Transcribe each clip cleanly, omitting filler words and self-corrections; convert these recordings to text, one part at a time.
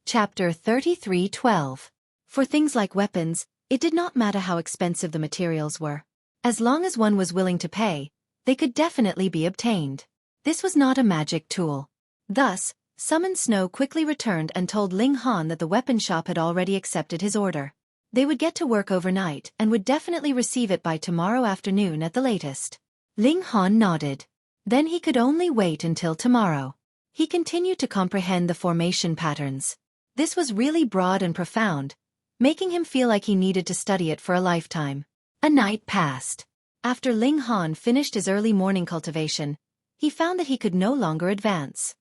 Chapter 33:12. For things like weapons, it did not matter how expensive the materials were. As long as one was willing to pay, they could definitely be obtained. This was not a magic tool. Thus, Summoned Snow quickly returned and told Ling Han that the weapon shop had already accepted his order. They would get to work overnight and would definitely receive it by tomorrow afternoon at the latest. Ling Han nodded. Then he could only wait until tomorrow. He continued to comprehend the formation patterns. This was really broad and profound, making him feel like he needed to study it for a lifetime. A night passed. After Ling Han finished his early morning cultivation, he found that he could no longer advance.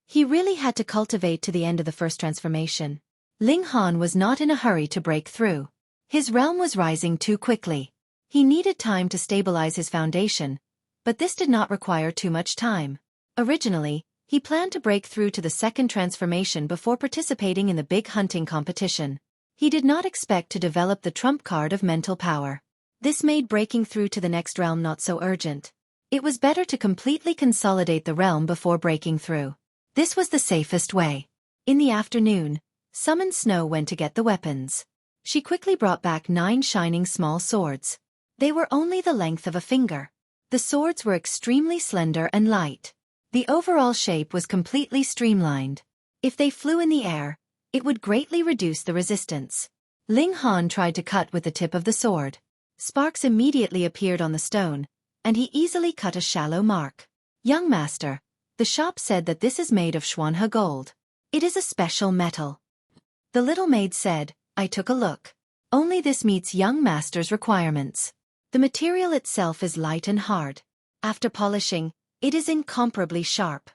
He really had to cultivate to the end of the first transformation. Ling Han was not in a hurry to break through. His realm was rising too quickly. He needed time to stabilize his foundation, but this did not require too much time. Originally, he planned to break through to the second transformation before participating in the big hunting competition. He did not expect to develop the trump card of mental power. This made breaking through to the next realm not so urgent. It was better to completely consolidate the realm before breaking through. This was the safest way. In the afternoon, Summoned Snow went to get the weapons. She quickly brought back 9 shining small swords. They were only the length of a finger. The swords were extremely slender and light. The overall shape was completely streamlined. If they flew in the air, it would greatly reduce the resistance. Ling Han tried to cut with the tip of the sword. Sparks immediately appeared on the stone, and he easily cut a shallow mark. Young master, the shop said that this is made of Xuanhe gold. It is a special metal. The little maid said, I took a look. Only this meets young master's requirements. The material itself is light and hard. After polishing, it is incomparably sharp.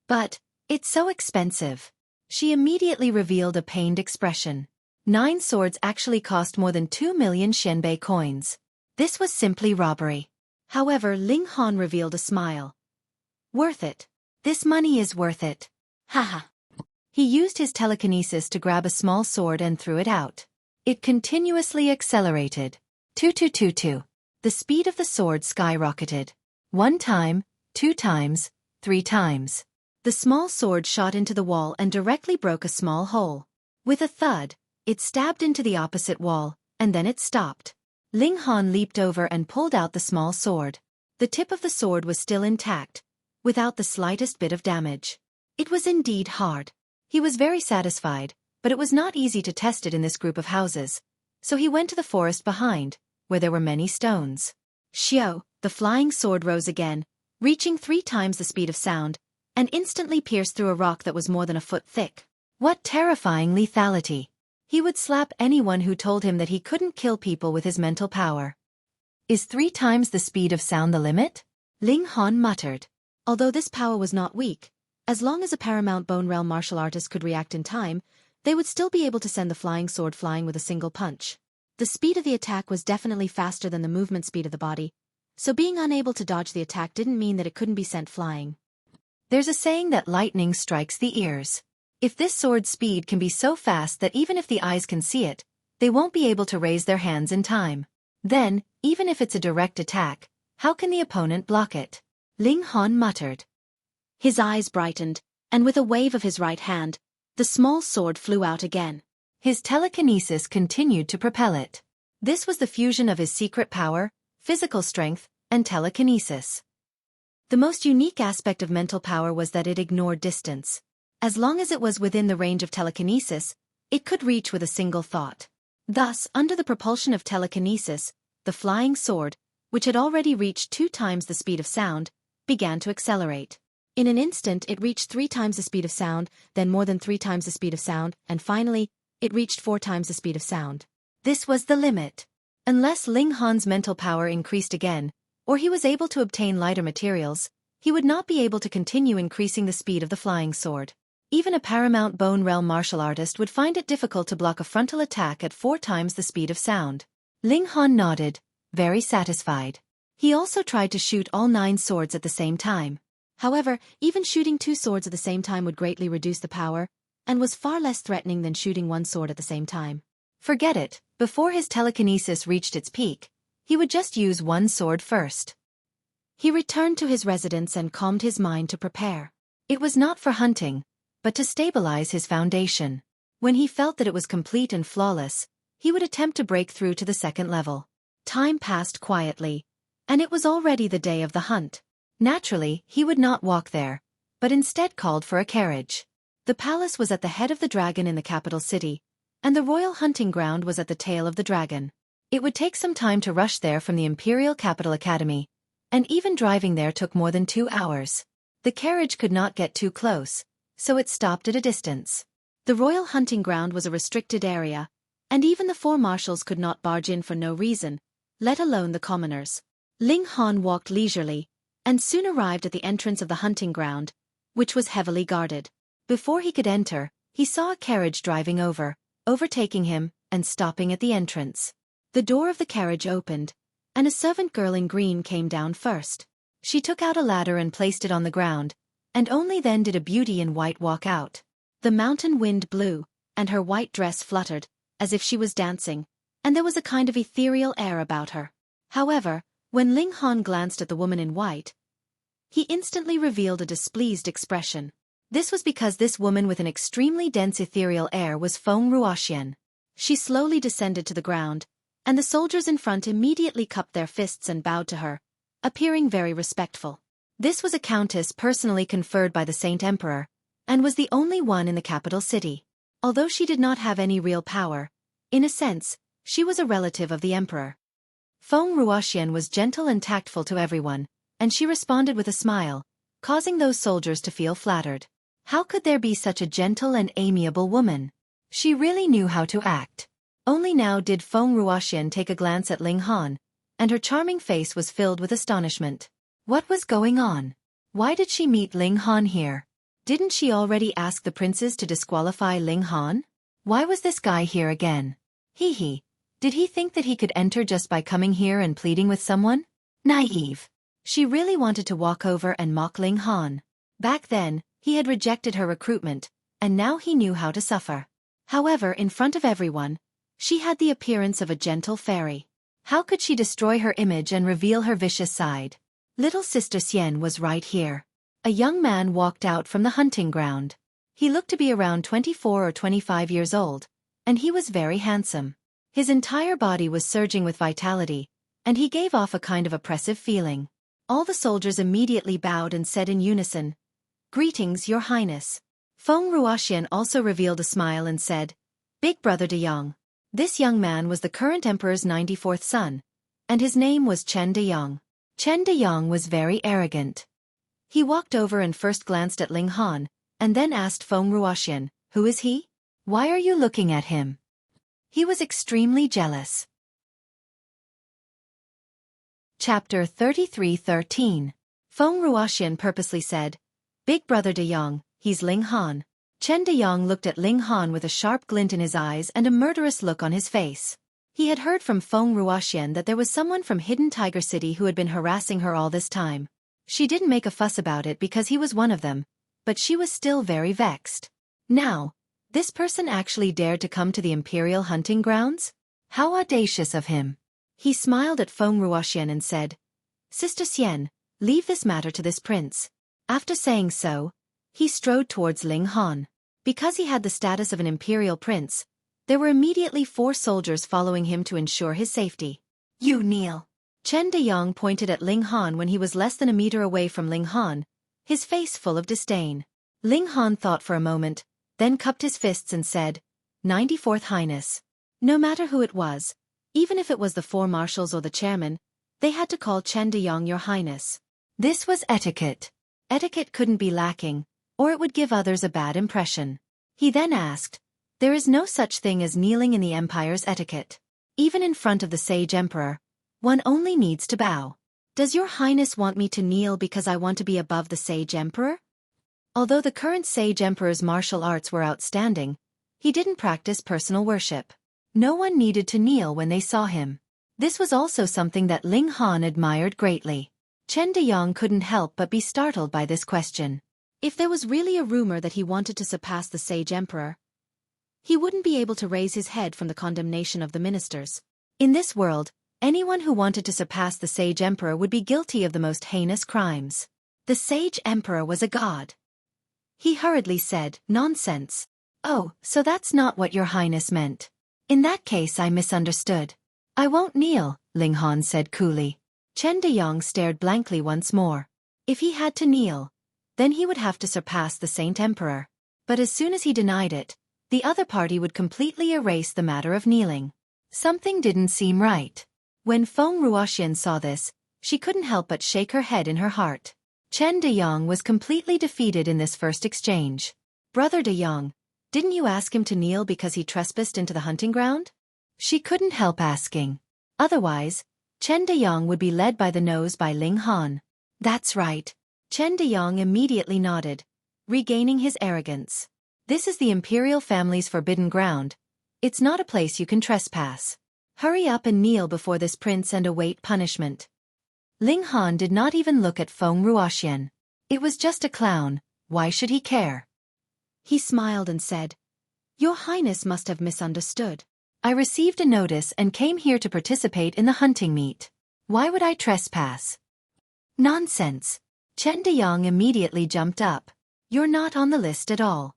But, it's so expensive. She immediately revealed a pained expression. 9 swords actually cost more than 2 million Xianbei coins. This was simply robbery. However, Ling Han revealed a smile. Worth it. This money is worth it. Haha. He used his telekinesis to grab a small sword and threw it out. It continuously accelerated. 2222. The speed of the sword skyrocketed. 1 time, 2 times, 3 times. The small sword shot into the wall and directly broke a small hole. With a thud, it stabbed into the opposite wall, and then it stopped. Ling Han leaped over and pulled out the small sword. The tip of the sword was still intact, without the slightest bit of damage. It was indeed hard. He was very satisfied, but it was not easy to test it in this group of houses, so he went to the forest behind, where there were many stones. Xiao, the flying sword rose again, reaching 3 times the speed of sound, and instantly pierced through a rock that was more than a foot thick. What terrifying lethality! He would slap anyone who told him that he couldn't kill people with his mental power. Is 3 times the speed of sound the limit? Ling Han muttered. Although this power was not weak, as long as a paramount bone realm martial artist could react in time, they would still be able to send the flying sword flying with a single punch. The speed of the attack was definitely faster than the movement speed of the body, so being unable to dodge the attack didn't mean that it couldn't be sent flying. There's a saying that lightning strikes the ears. If this sword's speed can be so fast that even if the eyes can see it, they won't be able to raise their hands in time. Then, even if it's a direct attack, how can the opponent block it? Ling Han muttered. His eyes brightened, and with a wave of his right hand, the small sword flew out again. His telekinesis continued to propel it. This was the fusion of his secret power, physical strength, and telekinesis. The most unique aspect of mental power was that it ignored distance. As long as it was within the range of telekinesis, it could reach with a single thought. Thus, under the propulsion of telekinesis, the flying sword, which had already reached 2 times the speed of sound, began to accelerate. In an instant it reached 3 times the speed of sound, then more than 3 times the speed of sound, and finally, it reached 4 times the speed of sound. This was the limit. Unless Ling Han's mental power increased again, or he was able to obtain lighter materials, he would not be able to continue increasing the speed of the flying sword. Even a paramount bone realm martial artist would find it difficult to block a frontal attack at 4 times the speed of sound. Ling Han nodded, very satisfied. He also tried to shoot all 9 swords at the same time. However, even shooting 2 swords at the same time would greatly reduce the power, and was far less threatening than shooting 1 sword at the same time. Forget it, before his telekinesis reached its peak, he would just use 1 sword first. He returned to his residence and calmed his mind to prepare. It was not for hunting, but to stabilize his foundation. When he felt that it was complete and flawless, he would attempt to break through to the second level. Time passed quietly, and it was already the day of the hunt. Naturally, he would not walk there, but instead called for a carriage. The palace was at the head of the dragon in the capital city, and the royal hunting ground was at the tail of the dragon. It would take some time to rush there from the Imperial Capital Academy, and even driving there took more than 2 hours. The carriage could not get too close, so it stopped at a distance. The royal hunting ground was a restricted area, and even the 4 marshals could not barge in for no reason, let alone the commoners. Ling Han walked leisurely, and soon arrived at the entrance of the hunting ground, which was heavily guarded. Before he could enter, he saw a carriage driving over, overtaking him, and stopping at the entrance. The door of the carriage opened, and a servant girl in green came down first. She took out a ladder and placed it on the ground, and only then did a beauty in white walk out. The mountain wind blew, and her white dress fluttered, as if she was dancing, and there was a kind of ethereal air about her. However, when Ling Han glanced at the woman in white, he instantly revealed a displeased expression. This was because this woman with an extremely dense ethereal air was Feng Ruoxian. She slowly descended to the ground, and the soldiers in front immediately cupped their fists and bowed to her, appearing very respectful. This was a countess personally conferred by the Saint Emperor, and was the only one in the capital city. Although she did not have any real power, in a sense, she was a relative of the emperor. Feng Ruoxian was gentle and tactful to everyone, and she responded with a smile, causing those soldiers to feel flattered. How could there be such a gentle and amiable woman? She really knew how to act. Only now did Feng Ruoxian take a glance at Ling Han, and her charming face was filled with astonishment. What was going on? Why did she meet Ling Han here? Didn't she already ask the princes to disqualify Ling Han? Why was this guy here again? Hee. Did he think that he could enter just by coming here and pleading with someone? Naive. She really wanted to walk over and mock Ling Han. Back then, he had rejected her recruitment, and now he knew how to suffer. However, in front of everyone, she had the appearance of a gentle fairy. How could she destroy her image and reveal her vicious side? Little Sister Xian was right here. A young man walked out from the hunting ground. He looked to be around 24 or 25 years old, and he was very handsome. His entire body was surging with vitality, and he gave off a kind of oppressive feeling. All the soldiers immediately bowed and said in unison, "Greetings, Your Highness." Feng Ruoxian also revealed a smile and said, "Big Brother De Yong." This young man was the current emperor's 94th son, and his name was Chen De Yong. Chen De Yong was very arrogant. He walked over and first glanced at Ling Han, and then asked Feng Ruoxian, "Who is he? Why are you looking at him?" He was extremely jealous. Chapter 33:13. Feng Ruoxian purposely said, "Big Brother De Yong, he's Ling Han." Chen De Yong looked at Ling Han with a sharp glint in his eyes and a murderous look on his face. He had heard from Feng Ruoxian that there was someone from Hidden Tiger City who had been harassing her all this time. She didn't make a fuss about it because he was one of them, but she was still very vexed. Now, this person actually dared to come to the Imperial hunting grounds? How audacious of him! He smiled at Feng Ruoxian and said, "Sister Xian, leave this matter to this prince." After saying so, he strode towards Ling Han. Because he had the status of an imperial prince, there were immediately 4 soldiers following him to ensure his safety. "You kneel." Chen De Yong pointed at Ling Han when he was less than a meter away from Ling Han, his face full of disdain. Ling Han thought for a moment, then cupped his fists and said, "94th Highness." No matter who it was, even if it was the 4 marshals or the chairman, they had to call Chen De Yong Your Highness. This was etiquette. Etiquette couldn't be lacking, or it would give others a bad impression. He then asked, "There is no such thing as kneeling in the empire's etiquette. Even in front of the sage emperor, one only needs to bow. Does Your Highness want me to kneel because I want to be above the sage emperor?" Although the current sage emperor's martial arts were outstanding, he didn't practice personal worship. No one needed to kneel when they saw him. This was also something that Ling Han admired greatly. Chen De Yong couldn't help but be startled by this question. If there was really a rumor that he wanted to surpass the sage emperor, he wouldn't be able to raise his head from the condemnation of the ministers. In this world, anyone who wanted to surpass the sage emperor would be guilty of the most heinous crimes. The sage emperor was a god. He hurriedly said, "Nonsense. Oh, so that's not what your highness meant. In that case I misunderstood. I won't kneel," Ling Han said coolly. Chen Deyong stared blankly once more. If he had to kneel, then he would have to surpass the Saint Emperor. But as soon as he denied it, the other party would completely erase the matter of kneeling. Something didn't seem right. When Feng Ruoxian saw this, she couldn't help but shake her head in her heart. Chen Deyong was completely defeated in this first exchange. "Brother Deyong, didn't you ask him to kneel because he trespassed into the hunting ground?" She couldn't help asking. Otherwise, Chen Deyong would be led by the nose by Ling Han. "That's right." Chen Deyong immediately nodded, regaining his arrogance. "This is the imperial family's forbidden ground. It's not a place you can trespass. Hurry up and kneel before this prince and await punishment." Ling Han did not even look at Feng Ruoxian. It was just a clown, why should he care? He smiled and said, "Your Highness must have misunderstood. I received a notice and came here to participate in the hunting meet. Why would I trespass?" "Nonsense." Chen Deyong immediately jumped up. "You're not on the list at all."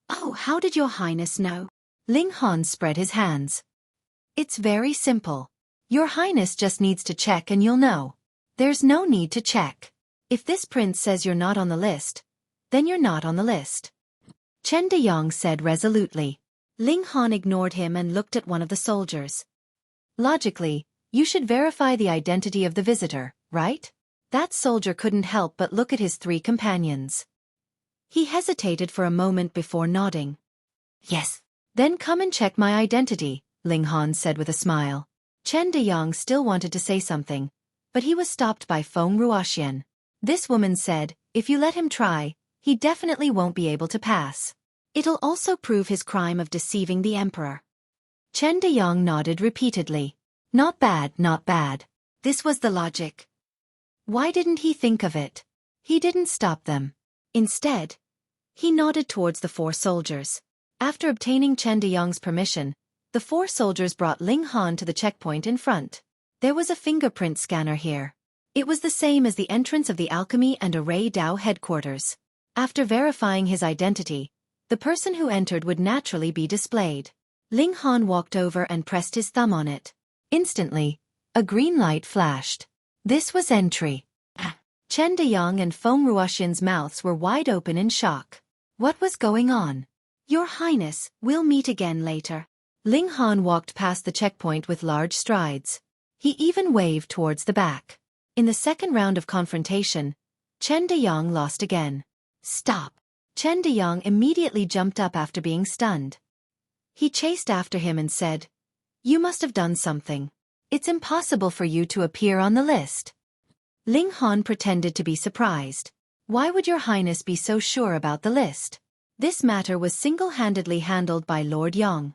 "Oh, how did your Highness know?" Ling Han spread his hands. "It's very simple. Your Highness just needs to check and you'll know. There's no need to check. If this prince says you're not on the list, then you're not on the list." Chen Deyong said resolutely. Ling Han ignored him and looked at one of the soldiers. "Logically, you should verify the identity of the visitor, right?" That soldier couldn't help but look at his three companions. He hesitated for a moment before nodding. "Yes." "Then come and check my identity," Ling Han said with a smile. Chen Deyong still wanted to say something, but he was stopped by Feng Ruoxian. This woman said, "If you let him try, he definitely won't be able to pass. It'll also prove his crime of deceiving the emperor." Chen Deyong nodded repeatedly. Not bad, not bad. This was the logic. Why didn't he think of it? He didn't stop them. Instead, he nodded towards the four soldiers. After obtaining Chen Deyong's permission, the four soldiers brought Ling Han to the checkpoint in front. There was a fingerprint scanner here. It was the same as the entrance of the Alchemy and Array Dao headquarters. After verifying his identity, the person who entered would naturally be displayed. Ling Han walked over and pressed his thumb on it. Instantly, a green light flashed. This was entry. Chen Deyong and Feng Ruoxian's mouths were wide open in shock. What was going on? "Your Highness, we'll meet again later." Ling Han walked past the checkpoint with large strides. He even waved towards the back. In the second round of confrontation, Chen Deyong lost again. "Stop." Chen Deyong immediately jumped up after being stunned. He chased after him and said, "You must have done something. It's impossible for you to appear on the list." Ling Han pretended to be surprised. "Why would your Highness be so sure about the list? This matter was single-handedly handled by Lord Yang."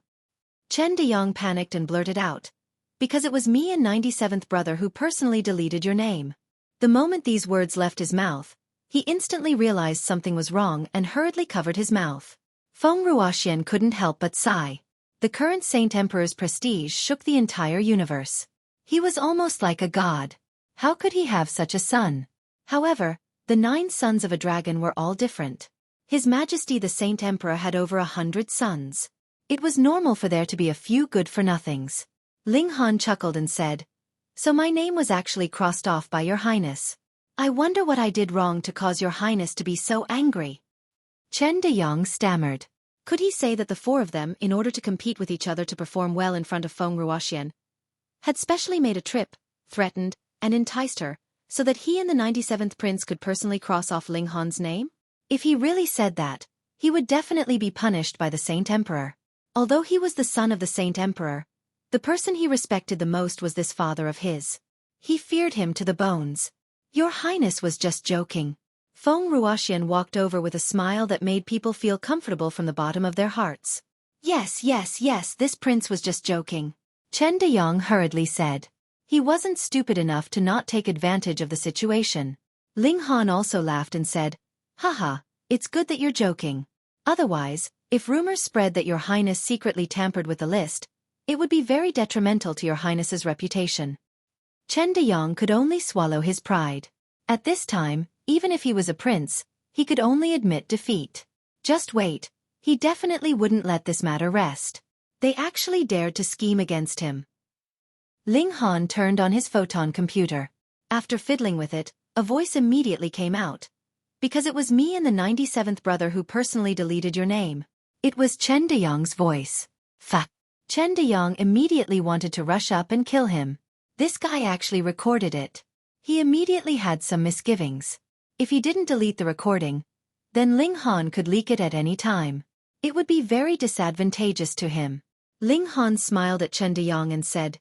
Chen Deyong panicked and blurted out, "Because it was me and 97th brother who personally deleted your name." The moment these words left his mouth, he instantly realized something was wrong and hurriedly covered his mouth. Feng Ruoxian couldn't help but sigh. The current Saint Emperor's prestige shook the entire universe. He was almost like a god. How could he have such a son? However, the 9 sons of a dragon were all different. His Majesty the Saint Emperor had over 100 sons. It was normal for there to be a few good-for-nothings. Ling Han chuckled and said, "So my name was actually crossed off by your Highness. I wonder what I did wrong to cause your Highness to be so angry." Chen Deyong stammered. Could he say that the 4 of them, in order to compete with each other to perform well in front of Feng Ruoxian, had specially made a trip, threatened, and enticed her, so that he and the 97th prince could personally cross off Ling Han's name? If he really said that, he would definitely be punished by the Saint Emperor. Although he was the son of the Saint Emperor, the person he respected the most was this father of his. He feared him to the bones. "Your Highness was just joking." Feng Ruoxian walked over with a smile that made people feel comfortable from the bottom of their hearts. Yes, this prince was just joking," Chen Deyong hurriedly said. He wasn't stupid enough to not take advantage of the situation. Ling Han also laughed and said, "Haha, it's good that you're joking. Otherwise, if rumors spread that your Highness secretly tampered with the list, it would be very detrimental to your Highness's reputation." Chen Deyong could only swallow his pride. At this time, even if he was a prince, he could only admit defeat. Just wait, he definitely wouldn't let this matter rest. They actually dared to scheme against him. Ling Han turned on his photon computer. After fiddling with it, a voice immediately came out. Because it was me and the 97th brother who personally deleted your name. It was Chen Deyong's voice. Fuck. Chen Deyong immediately wanted to rush up and kill him. This guy actually recorded it. He immediately had some misgivings. If he didn't delete the recording, then Ling Han could leak it at any time. It would be very disadvantageous to him. Ling Han smiled at Chen Deyong and said,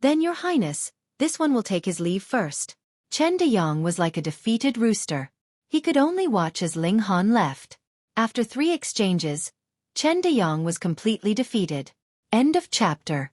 "Then, Your Highness, this one will take his leave first." Chen Deyong was like a defeated rooster. He could only watch as Ling Han left. After 3 exchanges, Chen Deyong was completely defeated. End of chapter.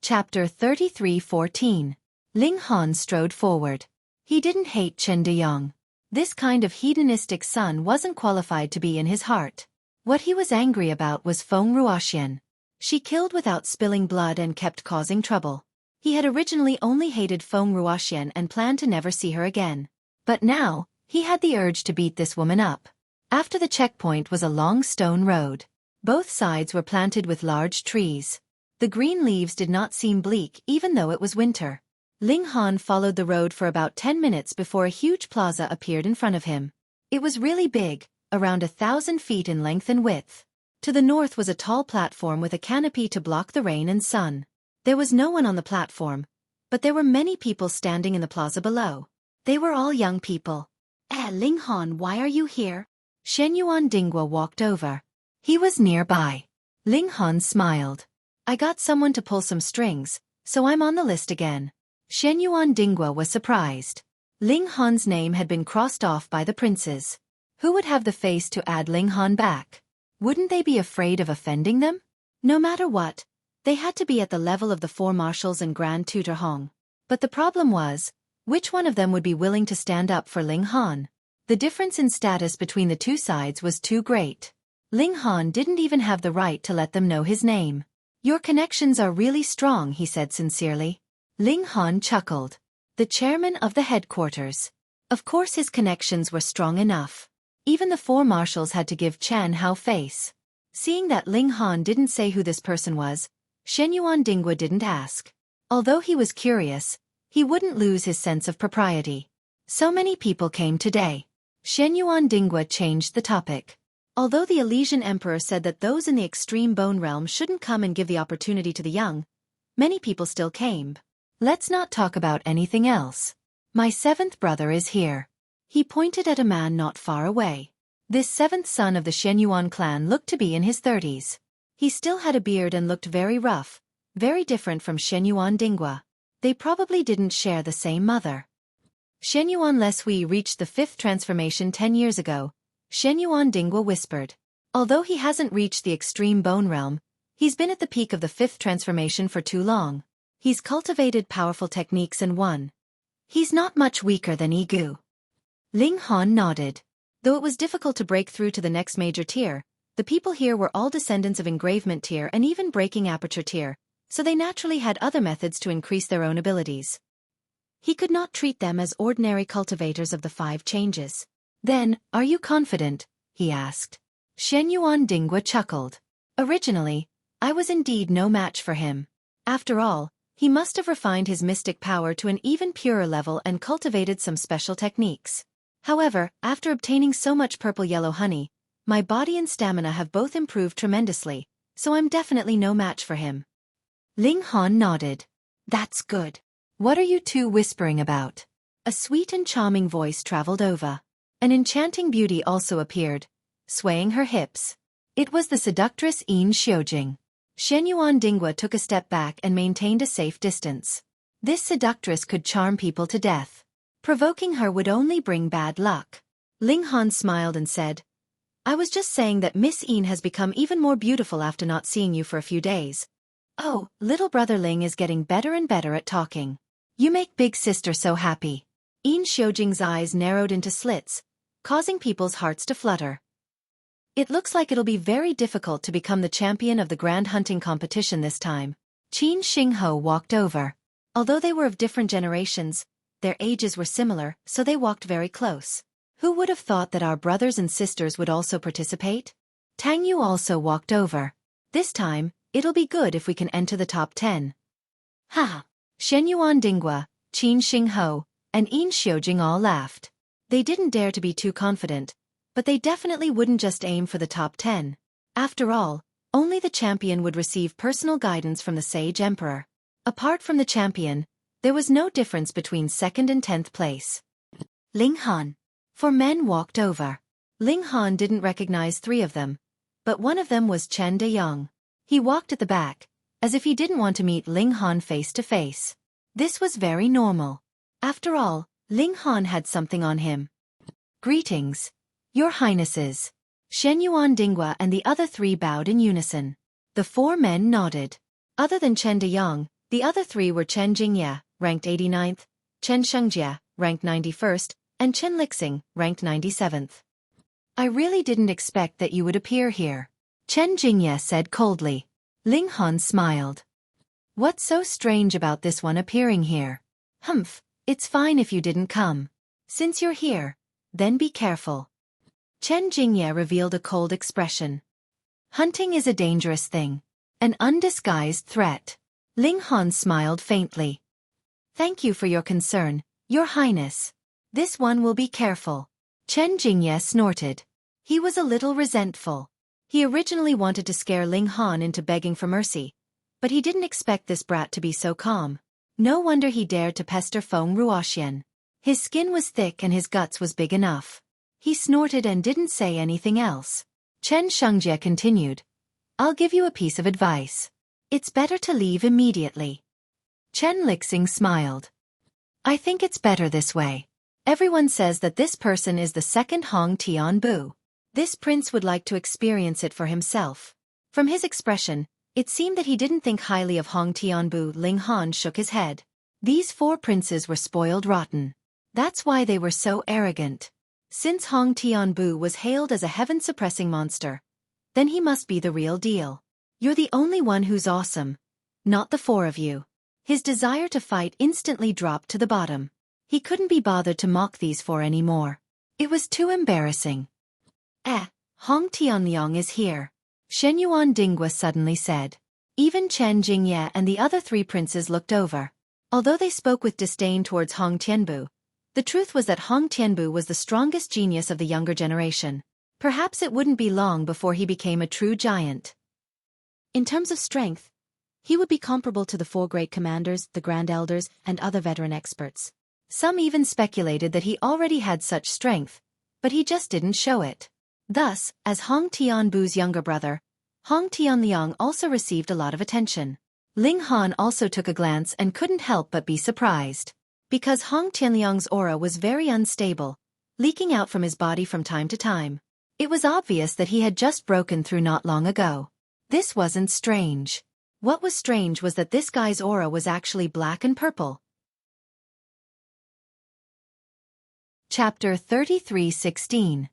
Chapter 33:14. Ling Han strode forward. He didn't hate Chen Deyong. This kind of hedonistic son wasn't qualified to be in his heart. What he was angry about was Feng Ruoxian. She killed without spilling blood and kept causing trouble. He had originally only hated Feng Ruoxian and planned to never see her again. But now, he had the urge to beat this woman up. After the checkpoint was a long stone road. Both sides were planted with large trees. The green leaves did not seem bleak even though it was winter. Ling Han followed the road for about 10 minutes before a huge plaza appeared in front of him. It was really big, around 1,000 feet in length and width. To the north was a tall platform with a canopy to block the rain and sun. There was no one on the platform, but there were many people standing in the plaza below. They were all young people. Ling Han, why are you here?" Shenyuan Dingwa walked over. He was nearby. Ling Han smiled. "I got someone to pull some strings, so I'm on the list again." Shenyuan Dingwa was surprised. Ling Han's name had been crossed off by the princes. Who would have the face to add Ling Han back? Wouldn't they be afraid of offending them? No matter what, they had to be at the level of the 4 marshals and Grand Tutor Hong. But the problem was, which one of them would be willing to stand up for Ling Han? The difference in status between the two sides was too great. Ling Han didn't even have the right to let them know his name. "Your connections are really strong," he said sincerely. Ling Han chuckled. The chairman of the headquarters. Of course his connections were strong enough. Even the 4 marshals had to give Chen Hao face. Seeing that Ling Han didn't say who this person was, Shenyuan Dingwa didn't ask. Although he was curious, he wouldn't lose his sense of propriety. So many people came today. Shenyuan Dingwa changed the topic. Although the Elysian Emperor said that those in the extreme bone realm shouldn't come and give the opportunity to the young, many people still came. "Let's not talk about anything else. My 7th brother is here." He pointed at a man not far away. This 7th son of the Shenyuan clan looked to be in his 30s. He still had a beard and looked very rough, very different from Shenyuan Dingwa. They probably didn't share the same mother. Shenyuan Leshui reached the 5th transformation 10 years ago, Shenyuan Dingwa whispered. Although he hasn't reached the extreme bone realm, he's been at the peak of the 5th transformation for too long. He's cultivated powerful techniques and won. He's not much weaker than Igu. Ling Han nodded. Though it was difficult to break through to the next major tier, the people here were all descendants of engravement tier and even breaking aperture tier, so they naturally had other methods to increase their own abilities. He could not treat them as ordinary cultivators of the 5 changes. "Then, are you confident?" he asked. Shenyuan Dingwa chuckled. "Originally, I was indeed no match for him. After all, he must have refined his mystic power to an even purer level and cultivated some special techniques. However, after obtaining so much purple-yellow honey, my body and stamina have both improved tremendously, so I'm definitely no match for him." Ling Han nodded. "That's good. What are you two whispering about?" A sweet and charming voice traveled over. An enchanting beauty also appeared, swaying her hips. It was the seductress Yin Xiujing. Shenyuan Dingwa took a step back and maintained a safe distance. This seductress could charm people to death. Provoking her would only bring bad luck. Ling Han smiled and said, "I was just saying that Miss Yin has become even more beautiful after not seeing you for a few days. Oh, little brother Ling is getting better and better at talking. You make big sister so happy." Yin Xiujing's eyes narrowed into slits, causing people's hearts to flutter. "It looks like it'll be very difficult to become the champion of the grand hunting competition this time." Qin Xingho walked over. Although they were of different generations, their ages were similar, so they walked very close. Who would have thought that our brothers and sisters would also participate? Tang Yu also walked over. This time, it'll be good if we can enter the top 10. Ha! Shen Yuan Dingwa, Qin Xingho, and Yin Xiujing all laughed. They didn't dare to be too confident, but they definitely wouldn't just aim for the top 10. After all, only the champion would receive personal guidance from the Sage Emperor. Apart from the champion, there was no difference between 2nd and 10th place. Ling Han. 4 men walked over. Ling Han didn't recognize 3 of them, but one of them was Chen Deyong. He walked at the back, as if he didn't want to meet Ling Han face to face. This was very normal. After all, Ling Han had something on him. Greetings, Your Highnesses. Shen Yuan Dingwa and the other 3 bowed in unison. The 4 men nodded. Other than Chen Deyong, the other 3 were Chen Jingye, ranked 89th, Chen Shengjie, ranked 91st, and Chen Lixing, ranked 97th. I really didn't expect that you would appear here, Chen Jingye said coldly. Ling Han smiled. What's so strange about this one appearing here? Humph, it's fine if you didn't come. Since you're here, then be careful. Chen Jingye revealed a cold expression. Hunting is a dangerous thing. An undisguised threat. Ling Han smiled faintly. Thank you for your concern, Your Highness. This one will be careful. Chen Jingye snorted. He was a little resentful. He originally wanted to scare Ling Han into begging for mercy, but he didn't expect this brat to be so calm. No wonder he dared to pester Feng Ruoxian. His skin was thick and his guts was big enough. He snorted and didn't say anything else. Chen Shengjie continued. I'll give you a piece of advice. It's better to leave immediately. Chen Lixing smiled. I think it's better this way. Everyone says that this person is the 2nd Hong Tianbu. This prince would like to experience it for himself. From his expression, it seemed that he didn't think highly of Hong Tianbu. Ling Han shook his head. These 4 princes were spoiled rotten. That's why they were so arrogant. Since Hong Tianbu was hailed as a heaven-suppressing monster, then he must be the real deal. You're the only one who's awesome, not the 4 of you. His desire to fight instantly dropped to the bottom. He couldn't be bothered to mock these 4 anymore. It was too embarrassing. Hong Tianliang is here, Shen Yuan Dingwa suddenly said. Even Chen Jingye and the other 3 princes looked over. Although they spoke with disdain towards Hong Tianbu, the truth was that Hong Tianbu was the strongest genius of the younger generation. Perhaps it wouldn't be long before he became a true giant. In terms of strength, he would be comparable to the 4 great commanders, the Grand Elders, and other veteran experts. Some even speculated that he already had such strength, but he just didn't show it. Thus, as Hong Tianbu's younger brother, Hong Tianliang also received a lot of attention. Ling Han also took a glance and couldn't help but be surprised. Because Hong Tianliang's aura was very unstable, leaking out from his body from time to time. It was obvious that he had just broken through not long ago. This wasn't strange. What was strange was that this guy's aura was actually black and purple. Chapter 33:16.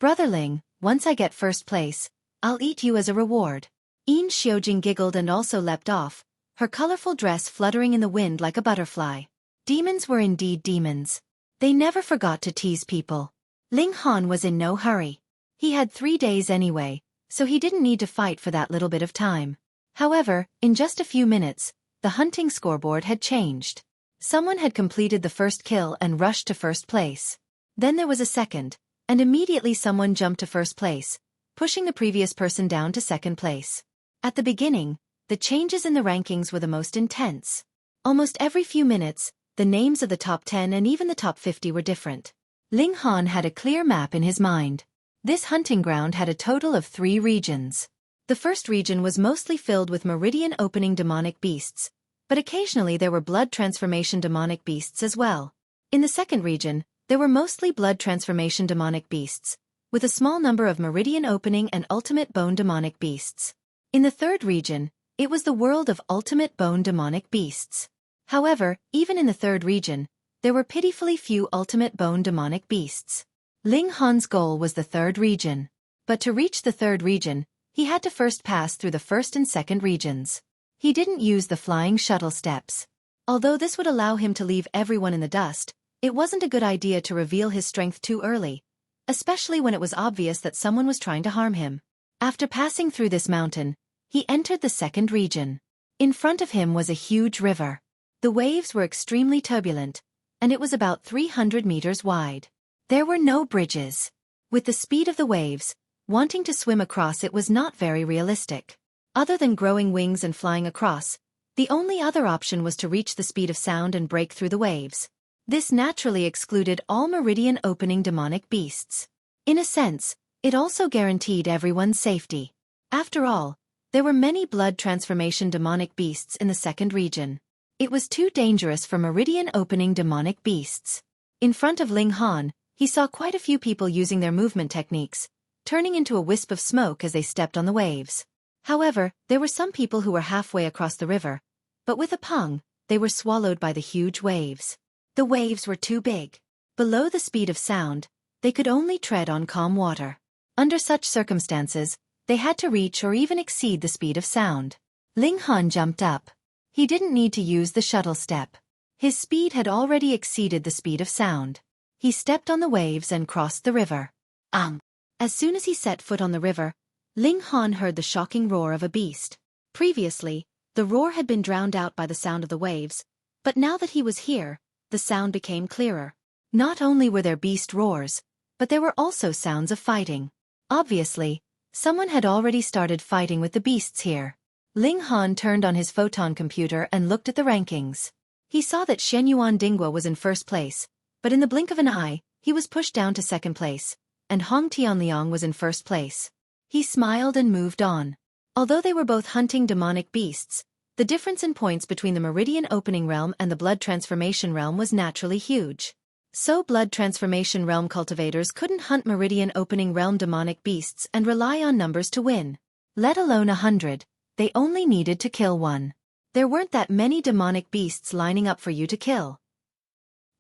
Brotherling, once I get first place, I'll eat you as a reward. Yin Xiujing giggled and also leapt off, her colorful dress fluttering in the wind like a butterfly. Demons were indeed demons. They never forgot to tease people. Ling Han was in no hurry. He had 3 days anyway, so he didn't need to fight for that little bit of time. However, in just a few minutes, the hunting scoreboard had changed. Someone had completed the first kill and rushed to first place. Then there was a second, and immediately someone jumped to first place, pushing the previous person down to second place. At the beginning, the changes in the rankings were the most intense. Almost every few minutes, the names of the top 10 and even the top 50 were different. Ling Han had a clear map in his mind. This hunting ground had a total of 3 regions. The first region was mostly filled with meridian-opening demonic beasts, but occasionally there were blood transformation demonic beasts as well. In the second region, there were mostly blood transformation demonic beasts, with a small number of meridian-opening and ultimate bone demonic beasts. In the third region, it was the world of ultimate bone demonic beasts. However, even in the third region, there were pitifully few ultimate bone demonic beasts. Ling Han's goal was the third region. But to reach the third region, he had to first pass through the first and second regions. He didn't use the flying shuttle steps. Although this would allow him to leave everyone in the dust, it wasn't a good idea to reveal his strength too early, especially when it was obvious that someone was trying to harm him. After passing through this mountain, he entered the second region. In front of him was a huge river. The waves were extremely turbulent, and it was about 300 meters wide. There were no bridges. With the speed of the waves, wanting to swim across it was not very realistic. Other than growing wings and flying across, the only other option was to reach the speed of sound and break through the waves. This naturally excluded all meridian-opening demonic beasts. In a sense, it also guaranteed everyone's safety. After all, there were many blood transformation demonic beasts in the second region. It was too dangerous for meridian-opening demonic beasts. In front of Ling Han, he saw quite a few people using their movement techniques, turning into a wisp of smoke as they stepped on the waves. However, there were some people who were halfway across the river, but with a pang, they were swallowed by the huge waves. The waves were too big. Below the speed of sound, they could only tread on calm water. Under such circumstances, they had to reach or even exceed the speed of sound. Ling Han jumped up. He didn't need to use the shuttle step. His speed had already exceeded the speed of sound. He stepped on the waves and crossed the river. As soon as he set foot on the river, Ling Han heard the shocking roar of a beast. Previously, the roar had been drowned out by the sound of the waves, but now that he was here, the sound became clearer. Not only were there beast roars, but there were also sounds of fighting. Obviously, someone had already started fighting with the beasts here. Ling Han turned on his photon computer and looked at the rankings. He saw that Xueqi Dingwa was in first place, but in the blink of an eye, he was pushed down to second place, and Hong Tianliang was in first place. He smiled and moved on. Although they were both hunting demonic beasts, the difference in points between the Meridian Opening Realm and the Blood Transformation Realm was naturally huge. So Blood Transformation Realm cultivators couldn't hunt Meridian Opening Realm demonic beasts and rely on numbers to win. Let alone 100, they only needed to kill one. There weren't that many demonic beasts lining up for you to kill.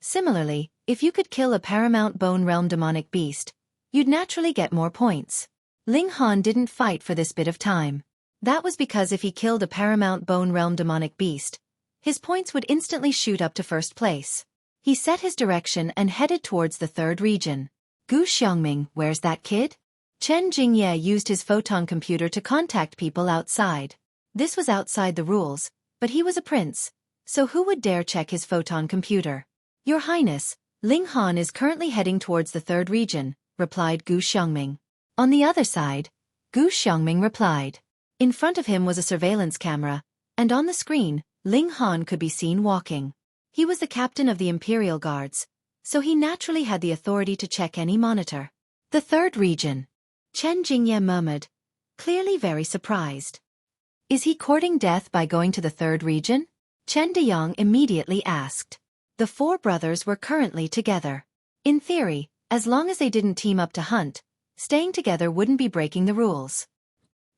Similarly, if you could kill a Paramount Bone Realm demonic beast, you'd naturally get more points. Ling Han didn't fight for this bit of time. That was because if he killed a Paramount Bone Realm demonic beast, his points would instantly shoot up to first place. He set his direction and headed towards the third region. Gu Xiongming, where's that kid? Chen Jingye used his photon computer to contact people outside. This was outside the rules, but he was a prince, so who would dare check his photon computer? Your Highness, Ling Han is currently heading towards the third region, replied Gu Xiongming. On the other side, Gu Xiongming replied. In front of him was a surveillance camera, and on the screen, Ling Han could be seen walking. He was the captain of the Imperial Guards, so he naturally had the authority to check any monitor. The third region. Chen Jingye murmured, clearly very surprised. Is he courting death by going to the third region? Chen Deyang immediately asked. The four brothers were currently together. In theory, as long as they didn't team up to hunt, staying together wouldn't be breaking the rules.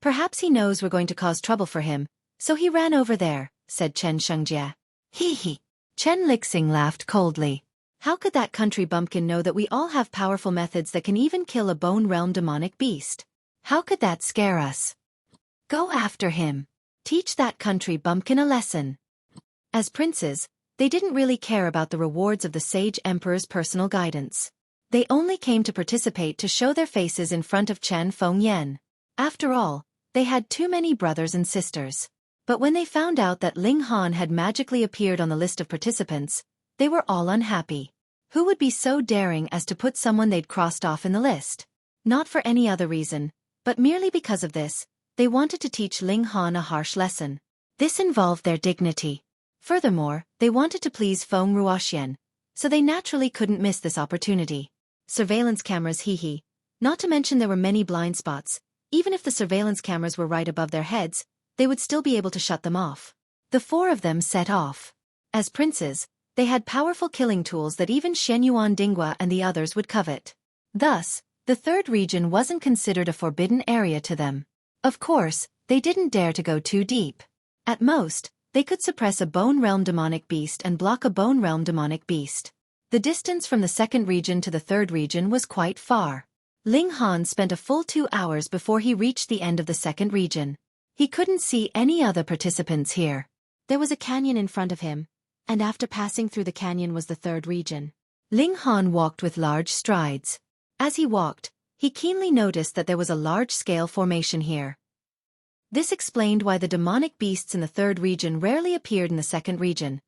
Perhaps he knows we're going to cause trouble for him, so he ran over there, said Chen Shengjie. Hee hee. Chen Lixing laughed coldly. How could that country bumpkin know that we all have powerful methods that can even kill a Bone Realm demonic beast? How could that scare us? Go after him. Teach that country bumpkin a lesson. As princes, they didn't really care about the rewards of the Sage Emperor's personal guidance. They only came to participate to show their faces in front of Chen Fengyan. After all, they had too many brothers and sisters. But when they found out that Ling Han had magically appeared on the list of participants, they were all unhappy. Who would be so daring as to put someone they'd crossed off in the list? Not for any other reason, but merely because of this, they wanted to teach Ling Han a harsh lesson. This involved their dignity. Furthermore, they wanted to please Feng Ruoxian, so they naturally couldn't miss this opportunity. Surveillance cameras hee. Not to mention there were many blind spots. Even if the surveillance cameras were right above their heads, they would still be able to shut them off. The four of them set off. As princes, they had powerful killing tools that even Xueqi Dingwa and the others would covet. Thus, the third region wasn't considered a forbidden area to them. Of course, they didn't dare to go too deep. At most, they could suppress a Bone Realm demonic beast and block a Bone Realm demonic beast. The distance from the second region to the third region was quite far. Ling Han spent a full 2 hours before he reached the end of the second region. He couldn't see any other participants here. There was a canyon in front of him, And after passing through the canyon was the third region. Ling Han walked with large strides. As he walked, he keenly noticed that there was a large-scale formation here. This explained why the demonic beasts in the third region rarely appeared in the second region.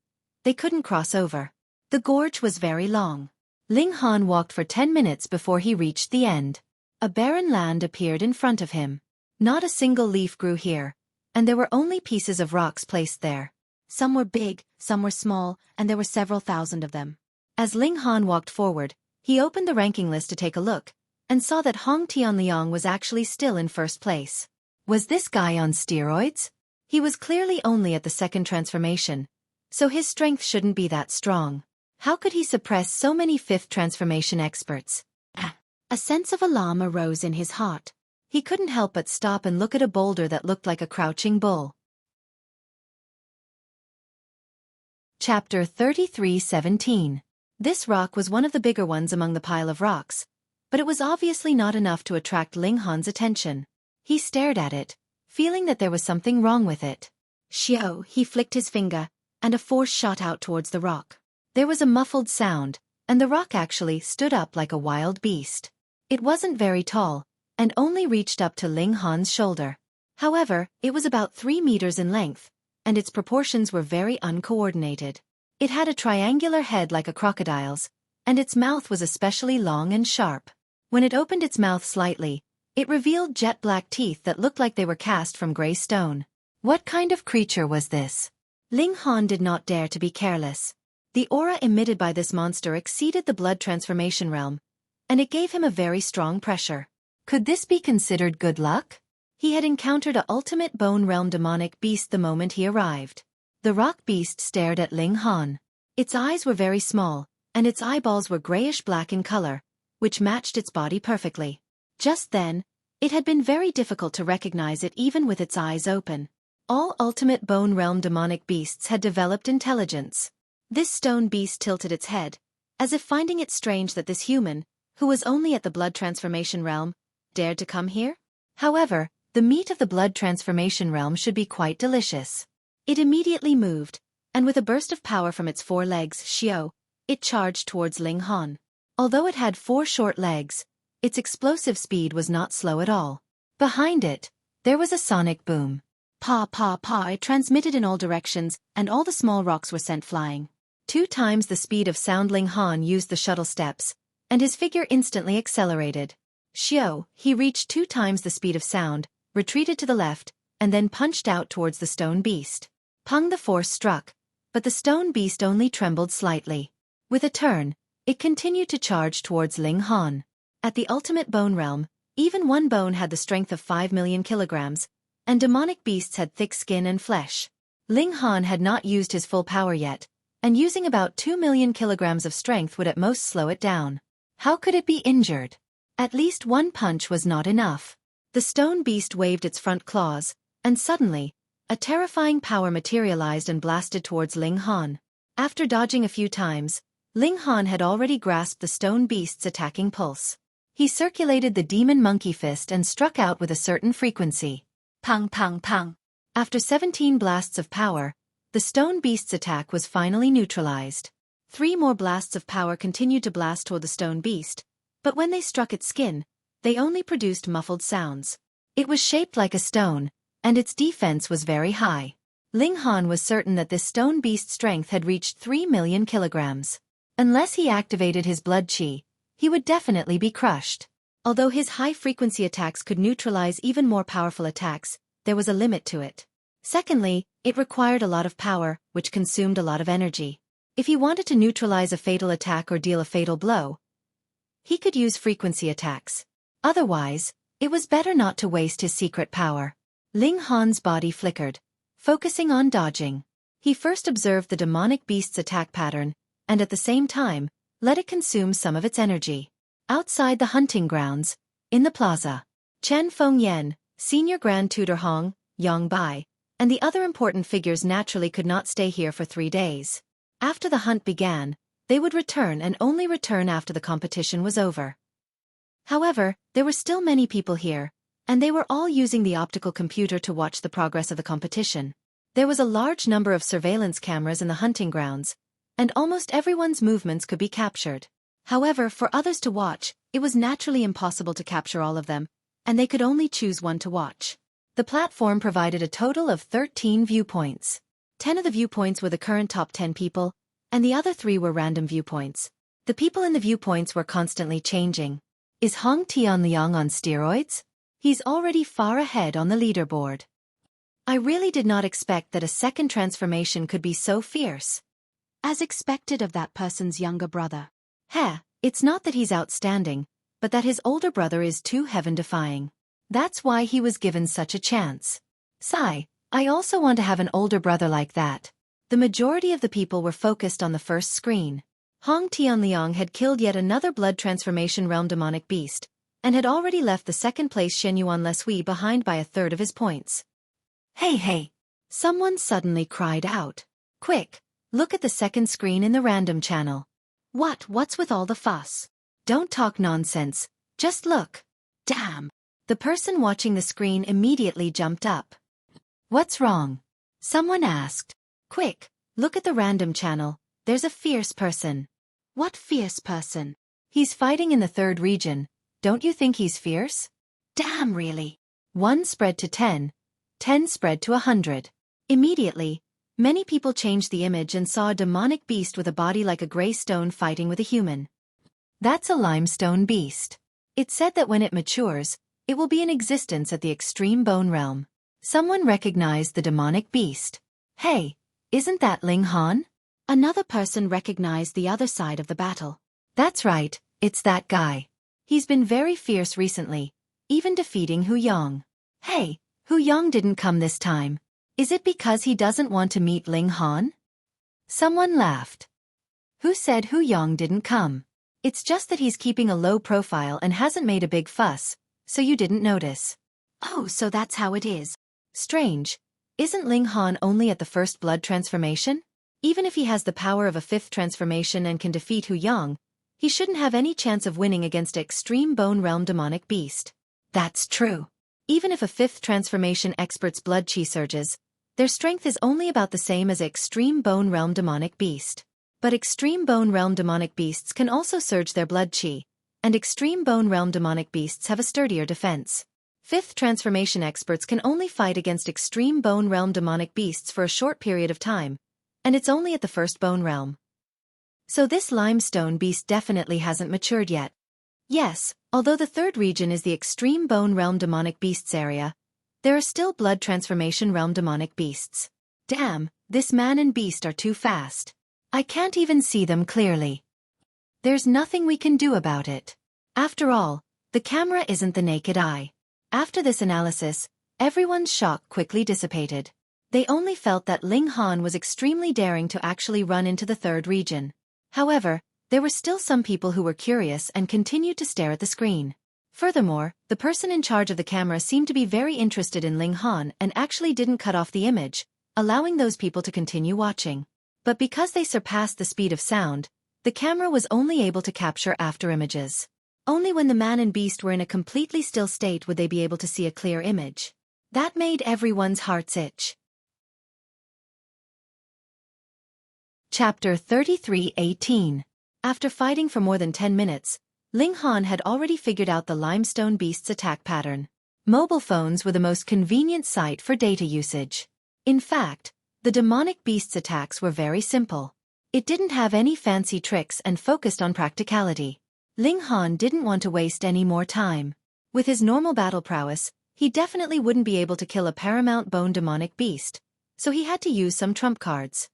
They couldn't cross over. The gorge was very long. Ling Han walked for 10 minutes before he reached the end. A barren land appeared in front of him. Not a single leaf grew here, and there were only pieces of rocks placed there. Some were big, some were small, and there were several thousand of them. As Ling Han walked forward, he opened the ranking list to take a look, and saw that Hong Tianliang was actually still in first place. Was this guy on steroids? He was clearly only at the second transformation, so his strength shouldn't be that strong. How could he suppress so many fifth transformation experts? A sense of alarm arose in his heart. He couldn't help but stop and look at a boulder that looked like a crouching bull. Chapter 33:17. This rock was one of the bigger ones among the pile of rocks, but it was obviously not enough to attract Ling Han's attention. He stared at it, feeling that there was something wrong with it. Xiao, he flicked his finger, and a force shot out towards the rock. There was a muffled sound, and the rock actually stood up like a wild beast. It wasn't very tall, and only reached up to Ling Han's shoulder. However, it was about 3 meters in length, and its proportions were very uncoordinated. It had a triangular head like a crocodile's, and its mouth was especially long and sharp. When it opened its mouth slightly, it revealed jet-black teeth that looked like they were cast from gray stone. What kind of creature was this? Ling Han did not dare to be careless. The aura emitted by this monster exceeded the blood transformation realm, and it gave him a very strong pressure. Could this be considered good luck? He had encountered a ultimate bone realm demonic beast the moment he arrived. The rock beast stared at Ling Han. Its eyes were very small, and its eyeballs were grayish-black in color, which matched its body perfectly. Just then, it had been very difficult to recognize it even with its eyes open. All ultimate bone realm demonic beasts had developed intelligence. This stone beast tilted its head, as if finding it strange that this human, who was only at the blood transformation realm, dared to come here. However, the meat of the blood transformation realm should be quite delicious. It immediately moved, and with a burst of power from its 4 legs, Xiao, it charged towards Ling Han. Although it had 4 short legs, its explosive speed was not slow at all. Behind it, there was a sonic boom. Pa pa pa, it transmitted in all directions, and all the small rocks were sent flying. 2 times the speed of sound. Ling Han used the shuttle steps, and his figure instantly accelerated. Xiao, he reached 2 times the speed of sound, retreated to the left, and then punched out towards the stone beast. Pung, the force struck, but the stone beast only trembled slightly. With a turn, it continued to charge towards Ling Han. At the ultimate bone realm, even one bone had the strength of 5 million kilograms, and demonic beasts had thick skin and flesh. Ling Han had not used his full power yet, and using about 2 million kilograms of strength would at most slow it down. How could it be injured? At least one punch was not enough. The stone beast waved its front claws, and suddenly, a terrifying power materialized and blasted towards Ling Han. After dodging a few times, Ling Han had already grasped the stone beast's attacking pulse. He circulated the demon monkey fist and struck out with a certain frequency. Pang pang pang. After 17 blasts of power, the stone beast's attack was finally neutralized. 3 more blasts of power continued to blast toward the stone beast, but when they struck its skin, they only produced muffled sounds. It was shaped like a stone, and its defense was very high. Ling Han was certain that this stone beast's strength had reached 3 million kilograms. Unless he activated his blood chi, he would definitely be crushed. Although his high-frequency attacks could neutralize even more powerful attacks, there was a limit to it. Secondly, it required a lot of power, which consumed a lot of energy. If he wanted to neutralize a fatal attack or deal a fatal blow, he could use frequency attacks. Otherwise, it was better not to waste his secret power. Ling Han's body flickered, focusing on dodging. He first observed the demonic beast's attack pattern, and at the same time, let it consume some of its energy. Outside the hunting grounds, in the plaza, Chen Fengyan, Senior Grand Tutor Hong, Yang Bai, and the other important figures naturally could not stay here for 3 days. After the hunt began, they would return and only return after the competition was over. However, there were still many people here, and they were all using the optical computer to watch the progress of the competition. There was a large number of surveillance cameras in the hunting grounds, and almost everyone's movements could be captured. However, for others to watch, it was naturally impossible to capture all of them, and they could only choose one to watch. The platform provided a total of 13 viewpoints. 10 of the viewpoints were the current top 10 people, and the other 3 were random viewpoints. The people in the viewpoints were constantly changing. Is Hong Tianliang on steroids? He's already far ahead on the leaderboard. I really did not expect that a second transformation could be so fierce. As expected of that person's younger brother. It's not that he's outstanding, but that his older brother is too heaven-defying. That's why he was given such a chance. Sigh, I also want to have an older brother like that. The majority of the people were focused on the first screen. Hong Tianliang had killed yet another blood transformation realm demonic beast, and had already left the second place Shenyuan Lesui behind by a third of his points. Hey! Someone suddenly cried out. Quick, look at the second screen in the random channel. What's with all the fuss? Don't talk nonsense, just look. Damn! The person watching the screen immediately jumped up. What's wrong? Someone asked. Quick, look at the random channel, there's a fierce person. What fierce person? He's fighting in the third region, don't you think he's fierce? Damn, really? 1 spread to 10, 10 spread to 100. Immediately, many people changed the image and saw a demonic beast with a body like a gray stone fighting with a human. That's a limestone beast. It's said that when it matures, it will be in existence at the extreme bone realm. Someone recognized the demonic beast. Hey, isn't that Ling Han? Another person recognized the other side of the battle. That's right, it's that guy. He's been very fierce recently, even defeating Hu Yong. Hey, Hu Yong didn't come this time. Is it because he doesn't want to meet Ling Han? Someone laughed. Who said Hu Yong didn't come? It's just that he's keeping a low profile and hasn't made a big fuss, so you didn't notice. Oh, so that's how it is. Strange. Isn't Ling Han only at the first blood transformation? Even if he has the power of a 5th transformation and can defeat Hu Yong, he shouldn't have any chance of winning against Extreme Bone Realm Demonic Beast. That's true. Even if a 5th transformation expert's blood chi surges, their strength is only about the same as Extreme Bone Realm Demonic Beast. But Extreme Bone Realm Demonic Beasts can also surge their blood chi, and Extreme Bone Realm Demonic Beasts have a sturdier defense. 5th transformation experts can only fight against Extreme Bone Realm Demonic Beasts for a short period of time, and it's only at the first bone realm. So this limestone beast definitely hasn't matured yet. Yes, although the third region is the Extreme Bone Realm Demonic Beasts area, there are still Blood Transformation Realm Demonic Beasts. Damn, this man and beast are too fast. I can't even see them clearly. There's nothing we can do about it. After all, the camera isn't the naked eye. After this analysis, everyone's shock quickly dissipated. They only felt that Ling Han was extremely daring to actually run into the third region. However, there were still some people who were curious and continued to stare at the screen. Furthermore, the person in charge of the camera seemed to be very interested in Ling Han and actually didn't cut off the image, allowing those people to continue watching. But because they surpassed the speed of sound, the camera was only able to capture after images. Only when the man and beast were in a completely still state would they be able to see a clear image. That made everyone's hearts itch. Chapter 33:18. After fighting for more than 10 minutes, Ling Han had already figured out the limestone beast's attack pattern. Mobile phones were the most convenient site for data usage. In fact, the demonic beast's attacks were very simple. It didn't have any fancy tricks and focused on practicality. Ling Han didn't want to waste any more time. With his normal battle prowess, he definitely wouldn't be able to kill a paramount bone demonic beast, so he had to use some trump cards.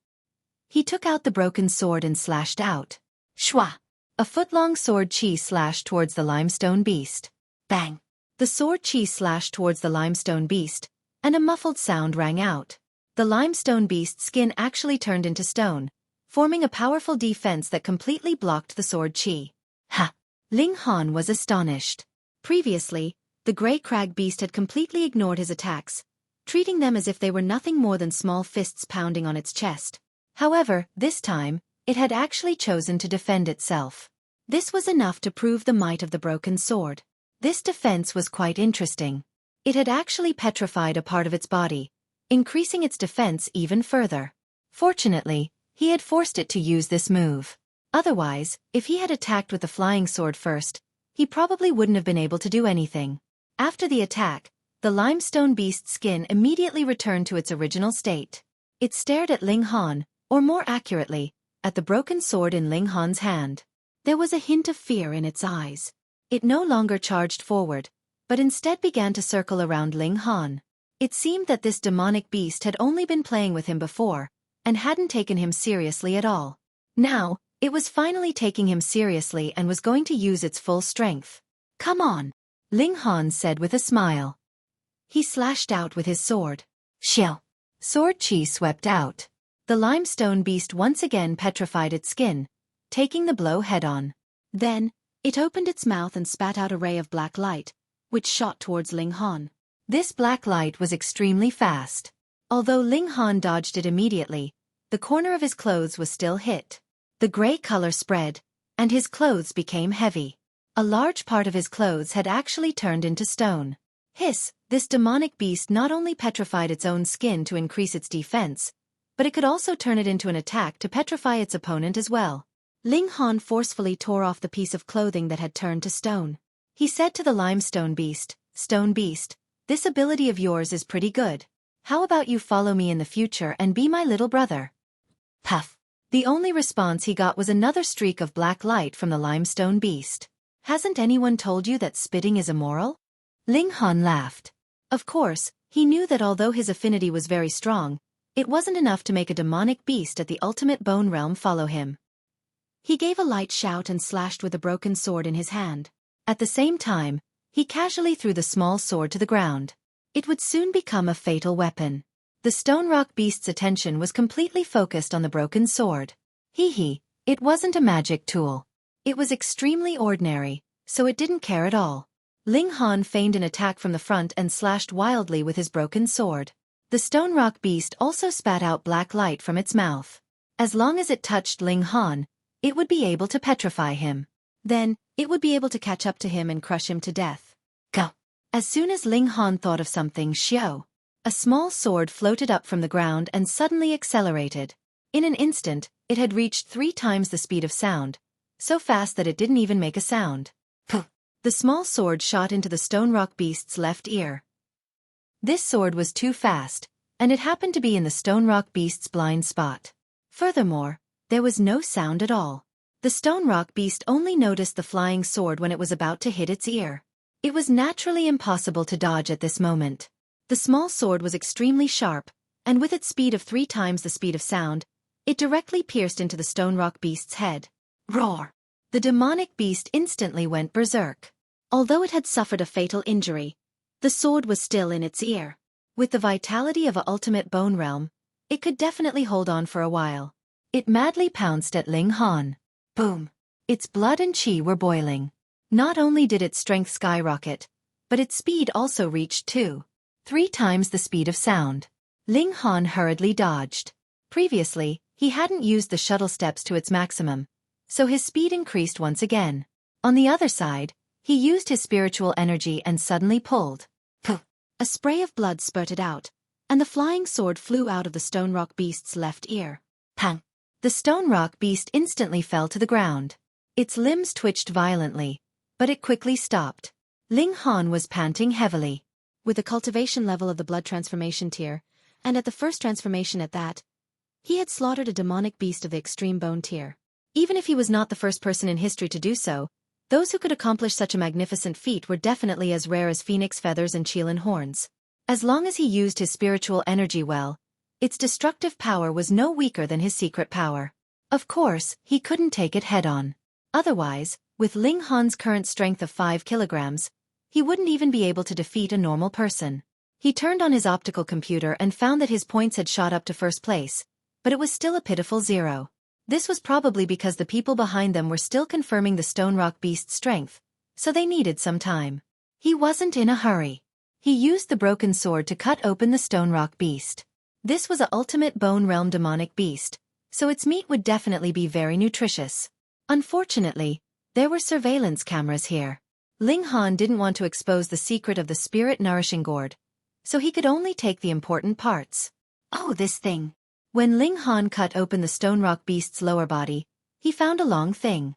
He took out the broken sword and slashed out. Shwa! A foot-long sword chi slashed towards the limestone beast. Bang! The sword chi slashed towards the limestone beast, and a muffled sound rang out. The limestone beast's skin actually turned into stone, forming a powerful defense that completely blocked the sword chi. Ha! Ling Han was astonished. Previously, the grey crag beast had completely ignored his attacks, treating them as if they were nothing more than small fists pounding on its chest. However, this time, it had actually chosen to defend itself. This was enough to prove the might of the broken sword. This defense was quite interesting. It had actually petrified a part of its body, increasing its defense even further. Fortunately, he had forced it to use this move. Otherwise, if he had attacked with the flying sword first, he probably wouldn't have been able to do anything. After the attack, the limestone beast's skin immediately returned to its original state. It stared at Ling Han, or more accurately, at the broken sword in Ling Han's hand. There was a hint of fear in its eyes. It no longer charged forward, but instead began to circle around Ling Han. It seemed that this demonic beast had only been playing with him before, and hadn't taken him seriously at all. Now, it was finally taking him seriously and was going to use its full strength. "Come on," Ling Han said with a smile. He slashed out with his sword. Xiao. Sword chi swept out. The limestone beast once again petrified its skin, taking the blow head-on. Then, it opened its mouth and spat out a ray of black light, which shot towards Ling Han. This black light was extremely fast. Although Ling Han dodged it immediately, the corner of his clothes was still hit. The gray color spread, and his clothes became heavy. A large part of his clothes had actually turned into stone. Hiss, this demonic beast not only petrified its own skin to increase its defense, but it could also turn it into an attack to petrify its opponent as well. Ling Han forcefully tore off the piece of clothing that had turned to stone. He said to the limestone beast, "Stone beast, this ability of yours is pretty good. How about you follow me in the future and be my little brother?" Puff. The only response he got was another streak of black light from the limestone beast. "Hasn't anyone told you that spitting is immoral?" Ling Han laughed. Of course, he knew that although his affinity was very strong, it wasn't enough to make a demonic beast at the ultimate bone realm follow him. He gave a light shout and slashed with a broken sword in his hand. At the same time, he casually threw the small sword to the ground. It would soon become a fatal weapon. The stone rock beast's attention was completely focused on the broken sword. It wasn't a magic tool. It was extremely ordinary, so it didn't care at all. Ling Han feigned an attack from the front and slashed wildly with his broken sword. The stone rock beast also spat out black light from its mouth. As long as it touched Ling Han, it would be able to petrify him. Then, it would be able to catch up to him and crush him to death. Go! As soon as Ling Han thought of something, xiao! A small sword floated up from the ground and suddenly accelerated. In an instant, it had reached 3 times the speed of sound, so fast that it didn't even make a sound. Puh! The small sword shot into the stone rock beast's left ear. This sword was too fast, and it happened to be in the stone rock beast's blind spot. Furthermore, there was no sound at all. The stone rock beast only noticed the flying sword when it was about to hit its ear. It was naturally impossible to dodge at this moment. The small sword was extremely sharp, and with its speed of 3 times the speed of sound, it directly pierced into the stone rock beast's head. Roar! The demonic beast instantly went berserk. Although it had suffered a fatal injury, the sword was still in its ear. With the vitality of an ultimate bone realm, it could definitely hold on for a while. It madly pounced at Ling Han. Boom! Its blood and chi were boiling. Not only did its strength skyrocket, but its speed also reached 3 times the speed of sound. Ling Han hurriedly dodged. Previously, he hadn't used the shuttle steps to its maximum, so his speed increased once again. On the other side, he used his spiritual energy and suddenly pulled. Puh! A spray of blood spurted out, and the flying sword flew out of the stone rock beast's left ear. Pang! The stone rock beast instantly fell to the ground. Its limbs twitched violently, but it quickly stopped. Ling Han was panting heavily. With the cultivation level of the blood transformation tier, and at the first transformation at that, he had slaughtered a demonic beast of the extreme bone tier. Even if he was not the first person in history to do so, those who could accomplish such a magnificent feat were definitely as rare as phoenix feathers and Qilin horns. As long as he used his spiritual energy well, its destructive power was no weaker than his secret power. Of course, he couldn't take it head-on. Otherwise, with Ling Han's current strength of 5 kilograms, he wouldn't even be able to defeat a normal person. He turned on his optical computer and found that his points had shot up to first place, but it was still a pitiful 0. This was probably because the people behind them were still confirming the stone rock beast's strength, so they needed some time. He wasn't in a hurry. He used the broken sword to cut open the stone rock beast. This was an ultimate bone realm demonic beast, so its meat would definitely be very nutritious. Unfortunately, there were surveillance cameras here. Ling Han didn't want to expose the secret of the spirit-nourishing gourd, so he could only take the important parts. Oh, this thing. When Ling Han cut open the stone rock beast's lower body, he found a long thing.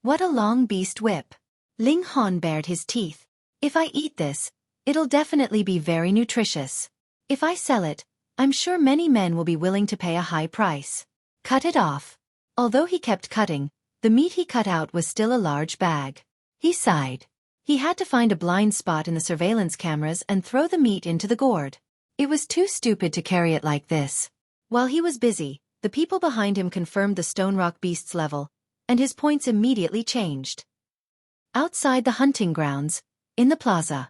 What a long beast whip. Ling Han bared his teeth. If I eat this, it'll definitely be very nutritious. If I sell it, I'm sure many men will be willing to pay a high price. Cut it off. Although he kept cutting, the meat he cut out was still a large bag. He sighed. He had to find a blind spot in the surveillance cameras and throw the meat into the gourd. It was too stupid to carry it like this. While he was busy, the people behind him confirmed the stone rock beast's level, and his points immediately changed. Outside the hunting grounds, in the plaza.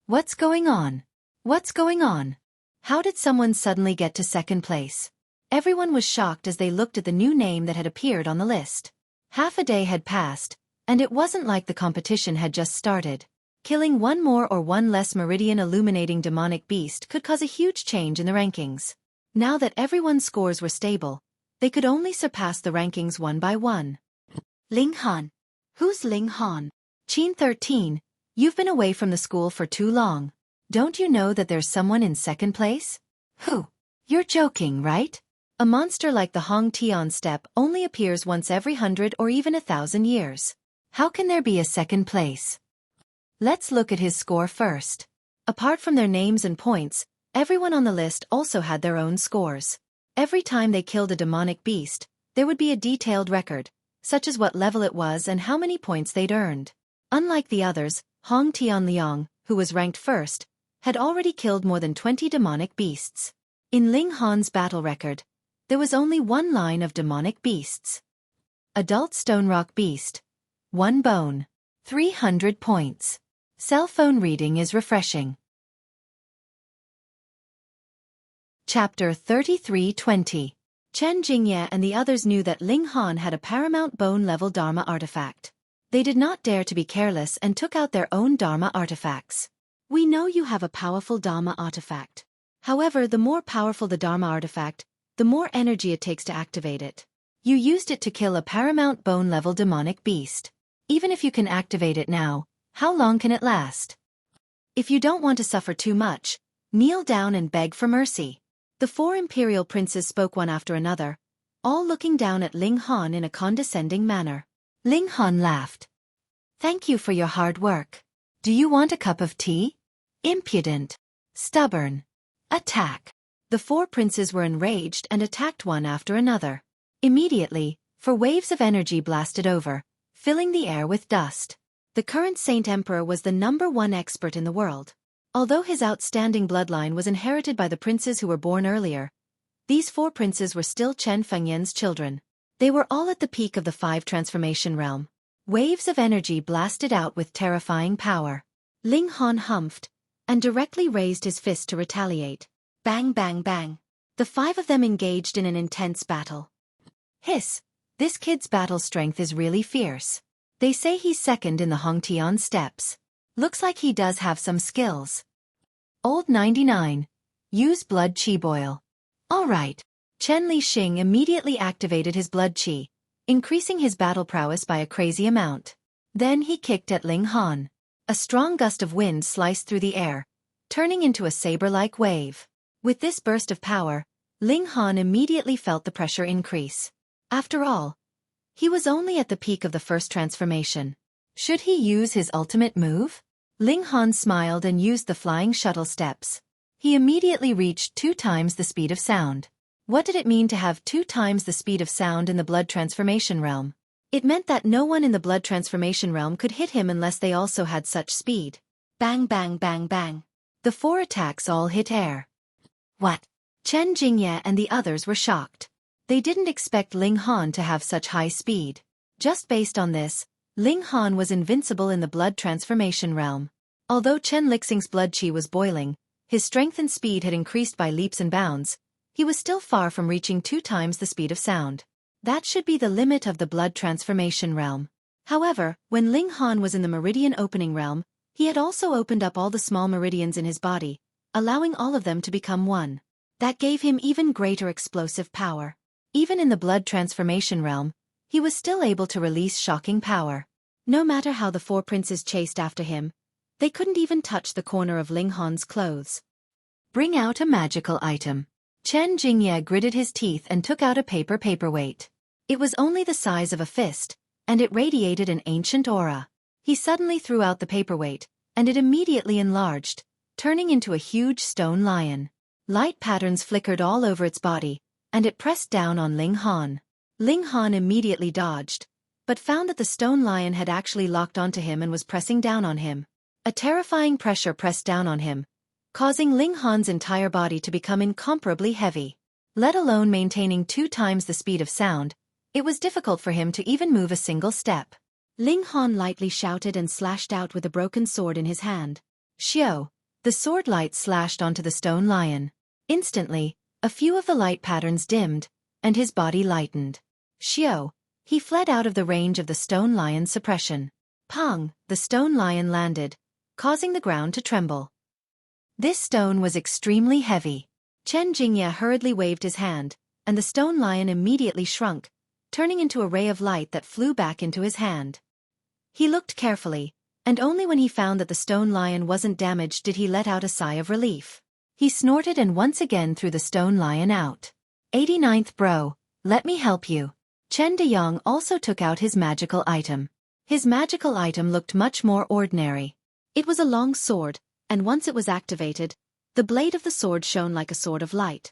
What's going on? What's going on? How did someone suddenly get to second place? Everyone was shocked as they looked at the new name that had appeared on the list. Half a day had passed, and it wasn't like the competition had just started. Killing one more or one less meridian illuminating demonic beast could cause a huge change in the rankings. Now that everyone's scores were stable, they could only surpass the rankings one by one. Ling Han. Who's Ling Han? Qin 13, you've been away from the school for too long. Don't you know that there's someone in second place? Who? You're joking, right? A monster like the Hong Tian steppe only appears once every 100 or even 1,000 years. How can there be a second place? Let's look at his score first. Apart from their names and points, everyone on the list also had their own scores. Every time they killed a demonic beast, there would be a detailed record, such as what level it was and how many points they'd earned. Unlike the others, Hong Tianliang, who was ranked first, had already killed more than 20 demonic beasts. In Ling Han's battle record, there was only one line of demonic beasts. Adult stone rock beast. 1 bone. 300 points. Cell phone reading is refreshing. Chapter 33-20. Chen Jingye and the others knew that Ling Han had a paramount bone-level Dharma artifact. They did not dare to be careless and took out their own Dharma artifacts. We know you have a powerful Dharma artifact. However, the more powerful the Dharma artifact, the more energy it takes to activate it. You used it to kill a paramount bone-level demonic beast. Even if you can activate it now, how long can it last? If you don't want to suffer too much, kneel down and beg for mercy. The 4 imperial princes spoke one after another, all looking down at Ling Han in a condescending manner. Ling Han laughed. Thank you for your hard work. Do you want a cup of tea? Impudent. Stubborn. Attack. The 4 princes were enraged and attacked one after another. Immediately, 4 waves of energy blasted over, filling the air with dust. The current Saint Emperor was the #1 expert in the world. Although his outstanding bloodline was inherited by the princes who were born earlier, these 4 princes were still Chen Fengyan's children. They were all at the peak of the 5 transformation realm. Waves of energy blasted out with terrifying power. Ling Han humphed, and directly raised his fist to retaliate. Bang bang bang. The 5 of them engaged in an intense battle. Hiss, this kid's battle strength is really fierce. They say he's second in the Hongtian steppes. Looks like he does have some skills. Old 99. Use blood qi boil. Alright. Chen Lixing immediately activated his blood qi, increasing his battle prowess by a crazy amount. Then he kicked at Ling Han. A strong gust of wind sliced through the air, turning into a saber-like wave. With this burst of power, Ling Han immediately felt the pressure increase. After all, he was only at the peak of the first transformation. Should he use his ultimate move? Ling Han smiled and used the flying shuttle steps. He immediately reached 2 times the speed of sound. What did it mean to have 2 times the speed of sound in the blood transformation realm? It meant that no one in the blood transformation realm could hit him unless they also had such speed. Bang bang bang bang. The 4 attacks all hit air. What? Chen Jingye and the others were shocked. They didn't expect Ling Han to have such high speed. Just based on this, Ling Han was invincible in the blood transformation realm. Although Chen Lixing's blood qi was boiling, his strength and speed had increased by leaps and bounds, he was still far from reaching 2 times the speed of sound. That should be the limit of the blood transformation realm. However, when Ling Han was in the meridian opening realm, he had also opened up all the small meridians in his body, allowing all of them to become one. That gave him even greater explosive power. Even in the blood transformation realm, he was still able to release shocking power. No matter how the 4 princes chased after him, They couldn't even touch the corner of Ling Han's clothes. Bring out a magical item. Chen Jingye gritted his teeth and took out a paperweight. It was only the size of a fist, and it radiated an ancient aura. He suddenly threw out the paperweight, and it immediately enlarged, turning into a huge stone lion. Light patterns flickered all over its body, and it pressed down on Ling Han. Ling Han immediately dodged, but found that the stone lion had actually locked onto him and was pressing down on him. A terrifying pressure pressed down on him, causing Ling Han's entire body to become incomparably heavy. Let alone maintaining 2 times the speed of sound, it was difficult for him to even move a single step. Ling Han lightly shouted and slashed out with a broken sword in his hand. Xiao! The sword light slashed onto the stone lion. Instantly, a few of the light patterns dimmed, and his body lightened. Xiao! He fled out of the range of the stone lion's suppression. Pong! The stone lion landed, causing the ground to tremble. This stone was extremely heavy. Chen Jingye hurriedly waved his hand, and the stone lion immediately shrunk, turning into a ray of light that flew back into his hand. He looked carefully, and only when he found that the stone lion wasn't damaged did he let out a sigh of relief. He snorted and once again threw the stone lion out. 89th bro, let me help you. Chen Deyong also took out his magical item. His magical item looked much more ordinary. It was a long sword, and once it was activated, the blade of the sword shone like a sword of light.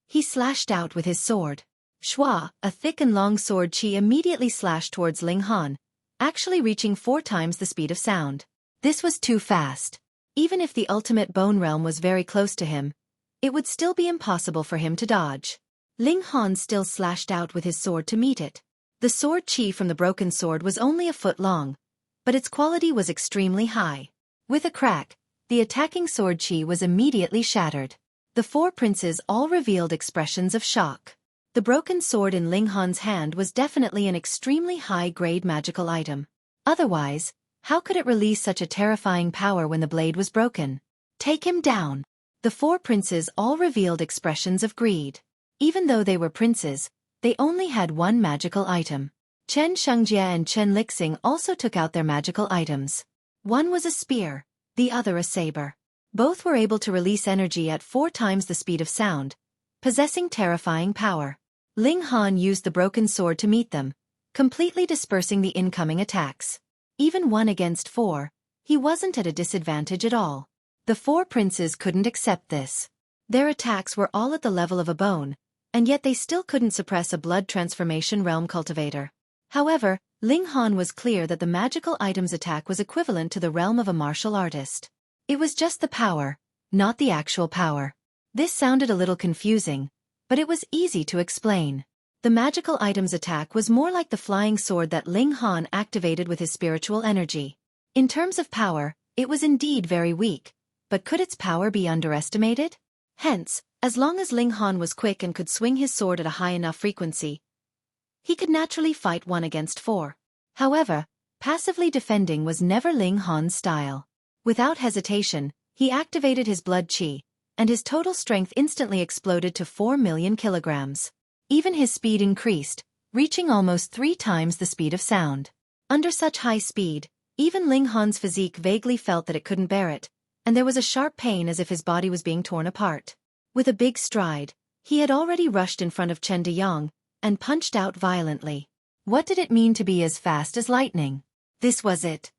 He slashed out with his sword. Shua, a thick and long sword chi immediately slashed towards Ling Han, actually reaching 4 times the speed of sound. This was too fast. Even if the ultimate bone realm was very close to him, it would still be impossible for him to dodge. Ling Han still slashed out with his sword to meet it. The sword chi from the broken sword was only a foot long, but its quality was extremely high. With a crack, the attacking sword chi was immediately shattered. The 4 princes all revealed expressions of shock. The broken sword in Ling Han's hand was definitely an extremely high-grade magical item. Otherwise, how could it release such a terrifying power when the blade was broken? Take him down. The 4 princes all revealed expressions of greed. Even though they were princes, they only had one magical item. Chen Shungjie and Chen Lixing also took out their magical items. One was a spear, the other a saber. Both were able to release energy at 4 times the speed of sound, possessing terrifying power. Ling Han used the broken sword to meet them, completely dispersing the incoming attacks. Even 1 against 4, he wasn't at a disadvantage at all. The 4 princes couldn't accept this. Their attacks were all at the level of a bone, and yet they still couldn't suppress a blood transformation realm cultivator. However, Ling Han was clear that the magical item's attack was equivalent to the realm of a martial artist. It was just the power, not the actual power. This sounded a little confusing, but it was easy to explain. The magical item's attack was more like the flying sword that Ling Han activated with his spiritual energy. In terms of power, it was indeed very weak, but could its power be underestimated? Hence, as long as Ling Han was quick and could swing his sword at a high enough frequency, he could naturally fight 1 against 4. However, passively defending was never Ling Han's style. Without hesitation, he activated his blood chi, and his total strength instantly exploded to 4 million kilograms. Even his speed increased, reaching almost 3 times the speed of sound. Under such high speed, even Ling Han's physique vaguely felt that it couldn't bear it, and there was a sharp pain as if his body was being torn apart. With a big stride, he had already rushed in front of Chen Deyong, and punched out violently. What did it mean to be as fast as lightning? This was it.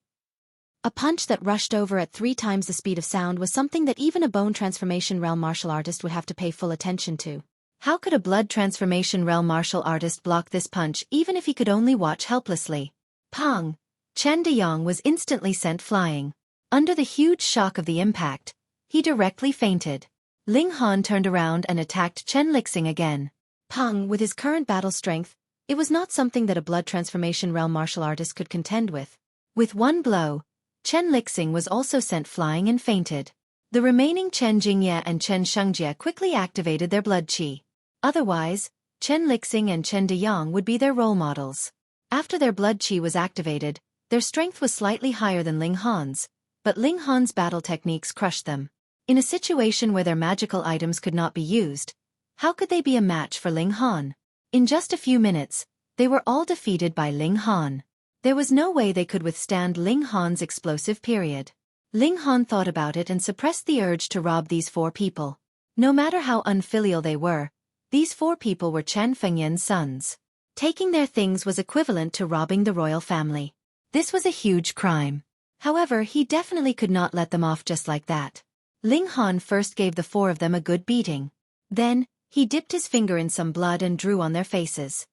A punch that rushed over at 3 times the speed of sound was something that even a bone transformation realm martial artist would have to pay full attention to. How could a blood transformation realm martial artist block this punch even if he could only watch helplessly? Pong! Chen Deyong was instantly sent flying. Under the huge shock of the impact, he directly fainted. Ling Han turned around and attacked Chen Lixing again. Pong, with his current battle strength, it was not something that a blood transformation realm martial artist could contend with. With one blow, Chen Lixing was also sent flying and fainted. The remaining Chen Jingye and Chen Shungjie quickly activated their blood chi. Otherwise, Chen Lixing and Chen Deyong would be their role models. After their blood chi was activated, their strength was slightly higher than Ling Han's, but Ling Han's battle techniques crushed them. In a situation where their magical items could not be used, how could they be a match for Ling Han? In just a few minutes, they were all defeated by Ling Han. There was no way they could withstand Ling Han's explosive period. Ling Han thought about it and suppressed the urge to rob these 4 people. No matter how unfilial they were, these 4 people were Chen Fengyan's sons. Taking their things was equivalent to robbing the royal family. This was a huge crime. However, he definitely could not let them off just like that. Ling Han first gave the 4 of them a good beating. Then, he dipped his finger in some blood and drew on their faces.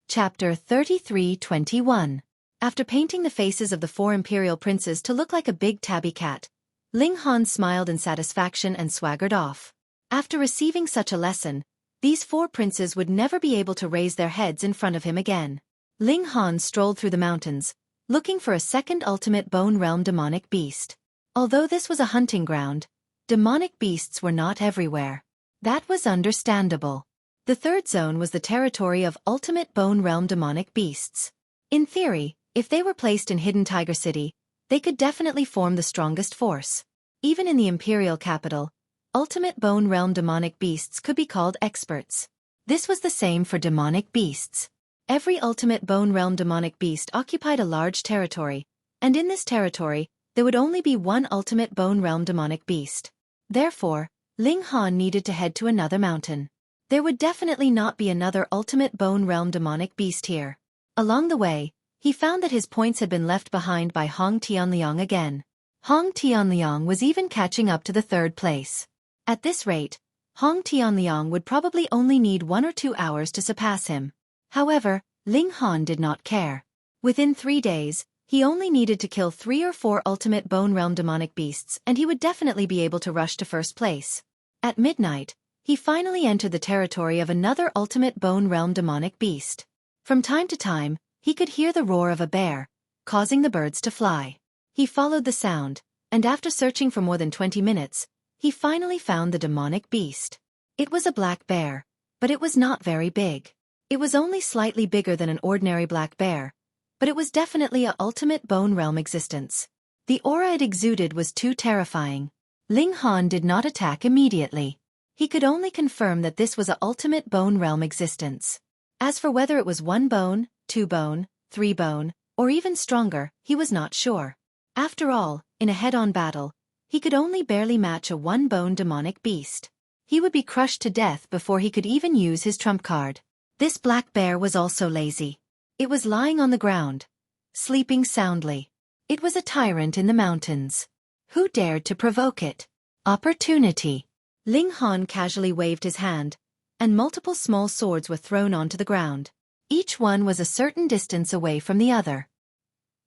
Chapter 33-21. After painting the faces of the 4 imperial princes to look like a big tabby cat, Ling Han smiled in satisfaction and swaggered off. After receiving such a lesson, these 4 princes would never be able to raise their heads in front of him again. Ling Han strolled through the mountains, looking for a second ultimate Bone Realm demonic beast. Although this was a hunting ground, demonic beasts were not everywhere. That was understandable. The 3rd zone was the territory of ultimate Bone Realm demonic beasts. In theory, if they were placed in Hidden Tiger City, they could definitely form the strongest force. Even in the imperial capital, ultimate Bone Realm demonic beasts could be called experts. This was the same for demonic beasts. Every ultimate Bone Realm demonic beast occupied a large territory, and in this territory, there would only be one ultimate Bone Realm demonic beast. Therefore, Ling Han needed to head to another mountain. There would definitely not be another ultimate Bone Realm demonic beast here. Along the way, he found that his points had been left behind by Hong Tianliang again. Hong Tianliang was even catching up to the 3rd place. At this rate, Hong Tianliang would probably only need 1 or 2 hours to surpass him. However, Ling Han did not care. Within 3 days, he only needed to kill 3 or 4 ultimate Bone Realm demonic beasts and he would definitely be able to rush to 1st place. At midnight, he finally entered the territory of another ultimate Bone Realm demonic beast. From time to time, he could hear the roar of a bear, causing the birds to fly. He followed the sound, and after searching for more than 20 minutes, he finally found the demonic beast. It was a black bear, but it was not very big. It was only slightly bigger than an ordinary black bear, but it was definitely a ultimate Bone Realm existence. The aura it exuded was too terrifying. Ling Han did not attack immediately. He could only confirm that this was a ultimate Bone Realm existence. As for whether it was 1 bone, 2 bone, 3 bone, or even stronger, he was not sure. After all, in a head-on battle, he could only barely match a 1-bone demonic beast. He would be crushed to death before he could even use his trump card. This black bear was also lazy. It was lying on the ground, sleeping soundly. It was a tyrant in the mountains. Who dared to provoke it? Opportunity. Ling Han casually waved his hand, and multiple small swords were thrown onto the ground. Each one was a certain distance away from the other.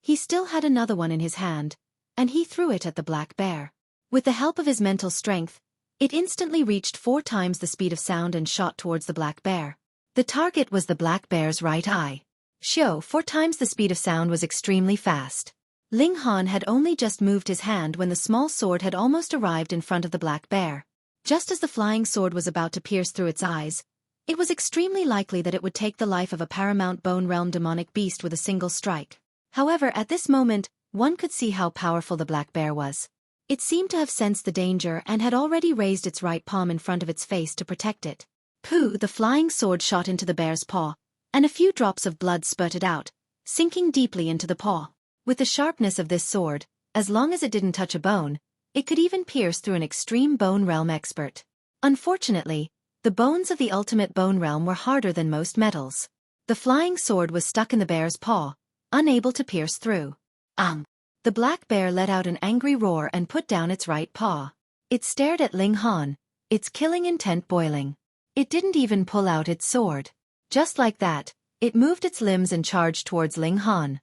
He still had another one in his hand, and he threw it at the black bear. With the help of his mental strength, it instantly reached 4 times the speed of sound and shot towards the black bear. The target was the black bear's right eye. 4 times the speed of sound was extremely fast. Ling Han had only just moved his hand when the small sword had almost arrived in front of the black bear. Just as the flying sword was about to pierce through its eyes, it was extremely likely that it would take the life of a paramount Bone Realm demonic beast with a single strike. However, at this moment, one could see how powerful the black bear was. It seemed to have sensed the danger and had already raised its right palm in front of its face to protect it. Pooh! The flying sword shot into the bear's paw, and a few drops of blood spurted out, sinking deeply into the paw. With the sharpness of this sword, as long as it didn't touch a bone, it could even pierce through an extreme Bone Realm expert. Unfortunately, the bones of the ultimate Bone Realm were harder than most metals. The flying sword was stuck in the bear's paw, unable to pierce through. The black bear let out an angry roar and put down its right paw. It stared at Ling Han, its killing intent boiling. It didn't even pull out its sword. Just like that, it moved its limbs and charged towards Ling Han.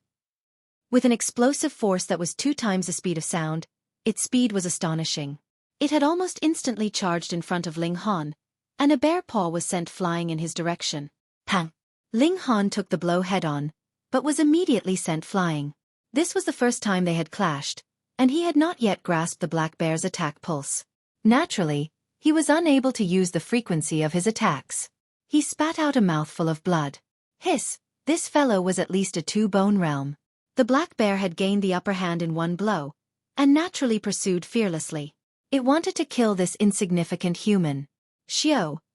With an explosive force that was 2 times the speed of sound, its speed was astonishing. It had almost instantly charged in front of Ling Han, and a bear paw was sent flying in his direction. Pang! Ling Han took the blow head-on, but was immediately sent flying. This was the first time they had clashed, and he had not yet grasped the black bear's attack pulse. Naturally, he was unable to use the frequency of his attacks. He spat out a mouthful of blood. Hiss! This fellow was at least a 2-bone realm. The black bear had gained the upper hand in one blow, and naturally pursued fearlessly. It wanted to kill this insignificant human.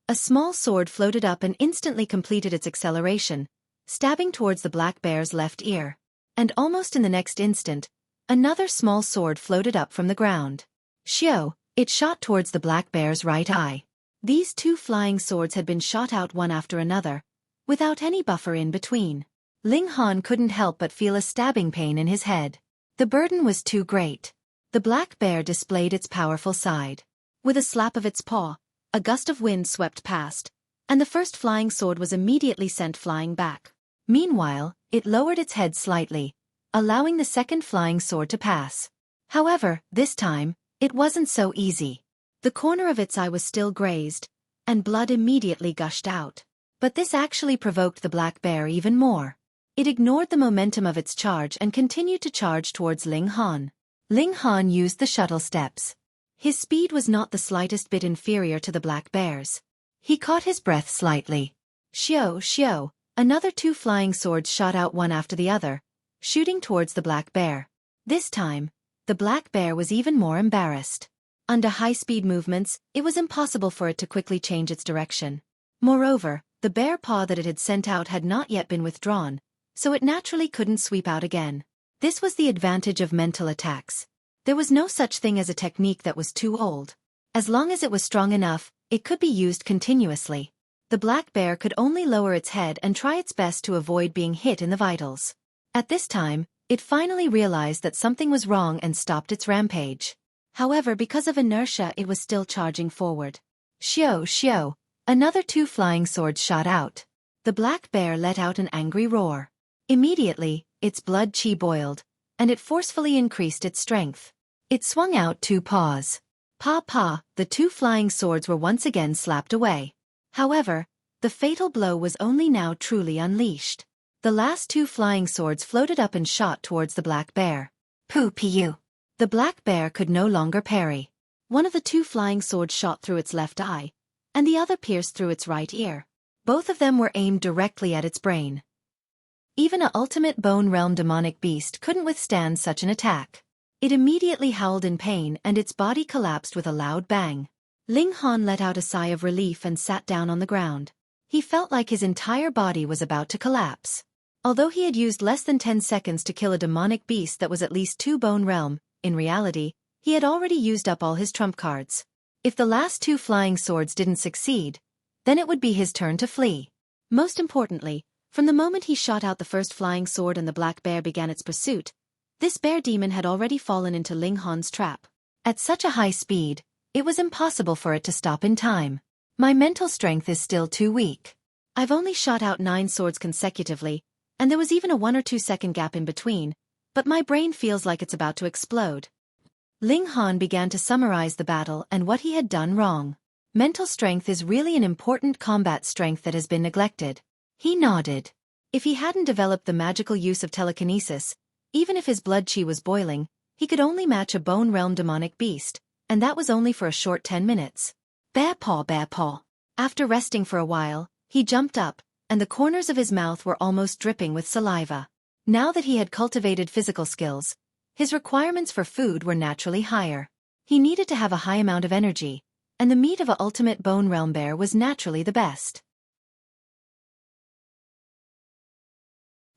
A small sword floated up and instantly completed its acceleration, stabbing towards the black bear's left ear. And almost in the next instant, another small sword floated up from the ground. Shio, it shot towards the black bear's right eye. These two flying swords had been shot out one after another, without any buffer in between. Ling Han couldn't help but feel a stabbing pain in his head. The burden was too great. The black bear displayed its powerful side. With a slap of its paw, a gust of wind swept past, and the first flying sword was immediately sent flying back. Meanwhile, it lowered its head slightly, allowing the second flying sword to pass. However, this time, it wasn't so easy. The corner of its eye was still grazed, and blood immediately gushed out. But this actually provoked the black bear even more. It ignored the momentum of its charge and continued to charge towards Ling Han. Ling Han used the shuttle steps. His speed was not the slightest bit inferior to the black bear's. He caught his breath slightly. Shio, another two flying swords shot out one after the other, shooting towards the black bear. This time, the black bear was even more embarrassed. Under high-speed movements, it was impossible for it to quickly change its direction. Moreover, the bear paw that it had sent out had not yet been withdrawn, so it naturally couldn't sweep out again. This was the advantage of mental attacks. There was no such thing as a technique that was too old. As long as it was strong enough, it could be used continuously. The black bear could only lower its head and try its best to avoid being hit in the vitals. At this time, it finally realized that something was wrong and stopped its rampage. However, because of inertia, it was still charging forward. Shio, another two flying swords shot out. The black bear let out an angry roar. Immediately, its blood chi boiled, and it forcefully increased its strength. It swung out two paws. The two flying swords were once again slapped away. However, the fatal blow was only now truly unleashed. The last two flying swords floated up and shot towards the black bear. Pu. The black bear could no longer parry. One of the two flying swords shot through its left eye, and the other pierced through its right ear. Both of them were aimed directly at its brain. Even an ultimate bone realm demonic beast couldn't withstand such an attack. It immediately howled in pain and its body collapsed with a loud bang. Ling Han let out a sigh of relief and sat down on the ground. He felt like his entire body was about to collapse. Although he had used less than 10 seconds to kill a demonic beast that was at least 2 bone realm, in reality, he had already used up all his trump cards. If the last two flying swords didn't succeed, then it would be his turn to flee. Most importantly, from the moment he shot out the first flying sword and the black bear began its pursuit, this bear demon had already fallen into Ling Han's trap. At such a high speed, it was impossible for it to stop in time. My mental strength is still too weak. I've only shot out 9 swords consecutively, and there was even a 1 or 2 second gap in between, but my brain feels like it's about to explode. Ling Han began to summarize the battle and what he had done wrong. Mental strength is really an important combat strength that has been neglected. He nodded. If he hadn't developed the magical use of telekinesis, even if his blood chi was boiling, he could only match a bone realm demonic beast, and that was only for a short 10 minutes. Bear paw. After resting for a while, he jumped up, and the corners of his mouth were almost dripping with saliva. Now that he had cultivated physical skills, his requirements for food were naturally higher. He needed to have a high amount of energy, and the meat of an ultimate bone realm bear was naturally the best.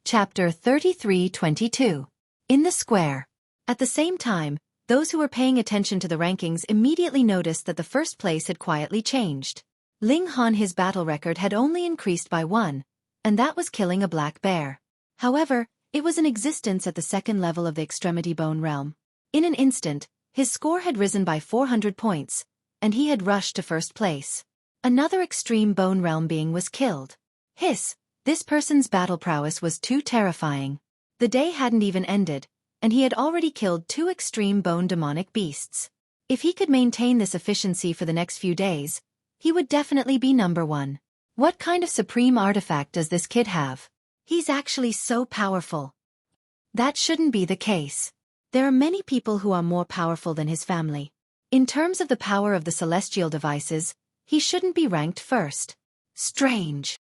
Chapter 33-22. In the Square. At the same time, those who were paying attention to the rankings immediately noticed that the first place had quietly changed. Ling Han, his battle record had only increased by 1, and that was killing a black bear. However, it was in existence at the second level of the Extremity Bone Realm. In an instant, his score had risen by 400 points, and he had rushed to first place. Another Extreme Bone Realm being was killed. Hiss! This person's battle prowess was too terrifying. The day hadn't even ended, and he had already killed 2 extreme bone demonic beasts. If he could maintain this efficiency for the next few days, he would definitely be number 1. What kind of supreme artifact does this kid have? He's actually so powerful. That shouldn't be the case. There are many people who are more powerful than his family. In terms of the power of the celestial devices, he shouldn't be ranked first. Strange.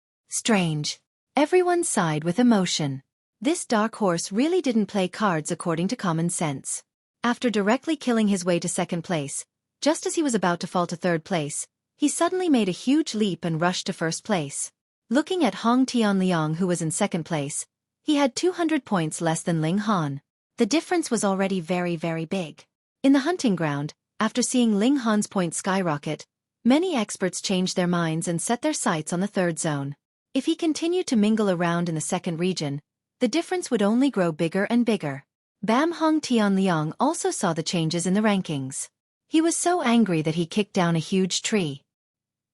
Everyone sighed with emotion. This dark horse really didn't play cards according to common sense. After directly killing his way to second place, just as he was about to fall to third place, he suddenly made a huge leap and rushed to first place. Looking at Hong Tianliang, who was in second place, He had 200 points less than Ling Han. The difference was already very, very big. In the hunting ground, after seeing Ling Han's points skyrocket, many experts changed their minds and set their sights on the third zone. If he continued to mingle around in the second region, the difference would only grow bigger and bigger. Bam Hong Tianliang also saw the changes in the rankings. He was so angry that he kicked down a huge tree.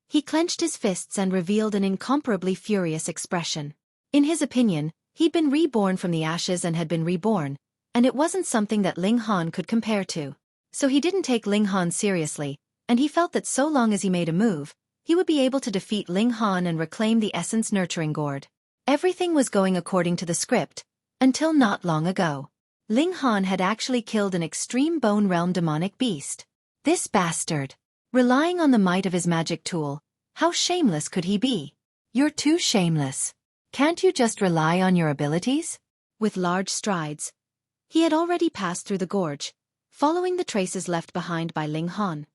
He clenched his fists and revealed an incomparably furious expression. In his opinion, he'd been reborn from the ashes and had been reborn, and it wasn't something that Ling Han could compare to. So he didn't take Ling Han seriously, and he felt that so long as he made a move, he would be able to defeat Ling Han and reclaim the Essence Nurturing Gourd. Everything was going according to the script, until not long ago. Ling Han had actually killed an extreme Bone Realm demonic beast. This bastard! Relying on the might of his magic tool, how shameless could he be? You're too shameless. Can't you just rely on your abilities? With large strides, he had already passed through the gorge, following the traces left behind by Ling Han.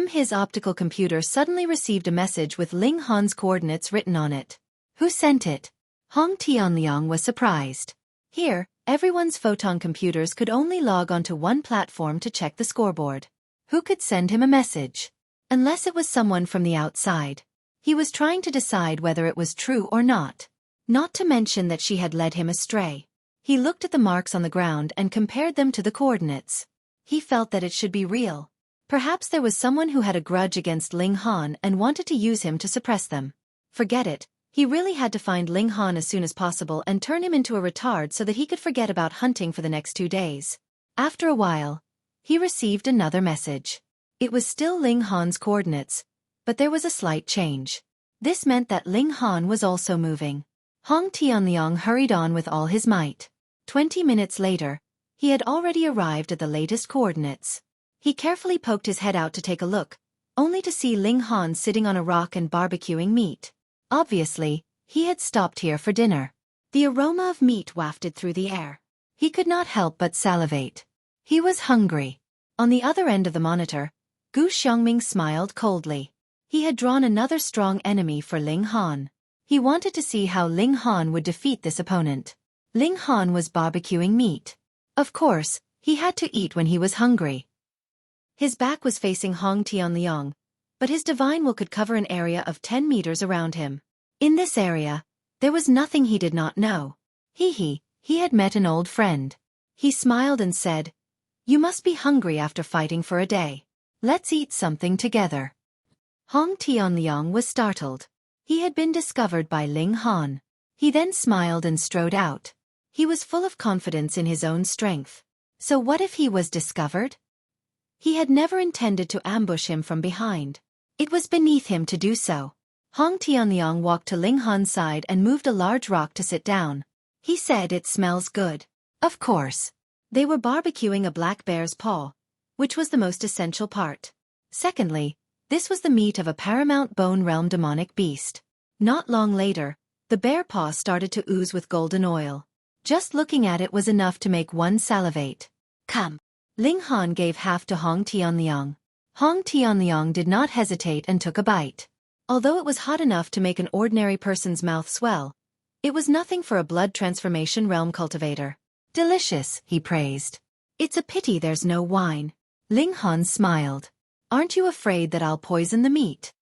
His optical computer suddenly received a message with Ling Han's coordinates written on it. Who sent it? Hong Tianliang was surprised. Here, everyone's photon computers could only log onto one platform to check the scoreboard. Who could send him a message? Unless it was someone from the outside. He was trying to decide whether it was true or not. Not to mention that she had led him astray. He looked at the marks on the ground and compared them to the coordinates. He felt that it should be real. Perhaps there was someone who had a grudge against Ling Han and wanted to use him to suppress them. Forget it. He really had to find Ling Han as soon as possible and turn him into a retard so that he could forget about hunting for the next 2 days. After a while, he received another message. It was still Ling Han's coordinates, but there was a slight change. This meant that Ling Han was also moving. Hong Tianliang hurried on with all his might. 20 minutes later, he had already arrived at the latest coordinates. He carefully poked his head out to take a look, only to see Ling Han sitting on a rock and barbecuing meat. Obviously, he had stopped here for dinner. The aroma of meat wafted through the air. He could not help but salivate. He was hungry. On the other end of the monitor, Gu Xiongming smiled coldly. He had drawn another strong enemy for Ling Han. He wanted to see how Ling Han would defeat this opponent. Ling Han was barbecuing meat. Of course, he had to eat when he was hungry. His back was facing Hong Tianliang, but his divine will could cover an area of 10 meters around him. In this area, there was nothing he did not know. He had met an old friend. He smiled and said, "You must be hungry after fighting for a day. Let's eat something together." Hong Tianliang was startled. He had been discovered by Ling Han. He then smiled and strode out. He was full of confidence in his own strength. So what if he was discovered? He had never intended to ambush him from behind. It was beneath him to do so. Hong Tianliang walked to Ling Han's side and moved a large rock to sit down. He said, "It smells good." Of course. They were barbecuing a black bear's paw, which was the most essential part. Secondly, this was the meat of a paramount Bone Realm demonic beast. Not long later, the bear paw started to ooze with golden oil. Just looking at it was enough to make one salivate. Come. Ling Han gave half to Hong Tianliang. Hong Tianliang did not hesitate and took a bite. Although it was hot enough to make an ordinary person's mouth swell, it was nothing for a blood transformation realm cultivator. "Delicious," he praised. "It's a pity there's no wine." Ling Han smiled. "Aren't you afraid that I'll poison the meat?"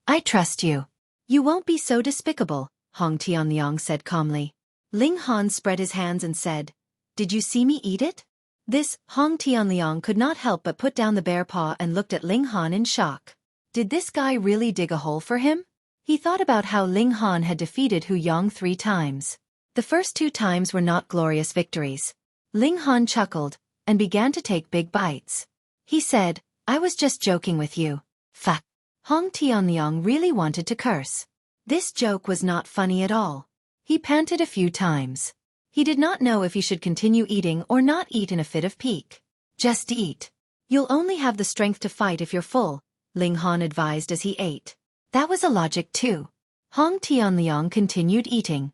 "I trust you. You won't be so despicable," Hong Tianliang said calmly. Ling Han spread his hands and said, "Did you see me eat it?" This, Hong Tianliang could not help but put down the bear paw and looked at Ling Han in shock. Did this guy really dig a hole for him? He thought about how Ling Han had defeated Hu Yang 3 times. The first 2 times were not glorious victories. Ling Han chuckled and began to take big bites. He said, "I was just joking with you." Fuck. Hong Tianliang really wanted to curse. This joke was not funny at all. He panted a few times. He did not know if he should continue eating or not eat in a fit of pique. "Just eat. You'll only have the strength to fight if you're full," Ling Han advised as he ate. That was a logic too. Hong Tianliang continued eating.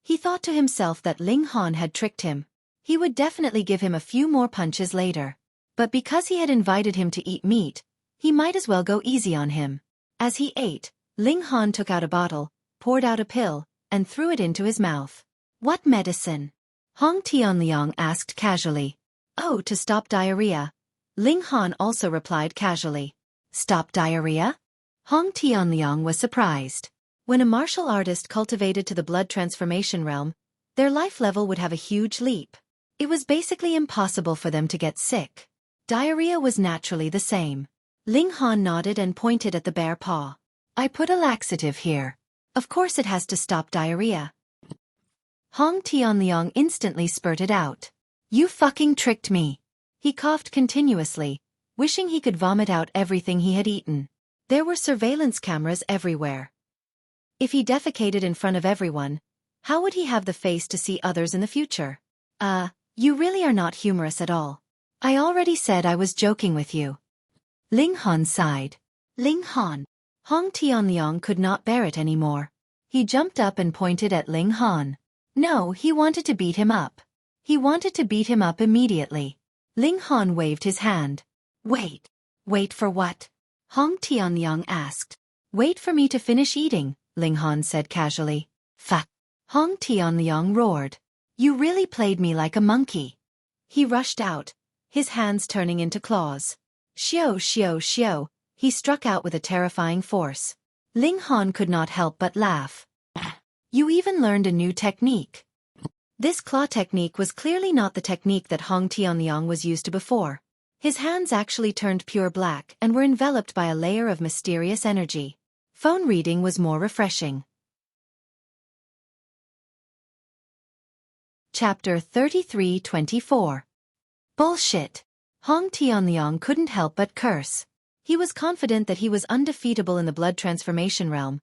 He thought to himself that Ling Han had tricked him. He would definitely give him a few more punches later. But because he had invited him to eat meat, he might as well go easy on him. As he ate, Ling Han took out a bottle, poured out a pill, and threw it into his mouth. What medicine? Hong Tianliang asked casually. Oh, to stop diarrhea. Ling Han also replied casually. Stop diarrhea? Hong Tianliang was surprised. When a martial artist cultivated to the blood transformation realm, their life level would have a huge leap. It was basically impossible for them to get sick. Diarrhea was naturally the same. Ling Han nodded and pointed at the bare paw. I put a laxative here. Of course it has to stop diarrhea. Hong Tianliang instantly spurted out. You fucking tricked me. He coughed continuously, wishing he could vomit out everything he had eaten. There were surveillance cameras everywhere. If he defecated in front of everyone, how would he have the face to see others in the future? You really are not humorous at all. I already said I was joking with you. Ling Han sighed. Ling Han. Hong Tianliang could not bear it anymore. He jumped up and pointed at Ling Han. No, he wanted to beat him up. He wanted to beat him up immediately. Ling Han waved his hand. Wait. Wait for what? Hong Tianliang asked. Wait for me to finish eating, Ling Han said casually. Fuck. Hong Tianliang roared. You really played me like a monkey. He rushed out, his hands turning into claws. Xiao, xiao, xiao, he struck out with a terrifying force. Ling Han could not help but laugh. You even learned a new technique. This claw technique was clearly not the technique that Hong Tianliang was used to before. His hands actually turned pure black and were enveloped by a layer of mysterious energy. Phone reading was more refreshing. Chapter 33-24. Bullshit. Hong Tianliang couldn't help but curse. He was confident that he was undefeatable in the blood transformation realm,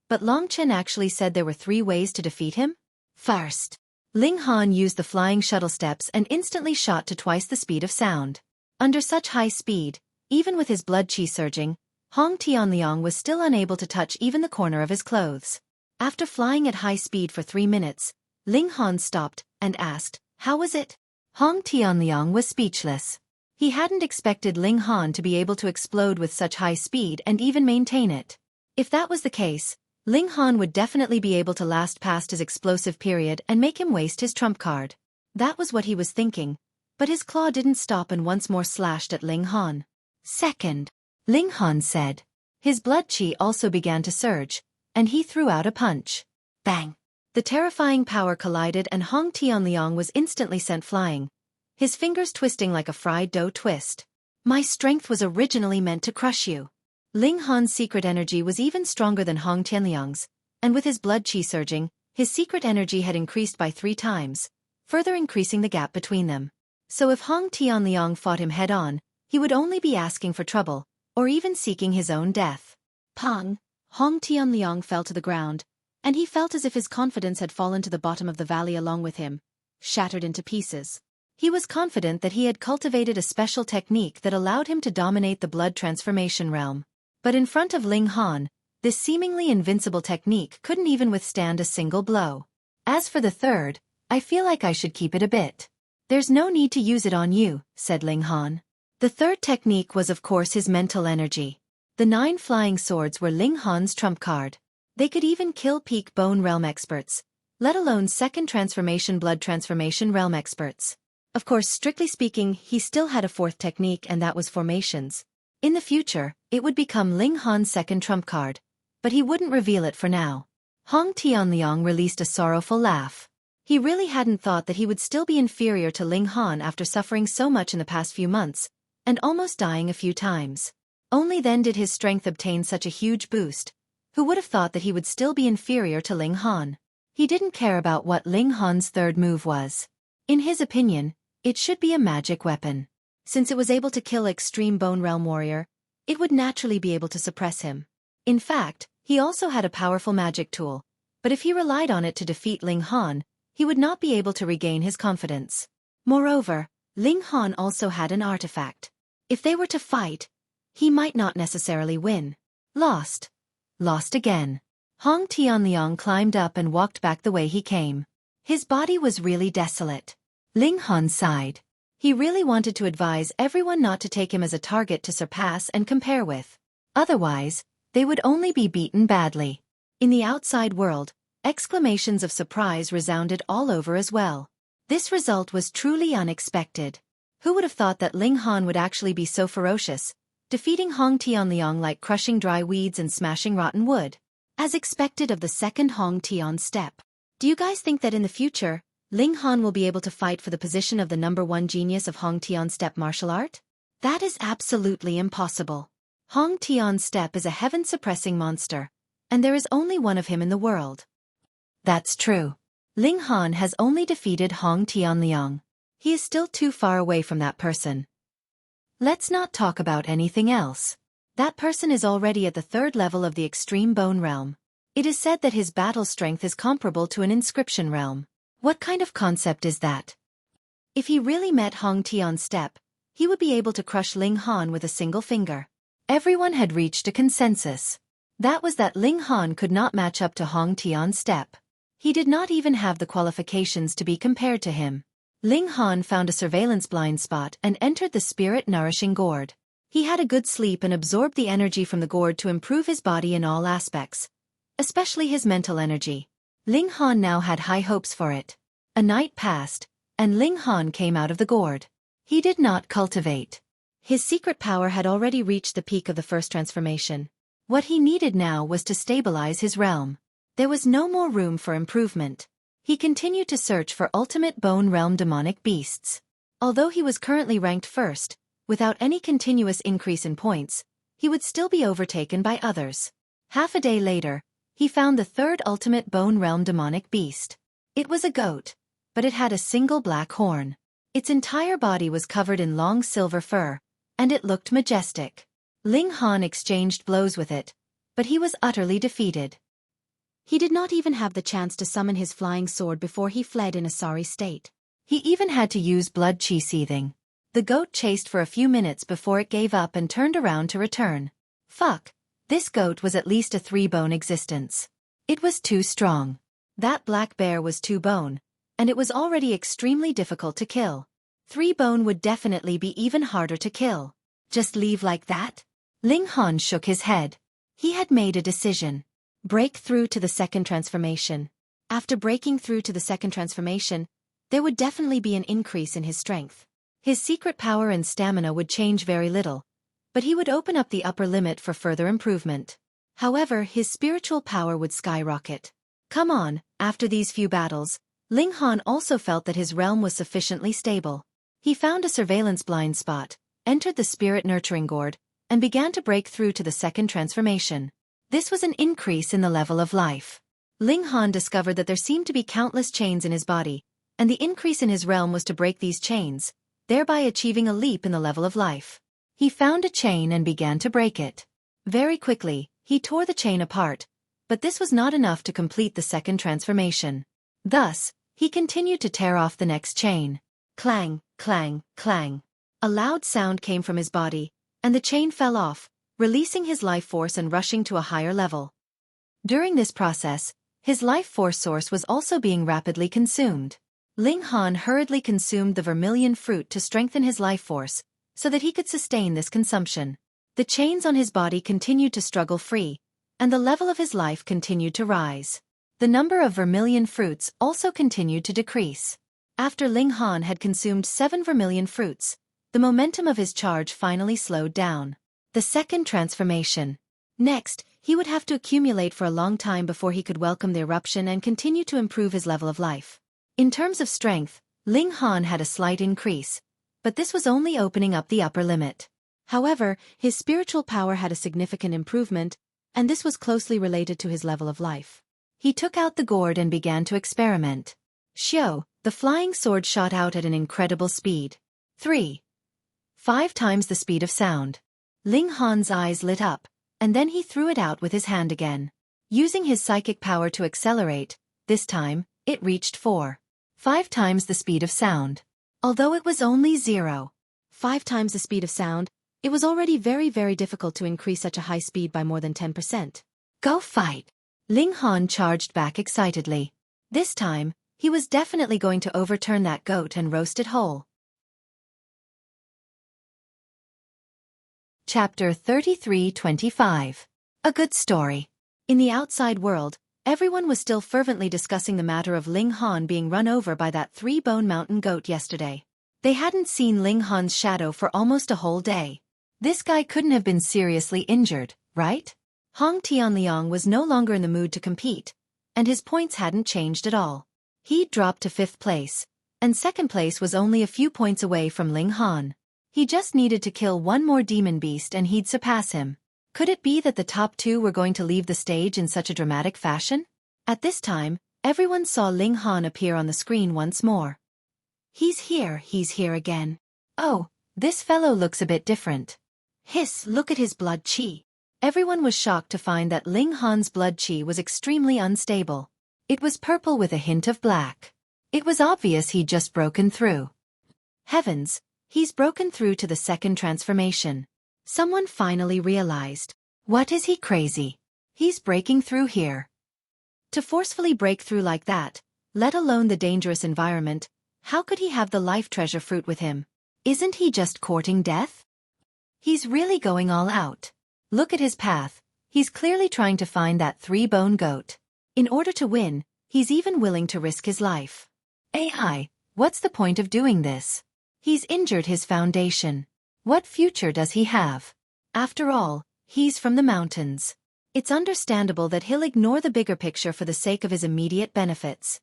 but Long Chen actually said there were 3 ways to defeat him? First, Ling Han used the flying shuttle steps and instantly shot to twice the speed of sound. Under such high speed, even with his blood qi surging, Hong Tianliang was still unable to touch even the corner of his clothes. After flying at high speed for 3 minutes, Ling Han stopped and asked, How was it? Hong Tianliang was speechless. He hadn't expected Ling Han to be able to explode with such high speed and even maintain it. If that was the case, Ling Han would definitely be able to last past his explosive period and make him waste his trump card. That was what he was thinking, but his claw didn't stop and once more slashed at Ling Han. Second, Ling Han said. His blood qi also began to surge, and he threw out a punch. Bang! The terrifying power collided and Hong Tianliang was instantly sent flying, his fingers twisting like a fried dough twist. My strength was originally meant to crush you. Ling Han's secret energy was even stronger than Hong Tianliang's, and with his blood qi surging, his secret energy had increased by 3 times, further increasing the gap between them. So if Hong Tianliang fought him head-on, he would only be asking for trouble, or even seeking his own death. Pang! Hong Tianliang fell to the ground, and he felt as if his confidence had fallen to the bottom of the valley along with him, shattered into pieces. He was confident that he had cultivated a special technique that allowed him to dominate the blood transformation realm. But in front of Ling Han, this seemingly invincible technique couldn't even withstand a single blow. As for the third, I feel like I should keep it a bit. There's no need to use it on you, said Ling Han. The third technique was of course his mental energy. The 9 flying swords were Ling Han's trump card. They could even kill peak bone realm experts, let alone second transformation blood transformation realm experts. Of course, strictly speaking, he still had a 4th technique and that was formations. In the future, it would become Ling Han's second trump card, but he wouldn't reveal it for now. Hong Tianliang released a sorrowful laugh. He really hadn't thought that he would still be inferior to Ling Han after suffering so much in the past few months, and almost dying a few times. Only then did his strength obtain such a huge boost. Who would have thought that he would still be inferior to Ling Han? He didn't care about what Ling Han's third move was. In his opinion, it should be a magic weapon. Since it was able to kill extreme bone realm warrior, it would naturally be able to suppress him. In fact, he also had a powerful magic tool, but if he relied on it to defeat Ling Han, he would not be able to regain his confidence. Moreover, Ling Han also had an artifact. If they were to fight, he might not necessarily win. Lost. Lost again. Hong Tianliang climbed up and walked back the way he came. His body was really desolate. Ling Han sighed. He really wanted to advise everyone not to take him as a target to surpass and compare with. Otherwise, they would only be beaten badly. In the outside world, Exclamations of surprise resounded all over as well. This result was truly unexpected. Who would have thought that Ling Han would actually be so ferocious, defeating Hong Tianliang like crushing dry weeds and smashing rotten wood? As expected of the second Hong Tian step. Do you guys think that in the future, Ling Han will be able to fight for the position of the #1 genius of Hong Tian step martial art? That is absolutely impossible. Hong Tian step is a heaven-suppressing monster, and there is only one of him in the world. That's true. Ling Han has only defeated Hong Tianliang. He is still too far away from that person. Let's not talk about anything else. That person is already at the 3rd level of the extreme bone realm. It is said that his battle strength is comparable to an inscription realm. What kind of concept is that? If he really met Hong Tian's step, he would be able to crush Ling Han with a single finger. Everyone had reached a consensus. That was that Ling Han could not match up to Hong Tian's step. He did not even have the qualifications to be compared to him. Ling Han found a surveillance blind spot and entered the spirit-nourishing gourd. He had a good sleep and absorbed the energy from the gourd to improve his body in all aspects, especially his mental energy. Ling Han now had high hopes for it. A night passed, and Ling Han came out of the gourd. He did not cultivate. His secret power had already reached the peak of the first transformation. What he needed now was to stabilize his realm. There was no more room for improvement. He continued to search for ultimate bone realm demonic beasts. Although he was currently ranked first, without any continuous increase in points, he would still be overtaken by others. Half a day later, he found the 3rd ultimate bone realm demonic beast. It was a goat, but it had a single black horn. Its entire body was covered in long silver fur, and it looked majestic. Ling Han exchanged blows with it, but he was utterly defeated. He did not even have the chance to summon his flying sword before he fled in a sorry state. He even had to use blood chi seething. The goat chased for a few minutes before it gave up and turned around to return. Fuck, this goat was at least a 3-bone existence. It was too strong. That black bear was 2-bone, and it was already extremely difficult to kill. 3-bone would definitely be even harder to kill. Just leave like that? Ling Han shook his head. He had made a decision. Break through to the second transformation. After breaking through to the second transformation, there would definitely be an increase in his strength. His secret power and stamina would change very little, but he would open up the upper limit for further improvement. However, his spiritual power would skyrocket. Come on, after these few battles, Ling Han also felt that his realm was sufficiently stable. He found a surveillance blind spot, entered the spirit nurturing gourd, and began to break through to the second transformation. This was an increase in the level of life. Ling Han discovered that there seemed to be countless chains in his body, and the increase in his realm was to break these chains, thereby achieving a leap in the level of life. He found a chain and began to break it. Very quickly, he tore the chain apart, but this was not enough to complete the second transformation. Thus, he continued to tear off the next chain. Clang, clang, clang. A loud sound came from his body, and the chain fell off, releasing his life force and rushing to a higher level. During this process, his life force source was also being rapidly consumed. Ling Han hurriedly consumed the vermilion fruit to strengthen his life force, so that he could sustain this consumption. The chains on his body continued to struggle free, and the level of his life continued to rise. The number of vermilion fruits also continued to decrease. After Ling Han had consumed 7 vermilion fruits, the momentum of his charge finally slowed down. The second transformation. Next, he would have to accumulate for a long time before he could welcome the eruption and continue to improve his level of life. In terms of strength, Ling Han had a slight increase, but this was only opening up the upper limit. However, his spiritual power had a significant improvement, and this was closely related to his level of life. He took out the gourd and began to experiment. Xiao, the flying sword shot out at an incredible speed. 5 times the speed of sound. Ling Han's eyes lit up, and then he threw it out with his hand again. Using his psychic power to accelerate, this time, it reached 5 times the speed of sound. Although it was only 5 times the speed of sound, it was already very difficult to increase such a high speed by more than 10%. Go fight! Ling Han charged back excitedly. This time, he was definitely going to overturn that goat and roast it whole. Chapter 33-25. A good story. In the outside world, Everyone was still fervently discussing the matter of Ling Han being run over by that three-bone mountain goat yesterday. They hadn't seen Ling Han's shadow for almost a whole day. This guy couldn't have been seriously injured, right? Hong Tianliang was no longer in the mood to compete, and his points hadn't changed at all. He'd dropped to 5th place, and 2nd place was only a few points away from Ling Han. He just needed to kill one more demon beast and he'd surpass him. Could it be that the top 2 were going to leave the stage in such a dramatic fashion? At this time, everyone saw Ling Han appear on the screen once more. He's here again. Oh, this fellow looks a bit different. Hiss, look at his blood qi. Everyone was shocked to find that Ling Han's blood qi was extremely unstable. It was purple with a hint of black. It was obvious he'd just broken through. Heavens, he's broken through to the 2nd transformation. Someone finally realized. What, is he crazy? He's breaking through here. To forcefully break through like that, let alone the dangerous environment, how could he have the life treasure fruit with him? Isn't he just courting death? He's really going all out. Look at his path, he's clearly trying to find that three-bone goat. In order to win, he's even willing to risk his life. AI, what's the point of doing this? He's injured his foundation. What future does he have? After all, he's from the mountains. It's understandable that he'll ignore the bigger picture for the sake of his immediate benefits.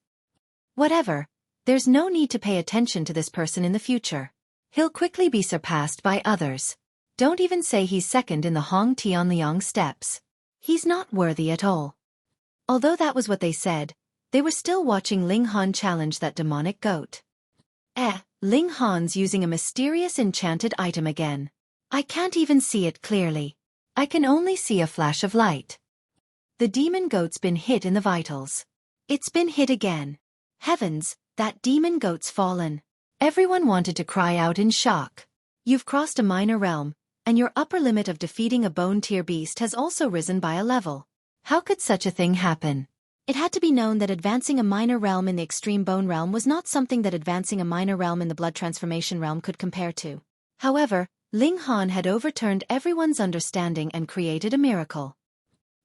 Whatever, there's no need to pay attention to this person in the future. He'll quickly be surpassed by others. Don't even say he's 2nd in the Hong Tianliang steps. He's not worthy at all. Although that was what they said, they were still watching Ling Han challenge that demonic goat. Ling Han's using a mysterious enchanted item again. I can't even see it clearly. I can only see a flash of light. The demon goat's been hit in the vitals. It's been hit again. Heavens, that demon goat's fallen. Everyone wanted to cry out in shock. You've crossed a minor realm, and your upper limit of defeating a bone tier beast has also risen by a level. How could such a thing happen? It had to be known that advancing a minor realm in the extreme bone realm was not something that advancing a minor realm in the blood transformation realm could compare to. However, Ling Han had overturned everyone's understanding and created a miracle.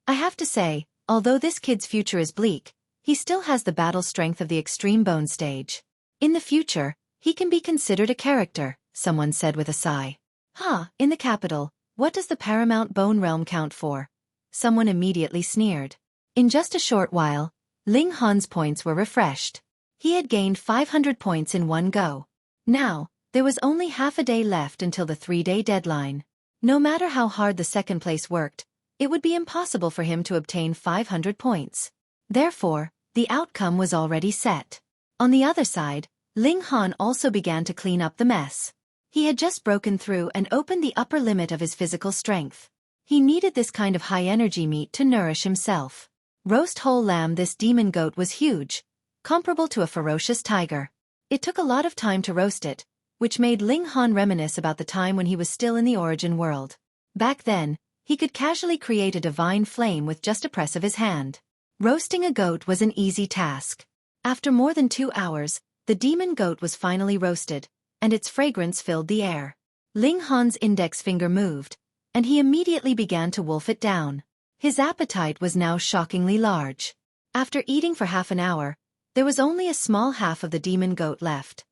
I have to say, although this kid's future is bleak, he still has the battle strength of the extreme bone stage. In the future, he can be considered a character, someone said with a sigh. In the capital, what does the paramount bone realm count for? Someone immediately sneered. In just a short while, Ling Han's points were refreshed. He had gained 500 points in one go. Now, there was only half a day left until the 3-day deadline. No matter how hard the 2nd place worked, it would be impossible for him to obtain 500 points. Therefore, the outcome was already set. On the other side, Ling Han also began to clean up the mess. He had just broken through and opened the upper limit of his physical strength. He needed this kind of high-energy meat to nourish himself. Roast whole lamb. This demon goat was huge, comparable to a ferocious tiger. It took a lot of time to roast it, which made Ling Han reminisce about the time when he was still in the origin world. Back then, he could casually create a divine flame with just a press of his hand. Roasting a goat was an easy task. After more than 2 hours, the demon goat was finally roasted, and its fragrance filled the air. Ling Han's index finger moved, and he immediately began to wolf it down. His appetite was now shockingly large. After eating for half an hour, there was only a small half of the demon goat left.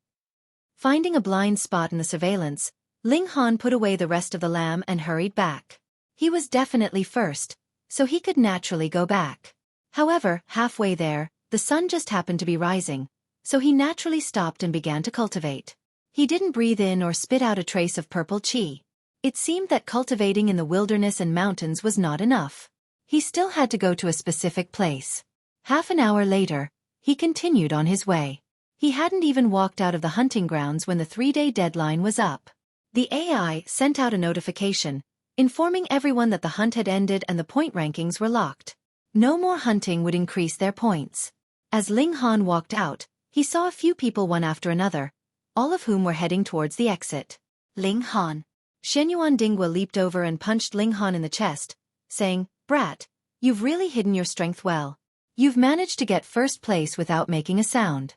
Finding a blind spot in the surveillance, Ling Han put away the rest of the lamb and hurried back. He was definitely first, so he could naturally go back. However, halfway there, the sun just happened to be rising, so he naturally stopped and began to cultivate. He didn't breathe in or spit out a trace of purple qi. It seemed that cultivating in the wilderness and mountains was not enough. He still had to go to a specific place. Half an hour later, he continued on his way. He hadn't even walked out of the hunting grounds when the 3-day deadline was up. The AI sent out a notification, informing everyone that the hunt had ended and the point rankings were locked. No more hunting would increase their points. As Ling Han walked out, he saw a few people one after another, all of whom were heading towards the exit. Ling Han. Shenyuan Dingwa leaped over and punched Ling Han in the chest, saying, "Brat, you've really hidden your strength well. You've managed to get first place without making a sound."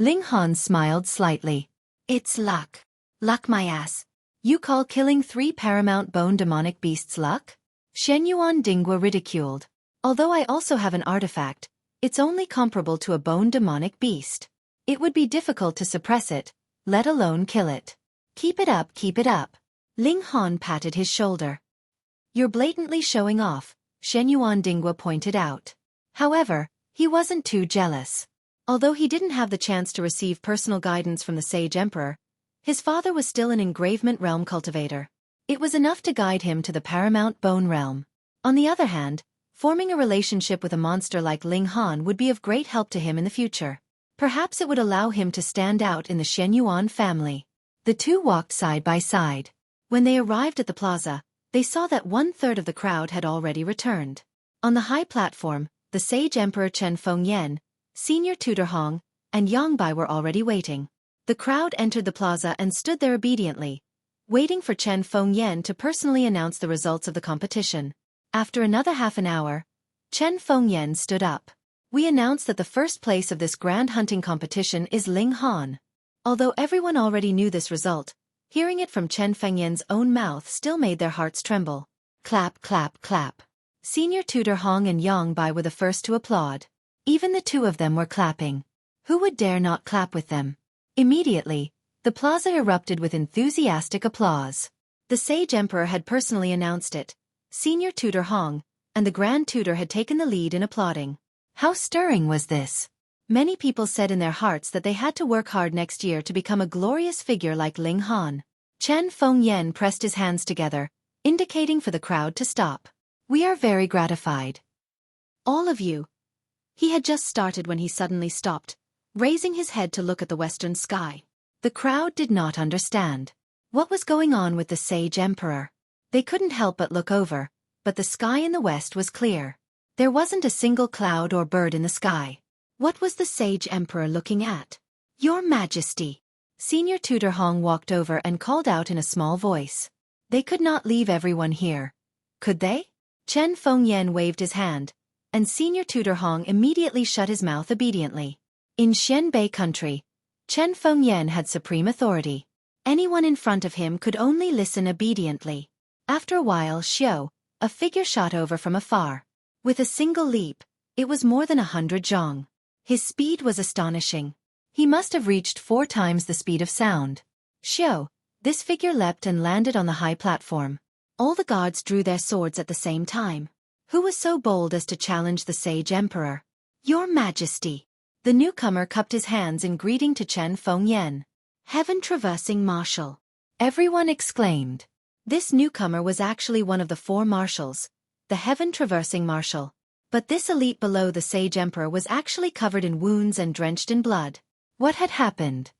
Ling Han smiled slightly. "It's luck. Luck my ass. You call killing 3 paramount bone demonic beasts luck?" Shenyuan Dingwa ridiculed. Although I also have an artifact, it's only comparable to a bone demonic beast. It would be difficult to suppress it, let alone kill it. Keep it up, keep it up. Ling Han patted his shoulder. You're blatantly showing off, Shen Yuan Dingwa pointed out. However, he wasn't too jealous. Although he didn't have the chance to receive personal guidance from the Sage Emperor, his father was still an engravement realm cultivator. It was enough to guide him to the paramount bone realm. On the other hand, forming a relationship with a monster like Ling Han would be of great help to him in the future. Perhaps it would allow him to stand out in the Shen Yuan family. The two walked side by side. When they arrived at the plaza, they saw that 1/3 of the crowd had already returned. On the high platform, the Sage Emperor Chen Fengyan, Senior Tutor Hong, and Yang Bai were already waiting. The crowd entered the plaza and stood there obediently, waiting for Chen Fengyan to personally announce the results of the competition. After another half an hour, Chen Fengyan stood up. We announce that the first place of this grand hunting competition is Ling Han. Although everyone already knew this result, hearing it from Chen Fengyan's own mouth still made their hearts tremble. Clap, clap, clap. Senior Tutor Hong and Yang Bai were the first to applaud. Even the two of them were clapping. Who would dare not clap with them? Immediately, the plaza erupted with enthusiastic applause. The Sage Emperor had personally announced it. Senior Tutor Hong and the Grand Tutor had taken the lead in applauding. How stirring was this? Many people said in their hearts that they had to work hard next year to become a glorious figure like Ling Han. Chen Fengyan pressed his hands together, indicating for the crowd to stop. We are very gratified. All of you. He had just started when he suddenly stopped, raising his head to look at the western sky. The crowd did not understand what was going on with the Sage Emperor. They couldn't help but look over, but the sky in the west was clear. There wasn't a single cloud or bird in the sky. What was the Sage Emperor looking at? Your Majesty. Senior Tutor Hong walked over and called out in a small voice. They could not leave everyone here. Could they? Chen Fengyan waved his hand, and Senior Tutor Hong immediately shut his mouth obediently. In Xianbei country, Chen Fengyan had supreme authority. Anyone in front of him could only listen obediently. After a while, a figure shot over from afar. With a single leap, it was more than 100 zhong. His speed was astonishing. He must have reached 4 times the speed of sound. This figure leapt and landed on the high platform. All the guards drew their swords at the same time. Who was so bold as to challenge the Sage Emperor? Your Majesty. The newcomer cupped his hands in greeting to Chen Fengyan. Heaven-traversing marshal. Everyone exclaimed. This newcomer was actually one of the 4 marshals, the heaven-traversing marshal. But this elite below the Sage Emperor was actually covered in wounds and drenched in blood. What had happened?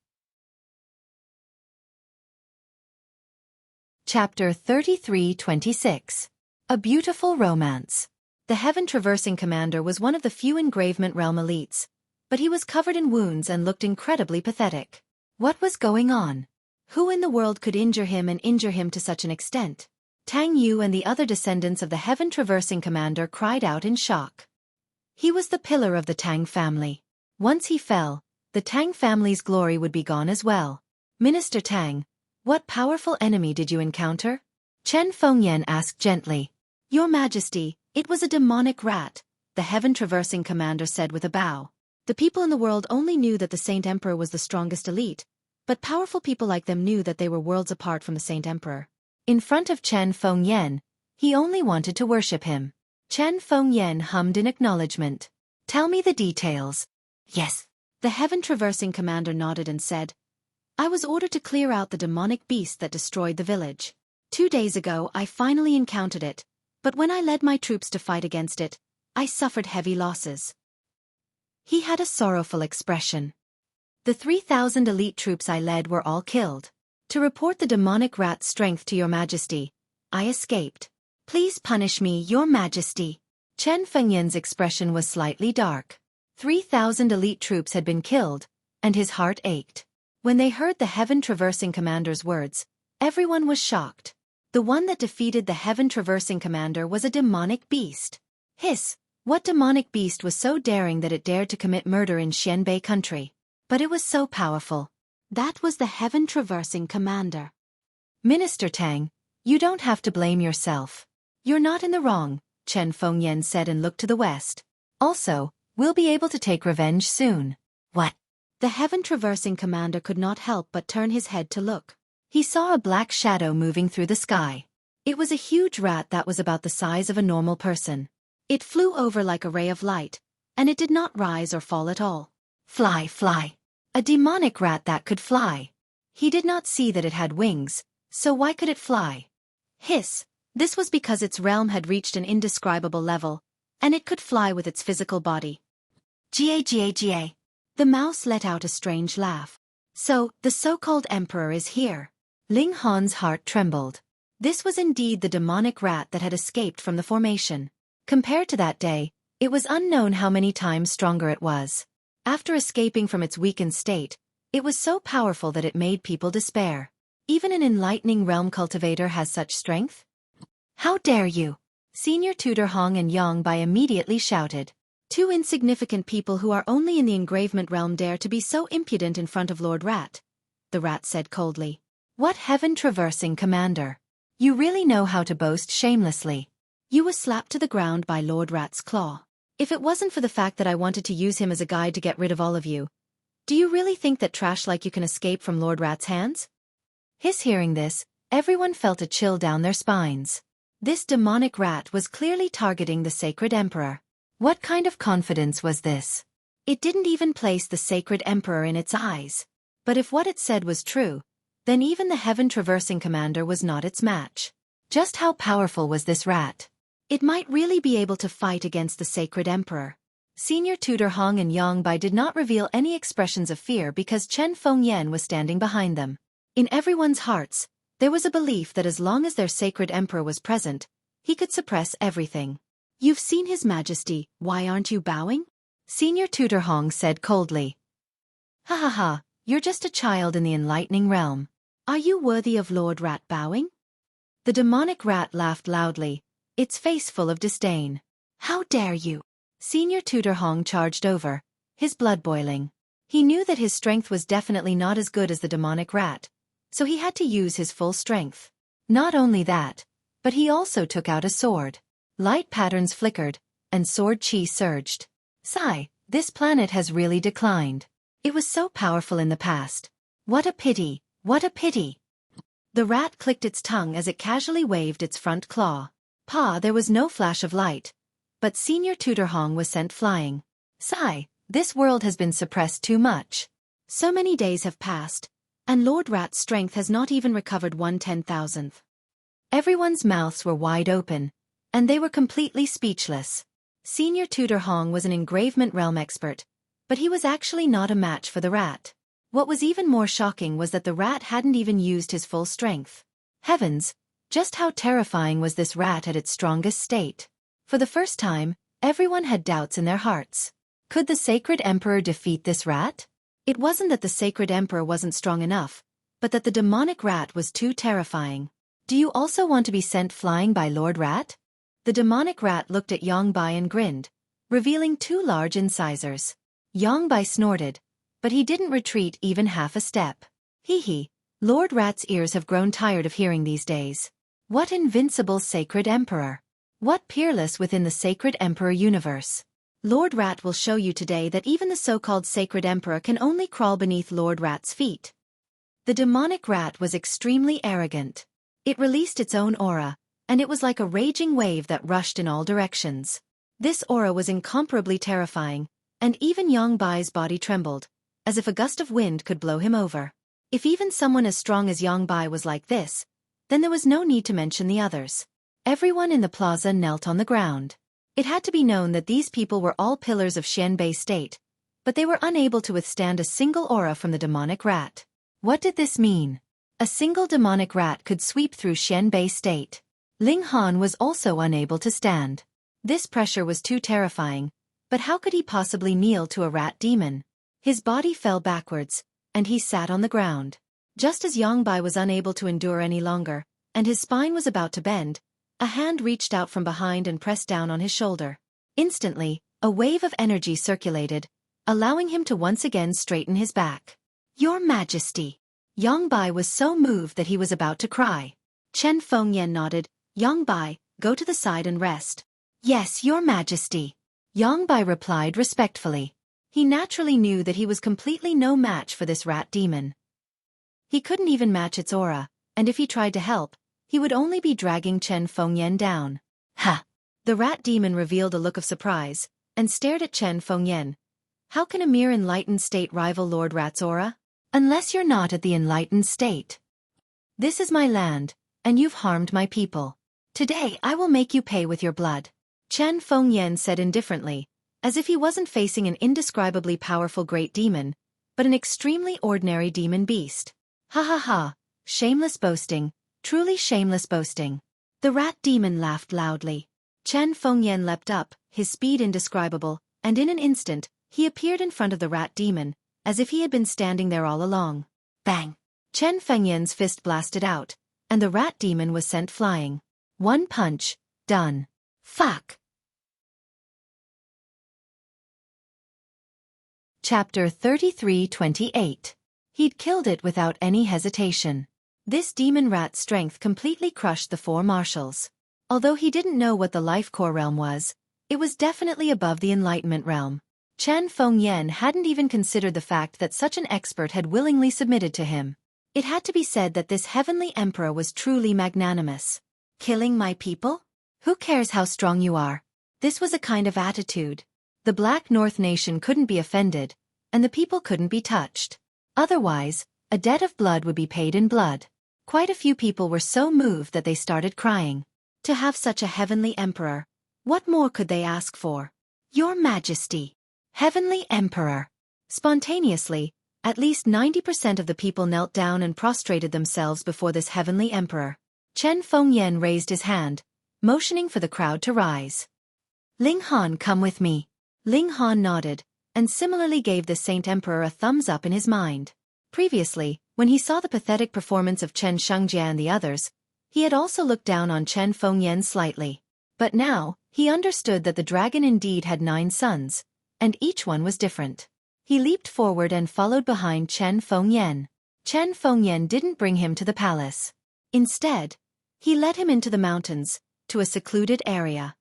Chapter 33-26. A Beautiful Romance. The heaven-traversing commander was one of the few engravement realm elites, but he was covered in wounds and looked incredibly pathetic. What was going on? Who in the world could injure him to such an extent? Tang Yu and the other descendants of the heaven-traversing commander cried out in shock. He was the pillar of the Tang family. Once he fell, the Tang family's glory would be gone as well. Minister Tang, what powerful enemy did you encounter? Chen Fengyan asked gently. Your Majesty, it was a demonic rat, the heaven-traversing commander said with a bow. The people in the world only knew that the Saint Emperor was the strongest elite, but powerful people like them knew that they were worlds apart from the Saint Emperor. In front of Chen Fengyan, he only wanted to worship him. Chen Fengyan hummed in acknowledgement. Tell me the details. Yes. The heaven-traversing commander nodded and said, I was ordered to clear out the demonic beast that destroyed the village. 2 days ago I finally encountered it, but when I led my troops to fight against it, I suffered heavy losses. He had a sorrowful expression. The 3,000 elite troops I led were all killed. To report the demonic rat's strength to your Majesty, I escaped. Please punish me, your Majesty. Chen Fengyan's expression was slightly dark. 3,000 elite troops had been killed, and his heart ached. When they heard the heaven-traversing commander's words, everyone was shocked. The one that defeated the heaven-traversing commander was a demonic beast. Hiss! What demonic beast was so daring that it dared to commit murder in Xianbei country? But it was so powerful. That was the heaven-traversing commander. Minister Tang, you don't have to blame yourself. You're not in the wrong, Chen Fengyan said and looked to the west. Also, we'll be able to take revenge soon. What? The heaven-traversing commander could not help but turn his head to look. He saw a black shadow moving through the sky. It was a huge rat that was about the size of a normal person. It flew over like a ray of light, and it did not rise or fall at all. Fly, fly. A demonic rat that could fly. He did not see that it had wings, so why could it fly? Hiss. This was because its realm had reached an indescribable level, and it could fly with its physical body. Ga. The mouse let out a strange laugh. So, the so-called emperor is here. Ling Han's heart trembled. This was indeed the demonic rat that had escaped from the formation. Compared to that day, it was unknown how many times stronger it was. After escaping from its weakened state, it was so powerful that it made people despair. Even an enlightening realm cultivator has such strength? How dare you? Senior Tutor Hong and Yang Bai immediately shouted. Two insignificant people who are only in the engravement realm dare to be so impudent in front of Lord Rat. The rat said coldly. What heaven-traversing commander! You really know how to boast shamelessly. You were slapped to the ground by Lord Rat's claw. If it wasn't for the fact that I wanted to use him as a guide to get rid of all of you, do you really think that trash like you can escape from Lord Rat's hands? Hearing this, everyone felt a chill down their spines. This demonic rat was clearly targeting the sacred emperor. What kind of confidence was this? It didn't even place the sacred emperor in its eyes. But if what it said was true, then even the heaven-traversing commander was not its match. Just how powerful was this rat? It might really be able to fight against the sacred emperor. Senior Tutor Hong and Yang Bai did not reveal any expressions of fear because Chen Fengyan was standing behind them. In everyone's hearts, there was a belief that as long as their sacred emperor was present, he could suppress everything. You've seen His Majesty, why aren't you bowing? Senior Tutor Hong said coldly. Ha ha ha, you're just a child in the enlightening realm. Are you worthy of Lord Rat bowing? The demonic rat laughed loudly, its face full of disdain. How dare you? Senior Tutor Hong charged over, his blood boiling. He knew that his strength was definitely not as good as the demonic rat, so he had to use his full strength. Not only that, but he also took out a sword. Light patterns flickered, and sword chi surged. Sigh, this planet has really declined. It was so powerful in the past. What a pity, what a pity. The rat clicked its tongue as it casually waved its front claw. There was no flash of light, but Senior Tutor Hong was sent flying. Sigh, this world has been suppressed too much. So many days have passed, and Lord Rat's strength has not even recovered 1/10,000th. Everyone's mouths were wide open, and they were completely speechless. Senior Tutor Hong was an engravement realm expert, but he was actually not a match for the rat. What was even more shocking was that the rat hadn't even used his full strength. Heavens, just how terrifying was this rat at its strongest state? For the first time, everyone had doubts in their hearts. Could the sacred emperor defeat this rat? It wasn't that the sacred emperor wasn't strong enough, but that the demonic rat was too terrifying. Do you also want to be sent flying by Lord Rat? The demonic rat looked at Yang Bai and grinned, revealing two large incisors. Yang Bai snorted, but he didn't retreat even half a step. Hee, Lord Rat's ears have grown tired of hearing these days. What invincible sacred emperor! What peerless within the sacred emperor universe! Lord Rat will show you today that even the so-called sacred emperor can only crawl beneath Lord Rat's feet. The demonic rat was extremely arrogant. It released its own aura, and it was like a raging wave that rushed in all directions. This aura was incomparably terrifying, and even Yang Bai's body trembled, as if a gust of wind could blow him over. If even someone as strong as Yang Bai was like this, then there was no need to mention the others. Everyone in the plaza knelt on the ground. It had to be known that these people were all pillars of Xianbei state, but they were unable to withstand a single aura from the demonic rat. What did this mean? A single demonic rat could sweep through Xianbei state. Ling Han was also unable to stand. This pressure was too terrifying, but how could he possibly kneel to a rat demon? His body fell backwards, and he sat on the ground. Just as Yang Bai was unable to endure any longer, and his spine was about to bend, a hand reached out from behind and pressed down on his shoulder. Instantly, a wave of energy circulated, allowing him to once again straighten his back. Your Majesty! Yang Bai was so moved that he was about to cry. Chen Fengyan nodded. Yang Bai, go to the side and rest. Yes, your majesty. Yongbai replied respectfully. He naturally knew that he was completely no match for this rat demon. He couldn't even match its aura, and if he tried to help, he would only be dragging Chen Fengyan down. Ha! The rat demon revealed a look of surprise, and stared at Chen Fengyan. How can a mere enlightened state rival Lord Rat's aura? Unless you're not at the enlightened state. This is my land, and you've harmed my people. Today I will make you pay with your blood. Chen Fengyan said indifferently, as if he wasn't facing an indescribably powerful great demon, but an extremely ordinary demon beast. Ha ha ha, shameless boasting, truly shameless boasting. The rat demon laughed loudly. Chen Fengyan leapt up, his speed indescribable, and in an instant, he appeared in front of the rat demon, as if he had been standing there all along. Bang! Chen Fengyan's fist blasted out, and the rat demon was sent flying. One punch, done. Fuck! Chapter 33-28. He'd killed it without any hesitation. This demon rat's strength completely crushed the four marshals. Although he didn't know what the life core realm was, it was definitely above the enlightenment realm. Chen Fengyan hadn't even considered the fact that such an expert had willingly submitted to him. It had to be said that this heavenly emperor was truly magnanimous. Killing my people? Who cares how strong you are? This was a kind of attitude. The Black North nation couldn't be offended, and the people couldn't be touched. Otherwise, a debt of blood would be paid in blood. Quite a few people were so moved that they started crying. To have such a heavenly emperor, what more could they ask for? Your Majesty. Heavenly Emperor. Spontaneously, at least 90% of the people knelt down and prostrated themselves before this heavenly emperor. Chen Fengyan raised his hand, motioning for the crowd to rise. Ling Han, come with me. Ling Han nodded, and similarly gave the Saint Emperor a thumbs up in his mind. Previously, when he saw the pathetic performance of Chen Shungjia and the others, he had also looked down on Chen Fengyan slightly. But now, he understood that the dragon indeed had 9 sons, and each one was different. He leaped forward and followed behind Chen Fengyan. Chen Fengyan didn't bring him to the palace. Instead, he led him into the mountains, to a secluded area.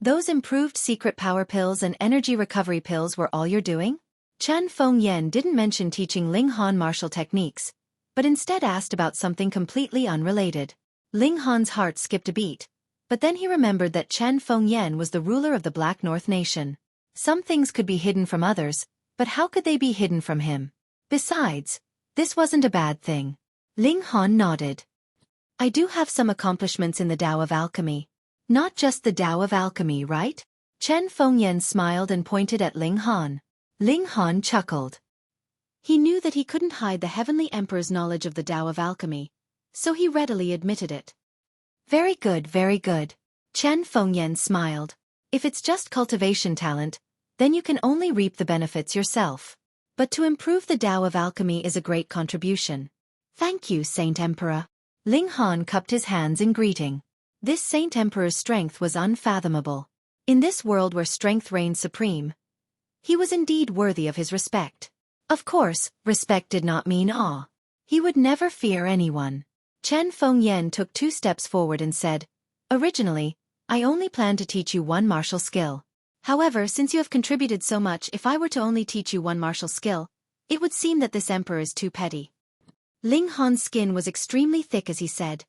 Those improved secret power pills and energy recovery pills were all you're doing? Chen Fengyan didn't mention teaching Ling Han martial techniques, but instead asked about something completely unrelated. Ling Han's heart skipped a beat, but then he remembered that Chen Fengyan was the ruler of the Black North nation. Some things could be hidden from others, but how could they be hidden from him? Besides, this wasn't a bad thing. Ling Han nodded. I do have some accomplishments in the Tao of Alchemy. Not just the Tao of Alchemy, right? Chen Fengyan smiled and pointed at Ling Han. Ling Han chuckled. He knew that he couldn't hide the Heavenly Emperor's knowledge of the Tao of Alchemy, so he readily admitted it. Very good, very good. Chen Fengyan smiled. If it's just cultivation talent, then you can only reap the benefits yourself. But to improve the Tao of Alchemy is a great contribution. Thank you, Saint Emperor. Ling Han cupped his hands in greeting. This Saint Emperor's strength was unfathomable. In this world where strength reigned supreme, he was indeed worthy of his respect. Of course, respect did not mean awe. He would never fear anyone. Chen Fengyan took 2 steps forward and said, Originally, I only planned to teach you 1 martial skill. However, since you have contributed so much, if I were to only teach you 1 martial skill, it would seem that this emperor is too petty. Ling Han's skin was extremely thick as he said,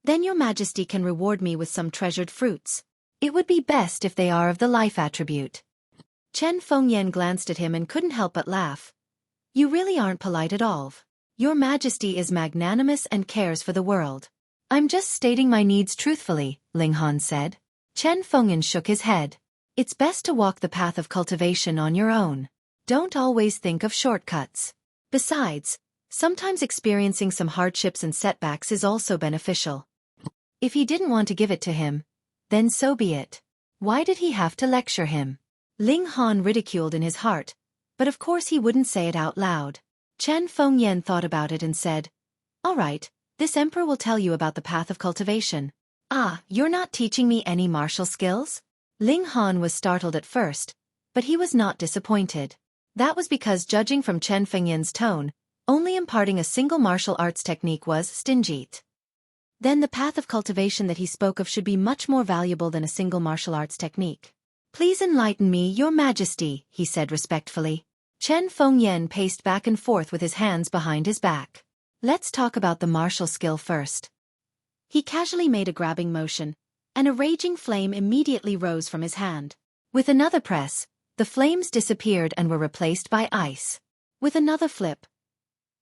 Then your Majesty can reward me with some treasured fruits. It would be best if they are of the life attribute. Chen Fengyan glanced at him and couldn't help but laugh. You really aren't polite at all. Your Majesty is magnanimous and cares for the world. I'm just stating my needs truthfully, Ling Han said. Chen Fengyan shook his head. It's best to walk the path of cultivation on your own. Don't always think of shortcuts. Besides, sometimes experiencing some hardships and setbacks is also beneficial. If he didn't want to give it to him, then so be it. Why did he have to lecture him? Ling Han ridiculed in his heart, but of course he wouldn't say it out loud. Chen Fengyan thought about it and said, All right, this emperor will tell you about the path of cultivation. Ah, you're not teaching me any martial skills? Ling Han was startled at first, but he was not disappointed. That was because judging from Chen Fengyan's tone, only imparting a single martial arts technique was stingy. Then the path of cultivation that he spoke of should be much more valuable than a single martial arts technique. Please enlighten me, Your Majesty, he said respectfully. Chen Fengyan paced back and forth with his hands behind his back. Let's talk about the martial skill first. He casually made a grabbing motion, and a raging flame immediately rose from his hand. With another press, the flames disappeared and were replaced by ice. With another flip,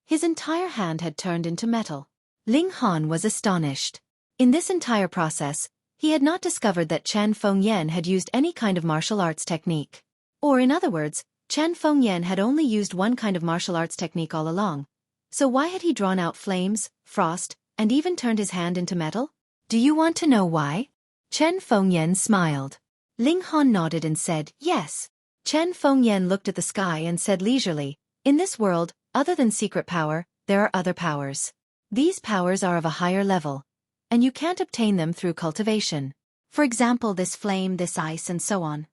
his entire hand had turned into metal. Ling Han was astonished. In this entire process, he had not discovered that Chen Fengyan had used any kind of martial arts technique. Or in other words, Chen Fengyan had only used one kind of martial arts technique all along. So why had he drawn out flames, frost, and even turned his hand into metal? Do you want to know why? Chen Fengyan smiled. Ling Han nodded and said, yes. Chen Fengyan looked at the sky and said leisurely, in this world, other than secret power, there are other powers. These powers are of a higher level, and you can't obtain them through cultivation. For example, this flame, this ice, and so on.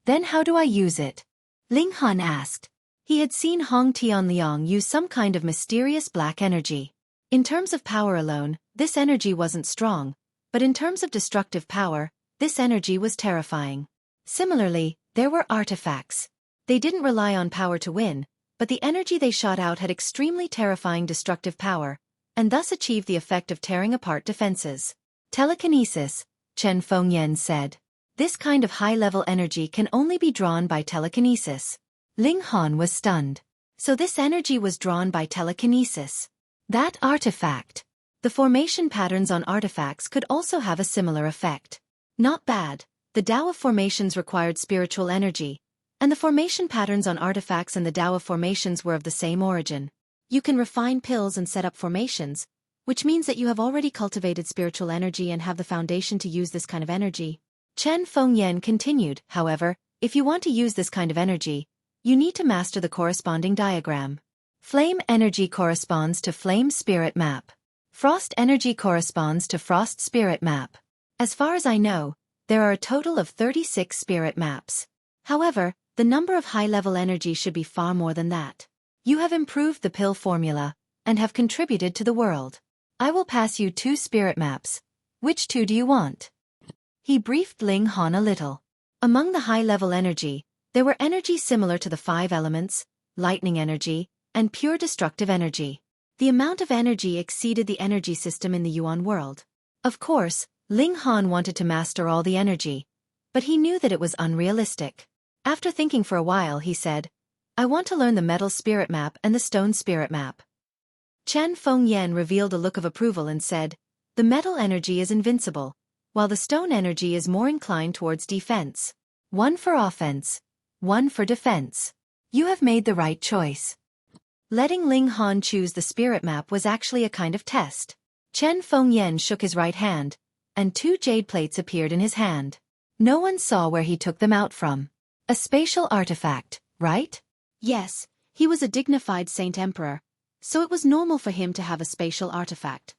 Then how do I use it? Ling Han asked. He had seen Hong Tianliang use some kind of mysterious black energy. In terms of power alone, this energy wasn't strong, but in terms of destructive power, this energy was terrifying. Similarly, there were artifacts. They didn't rely on power to win, but the energy they shot out had extremely terrifying destructive power, and thus achieved the effect of tearing apart defenses. Telekinesis, Chen Fengyan said. This kind of high-level energy can only be drawn by telekinesis. Ling Han was stunned. So this energy was drawn by telekinesis. That artifact. The formation patterns on artifacts could also have a similar effect. Not bad. The Tao of formations required spiritual energy, and the formation patterns on artifacts and the Tao of formations were of the same origin. You can refine pills and set up formations, which means that you have already cultivated spiritual energy and have the foundation to use this kind of energy. Chen Fengyan continued, however, if you want to use this kind of energy, you need to master the corresponding diagram. Flame energy corresponds to flame spirit map. Frost energy corresponds to frost spirit map. As far as I know, there are a total of 36 spirit maps. However, the number of high-level energy should be far more than that. You have improved the pill formula, and have contributed to the world. I will pass you 2 spirit maps. Which 2 do you want? He briefed Ling Han a little. Among the high-level energy, there were energies similar to the 5 elements, lightning energy, and pure destructive energy. The amount of energy exceeded the energy system in the Yuan world. Of course, Ling Han wanted to master all the energy, but he knew that it was unrealistic. After thinking for a while, he said, I want to learn the metal spirit map and the stone spirit map. Chen Fengyan revealed a look of approval and said, the metal energy is invincible, while the stone energy is more inclined towards defense. 1 for offense, 1 for defense. You have made the right choice. Letting Ling Han choose the spirit map was actually a kind of test. Chen Fengyan shook his right hand, and 2 jade plates appeared in his hand. No one saw where he took them out from. A spatial artifact, right? Yes, he was a dignified Saint Emperor, so it was normal for him to have a spatial artifact.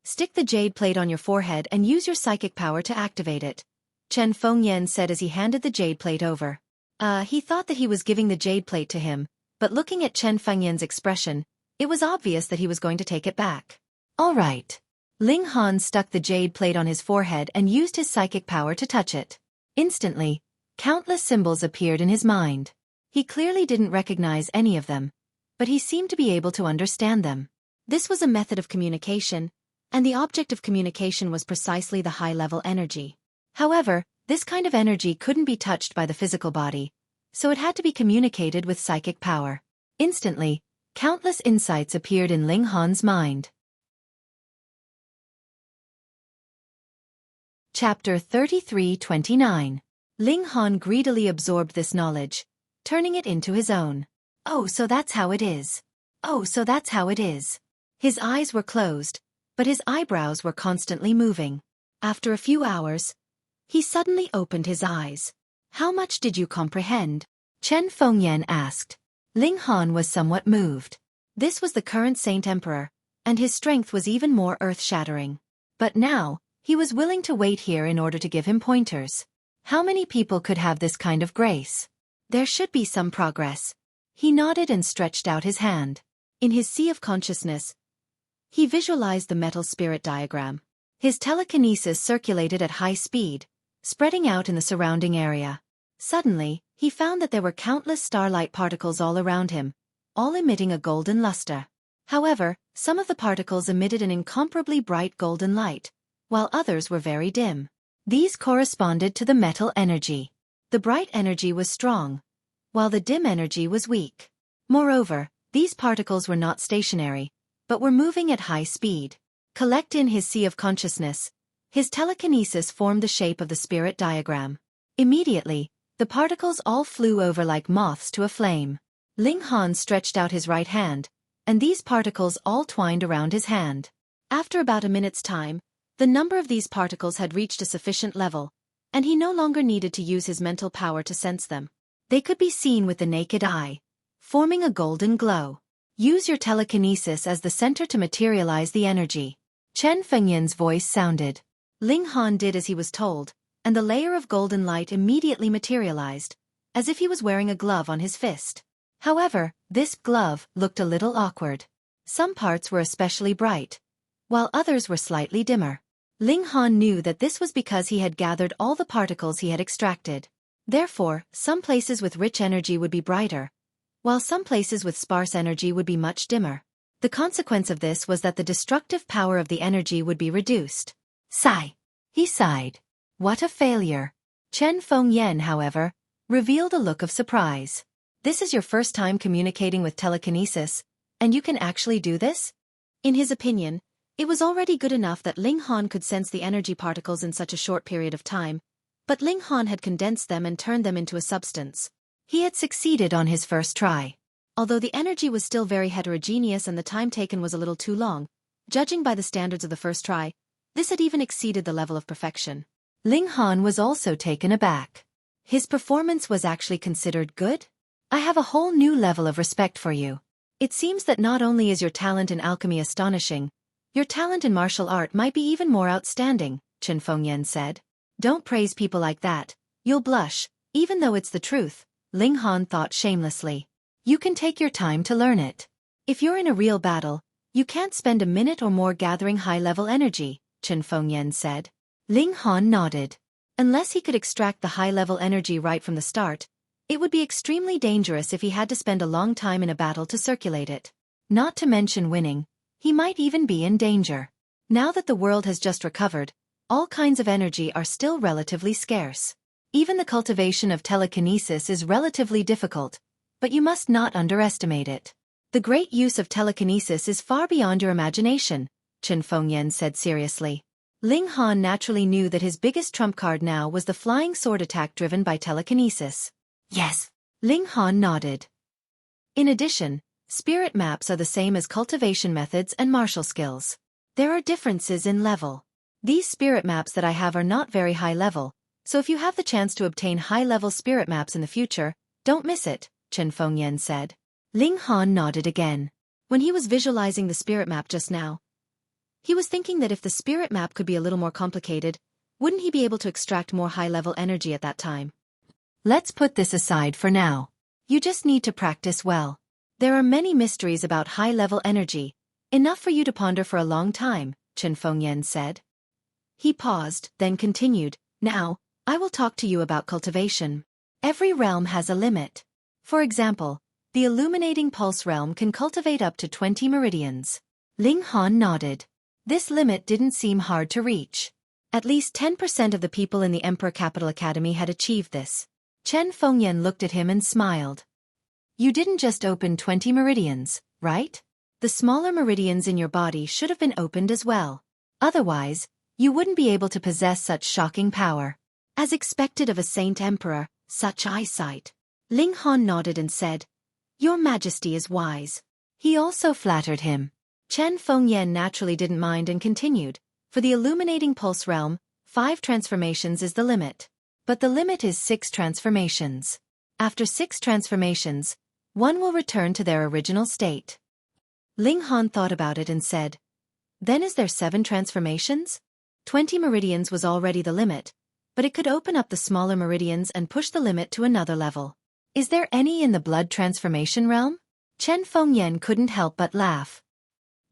Stick the jade plate on your forehead and use your psychic power to activate it, Chen Fengyan said as he handed the jade plate over. He thought that he was giving the jade plate to him, but looking at Chen Fengyan's expression, it was obvious that he was going to take it back. All right. Ling Han stuck the jade plate on his forehead and used his psychic power to touch it. Instantly, countless symbols appeared in his mind. He clearly didn't recognize any of them, but he seemed to be able to understand them. This was a method of communication, and the object of communication was precisely the high-level energy. However, this kind of energy couldn't be touched by the physical body, so it had to be communicated with psychic power. Instantly, countless insights appeared in Ling Han's mind. Chapter 33-29. Ling Han greedily absorbed this knowledge, turning it into his own. Oh, so that's how it is. Oh, so that's how it is. His eyes were closed, but his eyebrows were constantly moving. After a few hours, he suddenly opened his eyes. How much did you comprehend? Chen Fengyan asked. Ling Han was somewhat moved. This was the current Saint Emperor, and his strength was even more earth-shattering. But now, he was willing to wait here in order to give him pointers. How many people could have this kind of grace? There should be some progress. He nodded and stretched out his hand. In his sea of consciousness, He visualized the metal spirit diagram. His telekinesis circulated at high speed, spreading out in the surrounding area. Suddenly, he found that there were countless starlight particles all around him, all emitting a golden luster. However, some of the particles emitted an incomparably bright golden light, while others were very dim. These corresponded to the metal energy. The bright energy was strong, while the dim energy was weak. Moreover, these particles were not stationary, but were moving at high speed. Collect in his sea of consciousness, his telekinesis formed the shape of the spirit diagram. Immediately, the particles all flew over like moths to a flame. Ling Han stretched out his right hand, and these particles all twined around his hand. After about a minute's time, the number of these particles had reached a sufficient level, and he no longer needed to use his mental power to sense them. They could be seen with the naked eye, forming a golden glow. Use your telekinesis as the center to materialize the energy. Chen Fengyan's voice sounded. Ling Han did as he was told, and the layer of golden light immediately materialized, as if he was wearing a glove on his fist. However, this glove looked a little awkward. Some parts were especially bright, while others were slightly dimmer. Ling Han knew that this was because he had gathered all the particles he had extracted. Therefore, some places with rich energy would be brighter, while some places with sparse energy would be much dimmer. The consequence of this was that the destructive power of the energy would be reduced. Sigh. He sighed. What a failure. Chen Fengyan, however, revealed a look of surprise. This is your first time communicating with telekinesis, and you can actually do this? In his opinion, it was already good enough that Ling Han could sense the energy particles in such a short period of time, but Ling Han had condensed them and turned them into a substance. He had succeeded on his first try. Although the energy was still very heterogeneous and the time taken was a little too long, judging by the standards of the first try, this had even exceeded the level of perfection. Ling Han was also taken aback. His performance was actually considered good? I have a whole new level of respect for you. It seems that not only is your talent in alchemy astonishing, your talent in martial art might be even more outstanding, Chen Fengyan said. Don't praise people like that, you'll blush, even though it's the truth, Ling Han thought shamelessly. You can take your time to learn it. If you're in a real battle, you can't spend a minute or more gathering high-level energy, Chen Fengyan said. Ling Han nodded. Unless he could extract the high-level energy right from the start, it would be extremely dangerous if he had to spend a long time in a battle to circulate it. Not to mention winning, he might even be in danger. Now that the world has just recovered, all kinds of energy are still relatively scarce. Even the cultivation of telekinesis is relatively difficult, but you must not underestimate it. The great use of telekinesis is far beyond your imagination, Chen Fengyan said seriously. Ling Han naturally knew that his biggest trump card now was the flying sword attack driven by telekinesis. Yes. Ling Han nodded. In addition, spirit maps are the same as cultivation methods and martial skills. There are differences in level. These spirit maps that I have are not very high level, so if you have the chance to obtain high-level spirit maps in the future, don't miss it, Chen Fengyan said. Ling Han nodded again. When he was visualizing the spirit map just now, he was thinking that if the spirit map could be a little more complicated, wouldn't he be able to extract more high-level energy at that time? Let's put this aside for now. You just need to practice well. There are many mysteries about high-level energy, enough for you to ponder for a long time, Chen Fengyan said. He paused, then continued, Now, I will talk to you about cultivation. Every realm has a limit. For example, the illuminating pulse realm can cultivate up to 20 meridians. Ling Han nodded. This limit didn't seem hard to reach. At least 10% of the people in the Emperor Capital Academy had achieved this. Chen Fengyan looked at him and smiled. You didn't just open 20 meridians, right? The smaller meridians in your body should have been opened as well. Otherwise, you wouldn't be able to possess such shocking power. As expected of a saint emperor, such eyesight. Ling Han nodded and said, Your Majesty is wise. He also flattered him. Chen Fengyan naturally didn't mind and continued, For the illuminating pulse realm, 5 transformations is the limit. But the limit is 6 transformations. After 6 transformations, one will return to their original state. Ling Han thought about it and said, Then is there 7 transformations? 20 meridians was already the limit, but it could open up the smaller meridians and push the limit to another level. Is there any in the blood transformation realm? Chen Fengyan couldn't help but laugh.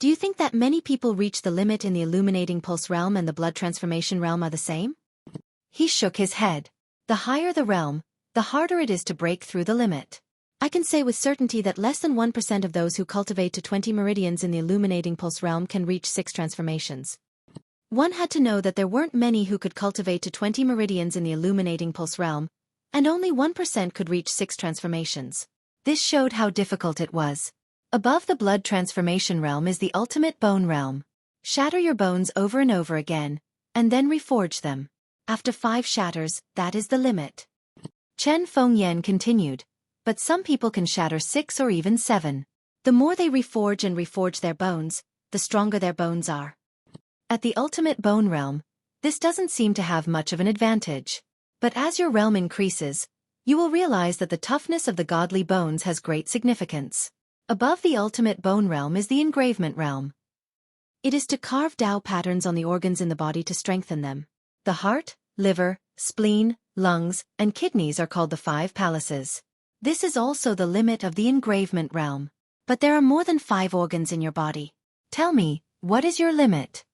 Do you think that many people reach the limit in the illuminating pulse realm and the blood transformation realm are the same? He shook his head. The higher the realm, the harder it is to break through the limit. I can say with certainty that less than 1% of those who cultivate to 20 meridians in the illuminating pulse realm can reach 6 transformations. One had to know that there weren't many who could cultivate to 20 meridians in the illuminating pulse realm, and only 1% could reach 6 transformations. This showed how difficult it was. Above the blood transformation realm is the ultimate bone realm. Shatter your bones over and over again, and then reforge them. After 5 shatters, that is the limit. Chen Fengyan continued, but some people can shatter 6 or even 7. The more they reforge and reforge their bones, the stronger their bones are. At the ultimate bone realm, this doesn't seem to have much of an advantage. But as your realm increases, you will realize that the toughness of the godly bones has great significance. Above the ultimate bone realm is the engravement realm. It is to carve Tao patterns on the organs in the body to strengthen them. The heart, liver, spleen, lungs, and kidneys are called the 5 palaces. This is also the limit of the engravement realm. But there are more than 5 organs in your body. Tell me, what is your limit?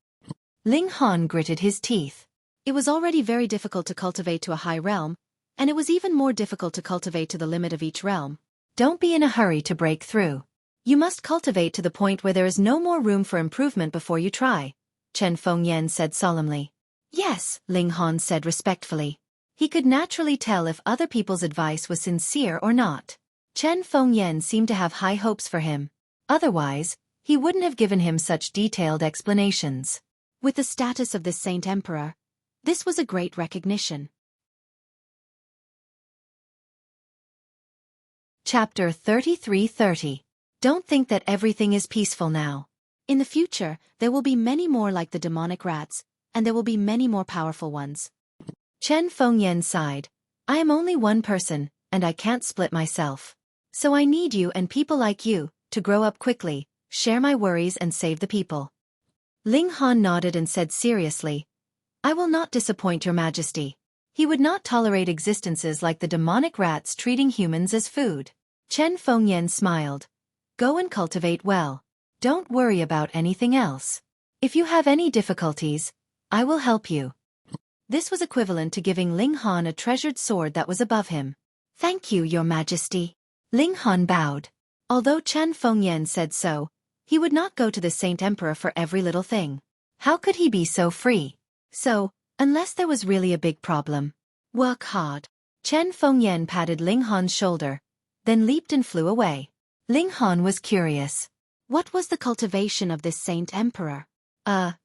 Ling Han gritted his teeth. It was already very difficult to cultivate to a high realm, and it was even more difficult to cultivate to the limit of each realm. Don't be in a hurry to break through. You must cultivate to the point where there is no more room for improvement before you try, Chen Fengyan said solemnly. Yes, Ling Han said respectfully. He could naturally tell if other people's advice was sincere or not. Chen Fengyan seemed to have high hopes for him. Otherwise, he wouldn't have given him such detailed explanations. With the status of this Saint Emperor, this was a great recognition. Chapter 33:30. Don't think that everything is peaceful now. In the future, there will be many more like the demonic rats, and there will be many more powerful ones. Chen Fengyan sighed. I am only one person, and I can't split myself. So I need you and people like you, to grow up quickly, share my worries and save the people. Ling Han nodded and said seriously, I will not disappoint your majesty. He would not tolerate existences like the demonic rats treating humans as food. Chen Fengyan smiled. Go and cultivate well. Don't worry about anything else. If you have any difficulties, I will help you. This was equivalent to giving Ling Han a treasured sword that was above him. Thank you, your majesty. Ling Han bowed. Although Chen Fengyan said so, he would not go to the Saint Emperor for every little thing. How could he be so free? So, unless there was really a big problem. Work hard. Chen Fengyan patted Ling Han's shoulder, then leaped and flew away. Ling Han was curious. What was the cultivation of this Saint Emperor?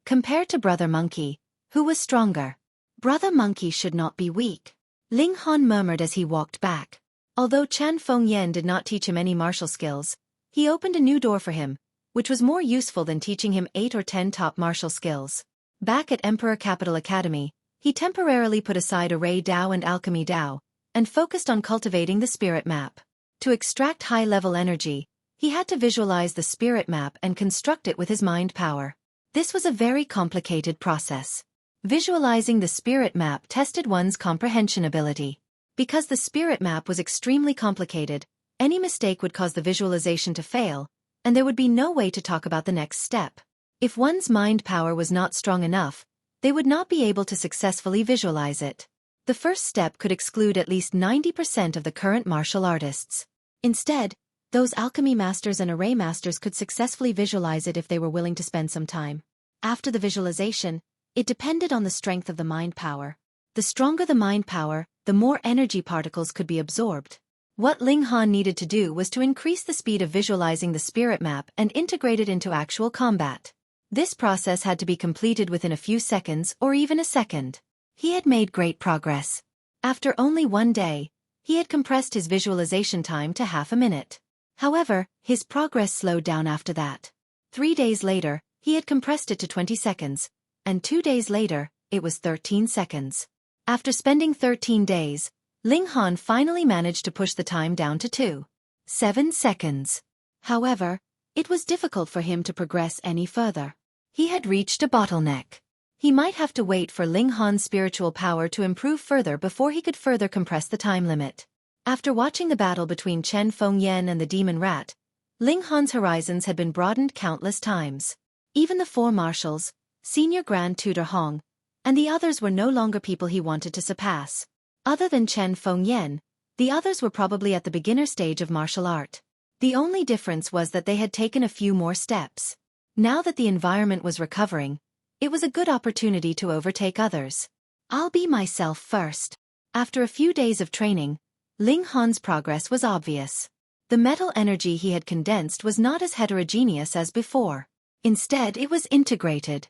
Compared to Brother Monkey, who was stronger? Brother Monkey should not be weak. Ling Han murmured as he walked back. Although Chen Fengyan did not teach him any martial skills, he opened a new door for him, which was more useful than teaching him 8 or 10 top martial skills. Back at Emperor Capital Academy, he temporarily put aside Array Dao and Alchemy Dao, and focused on cultivating the spirit map. To extract high-level energy, he had to visualize the spirit map and construct it with his mind power. This was a very complicated process. Visualizing the spirit map tested one's comprehension ability. Because the spirit map was extremely complicated, any mistake would cause the visualization to fail, and there would be no way to talk about the next step. If one's mind power was not strong enough, they would not be able to successfully visualize it. The first step could exclude at least 90% of the current martial artists. Instead, those alchemy masters and array masters could successfully visualize it if they were willing to spend some time. After the visualization, it depended on the strength of the mind power. The stronger the mind power, the more energy particles could be absorbed. What Ling Han needed to do was to increase the speed of visualizing the spirit map and integrate it into actual combat. This process had to be completed within a few seconds or even a second. He had made great progress. After only 1 day, he had compressed his visualization time to half a minute. However, his progress slowed down after that. 3 days later, he had compressed it to 20 seconds, and 2 days later, it was 13 seconds. After spending 13 days, Ling Han finally managed to push the time down to 2.7 seconds. However, it was difficult for him to progress any further. He had reached a bottleneck. He might have to wait for Ling Han's spiritual power to improve further before he could further compress the time limit. After watching the battle between Chen Fengyan and the demon rat, Ling Han's horizons had been broadened countless times. Even the four marshals, Senior Grand Tutor Hong, and the others were no longer people he wanted to surpass. Other than Chen Fengyan, the others were probably at the beginner stage of martial art. The only difference was that they had taken a few more steps. Now that the environment was recovering, it was a good opportunity to overtake others. I'll be myself first. After a few days of training, Ling Han's progress was obvious. The metal energy he had condensed was not as heterogeneous as before. Instead, it was integrated.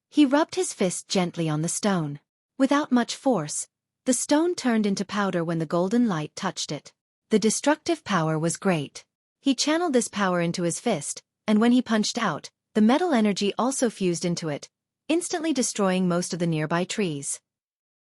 He rubbed his fist gently on the stone. Without much force, the stone turned into powder when the golden light touched it. The destructive power was great. He channeled this power into his fist, and when he punched out, the metal energy also fused into it, instantly destroying most of the nearby trees.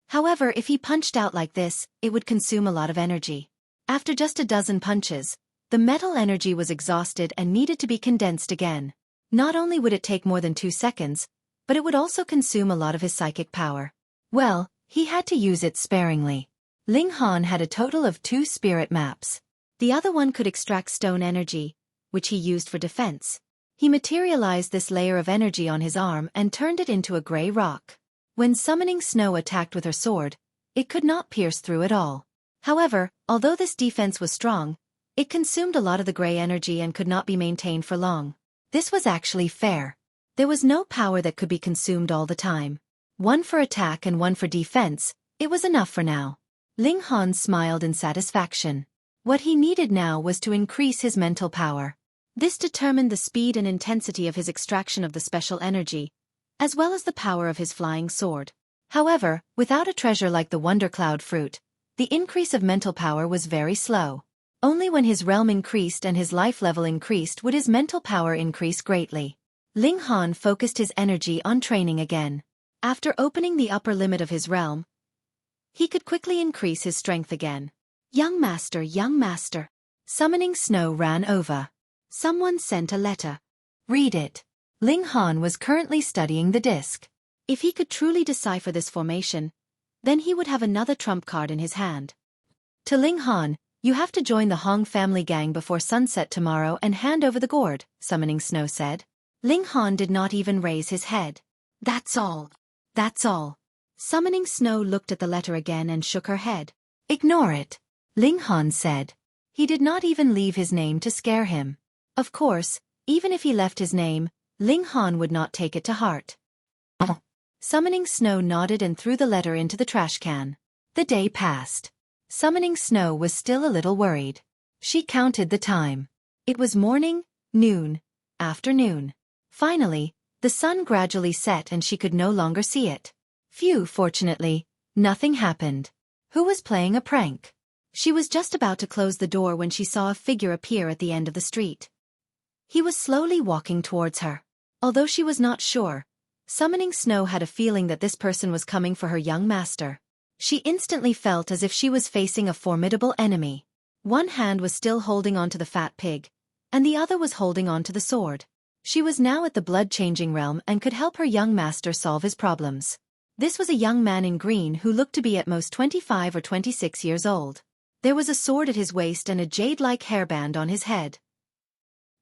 However, if he punched out like this, it would consume a lot of energy. After just a dozen punches, the metal energy was exhausted and needed to be condensed again. Not only would it take more than 2 seconds, but it would also consume a lot of his psychic power. Well, he had to use it sparingly. Ling Han had a total of 2 spirit maps. The other one could extract stone energy, which he used for defense. He materialized this layer of energy on his arm and turned it into a gray rock. When summoning Snow attacked with her sword, it could not pierce through at all. However, although this defense was strong, it consumed a lot of the gray energy and could not be maintained for long. This was actually fair. There was no power that could be consumed all the time. One for attack and one for defense, it was enough for now. Ling Han smiled in satisfaction. What he needed now was to increase his mental power. This determined the speed and intensity of his extraction of the special energy, as well as the power of his flying sword. However, without a treasure like the Wonder Cloud fruit, the increase of mental power was very slow. Only when his realm increased and his life level increased would his mental power increase greatly. Ling Han focused his energy on training again. After opening the upper limit of his realm, he could quickly increase his strength again. Young master, young master. Summoning Snow ran over. Someone sent a letter. Read it. Ling Han was currently studying the disc. If he could truly decipher this formation, then he would have another trump card in his hand. To Ling Han, you have to join the Hong family gang before sunset tomorrow and hand over the gourd, Summoning Snow said. Ling Han did not even raise his head. That's all. That's all. Summoning Snow looked at the letter again and shook her head. Ignore it, Ling Han said. He did not even leave his name to scare him. Of course, even if he left his name, Ling Han would not take it to heart. Summoning Snow nodded and threw the letter into the trash can. The day passed. Summoning Snow was still a little worried. She counted the time. It was morning, noon, afternoon. Finally, the sun gradually set and she could no longer see it. Phew, fortunately, nothing happened. Who was playing a prank? She was just about to close the door when she saw a figure appear at the end of the street. He was slowly walking towards her. Although she was not sure, Summoning Snow had a feeling that this person was coming for her young master. She instantly felt as if she was facing a formidable enemy. One hand was still holding onto the fat pig, and the other was holding onto the sword. She was now at the blood-changing realm and could help her young master solve his problems. This was a young man in green who looked to be at most 25 or 26 years old. There was a sword at his waist and a jade-like hairband on his head.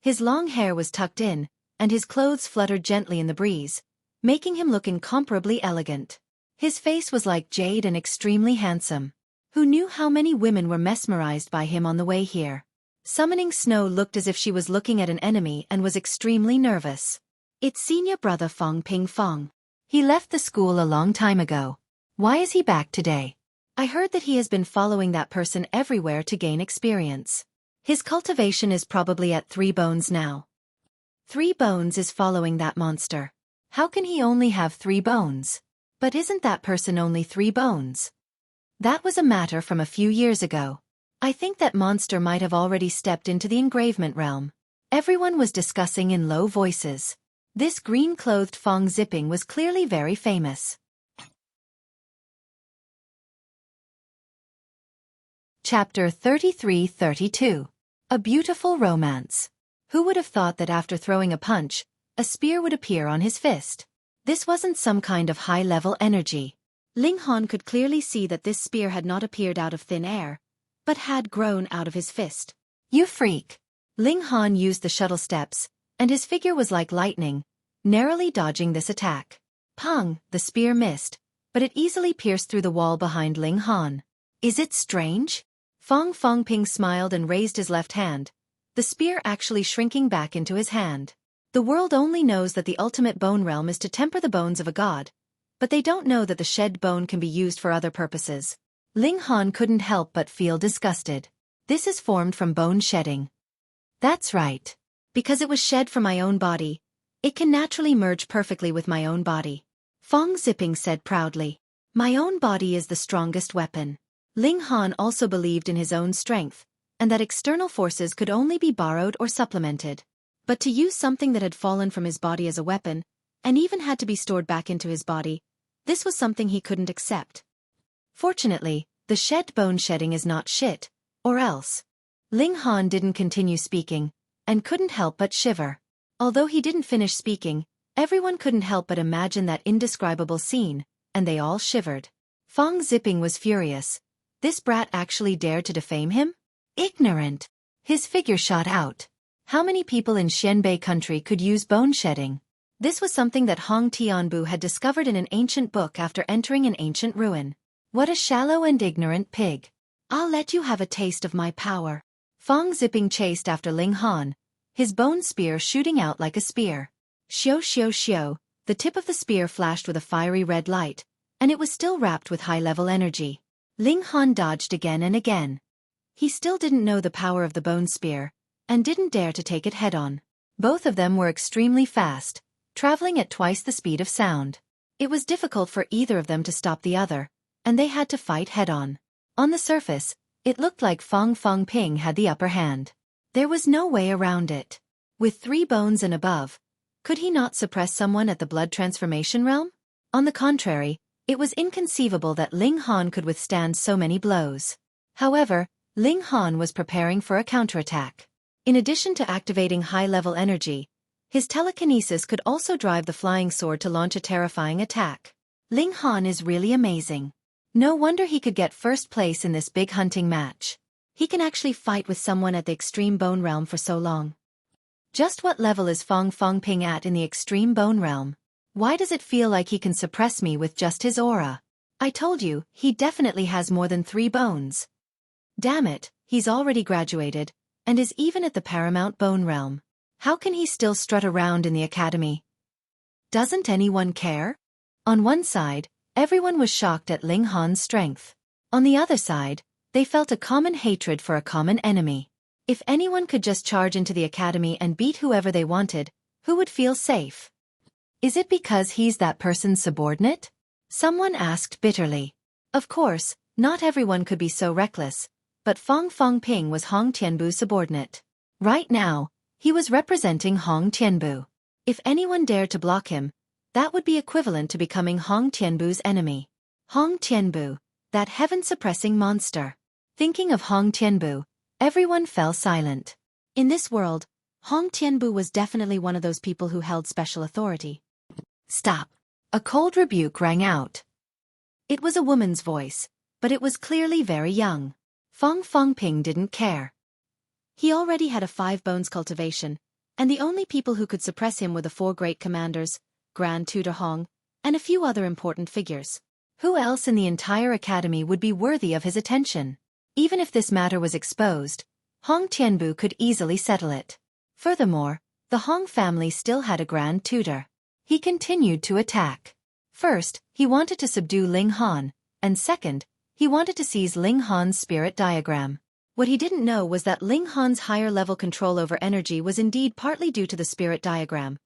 His long hair was tucked in, and his clothes fluttered gently in the breeze, making him look incomparably elegant. His face was like jade and extremely handsome. Who knew how many women were mesmerized by him on the way here? Summoning Snow looked as if she was looking at an enemy and was extremely nervous. It's senior brother Fong Ping Fong. He left the school a long time ago. Why is he back today? I heard that he has been following that person everywhere to gain experience. His cultivation is probably at 3 bones now. 3 bones is following that monster. How can he only have 3 bones? But isn't that person only 3 bones? That was a matter from a few years ago. I think that monster might have already stepped into the engravement realm. Everyone was discussing in low voices. This green-clothed Fong Zipping was clearly very famous. Chapter 33-32. A Beautiful Romance. Who would have thought that after throwing a punch, a spear would appear on his fist? This wasn't some kind of high-level energy. Ling Han could clearly see that this spear had not appeared out of thin air, but had grown out of his fist. You freak! Ling Han used the shuttle steps, and his figure was like lightning, narrowly dodging this attack. Pang, the spear missed, but it easily pierced through the wall behind Ling Han. Is it strange? Fong Ping smiled and raised his left hand, the spear actually shrinking back into his hand. The world only knows that the ultimate bone realm is to temper the bones of a god, but they don't know that the shed bone can be used for other purposes. Ling Han couldn't help but feel disgusted. This is formed from bone shedding. That's right. Because it was shed from my own body, it can naturally merge perfectly with my own body. Fong Zipping said proudly. My own body is the strongest weapon. Ling Han also believed in his own strength, and that external forces could only be borrowed or supplemented. But to use something that had fallen from his body as a weapon, and even had to be stored back into his body, this was something he couldn't accept. Fortunately, the shed bone shedding is not shit, or else. Ling Han didn't continue speaking, and couldn't help but shiver. Although he didn't finish speaking, everyone couldn't help but imagine that indescribable scene, and they all shivered. Fong Zipping was furious. This brat actually dared to defame him? Ignorant! His figure shot out. How many people in Xianbei country could use bone shedding? This was something that Hong Tianbu had discovered in an ancient book after entering an ancient ruin. What a shallow and ignorant pig. I'll let you have a taste of my power. Fong Zipping chased after Ling Han, his bone spear shooting out like a spear. Xiao xiao xiao, the tip of the spear flashed with a fiery red light, and it was still wrapped with high-level energy. Ling Han dodged again and again. He still didn't know the power of the bone spear, and didn't dare to take it head-on. Both of them were extremely fast, traveling at twice the speed of sound. It was difficult for either of them to stop the other, and they had to fight head-on. On the surface, it looked like Fong Ping had the upper hand. There was no way around it. With 3 bones and above, could he not suppress someone at the blood transformation realm? On the contrary, it was inconceivable that Ling Han could withstand so many blows. However, Ling Han was preparing for a counterattack. In addition to activating high-level energy, his telekinesis could also drive the flying sword to launch a terrifying attack. Ling Han is really amazing. No wonder he could get first place in this big hunting match. He can actually fight with someone at the extreme bone realm for so long. Just what level is Fong Ping at in the extreme bone realm? Why does it feel like he can suppress me with just his aura? I told you, he definitely has more than 3 bones. Damn it, he's already graduated, and is even at the paramount bone realm. How can he still strut around in the academy? Doesn't anyone care? On one side, everyone was shocked at Ling Han's strength. On the other side, they felt a common hatred for a common enemy. If anyone could just charge into the academy and beat whoever they wanted, who would feel safe? Is it because he's that person's subordinate? Someone asked bitterly. Of course, not everyone could be so reckless, but Fong Ping was Hong Tianbu's subordinate. Right now, he was representing Hong Tianbu. If anyone dared to block him, that would be equivalent to becoming Hong Tianbu's enemy. Hong Tianbu, that heaven-suppressing monster. Thinking of Hong Tianbu, everyone fell silent. In this world, Hong Tianbu was definitely one of those people who held special authority. Stop! A cold rebuke rang out. It was a woman's voice, but it was clearly very young. Fong Ping didn't care. He already had a 5-bones cultivation, and the only people who could suppress him were the 4 great commanders, Grand Tutor Hong, and a few other important figures. Who else in the entire academy would be worthy of his attention? Even if this matter was exposed, Hong Tianbu could easily settle it. Furthermore, the Hong family still had a Grand Tutor. He continued to attack. First, he wanted to subdue Ling Han, and second, he wanted to seize Ling Han's spirit diagram. What he didn't know was that Ling Han's higher-level control over energy was indeed partly due to the spirit diagram,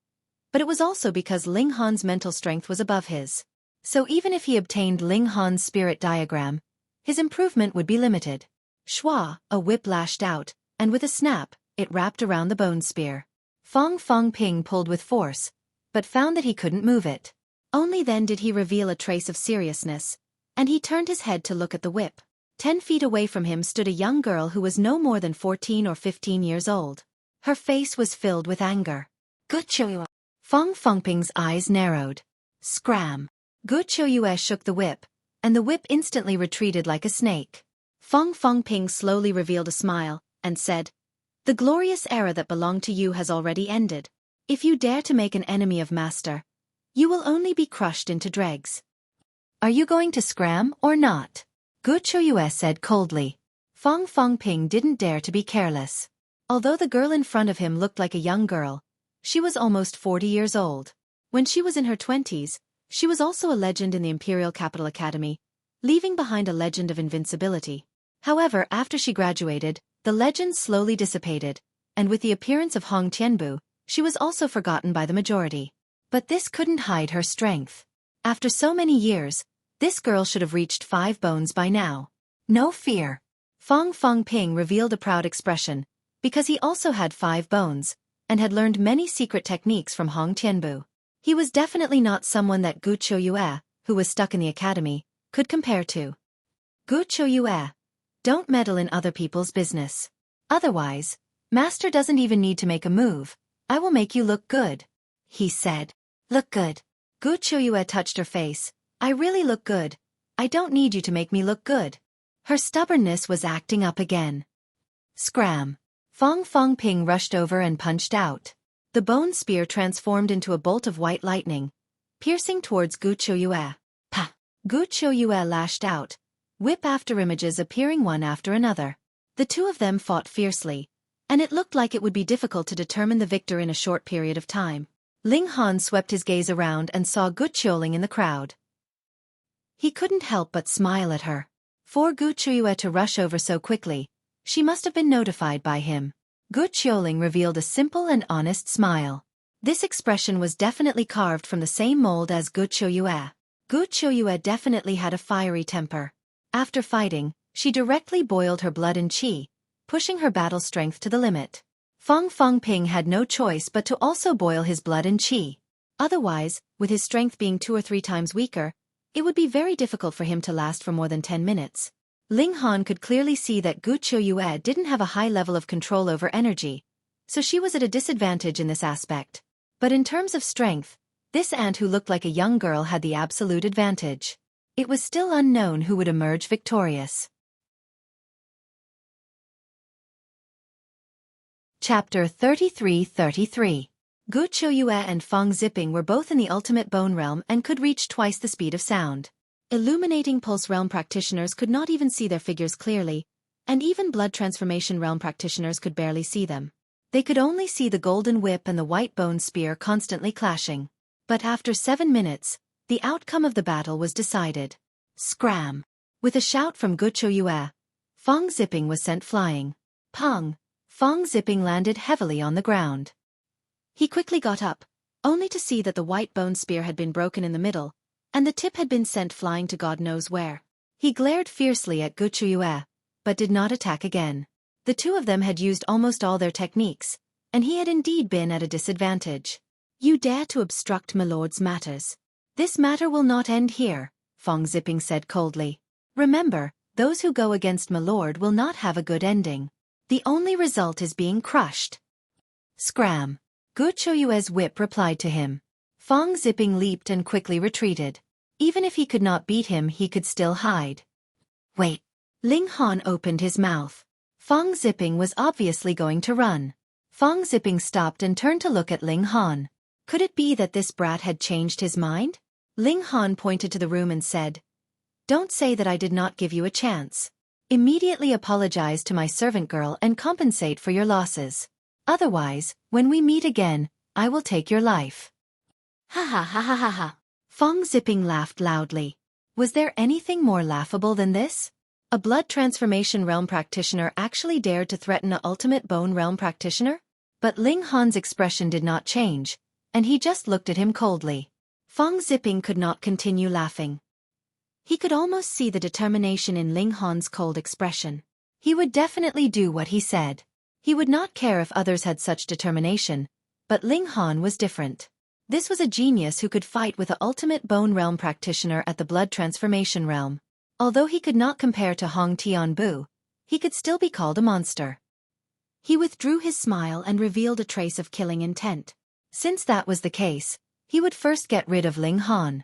but it was also because Ling Han's mental strength was above his. So even if he obtained Ling Han's spirit diagram, his improvement would be limited. Shua, a whip lashed out, and with a snap, it wrapped around the bone spear. Fong Ping pulled with force, but found that he couldn't move it. Only then did he reveal a trace of seriousness, and he turned his head to look at the whip. 10 feet away from him stood a young girl who was no more than 14 or 15 years old. Her face was filled with anger. Gu Qiuyue. Fong Ping's eyes narrowed. Scram. Gu Qiuyue shook the whip, and the whip instantly retreated like a snake. Fong Ping slowly revealed a smile, and said, The glorious era that belonged to you has already ended. If you dare to make an enemy of Master, you will only be crushed into dregs. Are you going to scram or not? Gu Choyue said coldly. Fong Fongping didn't dare to be careless. Although the girl in front of him looked like a young girl, she was almost 40 years old. When she was in her 20s, she was also a legend in the Imperial Capital Academy, leaving behind a legend of invincibility. However, after she graduated, the legend slowly dissipated, and with the appearance of Hong Tianbu, she was also forgotten by the majority. But this couldn't hide her strength. After so many years, this girl should have reached 5 bones by now. No fear. Fong Fongping revealed a proud expression, because he also had 5 bones, and had learned many secret techniques from Hong Tianbu. He was definitely not someone that Gu Choyue, who was stuck in the academy, could compare to. Gu Choyue, don't meddle in other people's business. Otherwise, Master doesn't even need to make a move. I will make you look good, he said. Look good. Gu Choyue touched her face. I really look good. I don't need you to make me look good. Her stubbornness was acting up again. Scram. Fong Fongping rushed over and punched out. The bone spear transformed into a bolt of white lightning, piercing towards Gu Choyue. Pa! Gu Choyue lashed out, whip after images appearing one after another. The two of them fought fiercely, and it looked like it would be difficult to determine the victor in a short period of time. Ling Han swept his gaze around and saw Gu Choling in the crowd. He couldn't help but smile at her. For Gu Choyue to rush over so quickly, she must have been notified by him. Gu Choling revealed a simple and honest smile. This expression was definitely carved from the same mold as Gu Choyue. Gu Choyue definitely had a fiery temper. After fighting, she directly boiled her blood and qi, pushing her battle strength to the limit. Fong Fongping had no choice but to also boil his blood and qi. Otherwise, with his strength being 2 or 3 times weaker, it would be very difficult for him to last for more than 10 minutes. Ling Han could clearly see that Gu Choyue didn't have a high level of control over energy, so she was at a disadvantage in this aspect. But in terms of strength, this ant who looked like a young girl had the absolute advantage. It was still unknown who would emerge victorious. Chapter 33-33. Gu Choyue and Fong Zipping were both in the ultimate bone realm and could reach twice the speed of sound. Illuminating pulse realm practitioners could not even see their figures clearly, and even blood transformation realm practitioners could barely see them. They could only see the golden whip and the white bone spear constantly clashing. But after 7 minutes, the outcome of the battle was decided. Scram! With a shout from Gu Choyue, Fong Zipping was sent flying. Pong! Fong Zipping landed heavily on the ground. He quickly got up, only to see that the white bone spear had been broken in the middle, and the tip had been sent flying to God knows where. He glared fiercely at Gu Choyue, but did not attack again. The two of them had used almost all their techniques, and he had indeed been at a disadvantage. You dare to obstruct my lord's matters. This matter will not end here, Fong Zipping said coldly. Remember, those who go against my lord will not have a good ending. The only result is being crushed. Scram! Gu Choyue's whip replied to him. Fong Zipping leaped and quickly retreated. Even if he could not beat him, he could still hide. Wait! Ling Han opened his mouth. Fong Zipping was obviously going to run. Fong Zipping stopped and turned to look at Ling Han. Could it be that this brat had changed his mind? Ling Han pointed to the room and said, Don't say that I did not give you a chance. Immediately apologize to my servant girl and compensate for your losses. Otherwise, when we meet again, I will take your life. Ha ha ha ha ha ha. Fong Zipping laughed loudly. Was there anything more laughable than this? A blood transformation realm practitioner actually dared to threaten an ultimate bone realm practitioner? But Ling Han's expression did not change, and he just looked at him coldly. Fong Zipping could not continue laughing. He could almost see the determination in Ling Han's cold expression. He would definitely do what he said. He would not care if others had such determination, but Ling Han was different. This was a genius who could fight with an ultimate bone realm practitioner at the blood transformation realm. Although he could not compare to Hong Tianbu, he could still be called a monster. He withdrew his smile and revealed a trace of killing intent. Since that was the case, he would first get rid of Ling Han.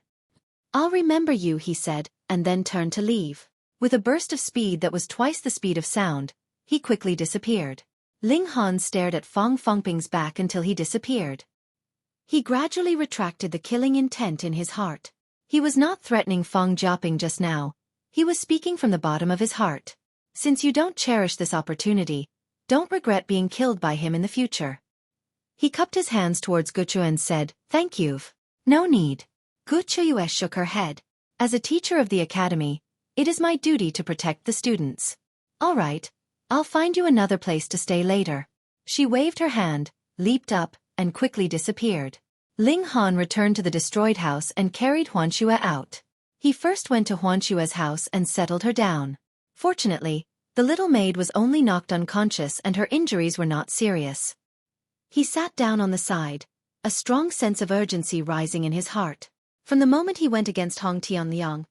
I'll remember you, he said, and then turned to leave. With a burst of speed that was twice the speed of sound, he quickly disappeared. Ling Han stared at Fong Fongping's back until he disappeared. He gradually retracted the killing intent in his heart. He was not threatening Fong Jiaping just now. He was speaking from the bottom of his heart. Since you don't cherish this opportunity, don't regret being killed by him in the future. He cupped his hands towards Guchu and said, "Thank you. No need." Guchu shook her head. "As a teacher of the academy, it is my duty to protect the students. All right, I'll find you another place to stay later." She waved her hand, leaped up, and quickly disappeared. Ling Han returned to the destroyed house and carried Huanxue out. He first went to Huanxue's house and settled her down. Fortunately, the little maid was only knocked unconscious and her injuries were not serious. He sat down on the side, a strong sense of urgency rising in his heart. From the moment he went against Hong Tianliang,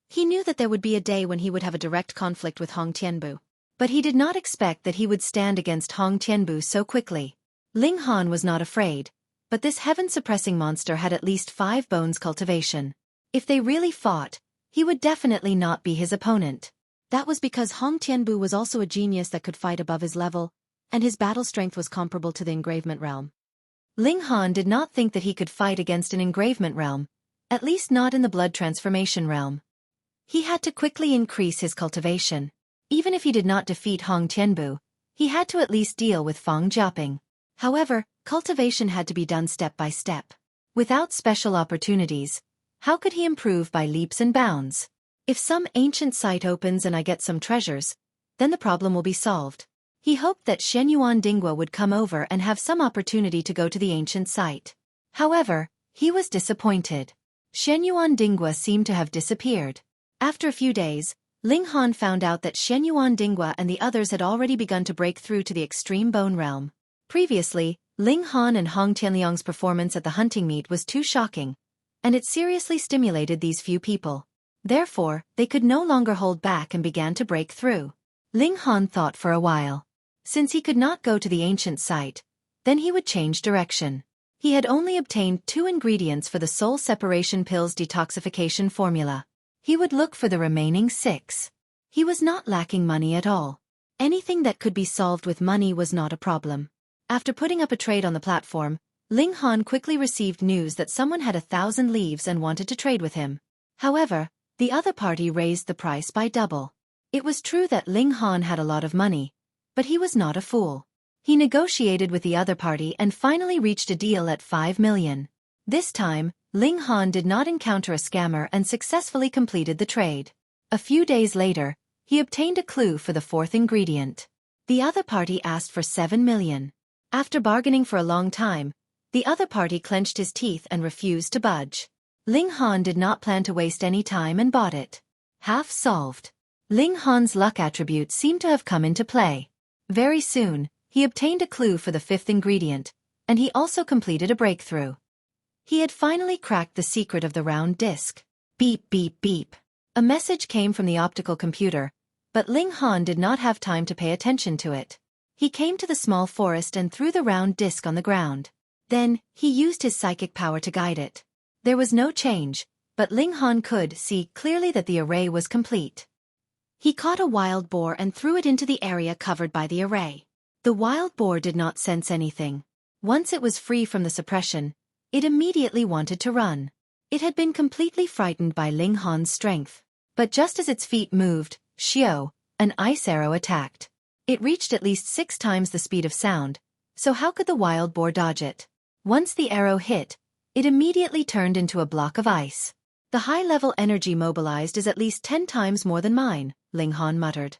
he knew that there would be a day when he would have a direct conflict with Hong Tianbu. But he did not expect that he would stand against Hong Tianbu so quickly. Ling Han was not afraid, but this heaven-suppressing monster had at least 5 bones cultivation. If they really fought, he would definitely not be his opponent. That was because Hong Tianbu was also a genius that could fight above his level, and his battle strength was comparable to the engravement realm. Ling Han did not think that he could fight against an engravement realm, at least not in the blood transformation realm. He had to quickly increase his cultivation. Even if he did not defeat Hong Tianbu, he had to at least deal with Fong Jiaping. However, cultivation had to be done step by step. Without special opportunities, how could he improve by leaps and bounds? If some ancient site opens and I get some treasures, then the problem will be solved. He hoped that Shenyuan Dingwa would come over and have some opportunity to go to the ancient site. However, he was disappointed. Shenyuan Dingwa seemed to have disappeared. After a few days, Ling Han found out that Shenyuan Dingwa and the others had already begun to break through to the extreme bone realm. Previously, Ling Han and Hong Tianliang's performance at the hunting meet was too shocking, and it seriously stimulated these few people. Therefore, they could no longer hold back and began to break through. Ling Han thought for a while. Since he could not go to the ancient site, then he would change direction. He had only obtained 2 ingredients for the soul separation pills detoxification formula. He would look for the remaining 6. He was not lacking money at all. Anything that could be solved with money was not a problem. After putting up a trade on the platform, Ling Han quickly received news that someone had 1,000 leaves and wanted to trade with him. However, the other party raised the price by double. It was true that Ling Han had a lot of money, but he was not a fool. He negotiated with the other party and finally reached a deal at 5 million. This time, Ling Han did not encounter a scammer and successfully completed the trade. A few days later, he obtained a clue for the 4th ingredient. The other party asked for 7 million. After bargaining for a long time, the other party clenched his teeth and refused to budge. Ling Han did not plan to waste any time and bought it. Half solved. Ling Han's luck attribute seemed to have come into play. Very soon, he obtained a clue for the 5th ingredient, and he also completed a breakthrough. He had finally cracked the secret of the round disc. Beep beep beep. A message came from the optical computer, but Ling Han did not have time to pay attention to it. He came to the small forest and threw the round disc on the ground. Then, he used his psychic power to guide it. There was no change, but Ling Han could see clearly that the array was complete. He caught a wild boar and threw it into the area covered by the array. The wild boar did not sense anything. Once it was free from the suppression, it immediately wanted to run. It had been completely frightened by Ling Han's strength. But just as its feet moved, Xiao, an ice arrow attacked. It reached at least 6 times the speed of sound, so how could the wild boar dodge it? Once the arrow hit, it immediately turned into a block of ice. The high-level energy mobilized is at least 10 times more than mine, Ling Han muttered.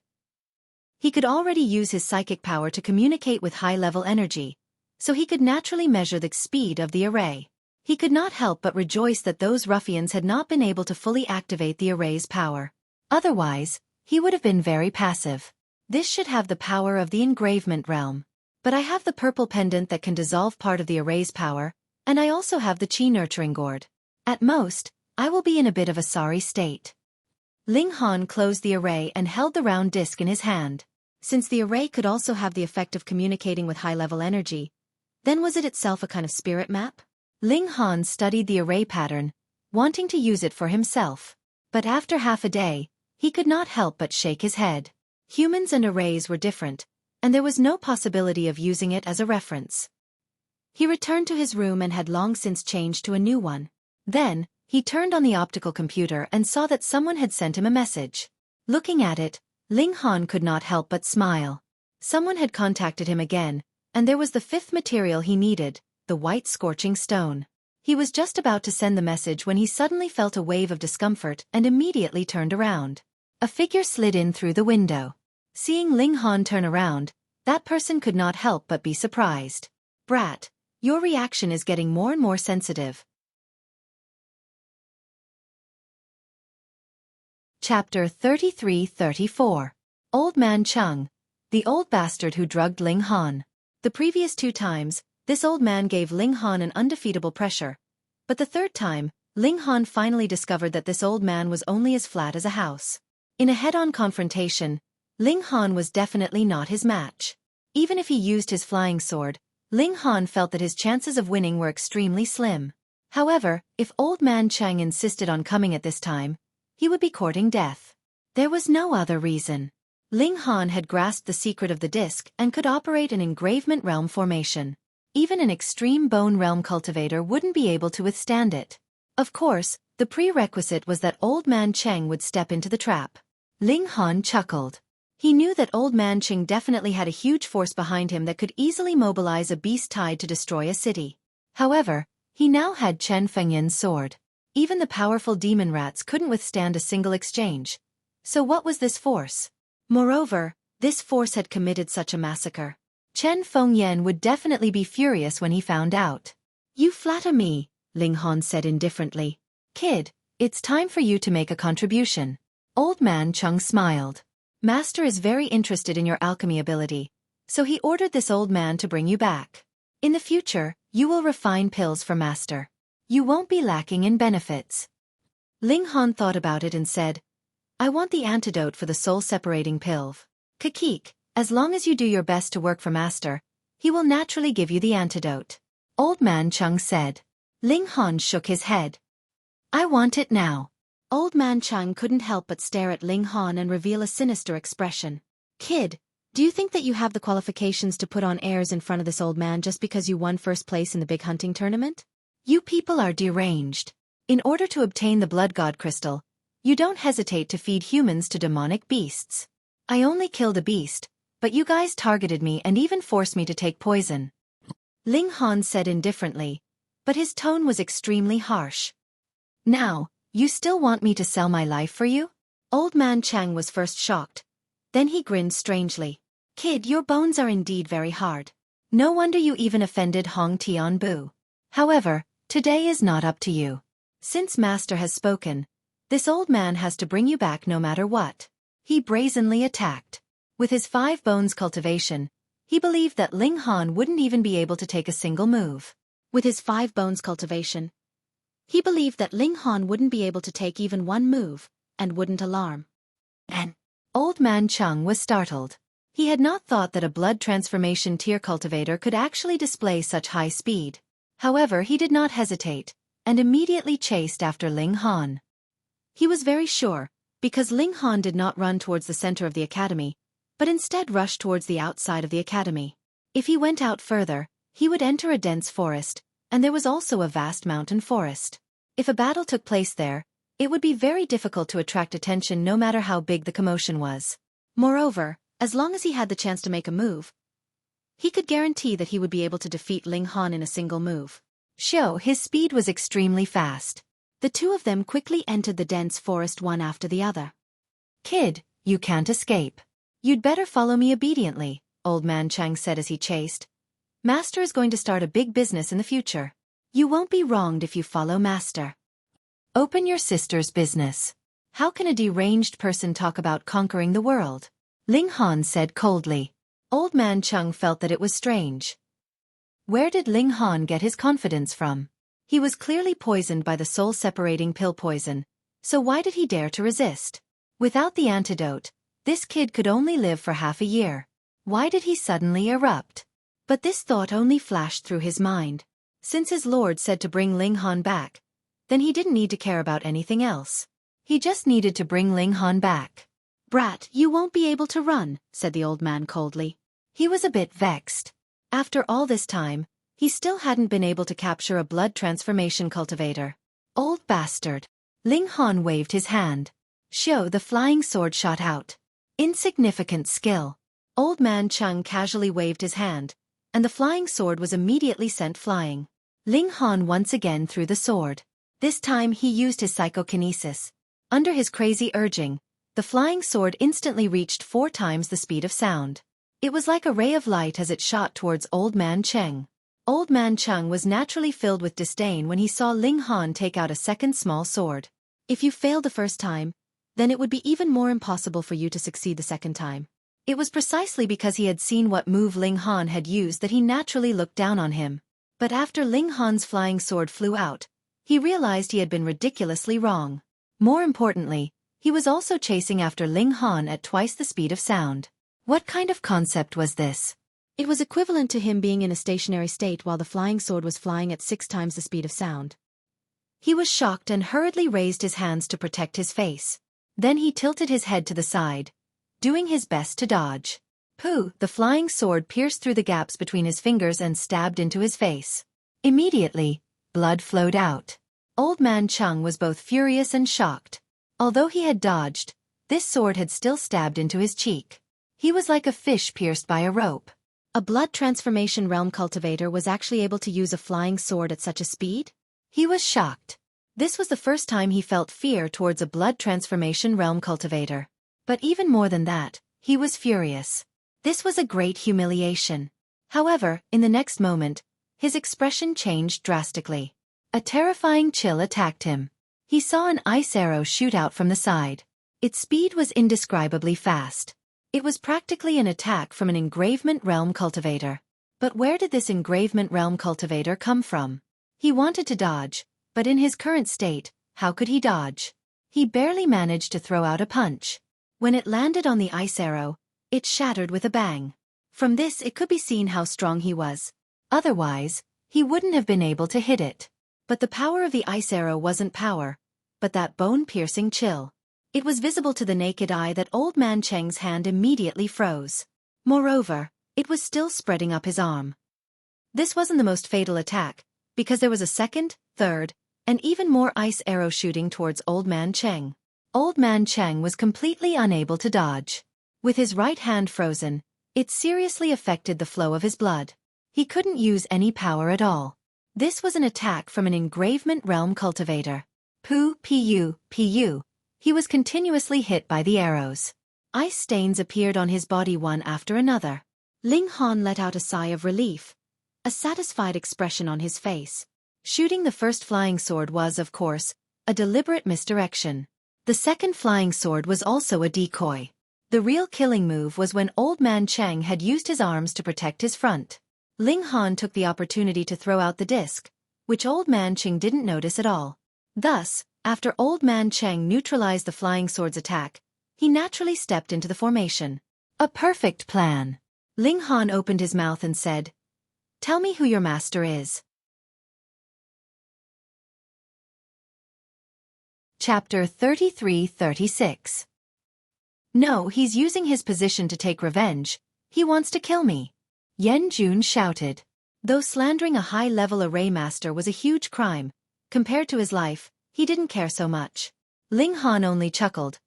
He could already use his psychic power to communicate with high-level energy, so he could naturally measure the speed of the array. He could not help but rejoice that those ruffians had not been able to fully activate the array's power. Otherwise, he would have been very passive. This should have the power of the engravement realm. But I have the purple pendant that can dissolve part of the array's power, and I also have the chi nurturing gourd. At most, I will be in a bit of a sorry state. Ling Han closed the array and held the round disc in his hand. Since the array could also have the effect of communicating with high-level energy, then was it itself a kind of spirit map? Ling Han studied the array pattern, wanting to use it for himself. But after half a day, he could not help but shake his head. Humans and arrays were different, and there was no possibility of using it as a reference. He returned to his room and had long since changed to a new one. Then, he turned on the optical computer and saw that someone had sent him a message. Looking at it, Ling Han could not help but smile. Someone had contacted him again, and there was the fifth material he needed, the white scorching stone. He was just about to send the message when he suddenly felt a wave of discomfort and immediately turned around. A figure slid in through the window. Seeing Ling Han turn around, that person could not help but be surprised. "Brat, your reaction is getting more and more sensitive." Chapter 33-34. Old Man Chung, the old bastard who drugged Ling Han. The previous 2 times, this old man gave Ling Han an undefeatable pressure. But the 3rd time, Ling Han finally discovered that this old man was only as flat as a house. In a head-on confrontation, Ling Han was definitely not his match. Even if he used his flying sword, Ling Han felt that his chances of winning were extremely slim. However, if Old Man Chang insisted on coming at this time, he would be courting death. There was no other reason. Ling Han had grasped the secret of the disc and could operate an engravement realm formation. Even an extreme bone realm cultivator wouldn't be able to withstand it. Of course, the prerequisite was that Old Man Cheng would step into the trap. Ling Han chuckled. He knew that Old Man Cheng definitely had a huge force behind him that could easily mobilize a beast tied to destroy a city. However, he now had Chen Fengyan's sword. Even the powerful demon rats couldn't withstand a single exchange. So what was this force? Moreover, this force had committed such a massacre. Chen Fengyan would definitely be furious when he found out. "You flatter me," Ling Han said indifferently. "Kid, it's time for you to make a contribution." Old Man Chung smiled. "Master is very interested in your alchemy ability, so he ordered this old man to bring you back. In the future, you will refine pills for Master. You won't be lacking in benefits." Ling Han thought about it and said, "I want the antidote for the soul-separating pill. Kakik, as long as you do your best to work for Master, he will naturally give you the antidote." Old Man Chung said. Ling Han shook his head. "I want it now." Old Man Chung couldn't help but stare at Ling Han and reveal a sinister expression. "Kid, do you think that you have the qualifications to put on airs in front of this old man just because you won first place in the big hunting tournament? You people are deranged. In order to obtain the blood god crystal, you don't hesitate to feed humans to demonic beasts. I only killed a beast, but you guys targeted me and even forced me to take poison." Ling Han said indifferently, but his tone was extremely harsh. "Now, you still want me to sell my life for you?" Old Man Chang was first shocked. Then he grinned strangely. "Kid, your bones are indeed very hard. No wonder you even offended Hong Tianbu. However, today is not up to you. Since Master has spoken, this old man has to bring you back no matter what." He brazenly attacked. With his 5 bones cultivation, he believed that Ling Han wouldn't even be able to take a single move. With his 5 bones cultivation, he believed that Ling Han wouldn't be able to take even one move, and wouldn't alarm. And Old Man Chung was startled. He had not thought that a blood transformation tier cultivator could actually display such high speed. However, he did not hesitate, and immediately chased after Ling Han. He was very sure, because Ling Han did not run towards the center of the academy, but instead rushed towards the outside of the academy. If he went out further, he would enter a dense forest, and there was also a vast mountain forest. If a battle took place there, it would be very difficult to attract attention no matter how big the commotion was. Moreover, as long as he had the chance to make a move, he could guarantee that he would be able to defeat Ling Han in a single move. His speed was extremely fast. The 2 of them quickly entered the dense forest one after the other. "Kid, you can't escape. You'd better follow me obediently," Old Man Chang said as he chased. "Master is going to start a big business in the future. You won't be wronged if you follow Master." "Open your sister's business. How can a deranged person talk about conquering the world?" Ling Han said coldly. Old Man Chung felt that it was strange. Where did Ling Han get his confidence from? He was clearly poisoned by the soul-separating pill poison, so why did he dare to resist? Without the antidote, this kid could only live for half a year. Why did he suddenly erupt? But this thought only flashed through his mind. Since his lord said to bring Ling Han back, then he didn't need to care about anything else. He just needed to bring Ling Han back. "Brat, you won't be able to run," said the old man coldly. He was a bit vexed. After all this time, he still hadn't been able to capture a blood transformation cultivator. Old bastard. Ling Han waved his hand. The flying sword shot out. Insignificant skill. Old man Chung casually waved his hand, and the flying sword was immediately sent flying. Ling Han once again threw the sword. This time he used his psychokinesis. Under his crazy urging, the flying sword instantly reached 4 times the speed of sound. It was like a ray of light as it shot towards Old Man Cheng. Old Man Chung was naturally filled with disdain when he saw Ling Han take out a second small sword. If you failed the first time, then it would be even more impossible for you to succeed the second time. It was precisely because he had seen what move Ling Han had used that he naturally looked down on him. But after Ling Han's flying sword flew out, he realized he had been ridiculously wrong. More importantly, he was also chasing after Ling Han at twice the speed of sound. What kind of concept was this? It was equivalent to him being in a stationary state while the flying sword was flying at 6 times the speed of sound. He was shocked and hurriedly raised his hands to protect his face. Then he tilted his head to the side, doing his best to dodge. Pooh! The flying sword pierced through the gaps between his fingers and stabbed into his face. Immediately, blood flowed out. Old Man Chung was both furious and shocked. Although he had dodged, this sword had still stabbed into his cheek. He was like a fish pierced by a rope. A blood transformation realm cultivator was actually able to use a flying sword at such a speed? He was shocked. This was the first time he felt fear towards a blood transformation realm cultivator. But even more than that, he was furious. This was a great humiliation. However, in the next moment, his expression changed drastically. A terrifying chill attacked him. He saw an ice arrow shoot out from the side. Its speed was indescribably fast. It was practically an attack from an engravement realm cultivator. But where did this engravement realm cultivator come from? He wanted to dodge, but in his current state, how could he dodge? He barely managed to throw out a punch. When it landed on the ice arrow, it shattered with a bang. From this it could be seen how strong he was. Otherwise, he wouldn't have been able to hit it. But the power of the ice arrow wasn't power, but that bone-piercing chill. It was visible to the naked eye that Old Man Cheng's hand immediately froze. Moreover, it was still spreading up his arm. This wasn't the most fatal attack, because there was a second, third, and even more ice arrow shooting towards Old Man Cheng. Old Man Cheng was completely unable to dodge. With his right hand frozen, it seriously affected the flow of his blood. He couldn't use any power at all. This was an attack from an engravement realm cultivator. Pu. He was continuously hit by the arrows. Ice stains appeared on his body one after another. Ling Han let out a sigh of relief, a satisfied expression on his face. Shooting the first flying sword was, of course, a deliberate misdirection. The second flying sword was also a decoy. The real killing move was when Old Man Cheng had used his arms to protect his front. Ling Han took the opportunity to throw out the disc, which Old Man Cheng didn't notice at all. Thus, after Old Man Cheng neutralized the flying sword's attack, he naturally stepped into the formation. A perfect plan. Ling Han opened his mouth and said, "Tell me who your master is." Chapter 33-36. No, he's using his position to take revenge. He wants to kill me. Yan Jun shouted. Though slandering a high-level array master was a huge crime, compared to his life, he didn't care so much. Ling Han only chuckled.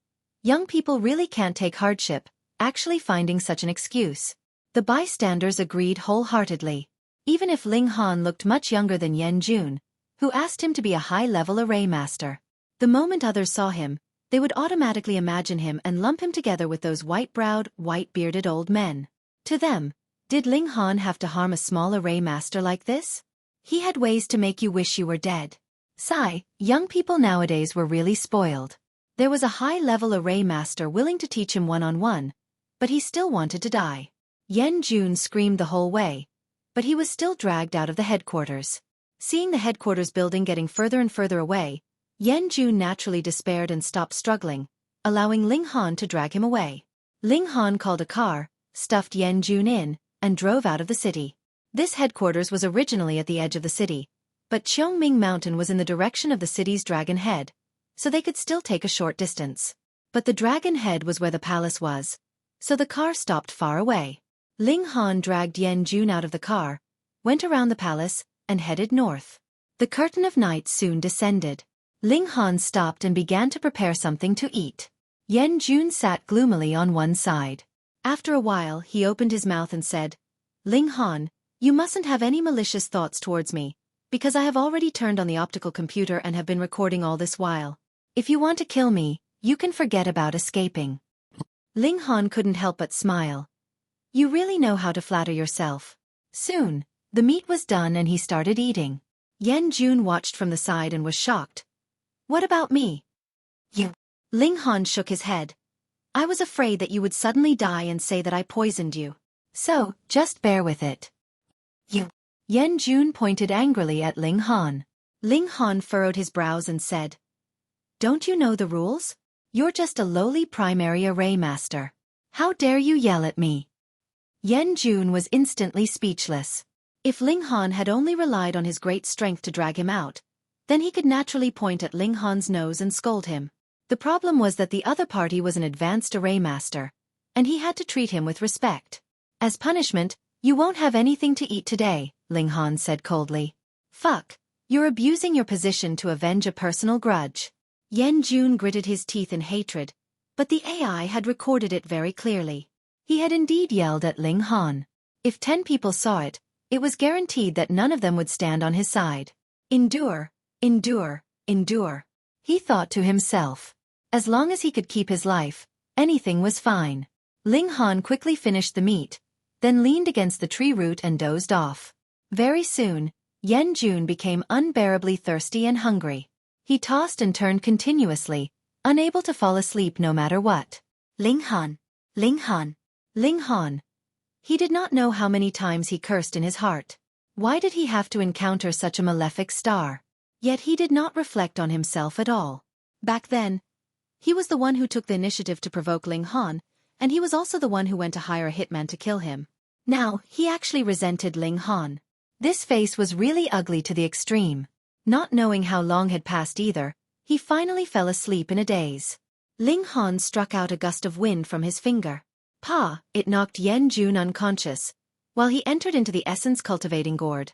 Young people really can't take hardship, actually finding such an excuse. The bystanders agreed wholeheartedly. Even if Ling Han looked much younger than Yan Jun, who asked him to be a high-level array master. The moment others saw him, they would automatically imagine him and lump him together with those white-browed, white-bearded old men. To them, did Ling Han have to harm a small array master like this? He had ways to make you wish you were dead. Sigh, young people nowadays were really spoiled. There was a high-level array master willing to teach him one-on-one, but he still wanted to die. Yan Jun screamed the whole way, but he was still dragged out of the headquarters. Seeing the headquarters building getting further and further away, Yan Jun naturally despaired and stopped struggling, allowing Ling Han to drag him away. Ling Han called a car, stuffed Yan Jun in, and drove out of the city. This headquarters was originally at the edge of the city, but Cheongming Mountain was in the direction of the city's Dragon Head, so they could still take a short distance. But the Dragon Head was where the palace was, so the car stopped far away. Ling Han dragged Yan Jun out of the car, went around the palace, and headed north. The curtain of night soon descended. Ling Han stopped and began to prepare something to eat. Yan Jun sat gloomily on one side. After a while he opened his mouth and said, "Ling Han, you mustn't have any malicious thoughts towards me, because I have already turned on the optical computer and have been recording all this while. If you want to kill me, you can forget about escaping." Ling Han couldn't help but smile. "You really know how to flatter yourself." Soon, the meat was done and he started eating. Yan Jun watched from the side and was shocked. "What about me?" "You." Ling Han shook his head. "I was afraid that you would suddenly die and say that I poisoned you. So, just bear with it." "You." Yan Jun pointed angrily at Ling Han. Ling Han furrowed his brows and said, "Don't you know the rules? You're just a lowly primary array master. How dare you yell at me?" Yan Jun was instantly speechless. If Ling Han had only relied on his great strength to drag him out, then he could naturally point at Ling Han's nose and scold him. The problem was that the other party was an advanced array master, and he had to treat him with respect. "As punishment, you won't have anything to eat today," Ling Han said coldly. "Fuck, you're abusing your position to avenge a personal grudge." Yan Jun gritted his teeth in hatred, but the AI had recorded it very clearly. He had indeed yelled at Ling Han. If 10 people saw it, it was guaranteed that none of them would stand on his side. Endure, endure, endure. He thought to himself. As long as he could keep his life, anything was fine. Ling Han quickly finished the meat, then leaned against the tree root and dozed off. Very soon, Yan Jun became unbearably thirsty and hungry. He tossed and turned continuously, unable to fall asleep no matter what. "Ling Han, Ling Han, Ling Han." He did not know how many times he cursed in his heart. Why did he have to encounter such a malefic star? Yet he did not reflect on himself at all. Back then, he was the one who took the initiative to provoke Ling Han, and he was also the one who went to hire a hitman to kill him. Now, he actually resented Ling Han. This face was really ugly to the extreme. Not knowing how long had passed either, he finally fell asleep in a daze. Ling Han struck out a gust of wind from his finger. Pa! It knocked Yan Jun unconscious, while he entered into the essence cultivating gourd.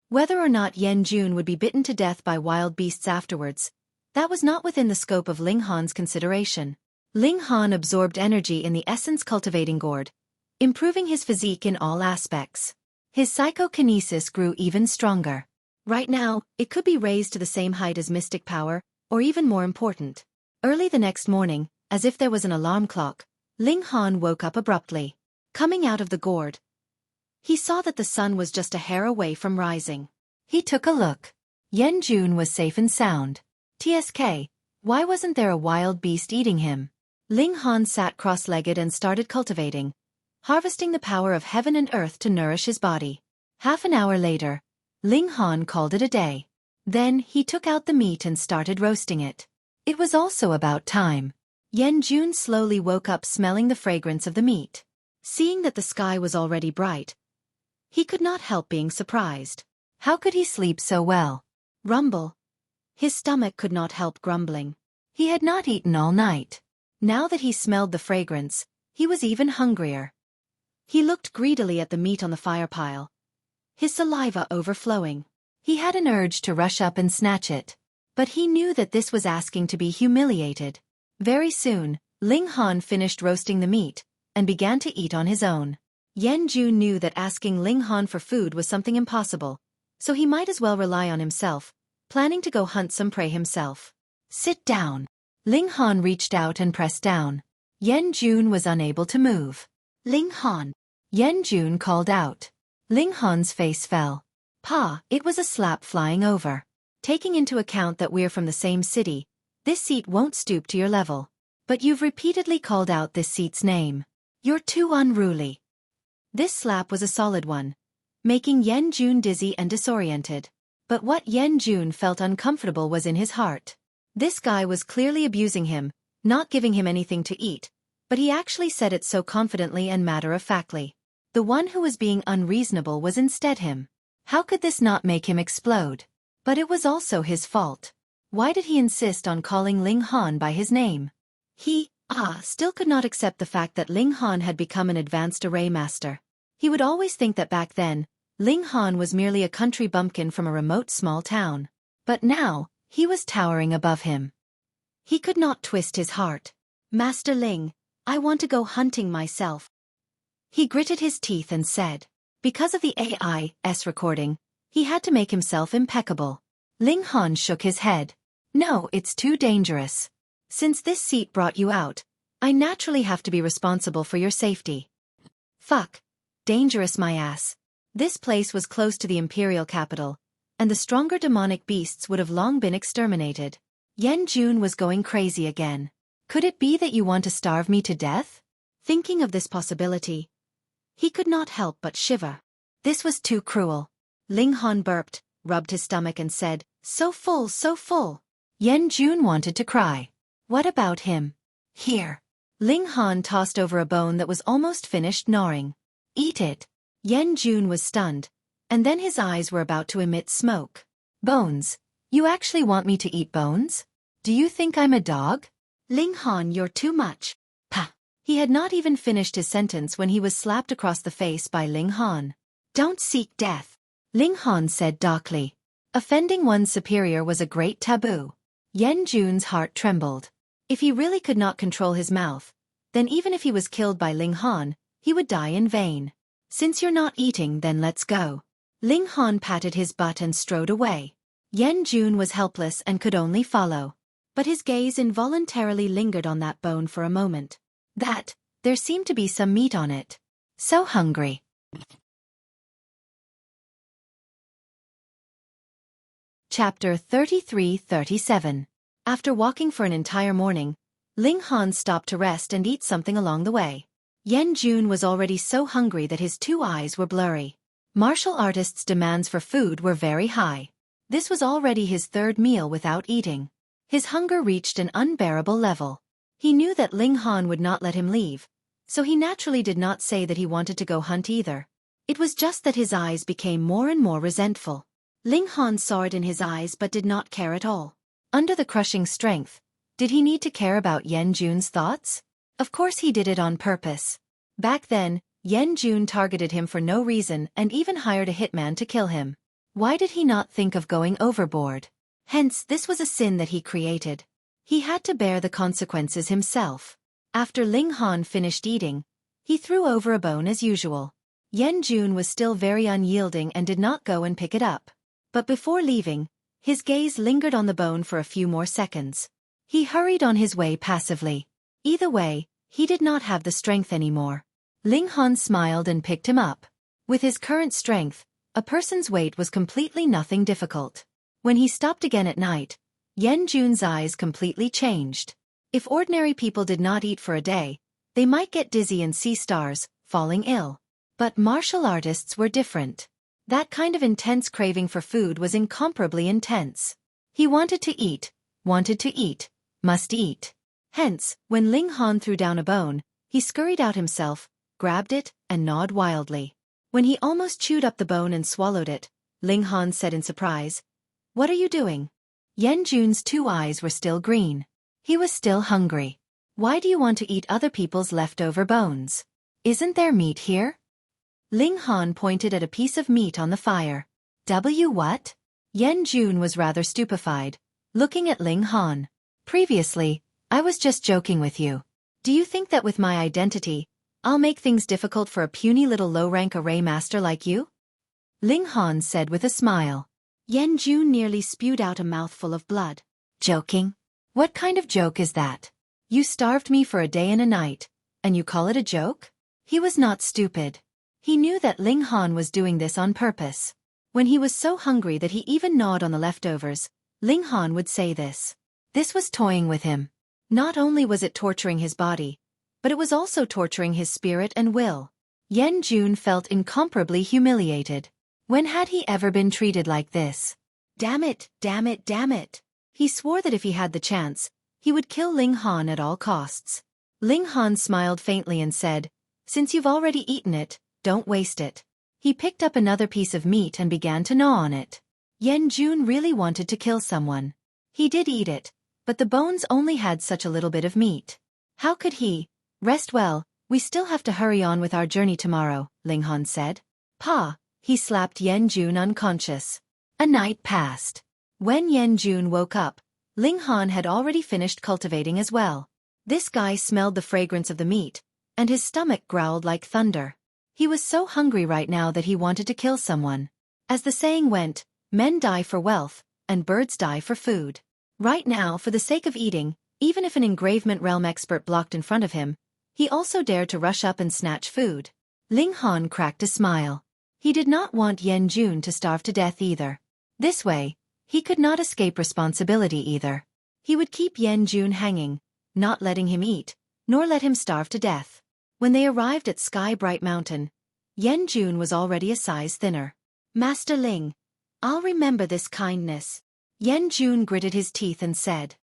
Whether or not Yan Jun would be bitten to death by wild beasts afterwards, that was not within the scope of Ling Han's consideration. Ling Han absorbed energy in the essence cultivating gourd, improving his physique in all aspects. His psychokinesis grew even stronger. Right now, it could be raised to the same height as mystic power, or even more important. Early the next morning, as if there was an alarm clock, Ling Han woke up abruptly. Coming out of the gourd, he saw that the sun was just a hair away from rising. He took a look. Yan Jun was safe and sound. TSK, why wasn't there a wild beast eating him? Ling Han sat cross-legged and started cultivating, harvesting the power of heaven and earth to nourish his body. Half an hour later, Ling Han called it a day. Then he took out the meat and started roasting it. It was also about time. Yan Jun slowly woke up smelling the fragrance of the meat. Seeing that the sky was already bright, he could not help being surprised. How could he sleep so well? Rumble. His stomach could not help grumbling. He had not eaten all night. Now that he smelled the fragrance, he was even hungrier. He looked greedily at the meat on the fire pile, his saliva overflowing. He had an urge to rush up and snatch it, but he knew that this was asking to be humiliated. Very soon, Ling Han finished roasting the meat, and began to eat on his own. Yan Jun knew that asking Ling Han for food was something impossible, so he might as well rely on himself, planning to go hunt some prey himself. "Sit down." Ling Han reached out and pressed down. Yan Jun was unable to move. "Ling Han." Yan Jun called out. Ling Han's face fell. "Pa, it was a slap flying over. Taking into account that we're from the same city, this seat won't stoop to your level. But you've repeatedly called out this seat's name. You're too unruly." This slap was a solid one, making Yan Jun dizzy and disoriented. But what Yan Jun felt uncomfortable was in his heart. This guy was clearly abusing him, not giving him anything to eat, but he actually said it so confidently and matter-of-factly. The one who was being unreasonable was instead him. How could this not make him explode? But it was also his fault. Why did he insist on calling Ling Han by his name? He Still could not accept the fact that Ling Han had become an advanced array master. He would always think that back then, Ling Han was merely a country bumpkin from a remote small town. But now, he was towering above him. He could not twist his heart. Master Ling, I want to go hunting myself. He gritted his teeth and said. Because of the AI's recording, he had to make himself impeccable. Ling Han shook his head. No, it's too dangerous. Since this seat brought you out, I naturally have to be responsible for your safety. Fuck. Dangerous my ass. This place was close to the imperial capital, and the stronger demonic beasts would have long been exterminated. Yan Jun was going crazy again. Could it be that you want to starve me to death? Thinking of this possibility, he could not help but shiver. This was too cruel. Ling Han burped, rubbed his stomach and said, so full, so full. Yan Jun wanted to cry. What about him? Here. Ling Han tossed over a bone that was almost finished gnawing. Eat it. Yan Jun was stunned, and then his eyes were about to emit smoke. Bones? You actually want me to eat bones? Do you think I'm a dog? Ling Han, you're too much. Pah. He had not even finished his sentence when he was slapped across the face by Ling Han. Don't seek death. Ling Han said darkly. Offending one's superior was a great taboo. Yan Jun's heart trembled. If he really could not control his mouth, then even if he was killed by Ling Han, he would die in vain. Since you're not eating, then let's go. Ling Han patted his butt and strode away. Yan Jun was helpless and could only follow. But his gaze involuntarily lingered on that bone for a moment. There seemed to be some meat on it. So hungry. Chapter 33-37. After walking for an entire morning, Ling Han stopped to rest and eat something along the way. Yan Jun was already so hungry that his two eyes were blurry. Martial artists' demands for food were very high. This was already his third meal without eating. His hunger reached an unbearable level. He knew that Ling Han would not let him leave, so he naturally did not say that he wanted to go hunt either. It was just that his eyes became more and more resentful. Ling Han saw it in his eyes but did not care at all. Under the crushing strength, did he need to care about Yan Jun's thoughts? Of course he did it on purpose. Back then, Yan Jun targeted him for no reason and even hired a hitman to kill him. Why did he not think of going overboard? Hence, this was a sin that he created. He had to bear the consequences himself. After Ling Han finished eating, he threw over a bone as usual. Yan Jun was still very unyielding and did not go and pick it up. But before leaving, his gaze lingered on the bone for a few more seconds. He hurried on his way passively. Either way, he did not have the strength anymore. Ling Han smiled and picked him up. With his current strength, a person's weight was completely nothing difficult. When he stopped again at night, Yan Jun's eyes completely changed. If ordinary people did not eat for a day, they might get dizzy and see stars, falling ill. But martial artists were different. That kind of intense craving for food was incomparably intense. He wanted to eat, must eat. Hence, when Ling Han threw down a bone, he scurried out himself, grabbed it, and gnawed wildly. When he almost chewed up the bone and swallowed it, Ling Han said in surprise, "What are you doing?" Yan Jun's two eyes were still green. He was still hungry. "Why do you want to eat other people's leftover bones? Isn't there meat here?" Ling Han pointed at a piece of meat on the fire. What? Yan Jun was rather stupefied, looking at Ling Han. "Previously, I was just joking with you. Do you think that with my identity, I'll make things difficult for a puny little low-rank array master like you?" Ling Han said with a smile. Yan Jun nearly spewed out a mouthful of blood. "Joking? What kind of joke is that? You starved me for a day and a night, and you call it a joke?" He was not stupid. He knew that Ling Han was doing this on purpose. When he was so hungry that he even gnawed on the leftovers, Ling Han would say this. This was toying with him. Not only was it torturing his body, but it was also torturing his spirit and will. Yan Jun felt incomparably humiliated. When had he ever been treated like this? Damn it, damn it, damn it. He swore that if he had the chance, he would kill Ling Han at all costs. Ling Han smiled faintly and said, "Since you've already eaten it, don't waste it." He picked up another piece of meat and began to gnaw on it. Yan Jun really wanted to kill someone. He did eat it, but the bones only had such a little bit of meat. How could he? Rest well, we still have to hurry on with our journey tomorrow, Ling Han said. Pa, he slapped Yan Jun unconscious. A night passed. When Yan Jun woke up, Ling Han had already finished cultivating as well. This guy smelled the fragrance of the meat, and his stomach growled like thunder. He was so hungry right now that he wanted to kill someone. As the saying went, men die for wealth, and birds die for food. Right now, for the sake of eating, even if an engravement realm expert blocked in front of him, he also dared to rush up and snatch food. Ling Han cracked a smile. He did not want Yan Jun to starve to death either. This way, he could not escape responsibility either. He would keep Yan Jun hanging, not letting him eat, nor let him starve to death. When they arrived at Sky Bright Mountain, Yan Jun was already a size thinner. Master Ling, I'll remember this kindness. Yan Jun gritted his teeth and said.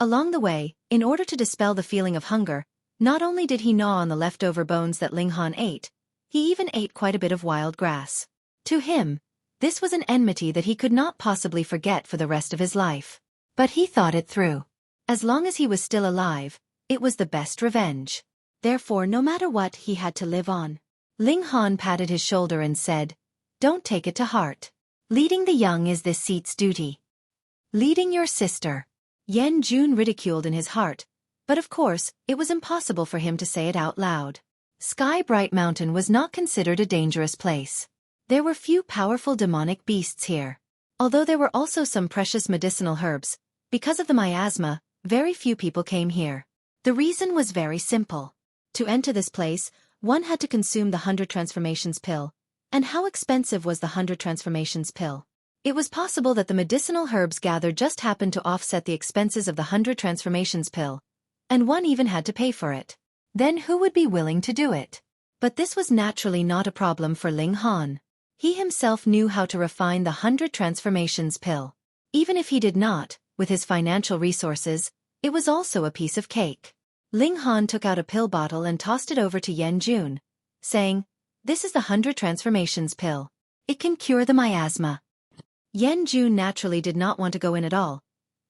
Along the way, in order to dispel the feeling of hunger, not only did he gnaw on the leftover bones that Ling Han ate, he even ate quite a bit of wild grass. To him, this was an enmity that he could not possibly forget for the rest of his life. But he thought it through. As long as he was still alive, it was the best revenge. Therefore, no matter what, he had to live on. Ling Han patted his shoulder and said, Don't take it to heart. Leading the young is this seat's duty. Leading your sister. Yan Jun ridiculed in his heart, but of course, it was impossible for him to say it out loud. Sky Bright Mountain was not considered a dangerous place. There were few powerful demonic beasts here. Although there were also some precious medicinal herbs, because of the miasma, very few people came here. The reason was very simple. To enter this place, one had to consume the 100 transformations pill. And how expensive was the 100 transformations pill? It was possible that the medicinal herbs gathered just happened to offset the expenses of the 100 transformations pill, and one even had to pay for it. Then who would be willing to do it? But this was naturally not a problem for Ling Han. He himself knew how to refine the 100 transformations pill. Even if he did not, with his financial resources, it was also a piece of cake. Ling Han took out a pill bottle and tossed it over to Yan Jun, saying, This is the 100 transformations pill. It can cure the miasma. Yan Jun naturally did not want to go in at all,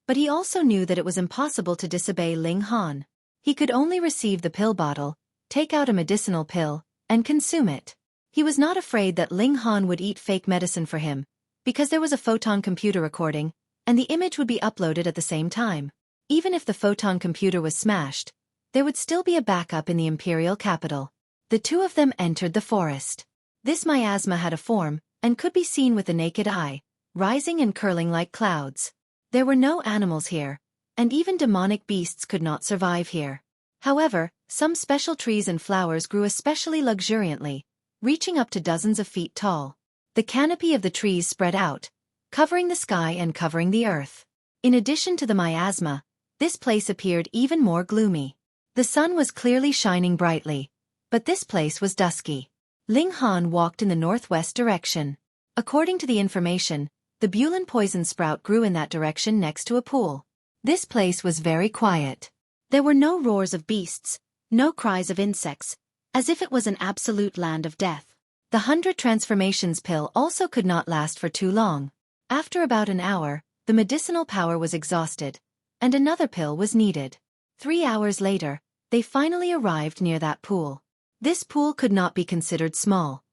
but he also knew that it was impossible to disobey Ling Han. He could only receive the pill bottle, take out a medicinal pill, and consume it. He was not afraid that Ling Han would eat fake medicine for him, because there was a photon computer recording, and the image would be uploaded at the same time. Even if the photon computer was smashed, there would still be a backup in the imperial capital. The two of them entered the forest. This miasma had a form, and could be seen with the naked eye, rising and curling like clouds. There were no animals here, and even demonic beasts could not survive here. However, some special trees and flowers grew especially luxuriantly, reaching up to dozens of feet tall. The canopy of the trees spread out, covering the sky and covering the earth. In addition to the miasma, this place appeared even more gloomy. The sun was clearly shining brightly, but this place was dusky. Ling Han walked in the northwest direction. According to the information, the Bulin poison sprout grew in that direction next to a pool. This place was very quiet. There were no roars of beasts, no cries of insects, as if it was an absolute land of death. The 100 transformations pill also could not last for too long. After about an hour, the medicinal power was exhausted, and another pill was needed. 3 hours later, they finally arrived near that pool. This pool could not be considered small.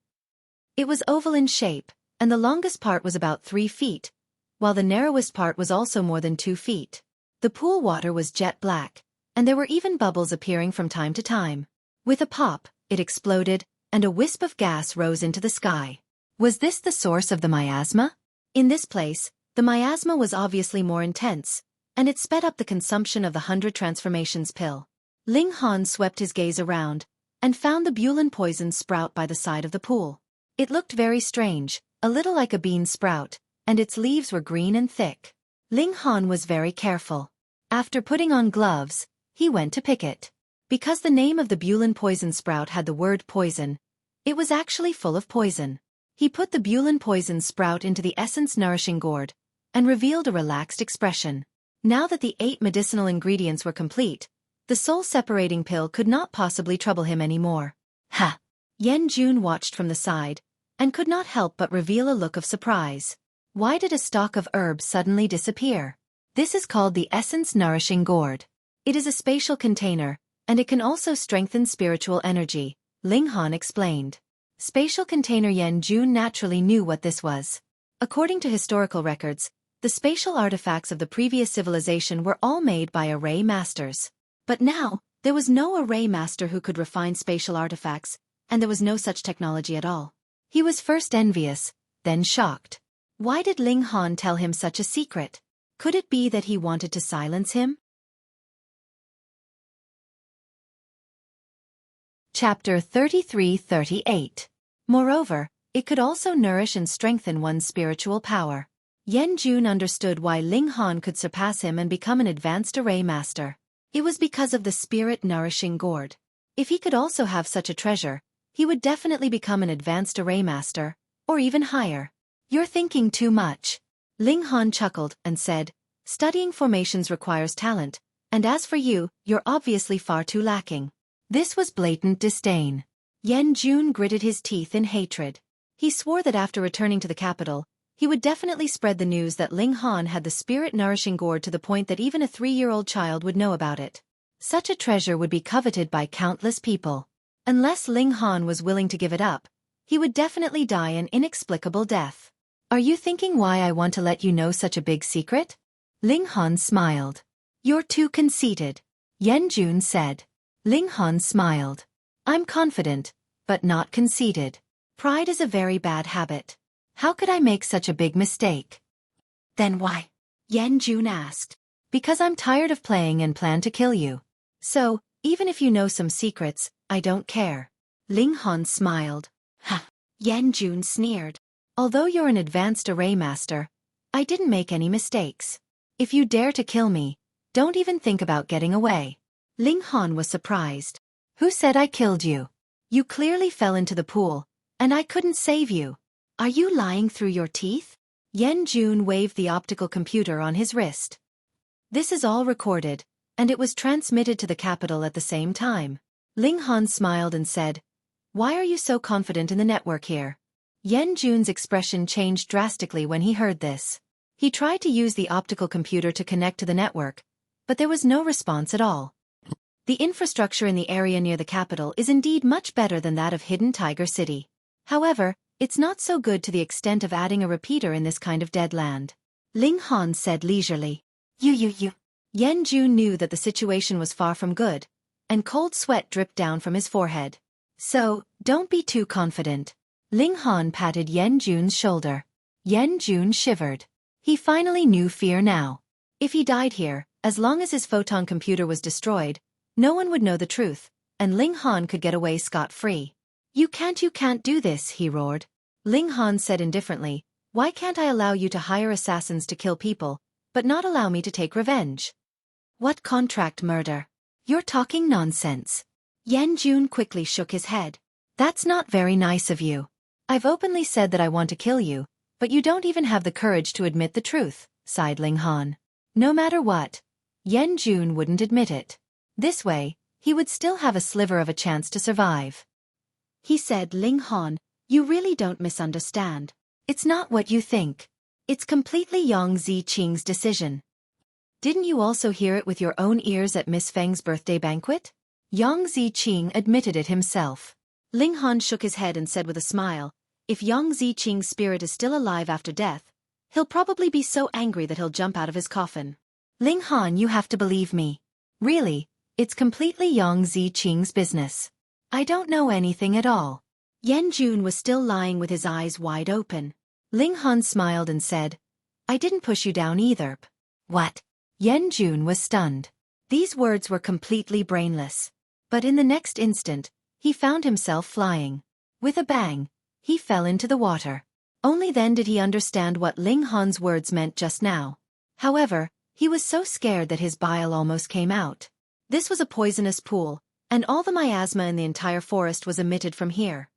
It was oval in shape, and the longest part was about 3 feet, while the narrowest part was also more than 2 feet. The pool water was jet black, and there were even bubbles appearing from time to time. With a pop, it exploded, and a wisp of gas rose into the sky. Was this the source of the miasma? In this place, the miasma was obviously more intense, and it sped up the consumption of the 100 transformations pill. Ling Han swept his gaze around, and found the Bulin poison sprout by the side of the pool. It looked very strange, a little like a bean sprout, and its leaves were green and thick. Ling Han was very careful. After putting on gloves, he went to pick it. Because the name of the Bulin poison sprout had the word poison, it was actually full of poison. He put the Bulin poison sprout into the essence nourishing gourd, and revealed a relaxed expression. Now that the 8 medicinal ingredients were complete, the soul-separating pill could not possibly trouble him anymore. Ha! Yan Jun watched from the side, and could not help but reveal a look of surprise. Why did a stalk of herbs suddenly disappear? This is called the essence nourishing gourd. It is a spatial container, and it can also strengthen spiritual energy, Ling Han explained. Spatial container Yan Jun naturally knew what this was. According to historical records, the spatial artifacts of the previous civilization were all made by array masters. But now, there was no array master who could refine spatial artifacts, and there was no such technology at all. He was first envious, then shocked. Why did Ling Han tell him such a secret? Could it be that he wanted to silence him? Chapter 33-38. Moreover, it could also nourish and strengthen one's spiritual power. Yan Jun understood why Ling Han could surpass him and become an advanced array master. It was because of the spirit-nourishing gourd. If he could also have such a treasure, he would definitely become an advanced array master, or even higher. You're thinking too much. Ling Han chuckled and said, studying formations requires talent, and as for you, you're obviously far too lacking. This was blatant disdain. Yan Jun gritted his teeth in hatred. He swore that after returning to the capital, he would definitely spread the news that Ling Han had the spirit-nourishing gourd to the point that even a 3-year-old child would know about it. Such a treasure would be coveted by countless people. Unless Ling Han was willing to give it up, he would definitely die an inexplicable death. Are you thinking why I want to let you know such a big secret? Ling Han smiled. You're too conceited, Yan Jun said. Ling Han smiled. I'm confident, but not conceited. Pride is a very bad habit. How could I make such a big mistake? Then why? Yan Jun asked. Because I'm tired of playing and plan to kill you. So, even if you know some secrets, I don't care. Ling Han smiled. Ha! Yan Jun sneered. Although you're an advanced array master, I didn't make any mistakes. If you dare to kill me, don't even think about getting away. Ling Han was surprised. Who said I killed you? You clearly fell into the pool, and I couldn't save you. Are you lying through your teeth? Yan Jun waved the optical computer on his wrist. This is all recorded, and it was transmitted to the capital at the same time. Ling Han smiled and said, why are you so confident in the network here? Yan Jun's expression changed drastically when he heard this. He tried to use the optical computer to connect to the network, but there was no response at all. The infrastructure in the area near the capital is indeed much better than that of Hidden Tiger City. However, it's not so good to the extent of adding a repeater in this kind of dead land. Ling Han said leisurely. You. Yan Jun knew that the situation was far from good, and cold sweat dripped down from his forehead. So, don't be too confident. Ling Han patted Yan Jun's shoulder. Yan Jun shivered. He finally knew fear now. If he died here, as long as his photon computer was destroyed, no one would know the truth, and Ling Han could get away scot-free. You can't do this, he roared. Ling Han said indifferently, why can't I allow you to hire assassins to kill people, but not allow me to take revenge? What contract murder? You're talking nonsense. Yan Jun quickly shook his head. That's not very nice of you. I've openly said that I want to kill you, but you don't even have the courage to admit the truth, sighed Ling Han. No matter what, Yan Jun wouldn't admit it. This way, he would still have a sliver of a chance to survive. He said, Ling Han, you really don't misunderstand. It's not what you think. It's completely Yang Ziqing's decision. Didn't you also hear it with your own ears at Miss Feng's birthday banquet? Yang Ziqing admitted it himself. Ling Han shook his head and said with a smile, if Yang Ziqing's spirit is still alive after death, he'll probably be so angry that he'll jump out of his coffin. Ling Han, you have to believe me. Really, it's completely Yang Ziqing's business. I don't know anything at all. Yan Jun was still lying with his eyes wide open. Ling Han smiled and said, I didn't push you down either. What? Yan Jun was stunned. These words were completely brainless. But in the next instant, he found himself flying. With a bang, he fell into the water. Only then did he understand what Ling Han's words meant just now. However, he was so scared that his bile almost came out. This was a poisonous pool, and all the miasma in the entire forest was emitted from here.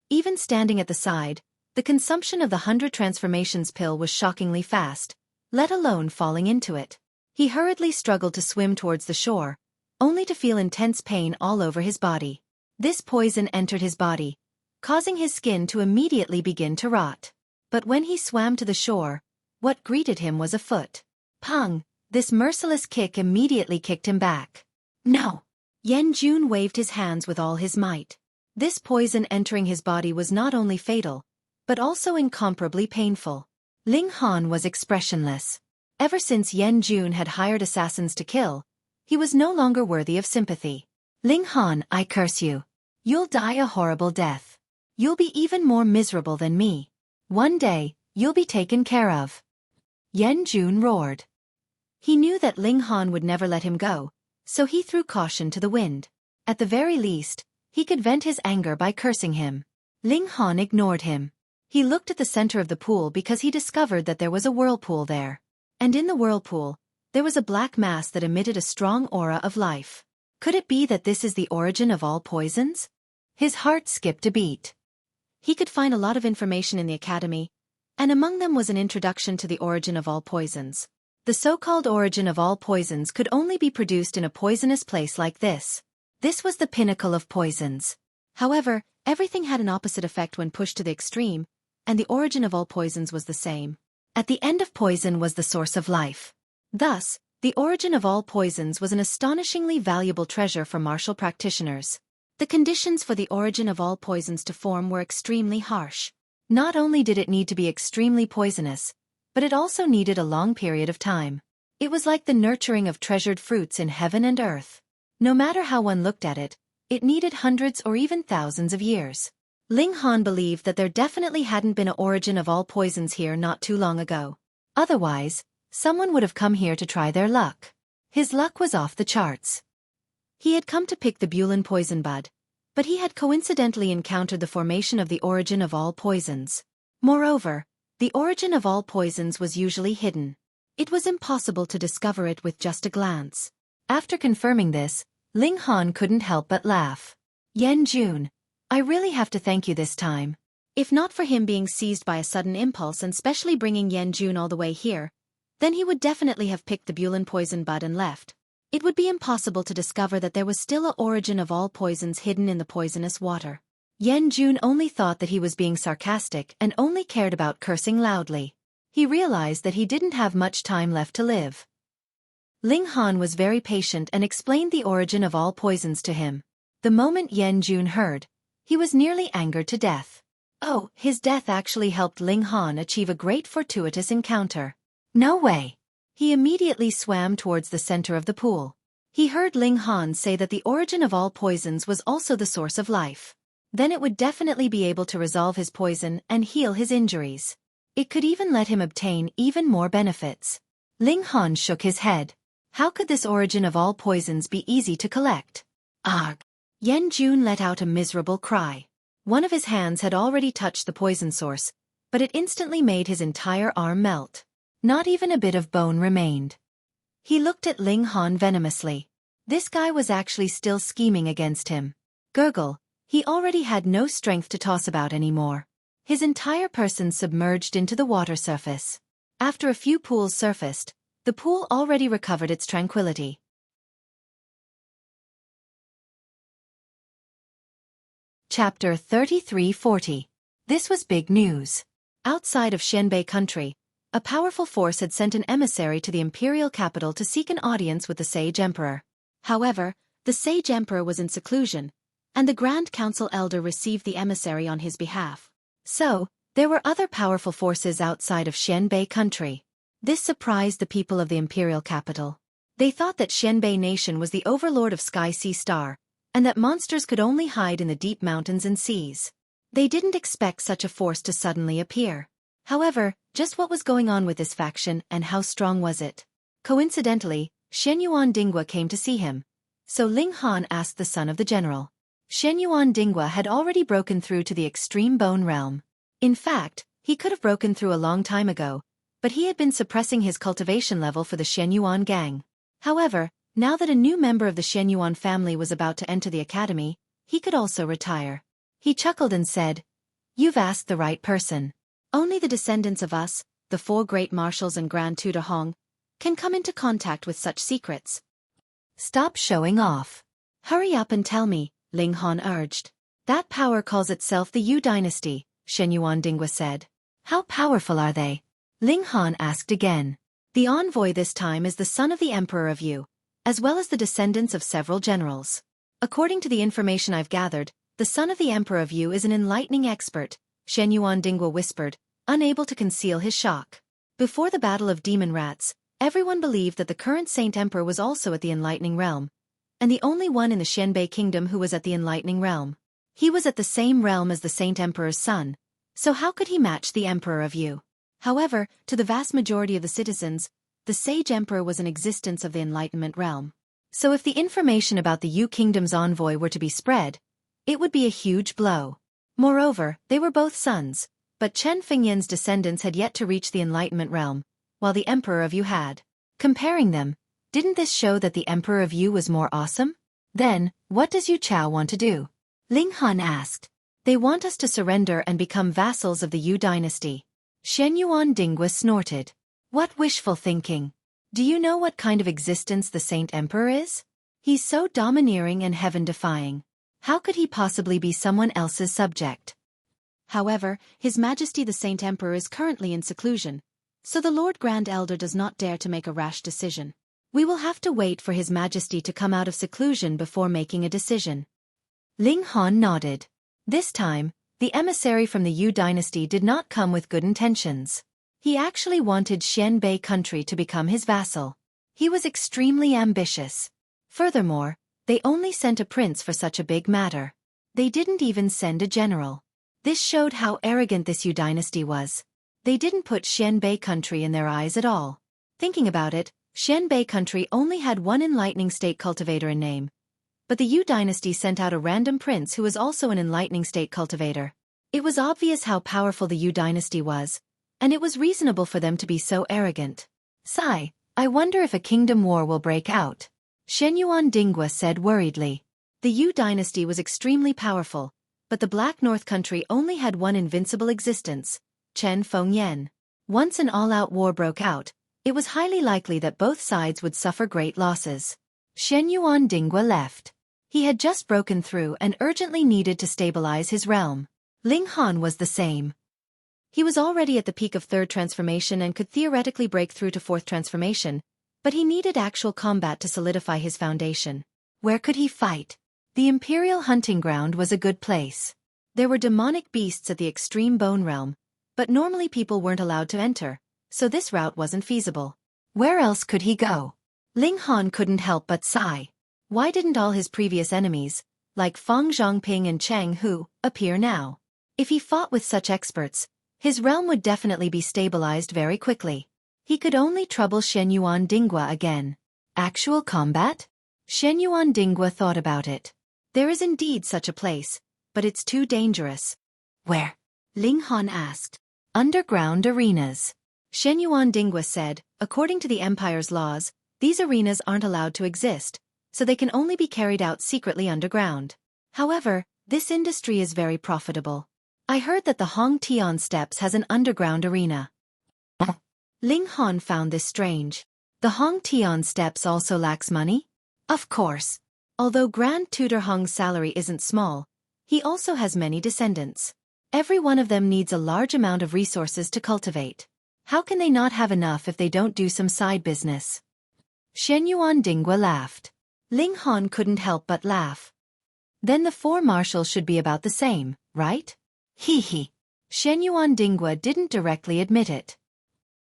Even standing at the side, the consumption of the 100 transformations pill was shockingly fast, let alone falling into it. He hurriedly struggled to swim towards the shore, only to feel intense pain all over his body. This poison entered his body, causing his skin to immediately begin to rot. But when he swam to the shore, what greeted him was a foot. Pung! This merciless kick immediately kicked him back. No! Yan Jun waved his hands with all his might. This poison entering his body was not only fatal, but also incomparably painful. Ling Han was expressionless. Ever since Yan Jun had hired assassins to kill, he was no longer worthy of sympathy. Ling Han, I curse you. You'll die a horrible death. You'll be even more miserable than me. One day, you'll be taken care of. Yan Jun roared. He knew that Ling Han would never let him go, so he threw caution to the wind. At the very least, he could vent his anger by cursing him. Ling Han ignored him. He looked at the center of the pool because he discovered that there was a whirlpool there. And in the whirlpool, there was a black mass that emitted a strong aura of life. Could it be that this is the origin of all poisons? His heart skipped a beat. He could find a lot of information in the academy, and among them was an introduction to the origin of all poisons. The so-called origin of all poisons could only be produced in a poisonous place like this. This was the pinnacle of poisons. However, everything had an opposite effect when pushed to the extreme, and the origin of all poisons was the same. At the end of poison was the source of life. Thus, the origin of all poisons was an astonishingly valuable treasure for martial practitioners. The conditions for the origin of all poisons to form were extremely harsh. Not only did it need to be extremely poisonous, but it also needed a long period of time. It was like the nurturing of treasured fruits in heaven and earth. No matter how one looked at it, it needed hundreds or even thousands of years. Ling Han believed that there definitely hadn't been an origin of all poisons here not too long ago. Otherwise, someone would have come here to try their luck. His luck was off the charts. He had come to pick the Bulin poison bud, but he had coincidentally encountered the formation of the origin of all poisons. Moreover, the origin of all poisons was usually hidden. It was impossible to discover it with just a glance. After confirming this, Ling Han couldn't help but laugh. Yan Jun, I really have to thank you this time. If not for him being seized by a sudden impulse and specially bringing Yan Jun all the way here, then he would definitely have picked the Bulin poison bud and left. It would be impossible to discover that there was still an origin of all poisons hidden in the poisonous water. Yan Jun only thought that he was being sarcastic and only cared about cursing loudly. He realized that he didn't have much time left to live. Ling Han was very patient and explained the origin of all poisons to him. The moment Yan Jun heard, he was nearly angered to death. Oh, his death actually helped Ling Han achieve a great fortuitous encounter. No way! He immediately swam towards the center of the pool. He heard Ling Han say that the origin of all poisons was also the source of life. Then it would definitely be able to resolve his poison and heal his injuries. It could even let him obtain even more benefits. Ling Han shook his head. How could this origin of all poisons be easy to collect? Ugh! Yan Jun let out a miserable cry. One of his hands had already touched the poison source, but it instantly made his entire arm melt. Not even a bit of bone remained. He looked at Ling Han venomously. This guy was actually still scheming against him. Gurgle, he already had no strength to toss about anymore. His entire person submerged into the water surface. After a few pools surfaced, the pool already recovered its tranquility. Chapter 3340. This was big news. Outside of Xianbei country, a powerful force had sent an emissary to the imperial capital to seek an audience with the Sage Emperor. However, the Sage Emperor was in seclusion, and the Grand Council Elder received the emissary on his behalf. So, there were other powerful forces outside of Xianbei country. This surprised the people of the imperial capital. They thought that Xianbei nation was the overlord of Sky Sea Star, and that monsters could only hide in the deep mountains and seas. They didn't expect such a force to suddenly appear. However, just what was going on with this faction and how strong was it? Coincidentally, Shenyuan Dingwa came to see him. So Ling Han asked the son of the general. Shenyuan Dingwa had already broken through to the extreme bone realm. In fact, he could have broken through a long time ago, but he had been suppressing his cultivation level for the Shenyuan gang. However, now that a new member of the Shenyuan family was about to enter the academy, he could also retire. He chuckled and said, "You've asked the right person. Only the descendants of us, the 4 great marshals and Grand Tutor Hong, can come into contact with such secrets. Stop showing off. Hurry up and tell me," Ling Han urged. "That power calls itself the Yu dynasty," Shenyuan Dingwa said. "How powerful are they?" Ling Han asked again. "The envoy this time is the son of the Emperor of Yu, as well as the descendants of several generals. According to the information I've gathered, the son of the Emperor of Yu is an enlightening expert, Shen Yuandingwa whispered, unable to conceal his shock. Before the Battle of Demon Rats, everyone believed that the current Saint Emperor was also at the Enlightening Realm, and the only one in the Xianbei Kingdom who was at the Enlightening Realm. He was at the same realm as the Saint Emperor's son, so how could he match the Emperor of Yu? However, to the vast majority of the citizens, the Sage Emperor was an existence of the Enlightenment Realm. So if the information about the Yu Kingdom's envoy were to be spread, it would be a huge blow. Moreover, they were both sons, but Chen Fengyan's descendants had yet to reach the Enlightenment Realm, while the Emperor of Yu had. Comparing them, didn't this show that the Emperor of Yu was more awesome? Then, what does Yu Chao want to do? Ling Han asked. They want us to surrender and become vassals of the Yu dynasty. Shen Yuandingwa snorted. What wishful thinking. Do you know what kind of existence the Saint Emperor is? He's so domineering and heaven-defying. How could he possibly be someone else's subject? However, His Majesty the Saint Emperor is currently in seclusion, so the Lord Grand Elder does not dare to make a rash decision. We will have to wait for His Majesty to come out of seclusion before making a decision. Ling Han nodded. This time, the emissary from the Yu dynasty did not come with good intentions. He actually wanted Xianbei country to become his vassal. He was extremely ambitious. Furthermore, they only sent a prince for such a big matter. They didn't even send a general. This showed how arrogant this Yu dynasty was. They didn't put Xianbei country in their eyes at all. Thinking about it, Xianbei country only had one enlightening state cultivator in name. But the Yu dynasty sent out a random prince who was also an enlightening state cultivator. It was obvious how powerful the Yu dynasty was, and it was reasonable for them to be so arrogant. Sigh, I wonder if a kingdom war will break out. Shen Yuandingwa said worriedly. The Yu dynasty was extremely powerful, but the Black North country only had one invincible existence, Chen Fengyan. Once an all-out war broke out, it was highly likely that both sides would suffer great losses. Shen Yuandingwa left. He had just broken through and urgently needed to stabilize his realm. Ling Han was the same. He was already at the peak of third transformation and could theoretically break through to fourth transformation, but he needed actual combat to solidify his foundation. Where could he fight? The Imperial Hunting Ground was a good place. There were demonic beasts at the extreme bone realm, but normally people weren't allowed to enter, so this route wasn't feasible. Where else could he go? Ling Han couldn't help but sigh. Why didn't all his previous enemies, like Fang Zhongping and Cheng Hu, appear now? If he fought with such experts, his realm would definitely be stabilized very quickly. He could only trouble Shen Yuandingwa again. Actual combat? Shen Yuandingwa thought about it. There is indeed such a place, but it's too dangerous. Where? Ling Han asked. Underground arenas. Shen Yuandingwa said, according to the Empire's laws, these arenas aren't allowed to exist, so they can only be carried out secretly underground. However, this industry is very profitable. I heard that the Hong Tian Steppes has an underground arena. Ling Han found this strange. The Hong Tian Steppes also lacks money? Of course. Although Grand Tutor Hong's salary isn't small, he also has many descendants. Every one of them needs a large amount of resources to cultivate. How can they not have enough if they don't do some side business? Shen Yuandingwa laughed. Ling Han couldn't help but laugh. Then the four marshals should be about the same, right? Hee. Shen Yuandingwa didn't directly admit it.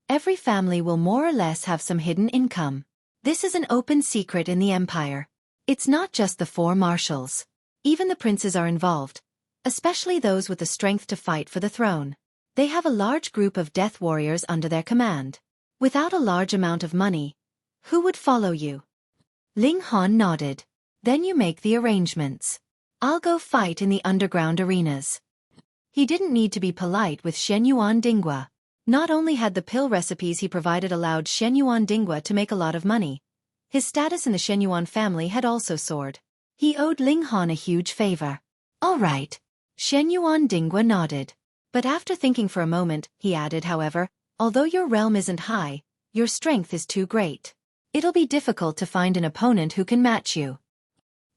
Every family will more or less have some hidden income. This is an open secret in the Empire. It's not just the four marshals. Even the princes are involved, especially those with the strength to fight for the throne. They have a large group of death warriors under their command. Without a large amount of money, who would follow you? Ling Han nodded. Then you make the arrangements. I'll go fight in the underground arenas. He didn't need to be polite with Shen Yuandingwa. Not only had the pill recipes he provided allowed Shen Yuandingwa to make a lot of money, his status in the Shen Yuan family had also soared. He owed Ling Han a huge favor. All right. Shen Yuandingwa nodded. But after thinking for a moment, he added, however, although your realm isn't high, your strength is too great. It'll be difficult to find an opponent who can match you.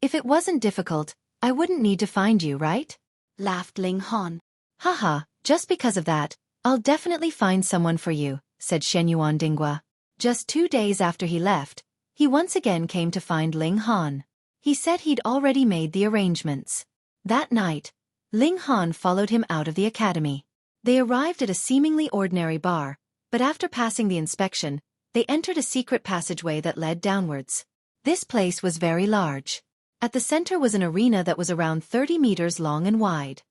If it wasn't difficult, I wouldn't need to find you, right? Laughed Ling Han. Haha, just because of that, I'll definitely find someone for you, said Shen Yuandingwa. Just 2 days after he left, he once again came to find Ling Han. He said he'd already made the arrangements. That night, Ling Han followed him out of the academy. They arrived at a seemingly ordinary bar, but after passing the inspection, they entered a secret passageway that led downwards. This place was very large. At the center was an arena that was around 30 meters long and wide.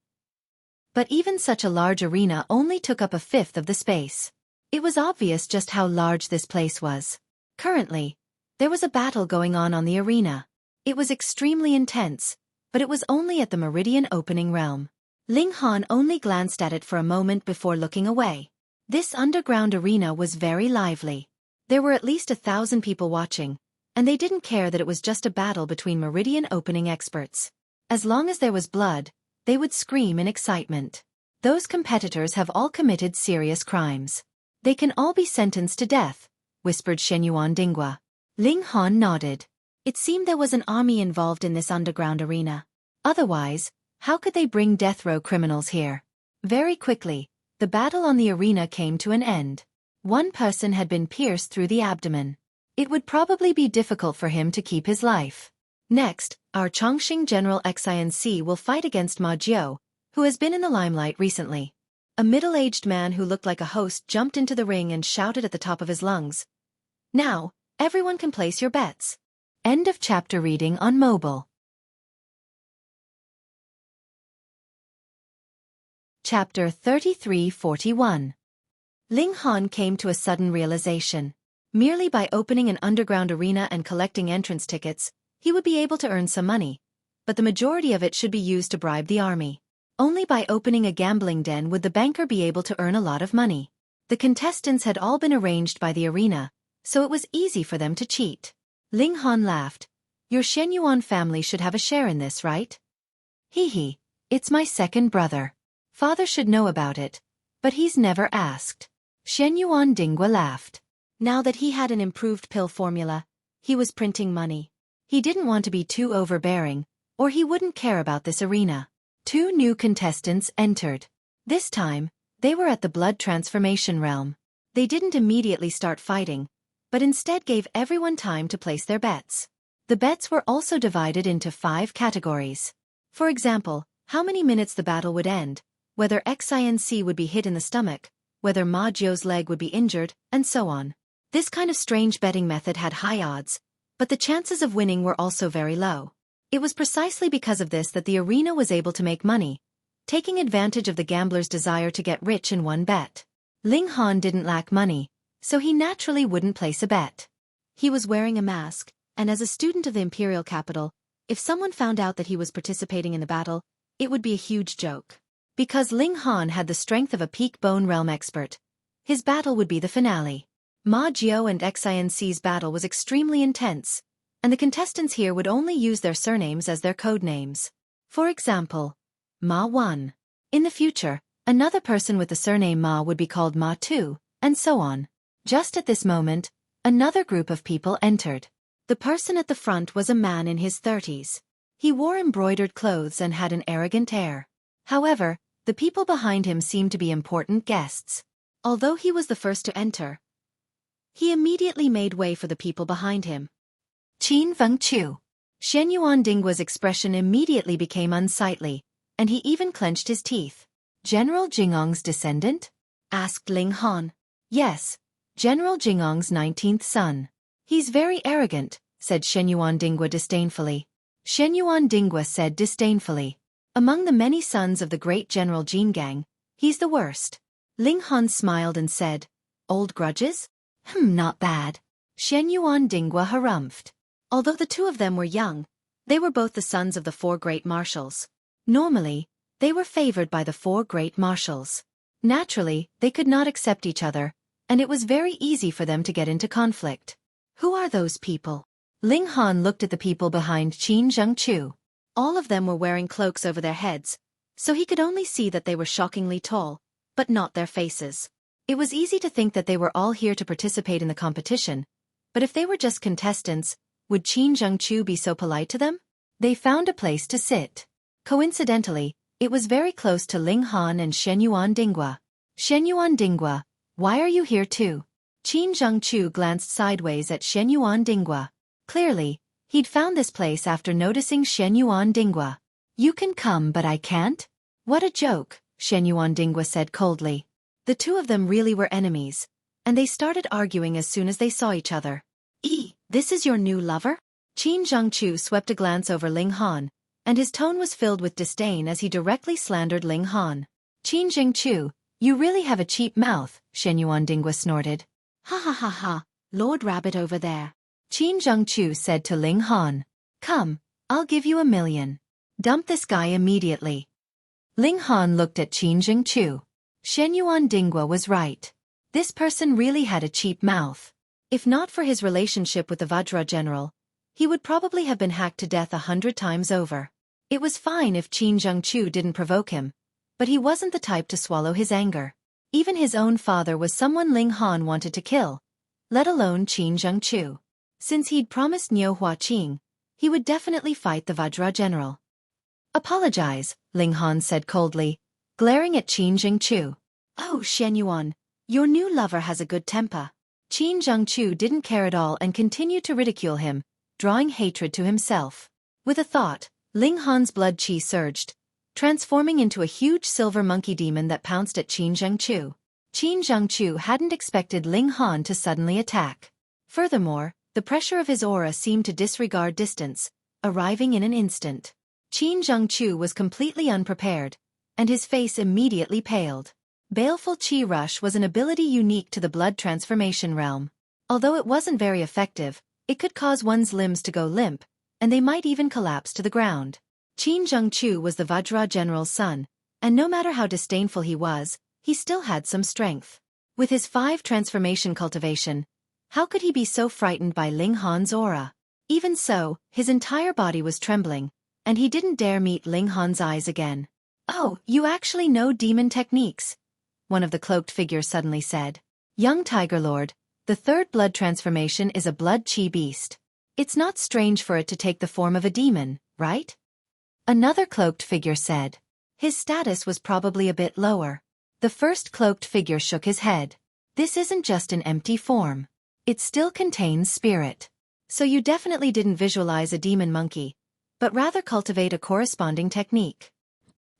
But even such a large arena only took up a fifth of the space. It was obvious just how large this place was. Currently, there was a battle going on the arena. It was extremely intense, but it was only at the Meridian opening realm. Ling Han only glanced at it for a moment before looking away. This underground arena was very lively. There were at least 1,000 people watching, and they didn't care that it was just a battle between Meridian opening experts. As long as there was blood, they would scream in excitement. Those competitors have all committed serious crimes. They can all be sentenced to death, whispered Shenyuan Dingwa. Ling Han nodded. It seemed there was an army involved in this underground arena. Otherwise, how could they bring death row criminals here? Very quickly, the battle on the arena came to an end. One person had been pierced through the abdomen. It would probably be difficult for him to keep his life. Next, our Chongqing General Xinc will fight against Ma Jiu, who has been in the limelight recently. A middle-aged man who looked like a host jumped into the ring and shouted at the top of his lungs. Now, everyone can place your bets. End of chapter. Reading on mobile. Chapter 33-41. Ling Han came to a sudden realization. Merely by opening an underground arena and collecting entrance tickets, he would be able to earn some money, but the majority of it should be used to bribe the army. Only by opening a gambling den would the banker be able to earn a lot of money. The contestants had all been arranged by the arena, so it was easy for them to cheat. Ling Han laughed. Your Shenyuan family should have a share in this, right? Hee, it's my second brother. Father should know about it, but he's never asked. Shenyuan Dingwa laughed. Now that he had an improved pill formula, he was printing money. He didn't want to be too overbearing, or he wouldn't care about this arena. 2 new contestants entered. This time, they were at the blood transformation realm. They didn't immediately start fighting, but instead gave everyone time to place their bets. The bets were also divided into 5 categories. For example, how many minutes the battle would end, whether Xinc would be hit in the stomach, whether Ma Jiu's leg would be injured, and so on. This kind of strange betting method had high odds, but the chances of winning were also very low. It was precisely because of this that the arena was able to make money, taking advantage of the gambler's desire to get rich in one bet. Ling Han didn't lack money, so he naturally wouldn't place a bet. He was wearing a mask, and as a student of the imperial capital, if someone found out that he was participating in the battle, it would be a huge joke. Because Ling Han had the strength of a peak bone realm expert, his battle would be the finale. Ma Jiu and Xinc's battle was extremely intense, and the contestants here would only use their surnames as their code names. For example, Ma 1. In the future, another person with the surname Ma would be called Ma 2, and so on. Just at this moment, another group of people entered. The person at the front was a man in his 30s. He wore embroidered clothes and had an arrogant air. However, the people behind him seemed to be important guests. Although he was the first to enter, he immediately made way for the people behind him. Qin Fengqiu. Shenyuan Dingwa's expression immediately became unsightly, and he even clenched his teeth. General Jingong's descendant? Asked Ling Han. Yes, General Jingong's 19th son. He's very arrogant, said Shenyuan Dingwa disdainfully. Shenyuan Dingwa said disdainfully. Among the many sons of the great General Jingang, he's the worst. Ling Han smiled and said, Old grudges? Not bad. Shenyuan Dingwa harumphed. Although the 2 of them were young, they were both the sons of the 4 great marshals. Normally, they were favored by the 4 great marshals. Naturally, they could not accept each other, and it was very easy for them to get into conflict. Who are those people? Ling Han looked at the people behind Qin Zhengqiu. All of them were wearing cloaks over their heads, so he could only see that they were shockingly tall, but not their faces. It was easy to think that they were all here to participate in the competition, but if they were just contestants, would Qin Zhengqiu be so polite to them? They found a place to sit. Coincidentally, it was very close to Ling Han and Shenyuan Dingwa. Shenyuan Dingwa, why are you here too? Qin Zhengqiu glanced sideways at Shenyuan Dingwa. Clearly, He'd found this place after noticing Xueqi Dingwa. You can come but I can't? What a joke, Xueqi Dingwa said coldly. The two of them really were enemies, and they started arguing as soon as they saw each other. This is your new lover? Qin Zhengqiu swept a glance over Ling Han, and his tone was filled with disdain as he directly slandered Ling Han. Qin Zhengqiu, you really have a cheap mouth, Xueqi Dingwa snorted. Ha ha ha ha, Lord Rabbit over there. Qin Zhengqiu said to Ling Han. Come, I'll give you 1,000,000. Dump this guy immediately. Ling Han looked at Qin Zhengqiu. Xueqi Dingwa was right. This person really had a cheap mouth. If not for his relationship with the Vajra general, he would probably have been hacked to death 100 times over. It was fine if Qin Zhengqiu didn't provoke him, but he wasn't the type to swallow his anger. Even his own father was someone Ling Han wanted to kill, let alone Qin Zhengqiu. Since he'd promised Niu Huaqing, he would definitely fight the Vajra general. Apologize, Ling Han said coldly, glaring at Qin Zhengqiu. Oh, Xueqi, your new lover has a good temper. Qin Zhengqiu didn't care at all and continued to ridicule him, drawing hatred to himself. With a thought, Ling Han's blood qi surged, transforming into a huge silver monkey demon that pounced at Qin Zhengqiu. Qin Zhengqiu hadn't expected Ling Han to suddenly attack. Furthermore, the pressure of his aura seemed to disregard distance, arriving in an instant. Qin Zhengqiu was completely unprepared, and his face immediately paled. Baleful Qi Rush was an ability unique to the blood transformation realm. Although it wasn't very effective, it could cause one's limbs to go limp, and they might even collapse to the ground. Qin Zhengqiu was the Vajra general's son, and no matter how disdainful he was, he still had some strength. With his 5 transformation cultivation, how could he be so frightened by Ling Han's aura? Even so, his entire body was trembling, and he didn't dare meet Ling Han's eyes again. Oh, you actually know demon techniques, one of the cloaked figures suddenly said. Young Tiger Lord, the 3rd blood transformation is a blood qi beast. It's not strange for it to take the form of a demon, right? Another cloaked figure said. His status was probably a bit lower. The first cloaked figure shook his head. This isn't just an empty form. It still contains spirit. So you definitely didn't visualize a demon monkey, but rather cultivate a corresponding technique.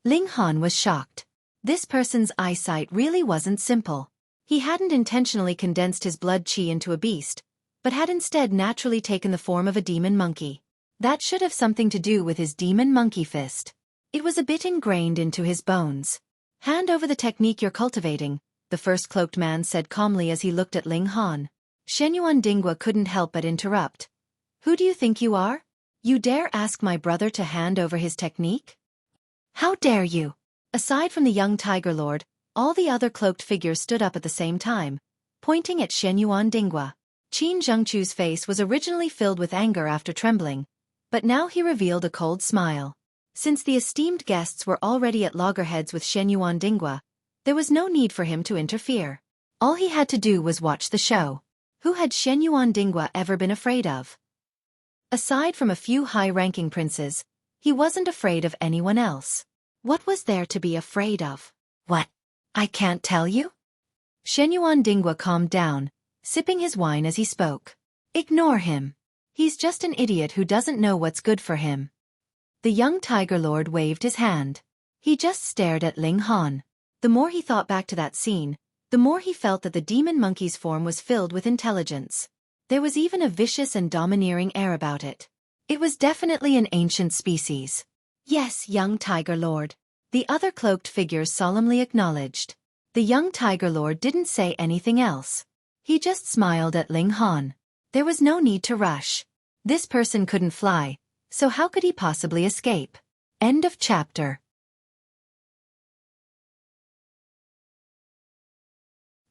Ling Han was shocked. This person's eyesight really wasn't simple. He hadn't intentionally condensed his blood qi into a beast, but had instead naturally taken the form of a demon monkey. That should have something to do with his demon monkey fist. It was a bit ingrained into his bones. Hand over the technique you're cultivating, the first cloaked man said calmly as he looked at Ling Han. Xueqi Dingwa couldn't help but interrupt. Who do you think you are? You dare ask my brother to hand over his technique? How dare you? Aside from the young Tiger Lord, all the other cloaked figures stood up at the same time, pointing at Xueqi Dingwa. Qin Zhengqiu's face was originally filled with anger after trembling, but now he revealed a cold smile. Since the esteemed guests were already at loggerheads with Xueqi Dingwa, there was no need for him to interfere. All he had to do was watch the show. Who had Xueqi Dingwa ever been afraid of? Aside from a few high-ranking princes, he wasn't afraid of anyone else. What was there to be afraid of? What? I can't tell you? Xueqi Dingwa calmed down, sipping his wine as he spoke. Ignore him. He's just an idiot who doesn't know what's good for him. The young Tiger Lord waved his hand. He just stared at Ling Han. The more he thought back to that scene, the more he felt that the demon monkey's form was filled with intelligence. There was even a vicious and domineering air about it. It was definitely an ancient species. Yes, young Tiger Lord. The other cloaked figures solemnly acknowledged. The young Tiger Lord didn't say anything else. He just smiled at Ling Han. There was no need to rush. This person couldn't fly, so how could he possibly escape? End of chapter.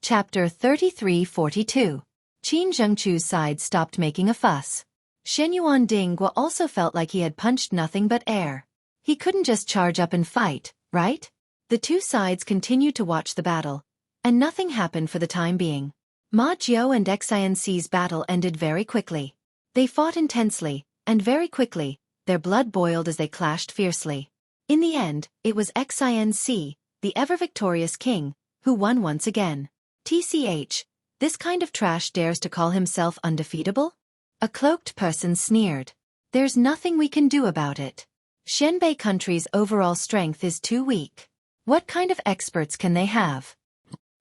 Chapter 33-42. Qin Zhengqiu's side stopped making a fuss. Xueqi Dingwa also felt like he had punched nothing but air. He couldn't just charge up and fight, right? The two sides continued to watch the battle, and nothing happened for the time being. Ma Jiao and Xueqi's battle ended very quickly. They fought intensely, and very quickly, their blood boiled as they clashed fiercely. In the end, it was Xueqi, the ever-victorious king, who won once again. TCH, this kind of trash dares to call himself undefeatable? A cloaked person sneered. There's nothing we can do about it. Xianbei country's overall strength is too weak. What kind of experts can they have?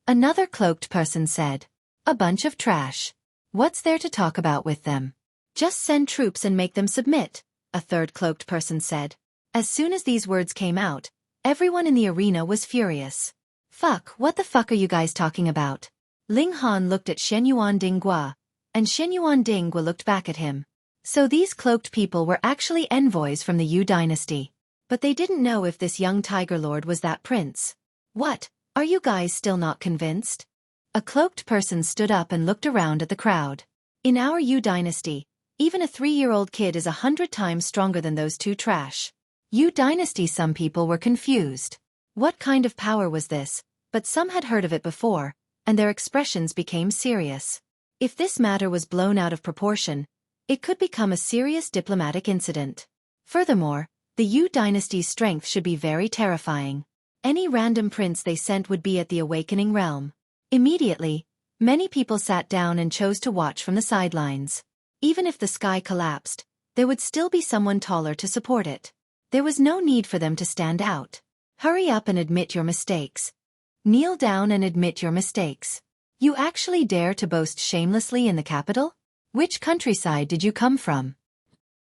Another cloaked person said. A bunch of trash. What's there to talk about with them? Just send troops and make them submit, a third cloaked person said. As soon as these words came out, everyone in the arena was furious. Fuck, what the fuck are you guys talking about? Ling Han looked at Shenyuan Dinggua, and Shenyuan Dinggua looked back at him. So these cloaked people were actually envoys from the Yu dynasty. But they didn't know if this young tiger lord was that prince. What, are you guys still not convinced? A cloaked person stood up and looked around at the crowd. In our Yu dynasty, even a 3-year-old kid is 100 times stronger than those two trash. Yu dynasty, some people were confused. What kind of power was this? But some had heard of it before, and their expressions became serious. If this matter was blown out of proportion, it could become a serious diplomatic incident. Furthermore, the Yu dynasty's strength should be very terrifying. Any random prince they sent would be at the awakening realm. Immediately, many people sat down and chose to watch from the sidelines. Even if the sky collapsed, there would still be someone taller to support it. There was no need for them to stand out. Hurry up and admit your mistakes. Kneel down and admit your mistakes. You actually dare to boast shamelessly in the capital? Which countryside did you come from?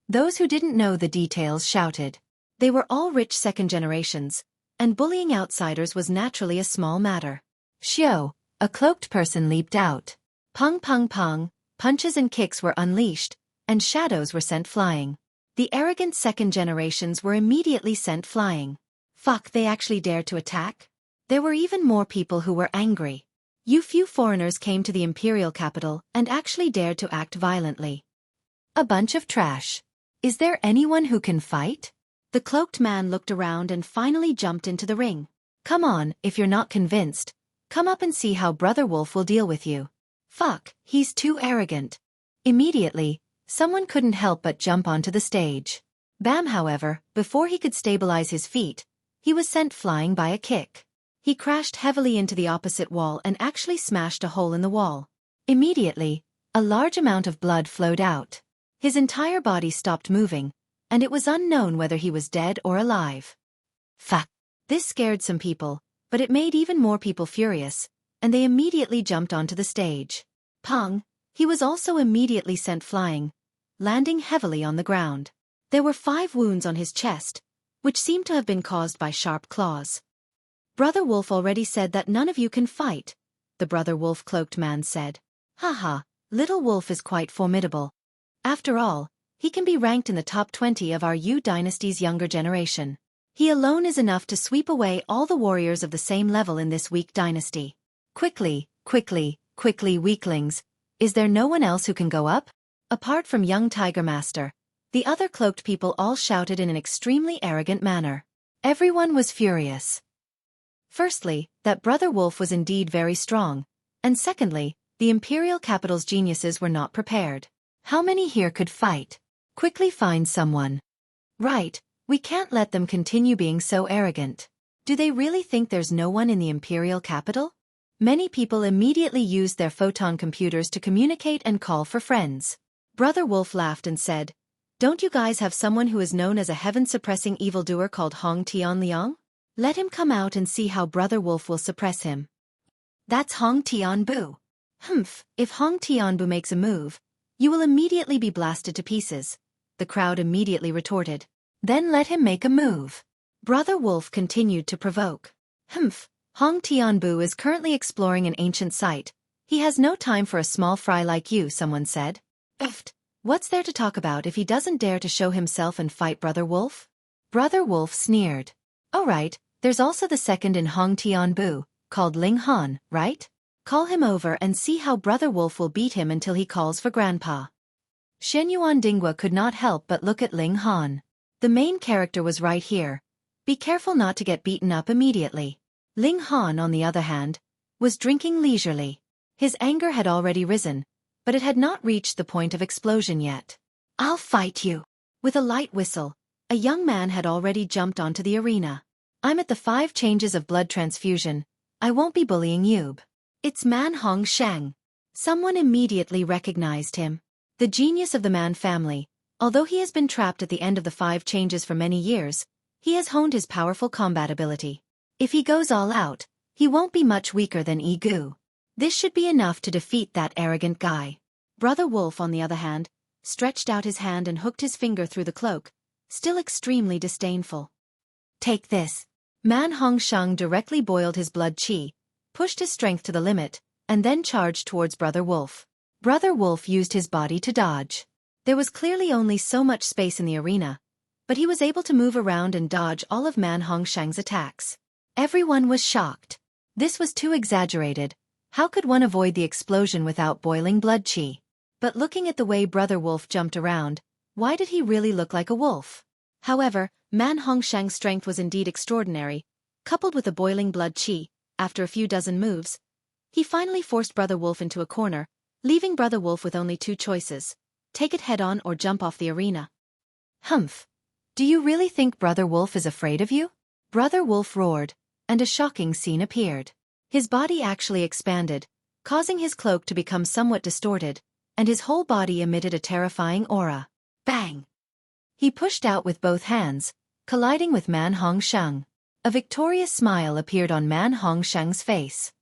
Those who didn't know the details shouted. They were all rich second generations, and bullying outsiders was naturally a small matter. Xiao, a cloaked person, leaped out. Pung pung pung, punches and kicks were unleashed, and shadows were sent flying. The arrogant second generations were immediately sent flying. Fuck, they actually dared to attack? There were even more people who were angry. Few foreigners came to the imperial capital and actually dared to act violently. A bunch of trash. Is there anyone who can fight? The cloaked man looked around and finally jumped into the ring. Come on, if you're not convinced, come up and see how Brother Wolf will deal with you. Fuck, he's too arrogant. Immediately, someone couldn't help but jump onto the stage. Bam, however, before he could stabilize his feet, he was sent flying by a kick. He crashed heavily into the opposite wall and actually smashed a hole in the wall. Immediately, a large amount of blood flowed out. His entire body stopped moving, and it was unknown whether he was dead or alive. Fuck. This scared some people, but it made even more people furious, and they immediately jumped onto the stage. Pong, he was also immediately sent flying, landing heavily on the ground. There were 5 wounds on his chest, which seemed to have been caused by sharp claws. Brother Wolf already said that none of you can fight, the Brother Wolf cloaked man said. Haha, little wolf is quite formidable. After all, he can be ranked in the top 20 of our Yu dynasty's younger generation. He alone is enough to sweep away all the warriors of the same level in this weak dynasty. Quickly, quickly, quickly, weaklings, is there no one else who can go up? Apart from young Tiger Master, the other cloaked people all shouted in an extremely arrogant manner. Everyone was furious. Firstly, that Brother Wolf was indeed very strong, and secondly, the imperial capital's geniuses were not prepared. How many here could fight? Quickly find someone. Right, we can't let them continue being so arrogant. Do they really think there's no one in the imperial capital? Many people immediately used their photon computers to communicate and call for friends. Brother Wolf laughed and said, Don't you guys have someone who is known as a heaven-suppressing evildoer called Hong Tianliang? Let him come out and see how Brother Wolf will suppress him. That's Hong Tianbu. Humph, if Hong Tianbu makes a move, you will immediately be blasted to pieces, the crowd immediately retorted. Then let him make a move. Brother Wolf continued to provoke. Humph, Hong Tianbu is currently exploring an ancient site. He has no time for a small fry like you, someone said. Uft, what's there to talk about if he doesn't dare to show himself and fight Brother Wolf? Brother Wolf sneered. All right. There's also the second in Hong Tianbu, called Ling Han, right? Call him over and see how Brother Wolf will beat him until he calls for Grandpa. Shenyuan Dinggua could not help but look at Ling Han. The main character was right here. Be careful not to get beaten up immediately. Ling Han, on the other hand, was drinking leisurely. His anger had already risen, but it had not reached the point of explosion yet. I'll fight you. With a light whistle, a young man had already jumped onto the arena. I'm at the 5 changes of blood transfusion. I won't be bullying Yub. It's Man Hong Sheng. Someone immediately recognized him. The genius of the Man family, Although he has been trapped at the end of the 5 changes for many years, he has honed his powerful combat ability. If he goes all out, he won't be much weaker than Egu. This should be enough to defeat that arrogant guy. Brother Wolf, on the other hand, stretched out his hand and hooked his finger through the cloak, still extremely disdainful. Take this. Man Hongsheng directly boiled his blood qi, pushed his strength to the limit, and then charged towards Brother Wolf. Brother Wolf used his body to dodge. There was clearly only so much space in the arena, but he was able to move around and dodge all of Man Hongsheng's attacks. Everyone was shocked. This was too exaggerated. How could one avoid the explosion without boiling blood qi? But looking at the way Brother Wolf jumped around, why did he really look like a wolf? However, Man Hongsheng's strength was indeed extraordinary. Coupled with the boiling blood qi, after a few dozen moves, he finally forced Brother Wolf into a corner, leaving Brother Wolf with only 2 choices: take it head-on or jump off the arena. Humph! Do you really think Brother Wolf is afraid of you? Brother Wolf roared, and a shocking scene appeared. His body actually expanded, causing his cloak to become somewhat distorted, and his whole body emitted a terrifying aura. Bang! He pushed out with both hands, colliding with Man Hongsheng. A victorious smile appeared on Man Hongsheng's face.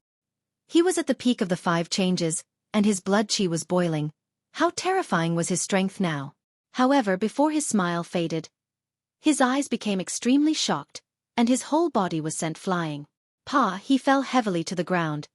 He was at the peak of the 5 changes, and his blood qi was boiling. How terrifying was his strength now? However, before his smile faded, his eyes became extremely shocked, and his whole body was sent flying. He fell heavily to the ground.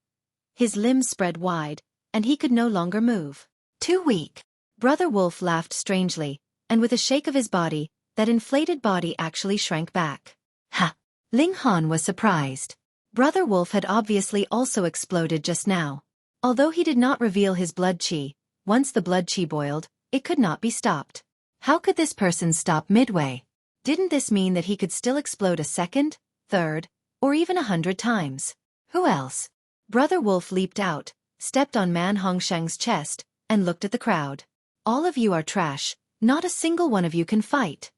His limbs spread wide, and he could no longer move. Too weak. Brother Wolf laughed strangely, and with a shake of his body, that inflated body actually shrank back. Ha! Ling Han was surprised. Brother Wolf had obviously also exploded just now. Although he did not reveal his blood qi, once the blood qi boiled, it could not be stopped. How could this person stop midway? Didn't this mean that he could still explode a second, third, or even 100 times? Who else? Brother Wolf leaped out, stepped on Man Hongsheng's chest, and looked at the crowd. All of you are trash, not a single one of you can fight.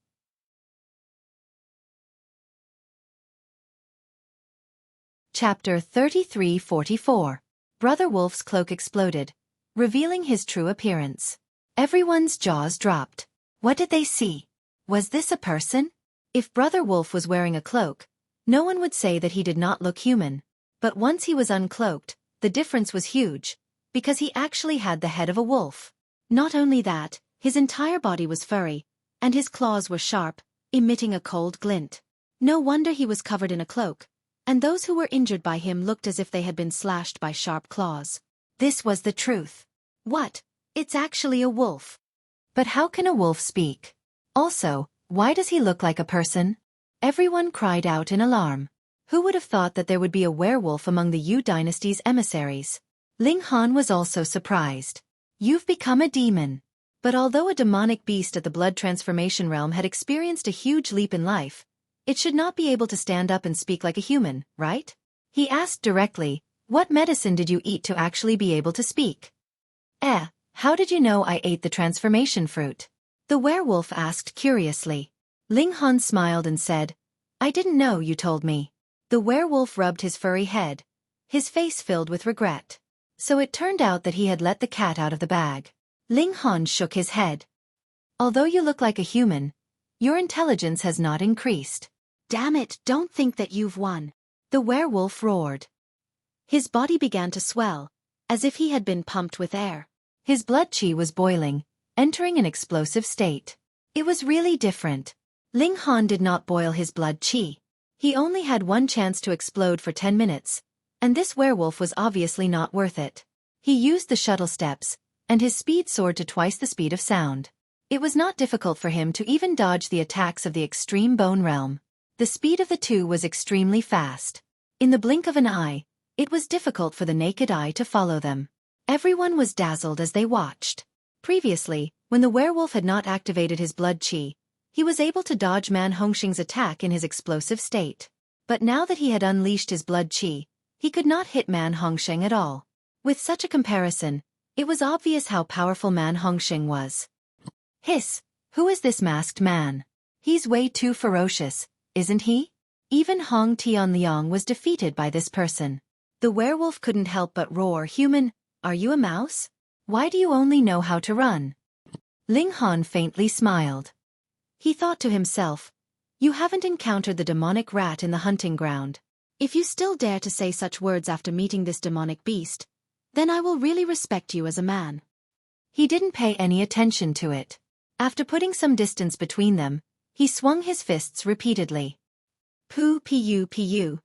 Chapter 33-44. Brother Wolf's cloak exploded, revealing his true appearance. Everyone's jaws dropped. What did they see? Was this a person? If Brother Wolf was wearing a cloak, no one would say that he did not look human. But once he was uncloaked, the difference was huge, because he actually had the head of a wolf. Not only that, his entire body was furry, and his claws were sharp, emitting a cold glint. No wonder he was covered in a cloak, and those who were injured by him looked as if they had been slashed by sharp claws. This was the truth. What? It's actually a wolf. But how can a wolf speak? Also, why does he look like a person? Everyone cried out in alarm. Who would have thought that there would be a werewolf among the Yu dynasty's emissaries? Ling Han was also surprised. You've become a demon. But although a demonic beast at the blood transformation realm had experienced a huge leap in life, it should not be able to stand up and speak like a human, right? He asked directly, what medicine did you eat to actually be able to speak? How did you know I ate the transformation fruit? The werewolf asked curiously. Ling Han smiled and said, I didn't know you told me. The werewolf rubbed his furry head, his face filled with regret. So it turned out that he had let the cat out of the bag. Ling Han shook his head. Although you look like a human, your intelligence has not increased. Damn it, don't think that you've won. The werewolf roared. His body began to swell, as if he had been pumped with air. His blood qi was boiling, entering an explosive state. It was really different. Ling Han did not boil his blood qi. He only had one chance to explode for 10 minutes, and this werewolf was obviously not worth it. He used the shuttle steps, and his speed soared to twice the speed of sound. It was not difficult for him to even dodge the attacks of the extreme bone realm. The speed of the two was extremely fast. In the blink of an eye, it was difficult for the naked eye to follow them. Everyone was dazzled as they watched. Previously, when the werewolf had not activated his blood qi, he was able to dodge Man Hongsheng's attack in his explosive state. But now that he had unleashed his blood qi, he could not hit Man Hongsheng at all. With such a comparison, it was obvious how powerful Man Hongsheng was. Hiss, who is this masked man? He's way too ferocious, isn't he? Even Hong Tianliang was defeated by this person. The werewolf couldn't help but roar, Human, are you a mouse? Why do you only know how to run? Ling Han faintly smiled. He thought to himself, "You haven't encountered the demonic rat in the hunting ground. If you still dare to say such words after meeting this demonic beast, then I will really respect you as a man." He didn't pay any attention to it. After putting some distance between them, he swung his fists repeatedly. Pu pu pu.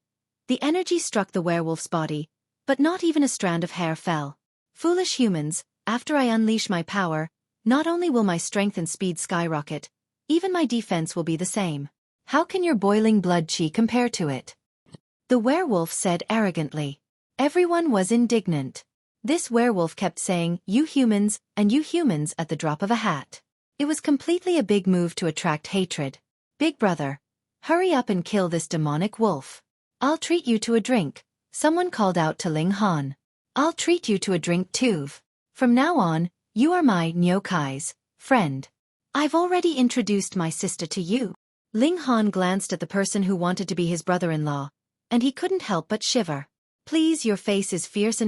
The energy struck the werewolf's body, but not even a strand of hair fell. Foolish humans, after I unleash my power, not only will my strength and speed skyrocket, even my defense will be the same. How can your boiling blood chi compare to it? The werewolf said arrogantly. Everyone was indignant. This werewolf kept saying, "You humans," and "you humans" at the drop of a hat. It was completely a big move to attract hatred. "Big brother, hurry up and kill this demonic wolf. I'll treat you to a drink," someone called out to Ling Han. "I'll treat you to a drink too. From now on, you are my Nyokai's friend. I've already introduced my sister to you." Ling Han glanced at the person who wanted to be his brother-in-law, and he couldn't help but shiver. "Please, your face is fierce,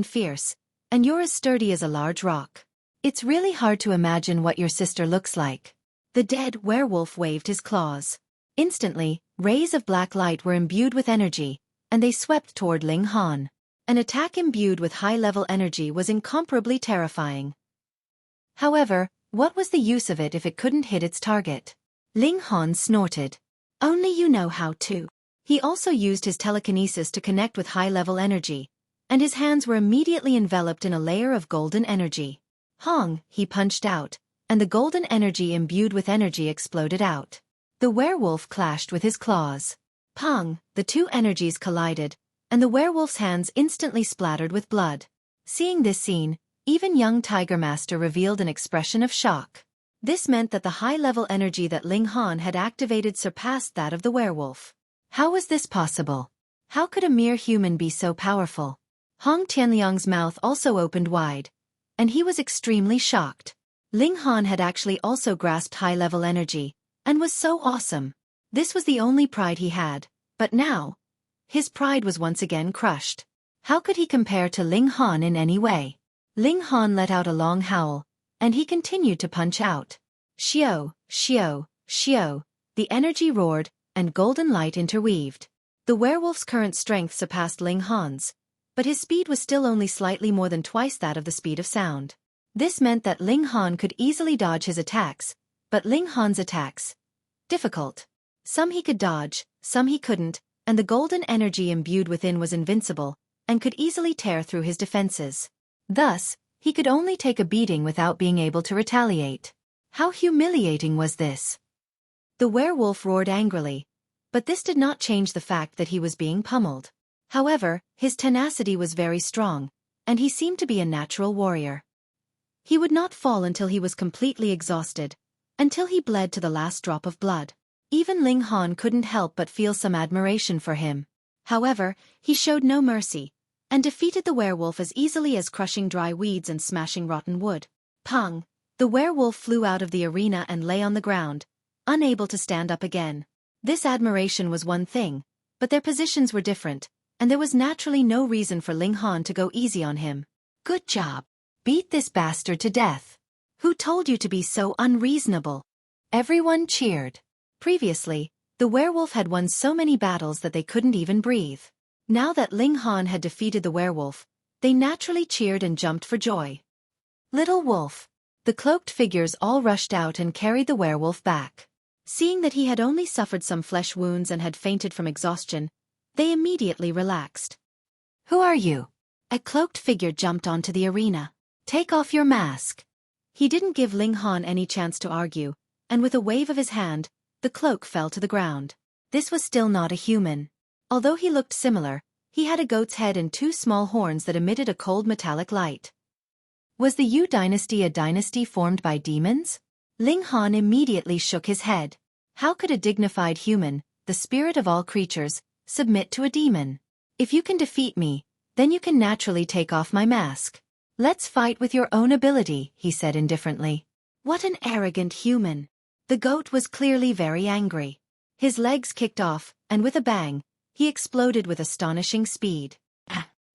and you're as sturdy as a large rock. It's really hard to imagine what your sister looks like." The dead werewolf waved his claws. Instantly, rays of black light were imbued with energy, and they swept toward Ling Han. An attack imbued with high-level energy was incomparably terrifying. However, what was the use of it if it couldn't hit its target? Ling Han snorted. "Only you know how to." He also used his telekinesis to connect with high-level energy, and his hands were immediately enveloped in a layer of golden energy. Hong, he punched out, and the golden energy imbued with energy exploded out. The werewolf clashed with his claws. Pong, the two energies collided, and the werewolf's hands instantly splattered with blood. Seeing this scene, even young Tiger Master revealed an expression of shock. This meant that the high-level energy that Ling Han had activated surpassed that of the werewolf. How was this possible? How could a mere human be so powerful? Hong Tianliang's mouth also opened wide, and he was extremely shocked. Ling Han had actually also grasped high-level energy, and was so awesome. This was the only pride he had, but now, his pride was once again crushed. How could he compare to Ling Han in any way? Ling Han let out a long howl, and he continued to punch out. Xiao, xiao, xiao, the energy roared, and golden light interweaved. The werewolf's current strength surpassed Ling Han's, but his speed was still only slightly more than twice that of the speed of sound. This meant that Ling Han could easily dodge his attacks, but Ling Han's attacks, difficult. Some he could dodge, some he couldn't, and the golden energy imbued within was invincible, and could easily tear through his defenses. Thus, he could only take a beating without being able to retaliate. How humiliating was this? The werewolf roared angrily, but this did not change the fact that he was being pummeled. However, his tenacity was very strong, and he seemed to be a natural warrior. He would not fall until he was completely exhausted, until he bled to the last drop of blood. Even Ling Han couldn't help but feel some admiration for him. However, he showed no mercy, and defeated the werewolf as easily as crushing dry weeds and smashing rotten wood. Pong! The werewolf flew out of the arena and lay on the ground, unable to stand up again. This admiration was one thing, but their positions were different, and there was naturally no reason for Ling Han to go easy on him. "Good job. Beat this bastard to death. Who told you to be so unreasonable?" Everyone cheered. Previously, the werewolf had won so many battles that they couldn't even breathe. Now that Ling Han had defeated the werewolf, they naturally cheered and jumped for joy. "Little wolf." The cloaked figures all rushed out and carried the werewolf back. Seeing that he had only suffered some flesh wounds and had fainted from exhaustion, they immediately relaxed. "Who are you?" A cloaked figure jumped onto the arena. "Take off your mask." He didn't give Ling Han any chance to argue, and with a wave of his hand, the cloak fell to the ground. This was still not a human. Although he looked similar, he had a goat's head and two small horns that emitted a cold metallic light. Was the Yu dynasty a dynasty formed by demons? Ling Han immediately shook his head. How could a dignified human, the spirit of all creatures, submit to a demon? "If you can defeat me, then you can naturally take off my mask. Let's fight with your own ability," he said indifferently. What an arrogant human. The goat was clearly very angry. His legs kicked off, and with a bang, he exploded with astonishing speed.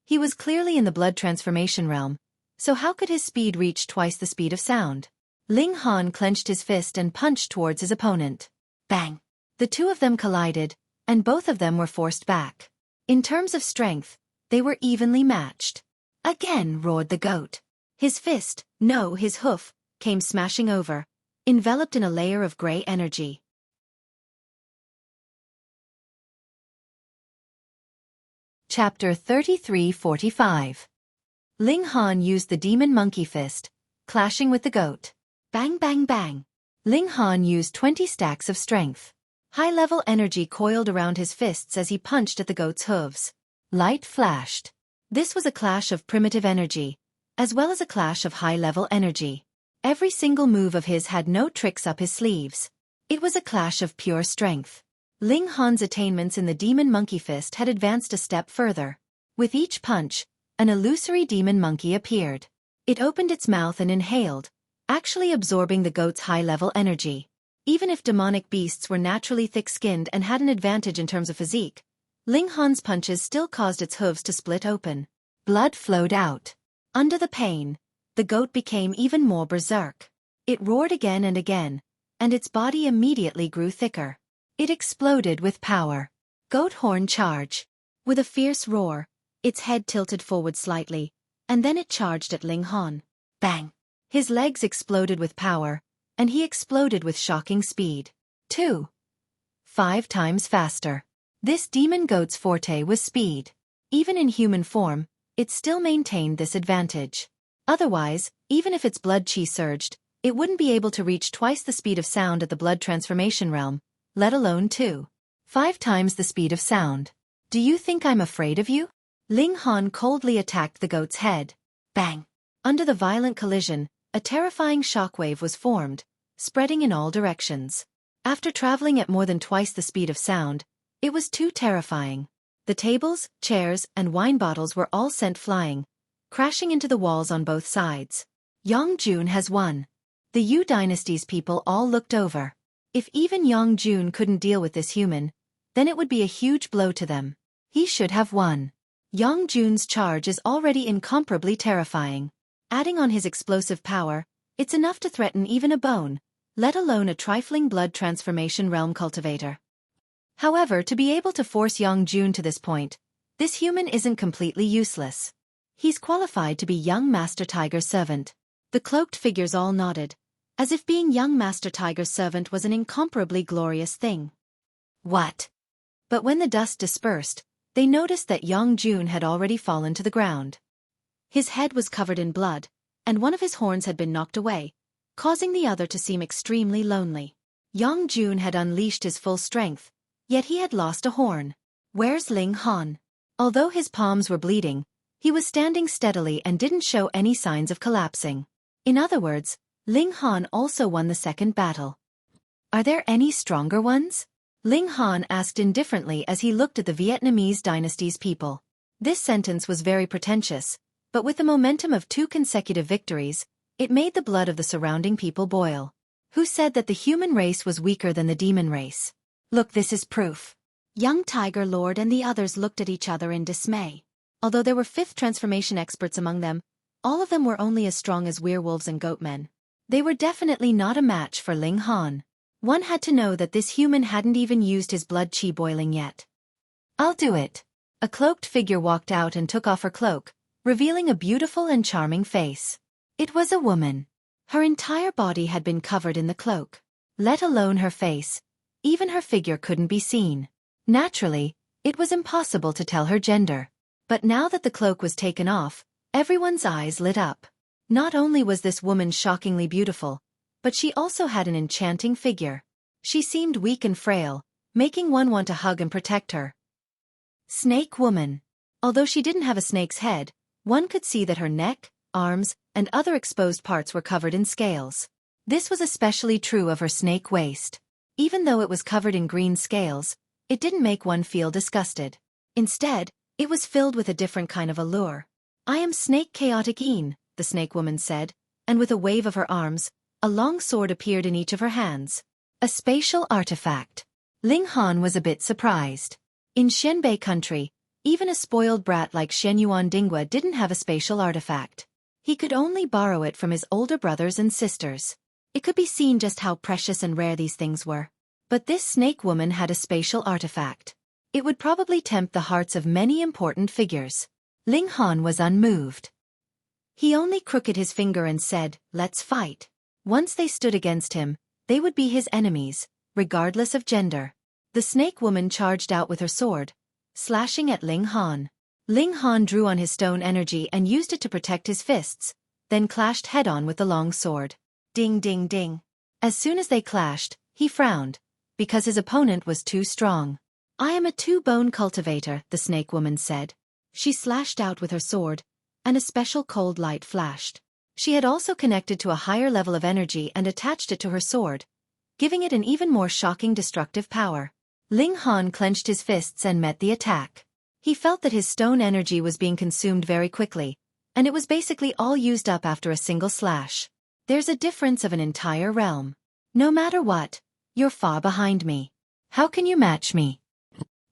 He was clearly in the blood transformation realm, so how could his speed reach twice the speed of sound? Ling Han clenched his fist and punched towards his opponent. Bang! The two of them collided, and both of them were forced back. In terms of strength, they were evenly matched. Again roared the goat. His fist, no, his hoof, came smashing over, enveloped in a layer of gray energy. Chapter 33-45. Ling Han used the demon monkey fist, clashing with the goat. Bang bang bang. Ling Han used 20 stacks of strength. High-level energy coiled around his fists as he punched at the goat's hooves. Light flashed. This was a clash of primitive energy, as well as a clash of high-level energy. Every single move of his had no tricks up his sleeves. It was a clash of pure strength. Ling Han's attainments in the demon monkey fist had advanced a step further. With each punch, an illusory demon monkey appeared. It opened its mouth and inhaled, actually absorbing the goat's high-level energy. Even if demonic beasts were naturally thick-skinned and had an advantage in terms of physique, Ling Han's punches still caused its hooves to split open. Blood flowed out. Under the pain, the goat became even more berserk. It roared again, and its body immediately grew thicker. It exploded with power. Goat horn charge. With a fierce roar, its head tilted forward slightly, and then it charged at Ling Han. Bang! His legs exploded with power, and he exploded with shocking speed. 5 times faster. This demon goat's forte was speed. Even in human form, it still maintained this advantage. Otherwise, even if its blood chi surged, it wouldn't be able to reach twice the speed of sound at the blood transformation realm, let alone 5 times the speed of sound. Do you think I'm afraid of you? Ling Han coldly attacked the goat's head. Bang! Under the violent collision, a terrifying shockwave was formed, spreading in all directions. After traveling at more than twice the speed of sound, it was too terrifying. The tables, chairs, and wine bottles were all sent flying, crashing into the walls on both sides. Yang Jun has won. The Yu dynasty's people all looked over. If even Yang Jun couldn't deal with this human, then it would be a huge blow to them. He should have won. Yang Jun's charge is already incomparably terrifying. Adding on his explosive power, it's enough to threaten even a bone, let alone a trifling blood transformation realm cultivator. However, to be able to force Yang Jun to this point, this human isn't completely useless. He's qualified to be young Master Tiger's servant. The cloaked figures all nodded, as if being young Master Tiger's servant was an incomparably glorious thing. What? But when the dust dispersed, they noticed that Yang Jun had already fallen to the ground. His head was covered in blood, and one of his horns had been knocked away, causing the other to seem extremely lonely. Yang Jun had unleashed his full strength, yet he had lost a horn. Where's Ling Han? Although his palms were bleeding, he was standing steadily and didn't show any signs of collapsing. In other words, Ling Han also won the second battle. Are there any stronger ones? Ling Han asked indifferently as he looked at the Vietnamese dynasty's people. This sentence was very pretentious, but with the momentum of 2 consecutive victories, it made the blood of the surrounding people boil. Who said that the human race was weaker than the demon race? Look, this is proof. Young Tiger Lord and the others looked at each other in dismay. Although there were 5th transformation experts among them, all of them were only as strong as werewolves and goatmen. They were definitely not a match for Ling Han. One had to know that this human hadn't even used his blood chi boiling yet. I'll do it. A cloaked figure walked out and took off her cloak, revealing a beautiful and charming face. It was a woman. Her entire body had been covered in the cloak. Let alone her face, even her figure couldn't be seen. Naturally, it was impossible to tell her gender. But now that the cloak was taken off, everyone's eyes lit up. Not only was this woman shockingly beautiful, but she also had an enchanting figure. She seemed weak and frail, making one want to hug and protect her. Snake woman. Although she didn't have a snake's head, one could see that her neck, arms, and other exposed parts were covered in scales. This was especially true of her snake waist. Even though it was covered in green scales, it didn't make one feel disgusted. Instead, it was filled with a different kind of allure. I am Snake Chaotic Een, the snake woman said, and with a wave of her arms, a long sword appeared in each of her hands. A spatial artifact. Ling Han was a bit surprised. In Xianbei country, even a spoiled brat like Shen Yuan Dingwa didn't have a spatial artifact. He could only borrow it from his older brothers and sisters. It could be seen just how precious and rare these things were. But this snake woman had a spatial artifact. It would probably tempt the hearts of many important figures. Ling Han was unmoved. He only crooked his finger and said, "Let's fight." Once they stood against him, they would be his enemies, regardless of gender. The snake woman charged out with her sword, slashing at Ling Han. Ling Han drew on his stone energy and used it to protect his fists, then clashed head-on with the long sword. Ding ding ding. As soon as they clashed, he frowned, because his opponent was too strong. "I am a two-bone cultivator," the snake woman said. She slashed out with her sword, and a special cold light flashed. She had also connected to a higher level of energy and attached it to her sword, giving it an even more shocking destructive power. Ling Han clenched his fists and met the attack. He felt that his stone energy was being consumed very quickly, and it was basically all used up after a single slash. There's a difference of an entire realm. No matter what, you're far behind me. How can you match me?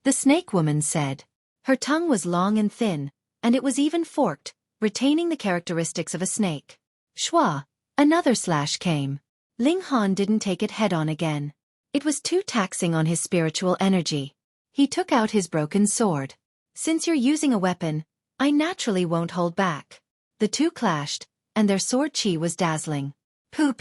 The snake woman said. Her tongue was long and thin, and it was even forked, retaining the characteristics of a snake. Shwa, another slash came. Ling Han didn't take it head-on again. It was too taxing on his spiritual energy. He took out his broken sword. "Since you're using a weapon, I naturally won't hold back." The two clashed, and their sword chi was dazzling. Pu.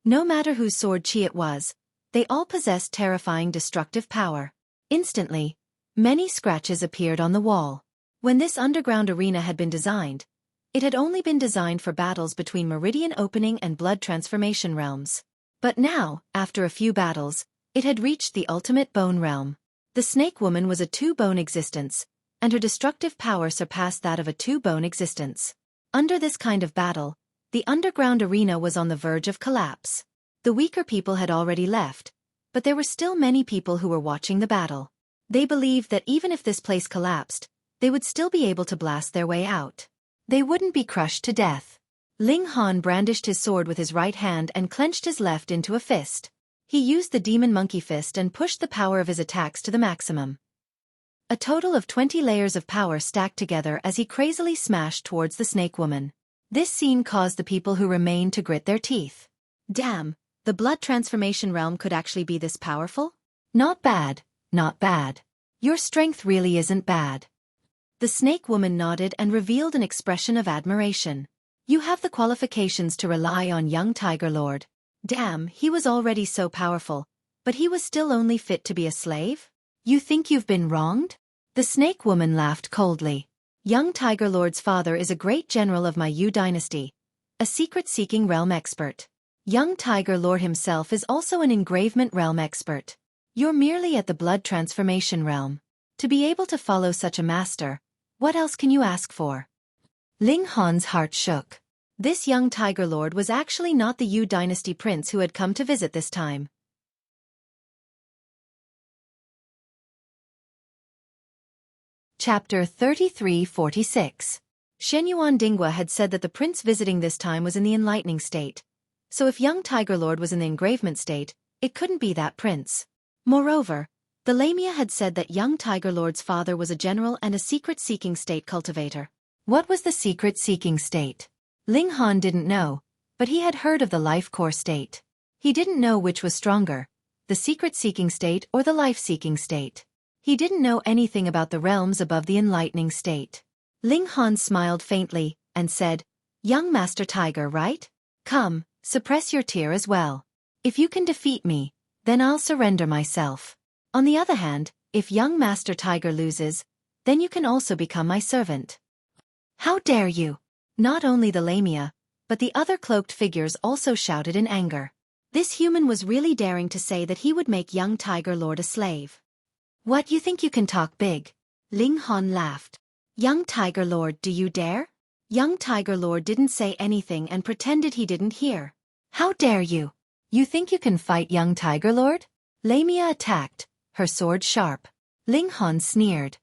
No matter whose sword chi it was, they all possessed terrifying destructive power. Instantly, many scratches appeared on the wall. When this underground arena had been designed, it had only been designed for battles between Meridian Opening and Blood Transformation realms. But now, after a few battles, it had reached the ultimate bone realm. The snake woman was a two-bone existence, and her destructive power surpassed that of a two-bone existence. Under this kind of battle, the underground arena was on the verge of collapse. The weaker people had already left, but there were still many people who were watching the battle. They believed that even if this place collapsed, they would still be able to blast their way out. They wouldn't be crushed to death. Ling Han brandished his sword with his right hand and clenched his left into a fist. He used the demon monkey fist and pushed the power of his attacks to the maximum. A total of 20 layers of power stacked together as he crazily smashed towards the snake woman. This scene caused the people who remained to grit their teeth. Damn, the blood transformation realm could actually be this powerful? Not bad, not bad. Your strength really isn't bad. The snake woman nodded and revealed an expression of admiration. You have the qualifications to rely on young Tiger Lord. Damn, he was already so powerful, but he was still only fit to be a slave? You think you've been wronged? The snake woman laughed coldly. Young Tiger Lord's father is a great general of my Yu dynasty, a secret-seeking realm expert. Young Tiger Lord himself is also an engravement realm expert. You're merely at the blood transformation realm. To be able to follow such a master, what else can you ask for? Ling Han's heart shook. This young Tiger Lord was actually not the Yu dynasty prince who had come to visit this time. Chapter 3346. Shenyuan Dingwa had said that the prince visiting this time was in the enlightening state. So if young Tiger Lord was in the engravement state, it couldn't be that prince. Moreover, the Lamia had said that young Tiger Lord's father was a general and a secret-seeking state cultivator. What was the secret-seeking state? Ling Han didn't know, but he had heard of the life core state. He didn't know which was stronger, the secret-seeking state or the life-seeking state. He didn't know anything about the realms above the enlightening state. Ling Han smiled faintly and said, "Young Master Tiger, right? Come, suppress your tear as well. If you can defeat me, then I'll surrender myself. On the other hand, if young Master Tiger loses, then you can also become my servant." How dare you! Not only the Lamia, but the other cloaked figures also shouted in anger. This human was really daring to say that he would make young Tiger Lord a slave. What, you think you can talk big? Ling Han laughed. Young Tiger Lord, do you dare? Young Tiger Lord didn't say anything and pretended he didn't hear. How dare you? You think you can fight young Tiger Lord? Lamia attacked, her sword sharp. Ling Han sneered.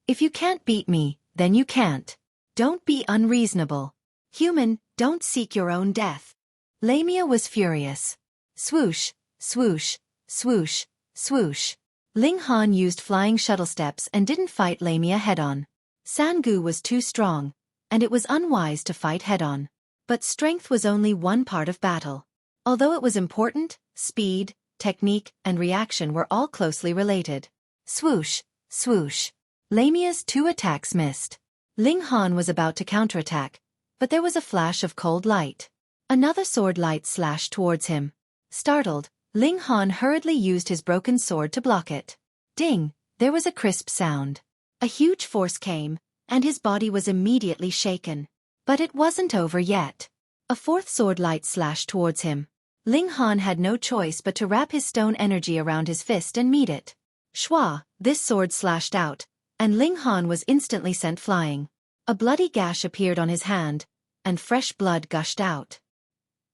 If you can't beat me, then you can't. Don't be unreasonable. Human, don't seek your own death. Lamia was furious. Swoosh, swoosh, swoosh, swoosh. Ling Han used flying shuttle steps and didn't fight Lamia head-on. Sangu was too strong, and it was unwise to fight head-on. But strength was only one part of battle. Although it was important, speed, technique, and reaction were all closely related. Swoosh, swoosh. Lamia's 2 attacks missed. Ling Han was about to counterattack, but there was a flash of cold light. Another sword light slashed towards him. Startled, Ling Han hurriedly used his broken sword to block it. Ding! There was a crisp sound. A huge force came, and his body was immediately shaken. But it wasn't over yet. A 4th sword light slashed towards him. Ling Han had no choice but to wrap his stone energy around his fist and meet it. Shwa! This sword slashed out, and Ling Han was instantly sent flying. A bloody gash appeared on his hand, and fresh blood gushed out.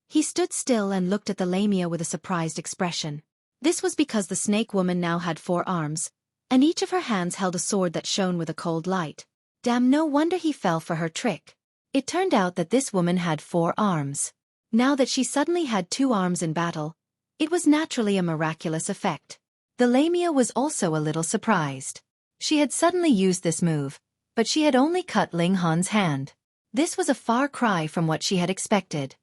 He stood still and looked at the Lamia with a surprised expression. This was because the snake woman now had 4 arms, and each of her hands held a sword that shone with a cold light. Damn, no wonder he fell for her trick. It turned out that this woman had 4 arms. Now that she suddenly had 2 arms in battle, it was naturally a miraculous effect. The Lamia was also a little surprised. She had suddenly used this move, but she had only cut Ling Han's hand. This was a far cry from what she had expected.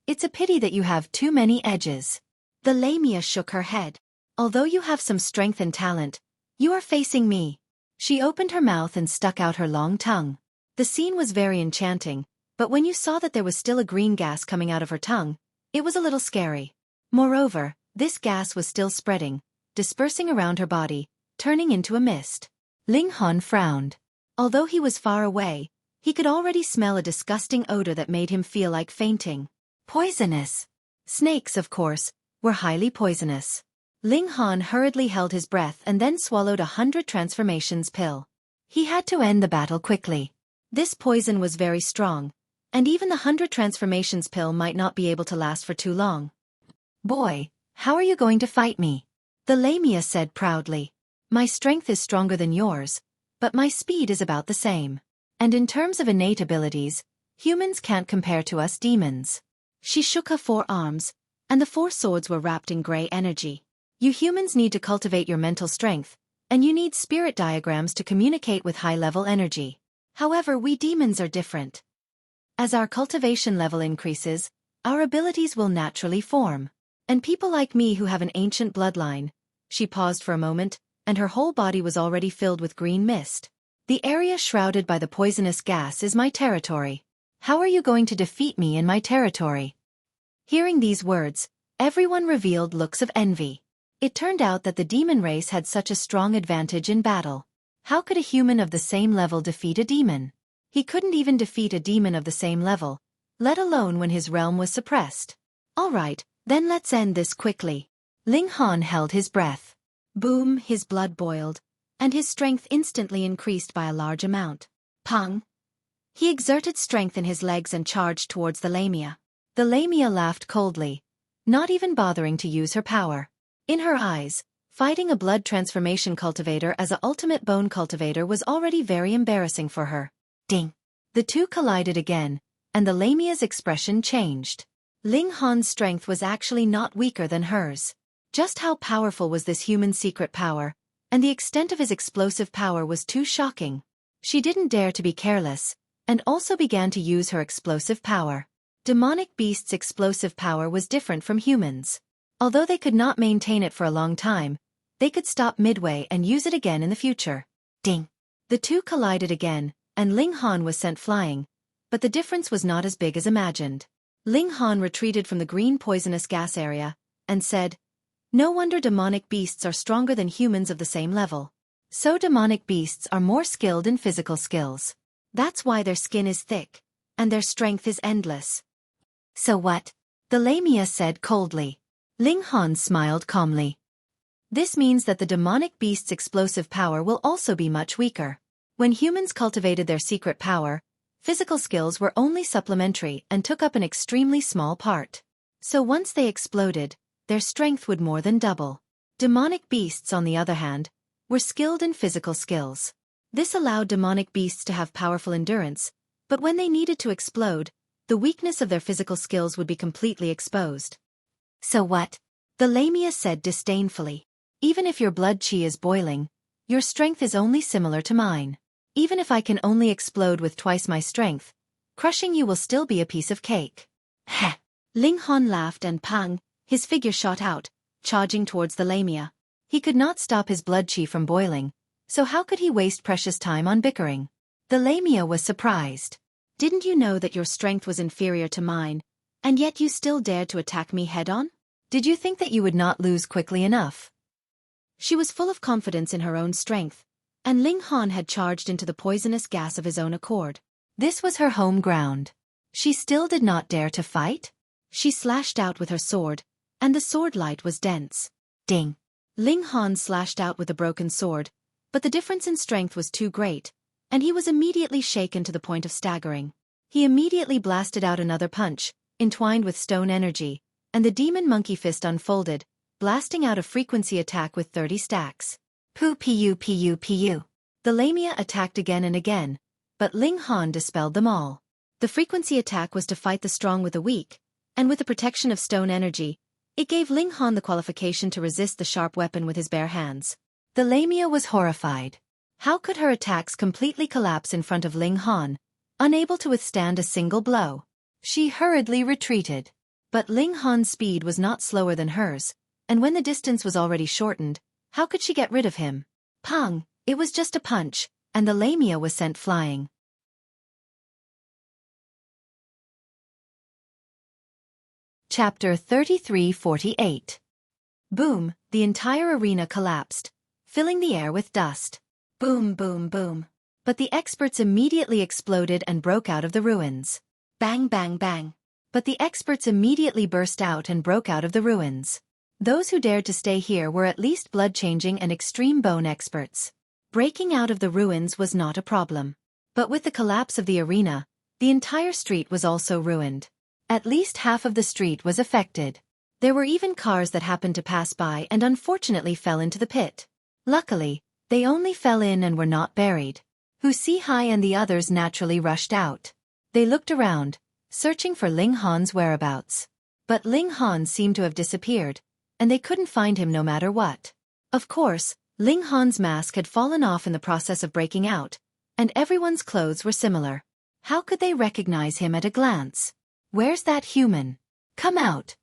It's a pity that you have too many edges. The Lamia shook her head. Although you have some strength and talent, you are facing me. She opened her mouth and stuck out her long tongue. The scene was very enchanting, but when you saw that there was still a green gas coming out of her tongue, it was a little scary. Moreover, this gas was still spreading, dispersing around her body, turning into a mist. Ling Han frowned. Although he was far away, he could already smell a disgusting odor that made him feel like fainting. Poisonous. Snakes, of course, were highly poisonous. Ling Han hurriedly held his breath and then swallowed 100 transformations pill. He had to end the battle quickly. This poison was very strong, and even the 100 transformations pill might not be able to last for too long. Boy, how are you going to fight me? The Lamia said proudly. My strength is stronger than yours, but my speed is about the same. And in terms of innate abilities, humans can't compare to us demons. She shook her 4 arms, and the 4 swords were wrapped in gray energy. You humans need to cultivate your mental strength, and you need spirit diagrams to communicate with high-level energy. However, we demons are different. As our cultivation level increases, our abilities will naturally form. And people like me who have an ancient bloodline. She paused for a moment, and her whole body was already filled with green mist. The area shrouded by the poisonous gas is my territory. How are you going to defeat me in my territory? Hearing these words, everyone revealed looks of envy. It turned out that the demon race had such a strong advantage in battle. How could a human of the same level defeat a demon? He couldn't even defeat a demon of the same level, let alone when his realm was suppressed. All right, then let's end this quickly. Ling Han held his breath. Boom, his blood boiled, and his strength instantly increased by a large amount. Pang! He exerted strength in his legs and charged towards the Lamia. The Lamia laughed coldly, not even bothering to use her power. In her eyes, fighting a blood transformation cultivator as an ultimate bone cultivator was already very embarrassing for her. Ding! The two collided again, and the Lamia's expression changed. Ling Han's strength was actually not weaker than hers. Just how powerful was this human secret power, and the extent of his explosive power was too shocking. She didn't dare to be careless, and also began to use her explosive power. Demonic beasts' explosive power was different from humans. Although they could not maintain it for a long time, they could stop midway and use it again in the future. Ding! The two collided again, and Ling Han was sent flying, but the difference was not as big as imagined. Ling Han retreated from the green poisonous gas area, and said, "No wonder demonic beasts are stronger than humans of the same level. So demonic beasts are more skilled in physical skills. That's why their skin is thick, and their strength is endless." "So what?" the Lamia said coldly. Ling Han smiled calmly. "This means that the demonic beast's explosive power will also be much weaker. When humans cultivated their secret power, physical skills were only supplementary and took up an extremely small part. So once they exploded, their strength would more than double. Demonic beasts, on the other hand, were skilled in physical skills. This allowed demonic beasts to have powerful endurance, but when they needed to explode, the weakness of their physical skills would be completely exposed." "So what?" the Lamia said disdainfully. "Even if your blood chi is boiling, your strength is only similar to mine. Even if I can only explode with twice my strength, crushing you will still be a piece of cake." Heh! Ling Han laughed and pang, his figure shot out, charging towards the lamia. He could not stop his blood chi from boiling, so how could he waste precious time on bickering? The lamia was surprised. Didn't you know that your strength was inferior to mine, and yet you still dared to attack me head-on? Did you think that you would not lose quickly enough? She was full of confidence in her own strength, and Ling Han had charged into the poisonous gas of his own accord. This was her home ground. She still did not dare to fight? She slashed out with her sword, and the sword light was dense. Ding! Ling Han slashed out with a broken sword, but the difference in strength was too great, and he was immediately shaken to the point of staggering. He immediately blasted out another punch, entwined with stone energy, and the demon monkey fist unfolded, blasting out a frequency attack with 30 stacks. Pu. The lamia attacked again and again, but Ling Han dispelled them all. The frequency attack was to fight the strong with the weak, and with the protection of stone energy, it gave Ling Han the qualification to resist the sharp weapon with his bare hands. The lamia was horrified. How could her attacks completely collapse in front of Ling Han, unable to withstand a single blow? She hurriedly retreated. But Ling Han's speed was not slower than hers, and when the distance was already shortened, how could she get rid of him? Pang! It was just a punch, and the lamia was sent flying. Chapter 33-48. Boom! The entire arena collapsed, filling the air with dust. Boom, boom, boom. But the experts immediately exploded and broke out of the ruins. Bang, bang, bang. But the experts immediately burst out and broke out of the ruins. Those who dared to stay here were at least blood-changing and extreme bone experts. Breaking out of the ruins was not a problem. But with the collapse of the arena, the entire street was also ruined. At least half of the street was affected. There were even cars that happened to pass by and unfortunately fell into the pit. Luckily, they only fell in and were not buried. Xueqi and the others naturally rushed out. They looked around, searching for Ling Han's whereabouts. But Ling Han seemed to have disappeared, and they couldn't find him no matter what. Of course, Ling Han's mask had fallen off in the process of breaking out, and everyone's clothes were similar. How could they recognize him at a glance? Where's that human? Come out!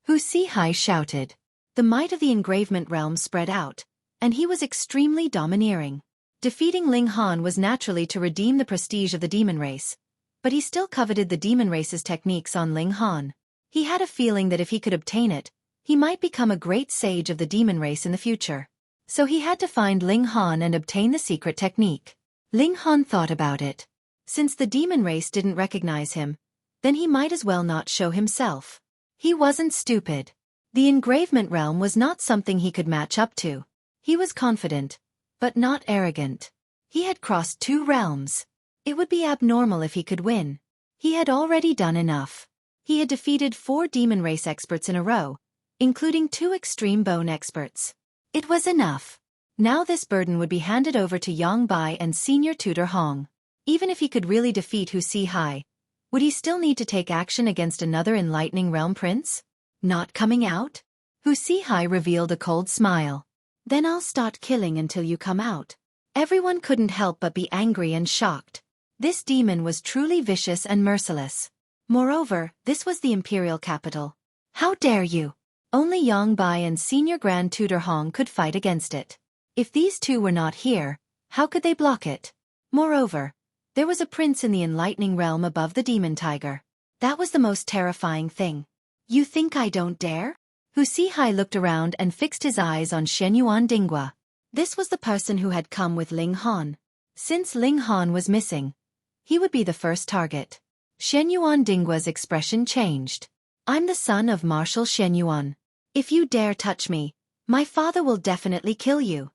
Xueqi shouted. The might of the engravement realm spread out, and he was extremely domineering. Defeating Ling Han was naturally to redeem the prestige of the demon race, but he still coveted the demon race's techniques on Ling Han. He had a feeling that if he could obtain it, he might become a great sage of the demon race in the future. So he had to find Ling Han and obtain the secret technique. Ling Han thought about it. Since the demon race didn't recognize him, then he might as well not show himself. He wasn't stupid. The engravement realm was not something he could match up to. He was confident, but not arrogant. He had crossed 2 realms. It would be abnormal if he could win. He had already done enough. He had defeated 4 demon race experts in a row, including 2 extreme bone experts. It was enough. Now this burden would be handed over to Yang Bai and Senior Tutor Hong. Even if he could really defeat Xueqi, would he still need to take action against another Enlightening Realm prince? Not coming out? Xueqi revealed a cold smile. Then I'll start killing until you come out. Everyone couldn't help but be angry and shocked. This demon was truly vicious and merciless. Moreover, this was the imperial capital. How dare you? Only Yang Bai and Senior Grand Tutor Hong could fight against it. If these 2 were not here, how could they block it? Moreover, there was a prince in the enlightening realm above the demon tiger. That was the most terrifying thing. You think I don't dare? Xueqi looked around and fixed his eyes on Xuenyuan Dinghua. This was the person who had come with Ling Han. Since Ling Han was missing, he would be the first target. Xuenyuan Dinghua's expression changed. I'm the son of Marshal Xuenyuan. If you dare touch me, my father will definitely kill you.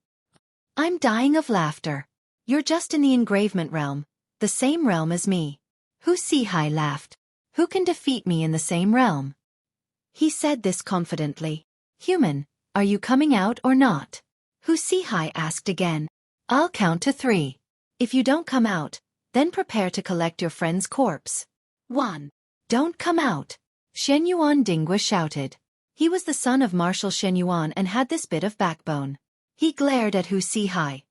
I'm dying of laughter. You're just in the engravement realm, the same realm as me. Xueqi laughed. Who can defeat me in the same realm? He said this confidently. Human, are you coming out or not? Xueqi asked again. I'll count to 3. If you don't come out, then prepare to collect your friend's corpse. 1. Don't come out. Xuenyuan Dinghua shouted. He was the son of Marshal Xuenyuan and had this bit of backbone. He glared at Xueqi.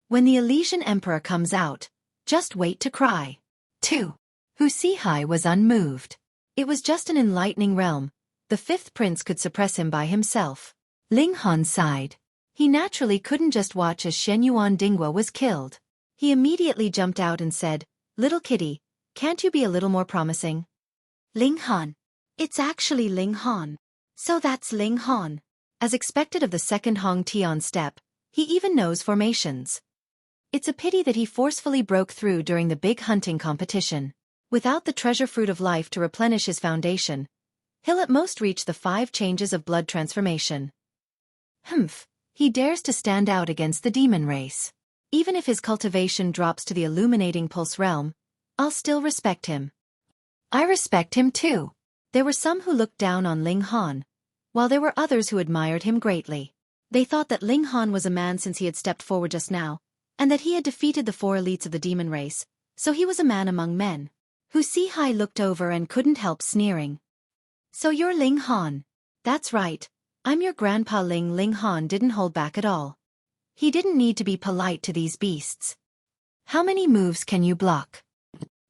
When the Elysian Emperor comes out, just wait to cry. 2. Xueqi was unmoved. It was just an enlightening realm. The fifth prince could suppress him by himself. Ling Han sighed. He naturally couldn't just watch as Shen Yuan Dingwa was killed. He immediately jumped out and said, "Little kitty, can't you be a little more promising?" Ling Han. It's actually Ling Han. So that's Ling Han. As expected of the second Hong Tian step, he even knows formations. It's a pity that he forcefully broke through during the big hunting competition. Without the treasure fruit of life to replenish his foundation, he'll at most reach the 5 changes of blood transformation. Humph, he dares to stand out against the demon race. Even if his cultivation drops to the illuminating pulse realm, I'll still respect him. I respect him too. There were some who looked down on Ling Han, while there were others who admired him greatly. They thought that Ling Han was a man since he had stepped forward just now, and that he had defeated the 4 elites of the demon race, so he was a man among men. Xueqi looked over and couldn't help sneering. So you're Ling Han. That's right, I'm your grandpa Ling. Ling Han didn't hold back at all. He didn't need to be polite to these beasts. How many moves can you block?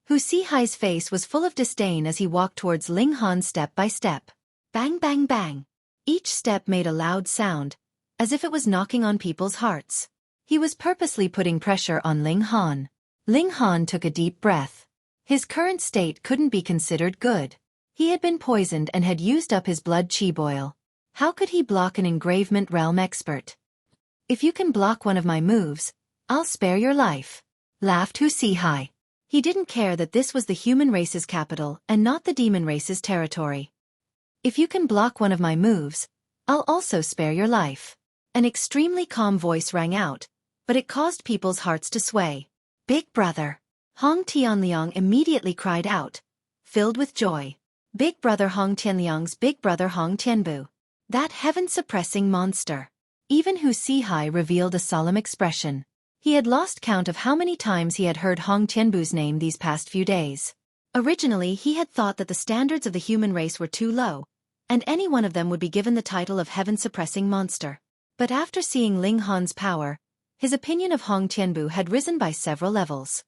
Xueqi's face was full of disdain as he walked towards Ling Han step by step. Bang bang bang. Each step made a loud sound, as if it was knocking on people's hearts. He was purposely putting pressure on Ling Han. Ling Han took a deep breath. His current state couldn't be considered good. He had been poisoned and had used up his blood chi boil. How could he block an engravement realm expert? If you can block one of my moves, I'll spare your life, laughed Xueqi. He didn't care that this was the human race's capital and not the demon race's territory. If you can block one of my moves, I'll also spare your life. An extremely calm voice rang out, but it caused people's hearts to sway. Big brother. Hong Tianliang immediately cried out, filled with joy. Big brother Hong Tianliang's big brother Hong Tianbu. That heaven-suppressing monster. Even Xueqi revealed a solemn expression. He had lost count of how many times he had heard Hong Tianbu's name these past few days. Originally he had thought that the standards of the human race were too low, and any one of them would be given the title of heaven-suppressing monster. But after seeing Ling Han's power, his opinion of Hong Tianbu had risen by several levels.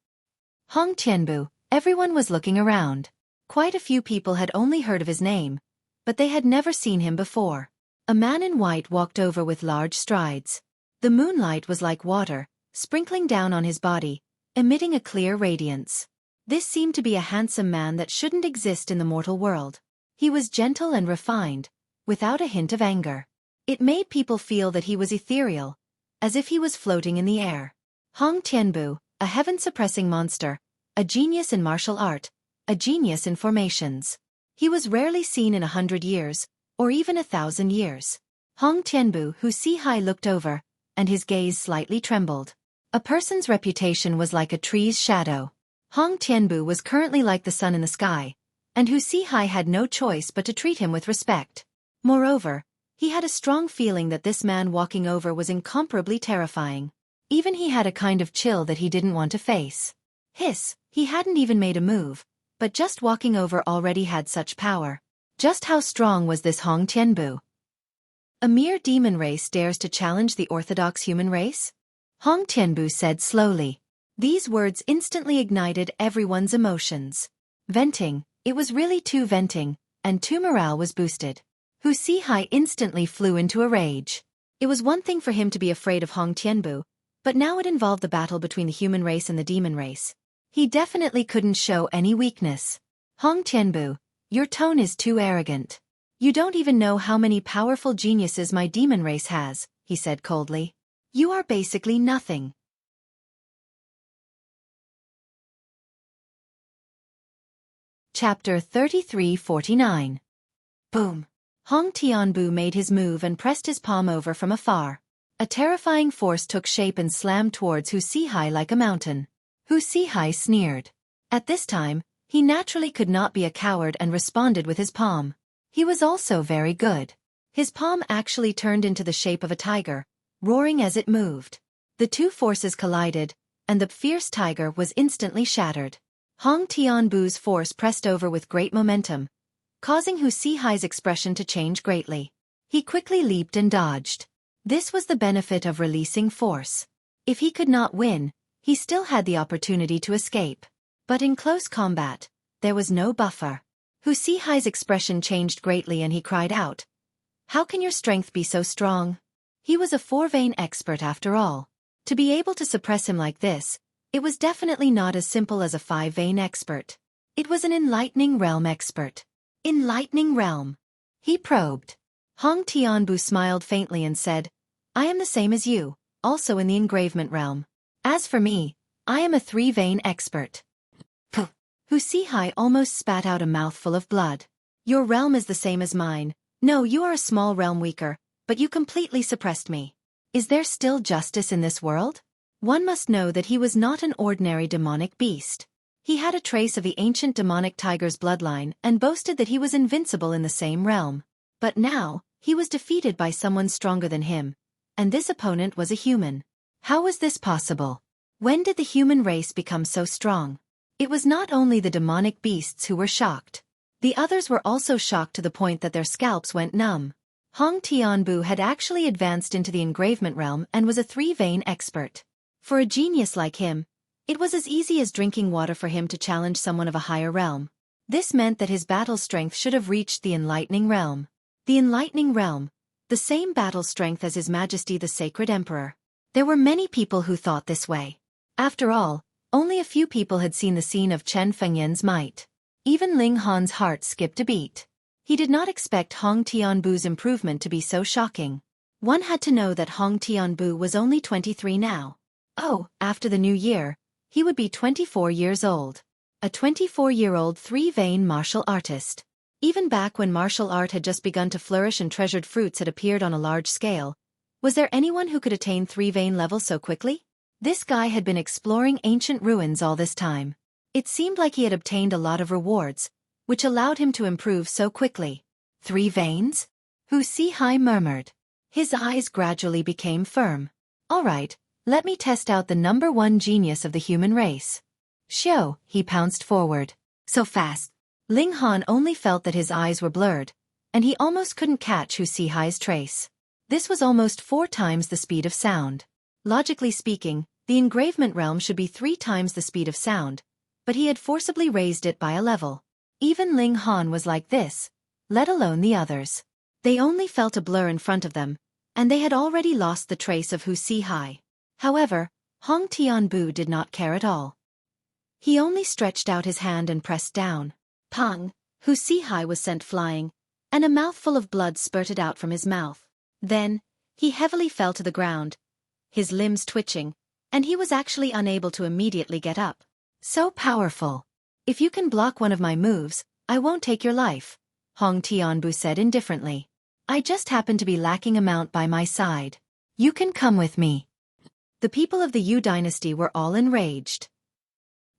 Hong Tianbu, everyone was looking around. Quite a few people had only heard of his name, but they had never seen him before. A man in white walked over with large strides. The moonlight was like water, sprinkling down on his body, emitting a clear radiance. This seemed to be a handsome man that shouldn't exist in the mortal world. He was gentle and refined, without a hint of anger. It made people feel that he was ethereal, as if he was floating in the air. Hong Tianbu, a heaven-suppressing monster, a genius in martial art, a genius in formations. He was rarely seen in 100 years, or even 1,000 years. Hong Tianbu, Xueqi looked over, and his gaze slightly trembled. A person's reputation was like a tree's shadow. Hong Tianbu was currently like the sun in the sky, and Xueqi had no choice but to treat him with respect. Moreover, he had a strong feeling that this man walking over was incomparably terrifying. Even he had a kind of chill that he didn't want to face. Hiss, he hadn't even made a move, but just walking over already had such power. Just how strong was this Hong Tianbu? A mere demon race dares to challenge the orthodox human race? Hong Tianbu said slowly. These words instantly ignited everyone's emotions. Venting, it was really too venting, and too morale was boosted. Xueqi instantly flew into a rage. It was one thing for him to be afraid of Hong Tianbu, but now it involved the battle between the human race and the demon race. He definitely couldn't show any weakness. Hong Tianbu, your tone is too arrogant. You don't even know how many powerful geniuses my demon race has, he said coldly. You are basically nothing. Chapter 3349. Boom. Hong Tianbu made his move and pressed his palm over from afar. A terrifying force took shape and slammed towards Xueqi like a mountain. Xueqi sneered. At this time, he naturally could not be a coward and responded with his palm. He was also very good. His palm actually turned into the shape of a tiger, roaring as it moved. The two forces collided, and the fierce tiger was instantly shattered. Hong Tianbu's force pressed over with great momentum, causing Xueqi's expression to change greatly. He quickly leaped and dodged. This was the benefit of releasing force. If he could not win, he still had the opportunity to escape. But in close combat, there was no buffer. Hu Sihai's expression changed greatly and he cried out, "How can your strength be so strong?" He was a 4-vein expert after all. To be able to suppress him like this, it was definitely not as simple as a 5-vein expert. It was an enlightening realm expert. Enlightening realm. He probed. Hong Tianbu smiled faintly and said, "I am the same as you, also in the engravement realm. As for me, I am a 3-vein expert." Puh. Hu Sihai almost spat out a mouthful of blood. "Your realm is the same as mine. No, you are a small realm weaker, but you completely suppressed me. Is there still justice in this world?" One must know that he was not an ordinary demonic beast. He had a trace of the ancient demonic tiger's bloodline and boasted that he was invincible in the same realm. But now, he was defeated by someone stronger than him, and this opponent was a human. How was this possible? When did the human race become so strong? It was not only the demonic beasts who were shocked. The others were also shocked to the point that their scalps went numb. Hong Tianbu had actually advanced into the engravement realm and was a 3-vein expert. For a genius like him, it was as easy as drinking water for him to challenge someone of a higher realm. This meant that his battle strength should have reached the enlightening realm. The enlightening realm, the same battle strength as His Majesty the Sacred Emperor. There were many people who thought this way. After all, only a few people had seen the scene of Chen Fengyan's might. Even Ling Han's heart skipped a beat. He did not expect Hong Tianbu's improvement to be so shocking. One had to know that Hong Tianbu was only 23 now. Oh, after the new year, he would be 24 years old. A 24-year-old 3-vein martial artist. Even back when martial art had just begun to flourish and treasured fruits had appeared on a large scale, was there anyone who could attain 3-vein level so quickly? This guy had been exploring ancient ruins all this time. It seemed like he had obtained a lot of rewards, which allowed him to improve so quickly. 3 veins? Hu Sihai murmured. His eyes gradually became firm. All right, let me test out the #1 genius of the human race. Xiao, he pounced forward. So fast. Ling Han only felt that his eyes were blurred, and he almost couldn't catch Hu Sihai's trace. This was almost 4 times the speed of sound. Logically speaking, the engravement realm should be 3 times the speed of sound, but he had forcibly raised it by a level. Even Ling Han was like this, let alone the others. They only felt a blur in front of them, and they had already lost the trace of Hu Sihai. However, Hong Tianbu did not care at all. He only stretched out his hand and pressed down. Pang! Hu Sihai was sent flying, and a mouthful of blood spurted out from his mouth. Then, he heavily fell to the ground, his limbs twitching, and he was actually unable to immediately get up. So powerful. If you can block one of my moves, I won't take your life, Hong Tianbu said indifferently. I just happen to be lacking a mount by my side. You can come with me. The people of the Yu dynasty were all enraged.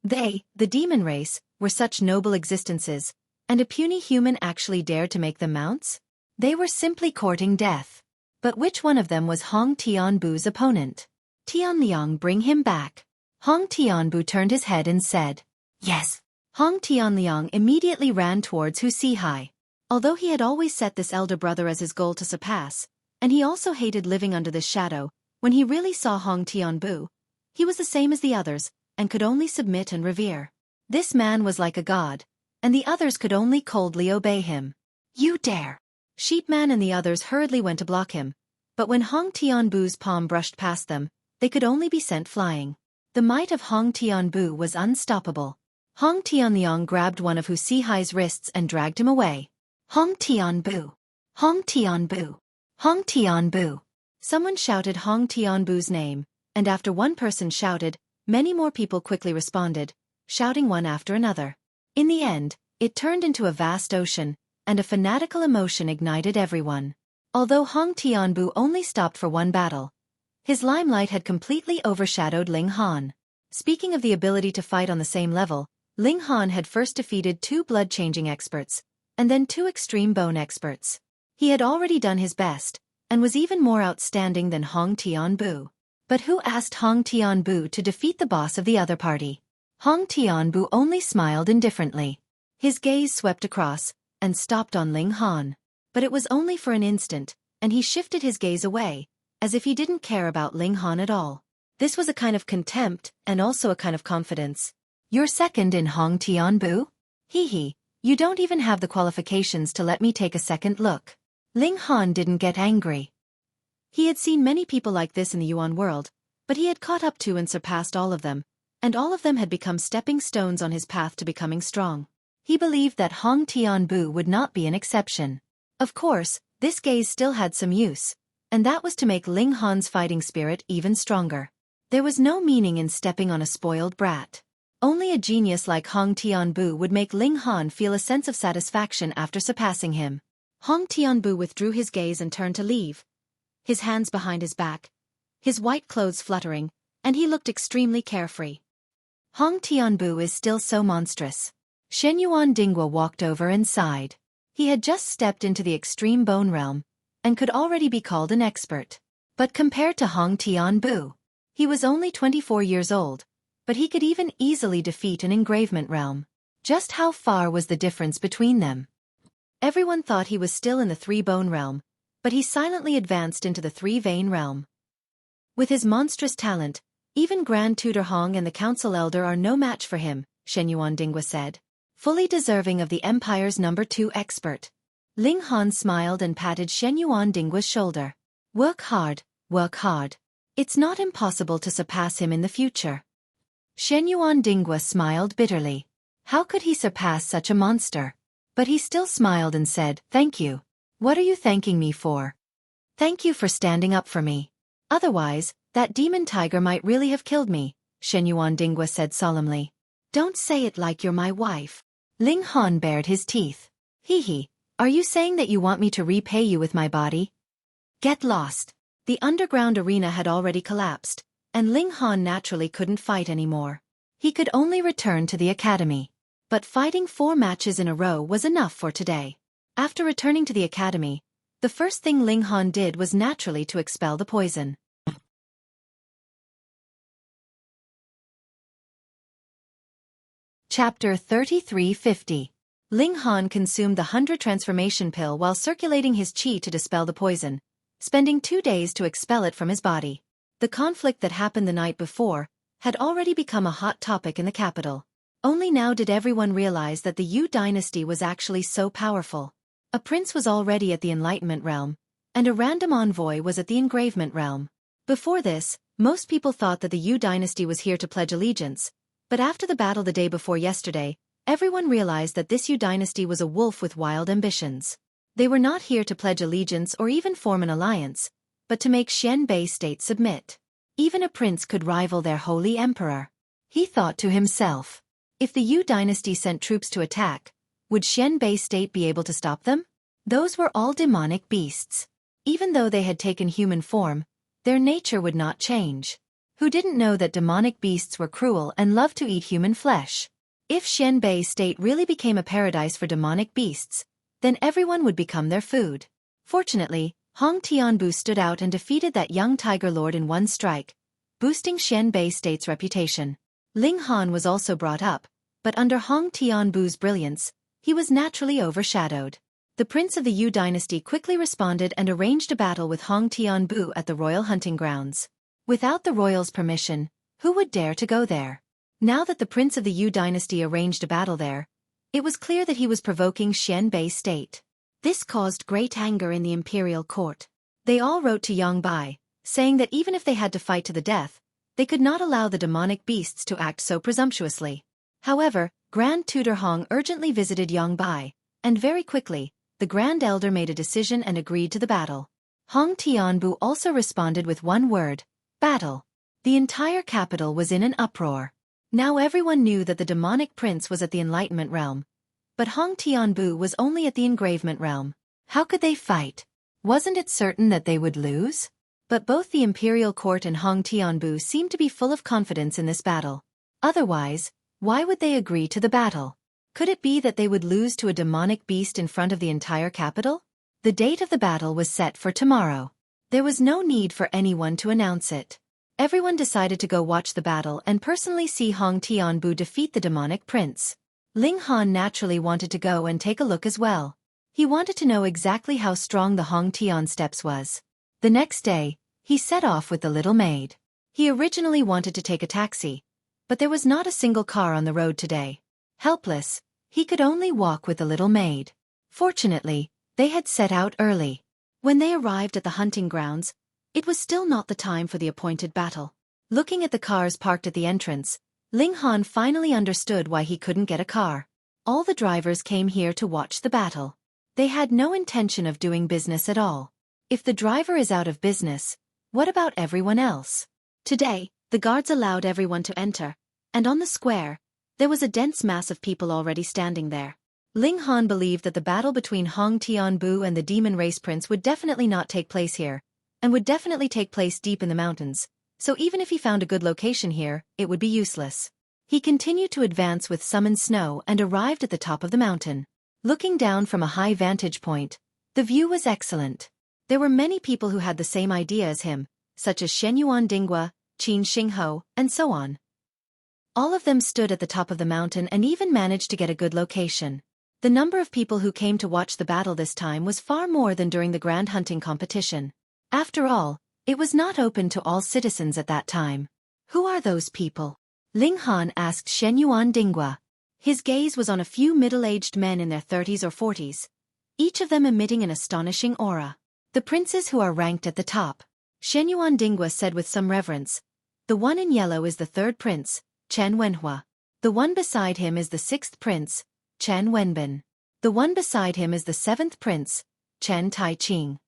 They, the demon race, were such noble existences, and a puny human actually dared to make them mounts? They were simply courting death. But which one of them was Hong Tianbu's opponent? Tianliang, bring him back. Hong Tianbu turned his head and said, Yes. Hong Tianliang immediately ran towards Hu Sihai. Although he had always set this elder brother as his goal to surpass, and he also hated living under this shadow, when he really saw Hong Tianbu, he was the same as the others, and could only submit and revere. This man was like a god, and the others could only coldly obey him. You dare! Sheepman and the others hurriedly went to block him, but when Hong Tianbu's palm brushed past them, they could only be sent flying. The might of Hong Tianbu was unstoppable. Hong Tianliang grabbed one of Hu Sihai's wrists and dragged him away. Hong Tianbu! Hong Tianbu! Hong Tianbu! Someone shouted Hong Tianbu's name, and after one person shouted, many more people quickly responded, shouting one after another. In the end, it turned into a vast ocean, and a fanatical emotion ignited everyone. Although Hong Tianbu only stopped for one battle, his limelight had completely overshadowed Ling Han. Speaking of the ability to fight on the same level, Ling Han had first defeated 2 blood-changing experts, and then 2 extreme bone experts. He had already done his best, and was even more outstanding than Hong Tianbu. But who asked Hong Tianbu to defeat the boss of the other party? Hong Tianbu only smiled indifferently. His gaze swept across, and stopped on Ling Han. But it was only for an instant, and he shifted his gaze away, as if he didn't care about Ling Han at all. This was a kind of contempt, and also a kind of confidence. You're second in Hong Tianbu? Hee hee, You don't even have the qualifications to let me take a second look. Ling Han didn't get angry. He had seen many people like this in the Yuan world, but he had caught up to and surpassed all of them, and all of them had become stepping stones on his path to becoming strong. He believed that Hong Tianbu would not be an exception. Of course, this gaze still had some use, and that was to make Ling Han's fighting spirit even stronger. There was no meaning in stepping on a spoiled brat. Only a genius like Hong Tianbu would make Ling Han feel a sense of satisfaction after surpassing him. Hong Tianbu withdrew his gaze and turned to leave, his hands behind his back, his white clothes fluttering, and he looked extremely carefree. Hong Tianbu is still so monstrous. Shenyuan Dingwa walked over and sighed. He had just stepped into the extreme bone realm, and could already be called an expert. But compared to Hong Tianbu, he was only 24 years old, but he could even easily defeat an engravement realm. Just how far was the difference between them? Everyone thought he was still in the three-bone realm, but he silently advanced into the three-vein realm. With his monstrous talent, even Grand Tutor Hong and the Council Elder are no match for him, Shenyuan Dingwa said. Fully deserving of the Empire's number 2 expert. Ling Han smiled and patted Shenyuan Dingwa's shoulder. Work hard, work hard. It's not impossible to surpass him in the future. Shenyuan Dingwa smiled bitterly. How could he surpass such a monster? But he still smiled and said, "Thank you." "What are you thanking me for?" "Thank you for standing up for me. Otherwise, that demon tiger might really have killed me," Shenyuan Dingwa said solemnly. "Don't say it like you're my wife." Ling Han bared his teeth. Hee, are you saying that you want me to repay you with my body? Get lost." The underground arena had already collapsed, and Ling Han naturally couldn't fight anymore. He could only return to the academy. But fighting 4 matches in a row was enough for today. After returning to the academy, the first thing Ling Han did was naturally to expel the poison. Chapter 3350. Ling Han consumed the 100 transformation pill while circulating his qi to dispel the poison, spending 2 days to expel it from his body. The conflict that happened the night before had already become a hot topic in the capital. Only now did everyone realize that the Yu dynasty was actually so powerful. A prince was already at the Enlightenment realm, and a random envoy was at the Engravement realm. Before this, most people thought that the Yu dynasty was here to pledge allegiance, but after the battle the day before yesterday, everyone realized that this Yu dynasty was a wolf with wild ambitions. They were not here to pledge allegiance or even form an alliance, but to make Xianbei state submit. Even a prince could rival their holy emperor. He thought to himself, if the Yu dynasty sent troops to attack, would Xianbei state be able to stop them? Those were all demonic beasts. Even though they had taken human form, their nature would not change. Who didn't know that demonic beasts were cruel and loved to eat human flesh? If Xianbei state really became a paradise for demonic beasts, then everyone would become their food. Fortunately, Hong Tianbu stood out and defeated that young tiger lord in one strike, boosting Xianbei state's reputation. Ling Han was also brought up, but under Hong Tianbu's brilliance, he was naturally overshadowed. The prince of the Yu dynasty quickly responded and arranged a battle with Hong Tianbu at the royal hunting grounds. Without the royal's permission, who would dare to go there? Now that the prince of the Yu dynasty arranged a battle there, it was clear that he was provoking Xianbei state. This caused great anger in the imperial court. They all wrote to Yang Bai, saying that even if they had to fight to the death, they could not allow the demonic beasts to act so presumptuously. However, Grand Tutor Hong urgently visited Yang Bai, and very quickly, the Grand Elder made a decision and agreed to the battle. Hong Tianbu also responded with one word: battle. The entire capital was in an uproar. Now everyone knew that the demonic prince was at the Enlightenment realm, but Hong Tianbu was only at the Engravement realm. How could they fight? Wasn't it certain that they would lose? But both the imperial court and Hong Tianbu seemed to be full of confidence in this battle. Otherwise, why would they agree to the battle? Could it be that they would lose to a demonic beast in front of the entire capital? The date of the battle was set for tomorrow. There was no need for anyone to announce it. Everyone decided to go watch the battle and personally see Hong Tianbu defeat the demonic prince. Ling Han naturally wanted to go and take a look as well. He wanted to know exactly how strong the Hong Tian steps was. The next day, he set off with the little maid. He originally wanted to take a taxi, but there was not a single car on the road today. Helpless, He could only walk with the little maid. Fortunately, they had set out early. When they arrived at the hunting grounds, it was still not the time for the appointed battle. Looking at the cars parked at the entrance, Ling Han finally understood why he couldn't get a car. All the drivers came here to watch the battle. They had no intention of doing business at all. If the driver is out of business, what about everyone else? Today, the guards allowed everyone to enter, and on the square, there was a dense mass of people already standing there. Ling Han believed that the battle between Hong Tianbu and the demon race prince would definitely not take place here, and would definitely take place deep in the mountains, so even if he found a good location here, it would be useless. He continued to advance with summoned snow and arrived at the top of the mountain. Looking down from a high vantage point, the view was excellent. There were many people who had the same idea as him, such as Shenyuan Dingwa, Qin Xingho, and so on. All of them stood at the top of the mountain and even managed to get a good location. The number of people who came to watch the battle this time was far more than during the grand hunting competition. After all, it was not open to all citizens at that time. Who are those people? Ling Han asked Shenyuan Dingwa. His gaze was on a few middle-aged men in their 30s or 40s, each of them emitting an astonishing aura. The princes who are ranked at the top. Shenyuan Dingwa said with some reverence. The one in yellow is the third prince, Chen Wenhua. The one beside him is the sixth prince, Chen Wenbin. The one beside him is the seventh prince, Chen Taiqing.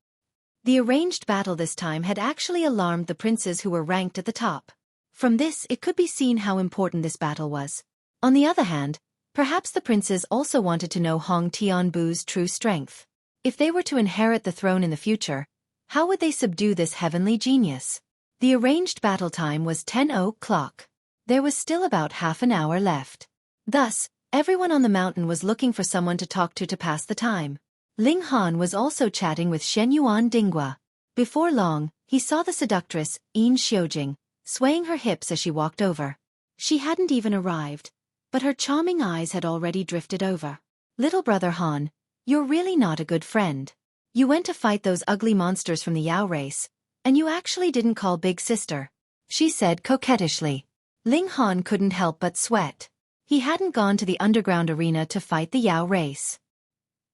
The arranged battle this time had actually alarmed the princes who were ranked at the top. From this it could be seen how important this battle was. On the other hand, perhaps the princes also wanted to know Hong Tianbu's true strength. If they were to inherit the throne in the future, how would they subdue this heavenly genius? The arranged battle time was 10 o'clock. There was still about half an hour left. Thus, everyone on the mountain was looking for someone to talk to pass the time. Ling Han was also chatting with Shenyuan Dingwa. Before long, he saw the seductress, Yin Xiujing, swaying her hips as she walked over. She hadn't even arrived, but her charming eyes had already drifted over. Little brother Han, you're really not a good friend. You went to fight those ugly monsters from the Yao race, and you actually didn't call big sister, she said coquettishly. Ling Han couldn't help but sweat. He hadn't gone to the underground arena to fight the Yao race.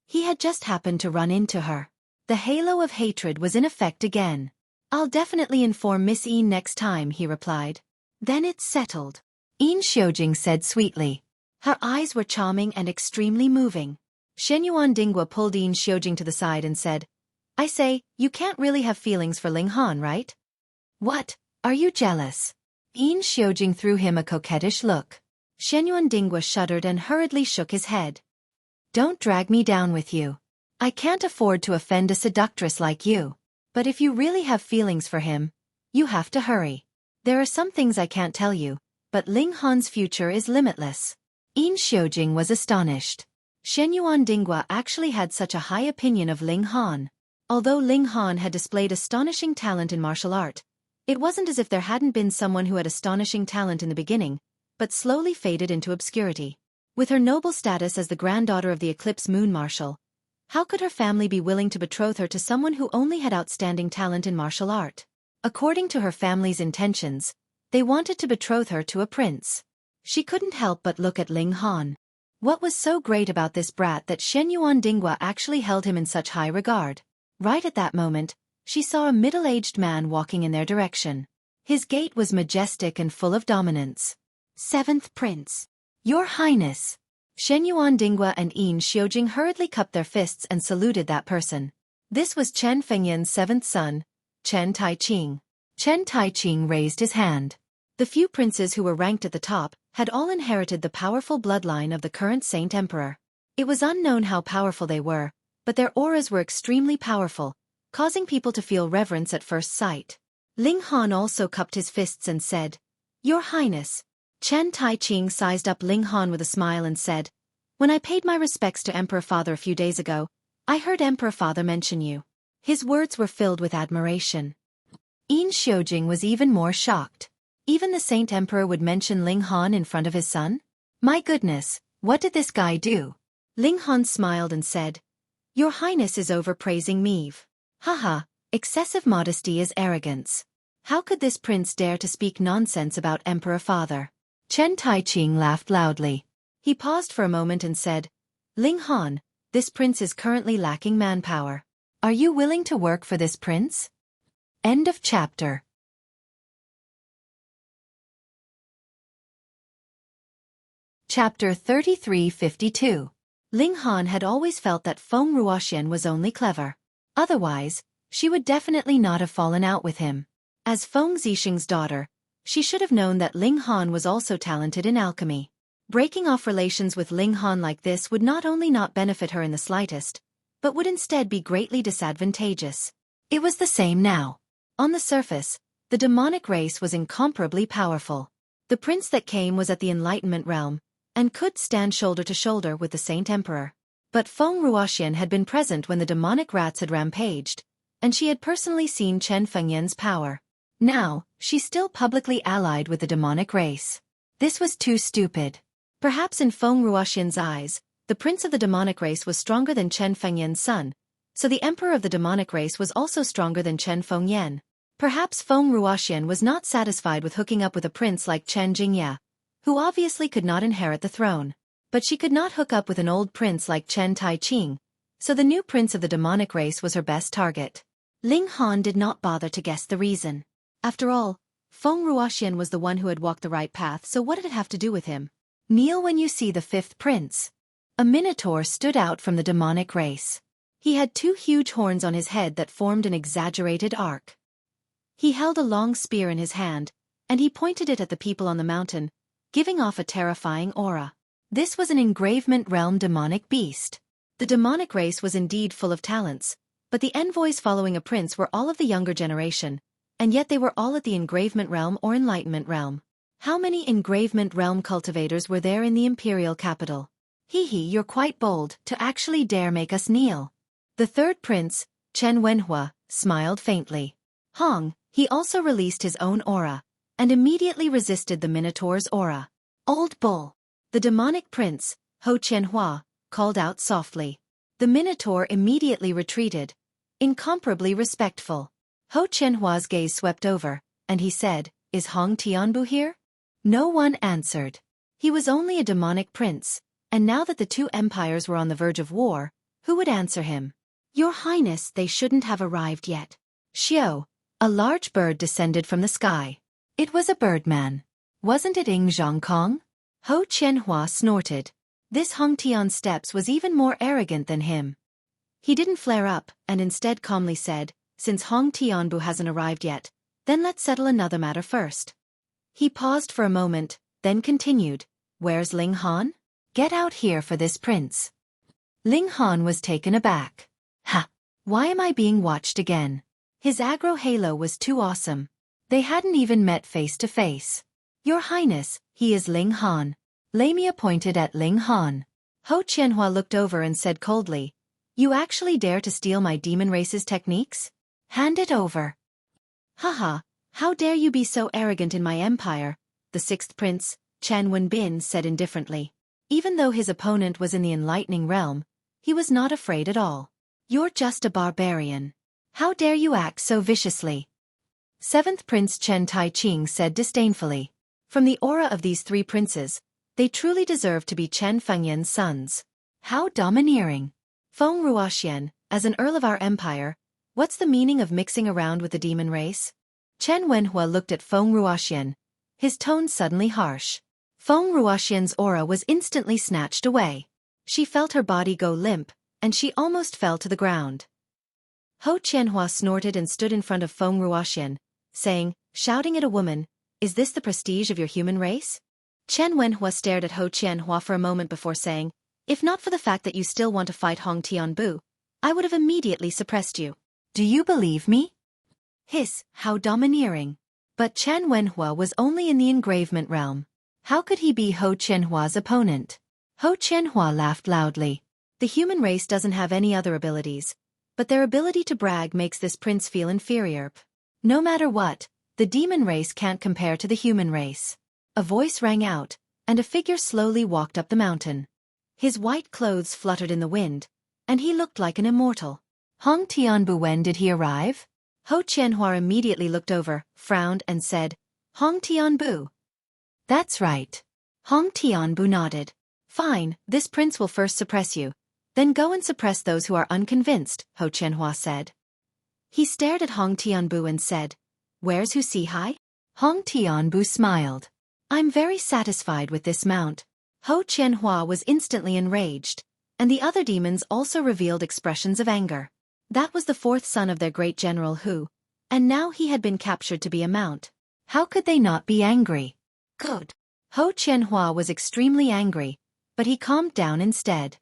He had just happened to run into her. The halo of hatred was in effect again. I'll definitely inform Miss Yin next time, he replied. Then it's settled, Yin Xiujing said sweetly. Her eyes were charming and extremely moving. Shenyuan Dingwa pulled Yin Xiujing to the side and said, I say, you can't really have feelings for Ling Han, right? What, are you jealous? Yin Xiujing threw him a coquettish look. Shenyuan Dingwa shuddered and hurriedly shook his head. Don't drag me down with you. I can't afford to offend a seductress like you. But if you really have feelings for him, you have to hurry. There are some things I can't tell you, but Ling Han's future is limitless. Yin Xiujing was astonished. Shenyuan Dingwa actually had such a high opinion of Ling Han. Although Ling Han had displayed astonishing talent in martial art, it wasn't as if there hadn't been someone who had astonishing talent in the beginning, but slowly faded into obscurity. With her noble status as the granddaughter of the Eclipse Moon Marshal, how could her family be willing to betroth her to someone who only had outstanding talent in martial art? According to her family's intentions, they wanted to betroth her to a prince. She couldn't help but look at Ling Han. What was so great about this brat that Shenyuan Dingwa actually held him in such high regard? Right at that moment, she saw a middle-aged man walking in their direction. His gait was majestic and full of dominance. Seventh Prince. Your Highness. Shenyuan Dingwa and Yin Xiujing hurriedly cupped their fists and saluted that person. This was Chen Fengyan's seventh son, Chen Taiqing. Chen Taiqing raised his hand. The few princes who were ranked at the top had all inherited the powerful bloodline of the current Saint Emperor. It was unknown how powerful they were, but their auras were extremely powerful, causing people to feel reverence at first sight. Ling Han also cupped his fists and said, Your Highness. Chen Taiqing sized up Ling Han with a smile and said, When I paid my respects to Emperor Father a few days ago, I heard Emperor Father mention you. His words were filled with admiration. Yin Xiujing was even more shocked. Even the Saint Emperor would mention Ling Han in front of his son? My goodness, what did this guy do? Ling Han smiled and said, Your Highness is overpraising me. Haha, excessive modesty is arrogance. How could this prince dare to speak nonsense about Emperor Father? Chen Taiqing laughed loudly. He paused for a moment and said, Ling Han, this prince is currently lacking manpower. Are you willing to work for this prince? End of chapter. Chapter 3352. Ling Han had always felt that Feng Ruoxian was only clever. Otherwise, she would definitely not have fallen out with him. As Feng Zixing's daughter, she should have known that Ling Han was also talented in alchemy. Breaking off relations with Ling Han like this would not only not benefit her in the slightest, but would instead be greatly disadvantageous. It was the same now. On the surface, the demonic race was incomparably powerful. The prince that came was at the Enlightenment realm, and could stand shoulder to shoulder with the Saint Emperor. But Feng Ruoxian had been present when the demonic rats had rampaged, and she had personally seen Chen Fengyan's power. Now, she still publicly allied with the demonic race. This was too stupid. Perhaps in Feng Ruoxian's eyes, the prince of the demonic race was stronger than Chen Fengyan's son, so the emperor of the demonic race was also stronger than Chen Fengyan. Perhaps Feng Ruoxian was not satisfied with hooking up with a prince like Chen Jingya, who obviously could not inherit the throne. But she could not hook up with an old prince like Chen Taiqing, so the new prince of the demonic race was her best target. Ling Han did not bother to guess the reason. After all, Feng Ruoxian was the one who had walked the right path, so what did it have to do with him? Kneel when you see the fifth prince. A minotaur stood out from the demonic race. He had two huge horns on his head that formed an exaggerated arc. He held a long spear in his hand, and he pointed it at the people on the mountain, giving off a terrifying aura. This was an engravement realm demonic beast. The demonic race was indeed full of talents, but the envoys following a prince were all of the younger generation, and yet they were all at the engravement realm or enlightenment realm. How many engravement realm cultivators were there in the imperial capital? You're quite bold to actually dare make us kneel. The third prince, Chen Wenhua, smiled faintly. He also released his own aura, and immediately resisted the Minotaur's aura. Old bull. The demonic prince, Ho Qianhua, called out softly. The Minotaur immediately retreated, incomparably respectful. Ho Qianhua's gaze swept over, and he said, Is Hong Tianbu here? No one answered. He was only a demonic prince, and now that the two empires were on the verge of war, who would answer him? Your Highness, they shouldn't have arrived yet. Xiao, a large bird descended from the sky. It was a birdman. Wasn't it Ing Zhongkong? Ho Qianhua snorted. This Hong Tian's steps was even more arrogant than him. He didn't flare up, and instead calmly said, Since Hong Tianbu hasn't arrived yet, then let's settle another matter first. He paused for a moment, then continued, Where's Ling Han? Get out here for this prince. Ling Han was taken aback. Why am I being watched again? His aggro halo was too awesome. They hadn't even met face to face. Your Highness, he is Ling Han. Lamia pointed at Ling Han. Ho Qianhua looked over and said coldly, You actually dare to steal my demon race's techniques? Hand it over. How dare you be so arrogant in my empire, the sixth prince, Chen Wenbin, said indifferently. Even though his opponent was in the enlightening realm, he was not afraid at all. You're just a barbarian. How dare you act so viciously? Seventh Prince Chen Taiqing said disdainfully. From the aura of these three princes, they truly deserve to be Chen Fengyan's sons. How domineering. Feng Ruoxian, as an earl of our empire, what's the meaning of mixing around with the demon race? Chen Wenhua looked at Feng Ruoxian, his tone suddenly harsh. Feng Ruoxian's aura was instantly snatched away. She felt her body go limp, and she almost fell to the ground. Ho Qianhua snorted and stood in front of Feng Ruoxian, shouting at a woman, Is this the prestige of your human race? Chen Wenhua stared at Ho Qianhua for a moment before saying, If not for the fact that you still want to fight Hong Tianbu, I would have immediately suppressed you. Do you believe me? Hiss, how domineering. But Chen Wenhua was only in the engravement realm. How could he be Ho Qianhua's opponent? Ho Qianhua laughed loudly. The human race doesn't have any other abilities, but their ability to brag makes this prince feel inferior. No matter what, the demon race can't compare to the human race. A voice rang out, and a figure slowly walked up the mountain. His white clothes fluttered in the wind, and he looked like an immortal. Hong Tianbu, when did he arrive? Ho Qianhua immediately looked over, frowned, and said, Hong Tianbu. That's right. Hong Tianbu nodded. Fine, this prince will first suppress you. Then go and suppress those who are unconvinced, Ho Qianhua said. He stared at Hong Tianbu and said, Where's Xueqi? Hong Tianbu smiled. I'm very satisfied with this mount. Ho Qianhua was instantly enraged, and the other demons also revealed expressions of anger. That was the fourth son of their great general Hu, and now he had been captured to be a mount. How could they not be angry? Good. Ho Qianhua was extremely angry, but he calmed down instead.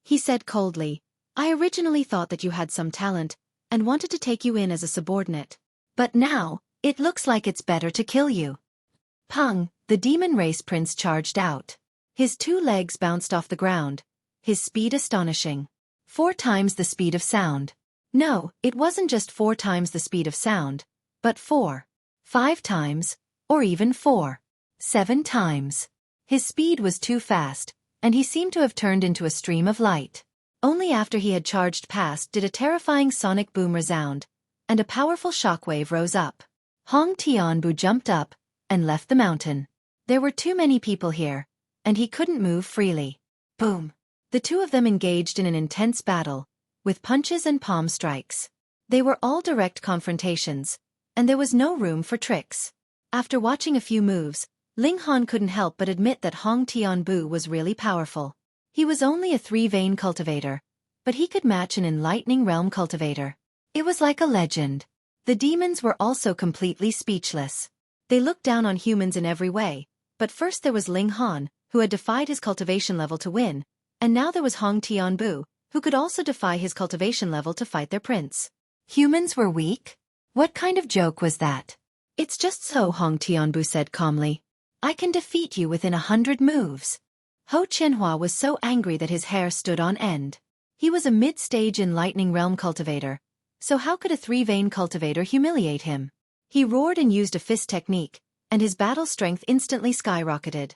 He said coldly, I originally thought that you had some talent, and wanted to take you in as a subordinate. But now, it looks like it's better to kill you. Peng, the demon race prince charged out. His 2 legs bounced off the ground, his speed astonishing. 4 times the speed of sound. No, it wasn't just 4 times the speed of sound, but 4, 5 times, or even 4, 7 times. His speed was too fast, and he seemed to have turned into a stream of light. Only after he had charged past did a terrifying sonic boom resound, and a powerful shockwave rose up. Hong Tianbu jumped up and left the mountain. There were too many people here, and he couldn't move freely. Boom! The 2 of them engaged in an intense battle, with punches and palm strikes. They were all direct confrontations, and there was no room for tricks. After watching a few moves, Ling Han couldn't help but admit that Hong Tianbu was really powerful. He was only a 3-vein cultivator, but he could match an enlightening realm cultivator. It was like a legend. The demons were also completely speechless. They looked down on humans in every way, but first there was Ling Han, who had defied his cultivation level to win, and now there was Hong Tianbu, who could also defy his cultivation level to fight their prince. Humans were weak? What kind of joke was that? It's just so, Hong Tianbu said calmly. I can defeat you within 100 moves. Ho Qianhua was so angry that his hair stood on end. He was a mid-stage enlightening realm cultivator, so how could a 3-vein cultivator humiliate him? He roared and used a fist technique, and his battle strength instantly skyrocketed.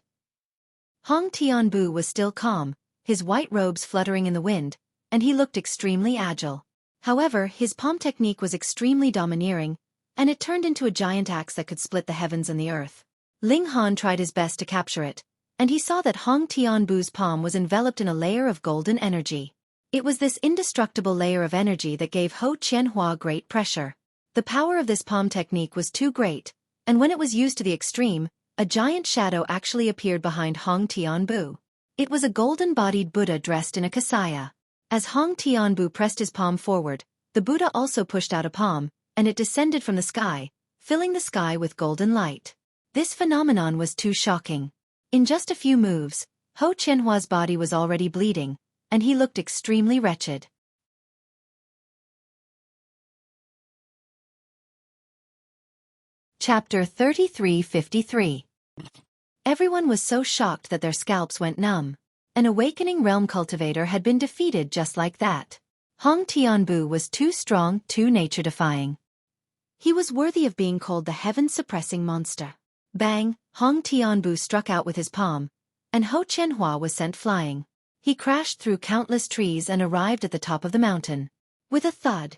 Hong Tianbu was still calm, his white robes fluttering in the wind, and he looked extremely agile. However, his palm technique was extremely domineering, and it turned into a giant axe that could split the heavens and the earth. Ling Han tried his best to capture it, and he saw that Hong Tianbu's palm was enveloped in a layer of golden energy. It was this indestructible layer of energy that gave Ho Qianhua great pressure. The power of this palm technique was too great, and when it was used to the extreme, a giant shadow actually appeared behind Hong Tianbu. It was a golden-bodied Buddha dressed in a kasaya. As Hong Tianbu pressed his palm forward, the Buddha also pushed out a palm, and it descended from the sky, filling the sky with golden light. This phenomenon was too shocking. In just a few moves, Ho Qianhua's body was already bleeding, and he looked extremely wretched. Chapter 3353. Everyone was so shocked that their scalps went numb. An awakening realm cultivator had been defeated just like that. Hong Tianbu was too strong, too nature-defying. He was worthy of being called the heaven-suppressing monster. Bang! Hong Tianbu struck out with his palm, and Ho Qianhua was sent flying. He crashed through countless trees and arrived at the top of the mountain. With a thud,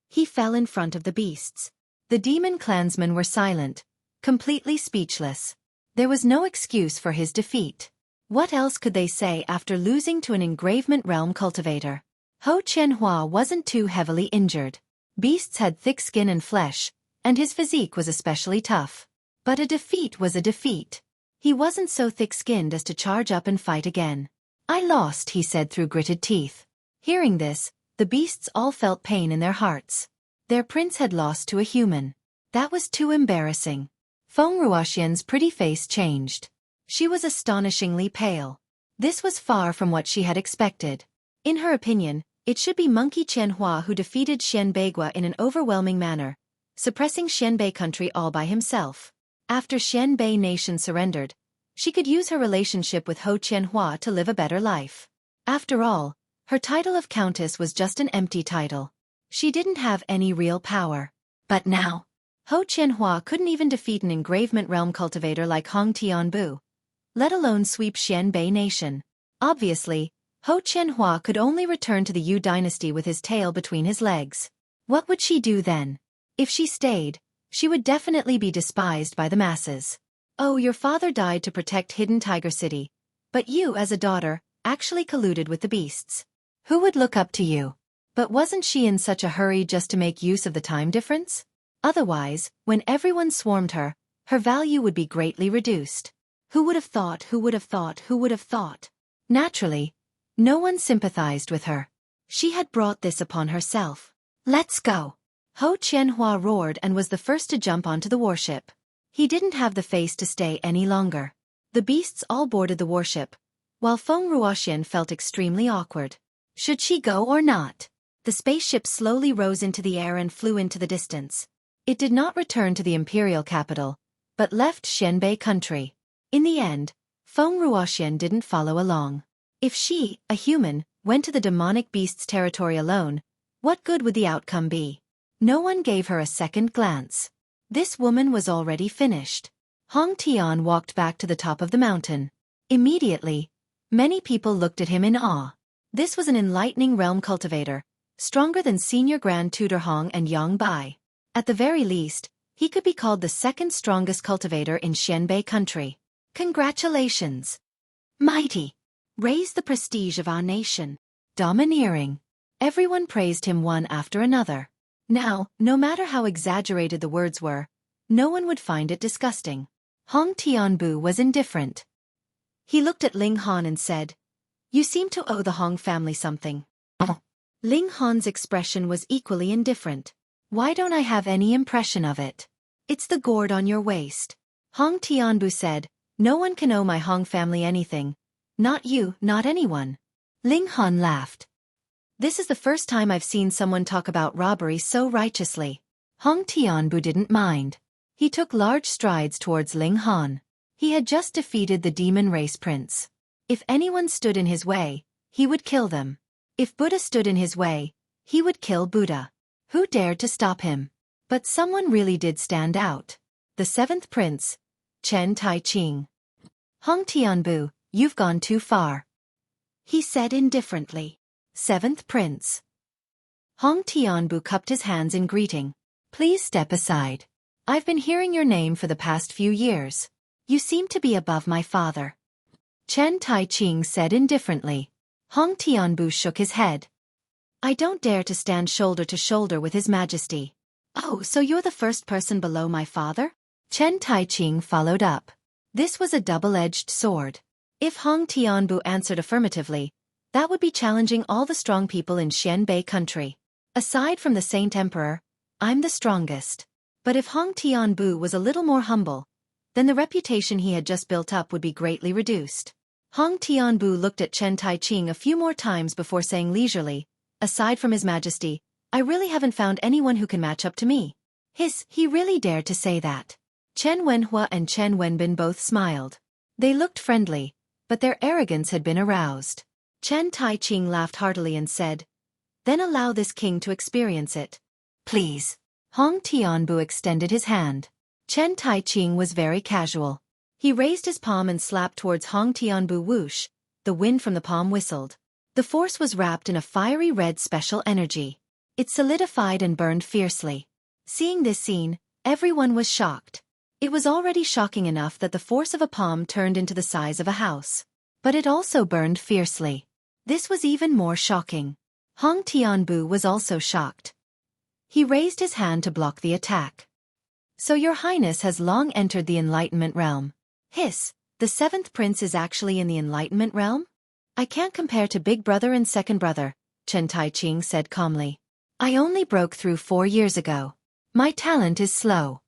he fell in front of the beasts. The demon clansmen were silent, completely speechless. There was no excuse for his defeat. What else could they say after losing to an engravement realm cultivator? Ho Qianhua wasn't too heavily injured. Beasts had thick skin and flesh, and his physique was especially tough. But a defeat was a defeat. He wasn't so thick-skinned as to charge up and fight again. I lost, he said through gritted teeth. Hearing this, the beasts all felt pain in their hearts. Their prince had lost to a human. That was too embarrassing. Feng Ruoxian's pretty face changed. She was astonishingly pale. This was far from what she had expected. In her opinion, it should be Monkey Qianhua who defeated Xianbeigua in an overwhelming manner, suppressing Xianbei country all by himself. After Xianbei nation surrendered, she could use her relationship with Ho Qianhua to live a better life. After all, her title of countess was just an empty title. She didn't have any real power. But now, Ho Qianhua couldn't even defeat an engravement realm cultivator like Hong Tianbu, let alone sweep Xianbei nation. Obviously, Ho Qianhua could only return to the Yu dynasty with his tail between his legs. What would she do then? If she stayed, she would definitely be despised by the masses. Oh, your father died to protect Hidden Tiger City, But you, as a daughter, actually colluded with the beasts. Who would look up to you? But wasn't she in such a hurry just to make use of the time difference? Otherwise, when everyone swarmed her, her value would be greatly reduced. Who would have thought, who would have thought, who would have thought? Naturally, no one sympathized with her. She had brought this upon herself. Let's go. Ho Qianhua roared and was the first to jump onto the warship. He didn't have the face to stay any longer. The beasts all boarded the warship, while Feng Ruoxian felt extremely awkward. Should she go or not? The spaceship slowly rose into the air and flew into the distance. It did not return to the imperial capital, but left Xianbei country. In the end, Feng Ruoxian didn't follow along. If she, a human, went to the demonic beast's territory alone, what good would the outcome be? No one gave her a second glance. This woman was already finished. Hong Tian walked back to the top of the mountain. Immediately, many people looked at him in awe. This was an enlightening realm cultivator, stronger than Senior Grand Tutor Hong and Yang Bai. At the very least, he could be called the second strongest cultivator in Xianbei country. Congratulations! Mighty! Raise the prestige of our nation. Domineering. Everyone praised him one after another. Now, no matter how exaggerated the words were, no one would find it disgusting. Hong Tianbu was indifferent. He looked at Ling Han and said, "You seem to owe the Hong family something." Ling Han's expression was equally indifferent. "Why don't I have any impression of it? It's the gourd on your waist." Hong Tianbu said, "No one can owe my Hong family anything. Not you, not anyone." Ling Han laughed. "This is the first time I've seen someone talk about robbery so righteously." Hong Tianbu didn't mind. He took large strides towards Ling Han. He had just defeated the demon race prince. If anyone stood in his way, he would kill them. If Buddha stood in his way, he would kill Buddha. Who dared to stop him? But someone really did stand out. The seventh prince, Chen Taiqing. "Hong Tianbu, you've gone too far," he said indifferently. Seventh prince. Hong Tianbu cupped his hands in greeting. "Please step aside. I've been hearing your name for the past few years. You seem to be above my father." Chen Taiqing said indifferently. Hong Tianbu shook his head. "I don't dare to stand shoulder to shoulder with His Majesty." "Oh, so you're the first person below my father?" Chen Taiqing followed up. This was a double-edged sword. If Hong Tianbu answered affirmatively, that would be challenging all the strong people in Xianbei country. Aside from the Saint Emperor, I'm the strongest. But if Hong Tianbu was a little more humble, then the reputation he had just built up would be greatly reduced. Hong Tianbu looked at Chen Taiqing a few more times before saying leisurely, "Aside from His Majesty, I really haven't found anyone who can match up to me." He really dared to say that. Chen Wenhua and Chen Wenbin both smiled. They looked friendly, but their arrogance had been aroused. Chen Taiqing laughed heartily and said, "Then allow this king to experience it. Please." Hong Tianbu extended his hand. Chen Taiqing was very casual. He raised his palm and slapped towards Hong Tianbu. Whoosh, the wind from the palm whistled. The force was wrapped in a fiery red special energy. It solidified and burned fiercely. Seeing this scene, everyone was shocked. It was already shocking enough that the force of a palm turned into the size of a house. But it also burned fiercely. This was even more shocking. Hong Tianbu was also shocked. He raised his hand to block the attack. "So your highness has long entered the enlightenment realm." The seventh prince is actually in the enlightenment realm? "I can't compare to big brother and second brother," Chen Taiqing said calmly. "I only broke through 4 years ago. My talent is slow."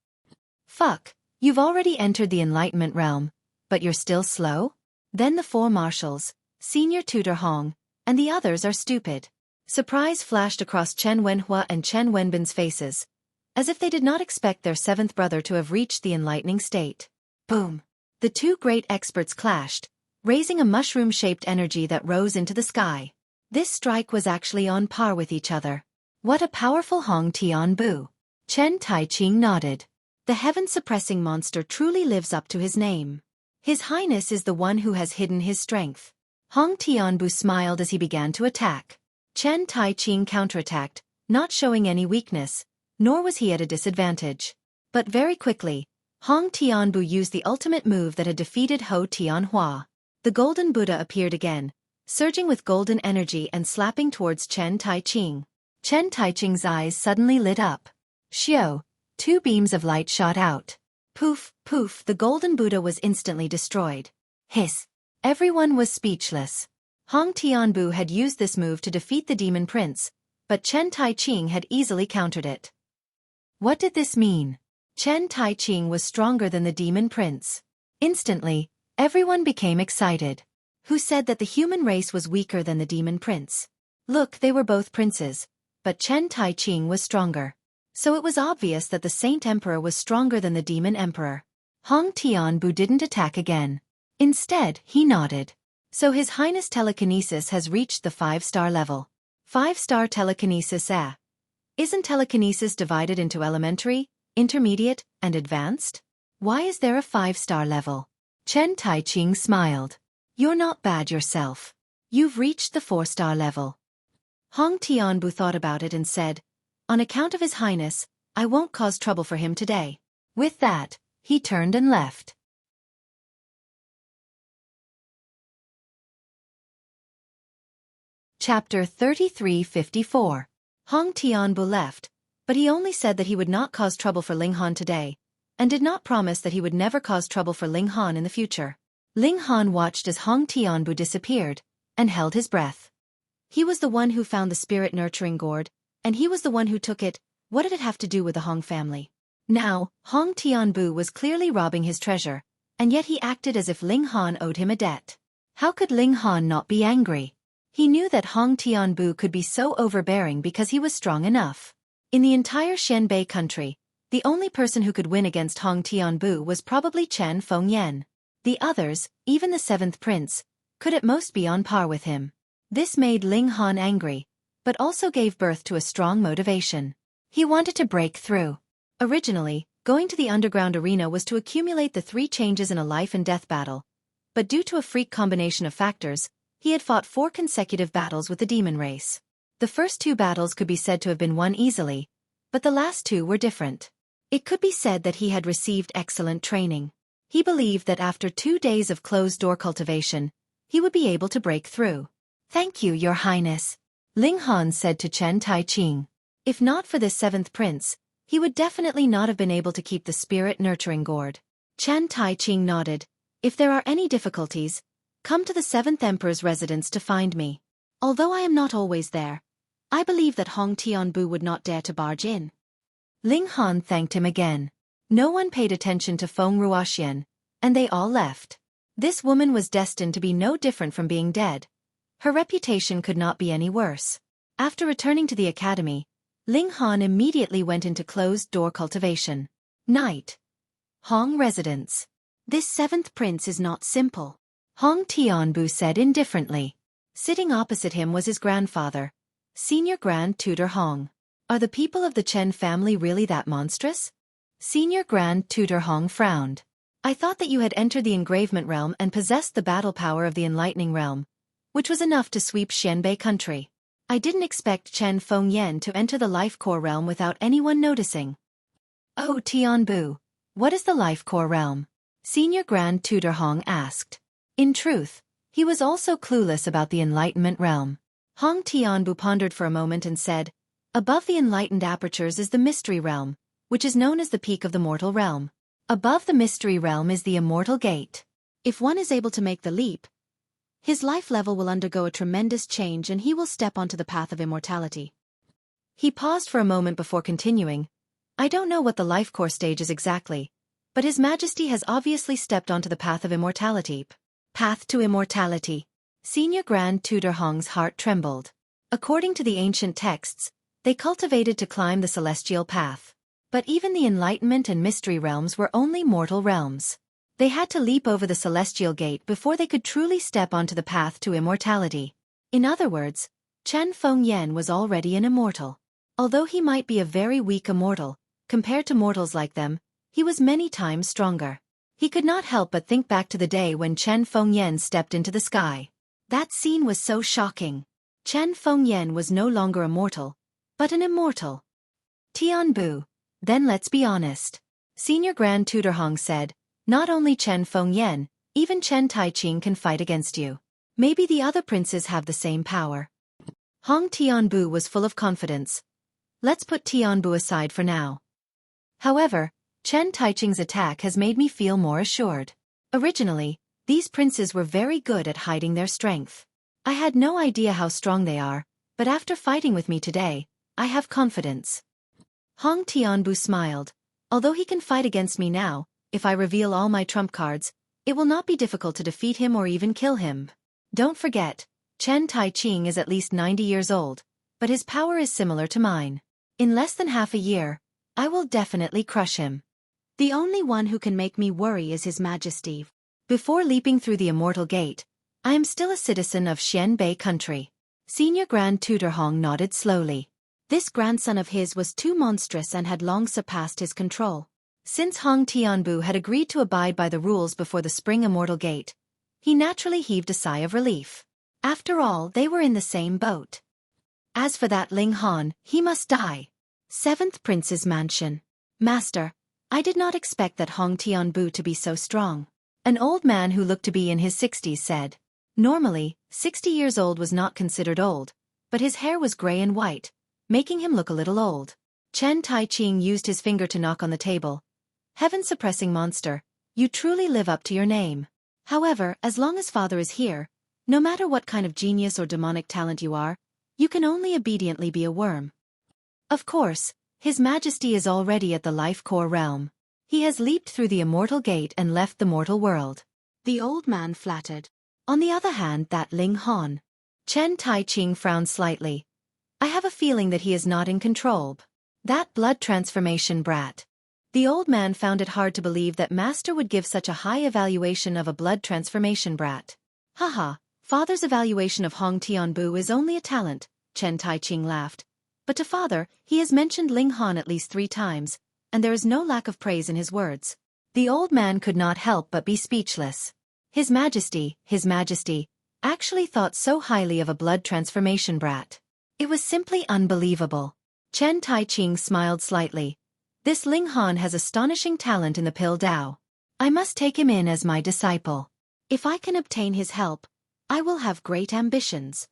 "Fuck, you've already entered the enlightenment realm, but you're still slow?" Then the 4 marshals, Senior Tutor Hong, and the others are stupid. Surprise flashed across Chen Wenhua and Chen Wenbin's faces, as if they did not expect their 7th brother to have reached the enlightening state. Boom! The 2 great experts clashed, raising a mushroom-shaped energy that rose into the sky. This strike was actually on par with each other. What a powerful Hong Tianbu! Chen Taiqing nodded. The heaven-suppressing monster truly lives up to his name. His Highness is the one who has hidden his strength. Hong Tianbu smiled as he began to attack. Chen Taiqing counterattacked, not showing any weakness, nor was he at a disadvantage. But very quickly, Hong Tianbu used the ultimate move that had defeated Ho Tianhua. The golden Buddha appeared again, surging with golden energy and slapping towards Chen Tai-ching. Chen Tai-ching's eyes suddenly lit up. Xiao, two beams of light shot out. Poof, poof, the golden Buddha was instantly destroyed. Hiss. Everyone was speechless. Hong Tianbu had used this move to defeat the demon prince, but Chen Tai-ching had easily countered it. What did this mean? Chen Tai-ching was stronger than the demon prince. Instantly, everyone became excited. Who said that the human race was weaker than the demon prince? Look, they were both princes, but Chen Tai-ching was stronger. So it was obvious that the Saint Emperor was stronger than the demon emperor. Hong Tianbu didn't attack again. Instead, he nodded. So His Highness telekinesis has reached the 5-star level. 5-star telekinesis Isn't telekinesis divided into elementary, intermediate, and advanced? Why is there a 5-star level? Chen Tai-ching smiled. You're not bad yourself. You've reached the 4-star level. Hong Tianbu thought about it and said, on account of His Highness, I won't cause trouble for him today. With that, he turned and left. Chapter 3354. Hong Tianbu left, but he only said that he would not cause trouble for Ling Han today, and did not promise that he would never cause trouble for Ling Han in the future. Ling Han watched as Hong Tianbu disappeared, and held his breath. He was the one who found the spirit nurturing gourd, and he was the one who took it. What did it have to do with the Hong family? Now, Hong Tianbu was clearly robbing his treasure, and yet he acted as if Ling Han owed him a debt. How could Ling Han not be angry? He knew that Hong Tianbu could be so overbearing because he was strong enough. In the entire Xianbei country, the only person who could win against Hong Tianbu was probably Chen Fengyan. The others, even the 7th prince, could at most be on par with him. This made Ling Han angry, but also gave birth to a strong motivation. He wanted to break through. Originally, going to the underground arena was to accumulate the 3 changes in a life and death battle, but due to a freak combination of factors, he had fought 4 consecutive battles with the demon race. The first 2 battles could be said to have been won easily, but the last 2 were different. It could be said that he had received excellent training. He believed that after 2 days of closed-door cultivation, he would be able to break through. Thank you, Your Highness, Ling Han said to Chen Tai-ching. If not for this 7th prince, he would definitely not have been able to keep the spirit nurturing gourd. Chen Tai-ching nodded. If there are any difficulties, come to the 7th Emperor's residence to find me. Although I am not always there, I believe that Hong Tianbu would not dare to barge in. Ling Han thanked him again. No one paid attention to Feng Ruoxian, and they all left. This woman was destined to be no different from being dead. Her reputation could not be any worse. After returning to the academy, Ling Han immediately went into closed-door cultivation. Night. Hong residence. This 7th prince is not simple, Hong Tianbu said indifferently. Sitting opposite him was his grandfather, Senior Grand Tutor Hong. Are the people of the Chen family really that monstrous? Senior Grand Tutor Hong frowned. I thought that you had entered the engravement realm and possessed the battle power of the enlightening realm, which was enough to sweep Xianbei country. I didn't expect Chen Fengyan to enter the life core realm without anyone noticing. Oh, Tianbu, what is the life core realm? Senior Grand Tutor Hong asked. In truth, he was also clueless about the enlightenment realm. Hong Tianbu pondered for a moment and said, above the enlightened apertures is the mystery realm, which is known as the peak of the mortal realm. Above the mystery realm is the immortal gate. If one is able to make the leap, his life level will undergo a tremendous change and he will step onto the path of immortality. He paused for a moment before continuing. I don't know what the life core stage is exactly, but His Majesty has obviously stepped onto the path of immortality. Path to immortality. Senior Grand Tutor Hong's heart trembled. According to the ancient texts, they cultivated to climb the celestial path. But even the enlightenment and mystery realms were only mortal realms. They had to leap over the celestial gate before they could truly step onto the path to immortality. In other words, Chen Fengyan was already an immortal. Although he might be a very weak immortal, compared to mortals like them, he was many times stronger. He could not help but think back to the day when Chen Fengyan stepped into the sky. That scene was so shocking. Chen Fengyan was no longer a mortal, but an immortal. Tianbu, then let's be honest. Senior Grand Tutor Hong said, not only Chen Fengyan, Even Chen Taiqing can fight against you. Maybe the other princes have the same power. Hong Tianbu was full of confidence. Let's put Tianbu aside for now. However, Chen Taiqing's attack has made me feel more assured. Originally, these princes were very good at hiding their strength. I had no idea how strong they are, but after fighting with me today, I have confidence. Hong Tianbu smiled. Although he can fight against me now, if I reveal all my trump cards, it will not be difficult to defeat him or even kill him. Don't forget, Chen Taiqing is at least 90 years old, but his power is similar to mine. In less than half a year, I will definitely crush him. The only one who can make me worry is His Majesty. Before leaping through the immortal gate, I am still a citizen of Xianbei country. Senior Grand Tutor Hong nodded slowly. This grandson of his was too monstrous and had long surpassed his control. Since Hong Tianbu had agreed to abide by the rules before the spring immortal gate, he naturally heaved a sigh of relief. After all, they were in the same boat. As for that Ling Han, he must die. 7th Prince's Mansion. Master, I did not expect that Hong Tianbu to be so strong. An old man who looked to be in his 60s said. Normally, 60 years old was not considered old, but his hair was gray and white, making him look a little old. Chen Taiqing used his finger to knock on the table. Heaven-suppressing monster, you truly live up to your name. However, as long as father is here, no matter what kind of genius or demonic talent you are, you can only obediently be a worm. Of course, His Majesty is already at the life core realm. He has leaped through the immortal gate and left the mortal world. The old man flattered. On the other hand, that Ling Han. Chen Taiqing frowned slightly. I have a feeling that he is not in control. That blood transformation brat. The old man found it hard to believe that Master would give such a high evaluation of a blood transformation brat. Haha, father's evaluation of Hong Tianbu is only a talent, Chen Taiqing laughed. But to father, he has mentioned Ling Han at least 3 times, and there is no lack of praise in his words. The old man could not help but be speechless. His Majesty, actually thought so highly of a blood transformation brat. It was simply unbelievable. Chen Taiqing smiled slightly. This Ling Han has astonishing talent in the Pill Dao. I must take him in as my disciple. If I can obtain his help, I will have great ambitions.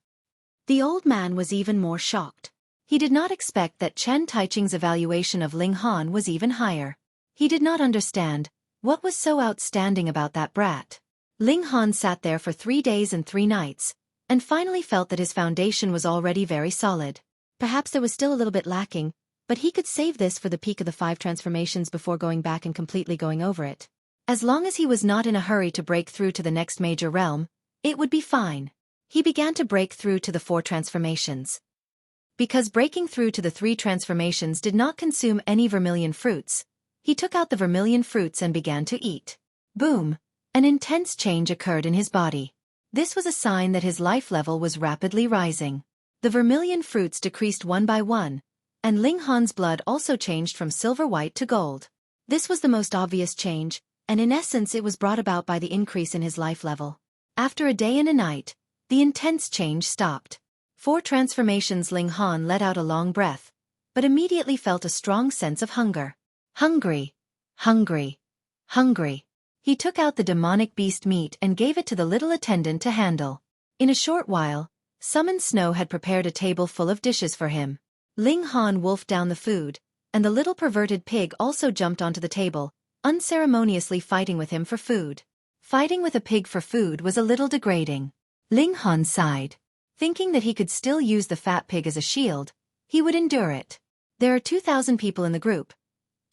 The old man was even more shocked. He did not expect that Chen Taiqing's evaluation of Ling Han was even higher. He did not understand what was so outstanding about that brat. Ling Han sat there for 3 days and 3 nights, and finally felt that his foundation was already very solid. Perhaps there was still a little bit lacking, but he could save this for the peak of the 5 transformations before going back and completely going over it. As long as he was not in a hurry to break through to the next major realm, it would be fine. He began to break through to the 4 transformations. Because breaking through to the 3 transformations did not consume any vermilion fruits, he took out the vermilion fruits and began to eat. Boom! An intense change occurred in his body. This was a sign that his life level was rapidly rising. The vermilion fruits decreased one by one, and Ling Han's blood also changed from silver-white to gold. This was the most obvious change, and in essence it was brought about by the increase in his life level. After a day and a night, the intense change stopped. 4 transformations. Ling Han let out a long breath, but immediately felt a strong sense of hunger. Hungry. Hungry. Hungry. He took out the demonic beast meat and gave it to the little attendant to handle. In a short while, Summon Snow had prepared a table full of dishes for him. Ling Han wolfed down the food, and the little perverted pig also jumped onto the table, unceremoniously fighting with him for food. Fighting with a pig for food was a little degrading. Ling Han sighed. Thinking that he could still use the fat pig as a shield, he would endure it. There are 2,000 people in the group.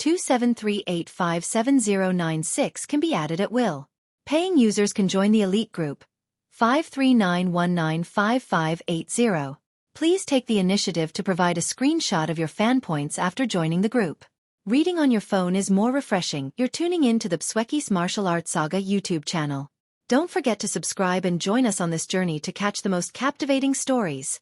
273857096 can be added at will. Paying users can join the elite group. 539195580. Please take the initiative to provide a screenshot of your fan points after joining the group. Reading on your phone is more refreshing. You're tuning in to the Xueqi's Martial Arts Saga YouTube channel. Don't forget to subscribe and join us on this journey to catch the most captivating stories.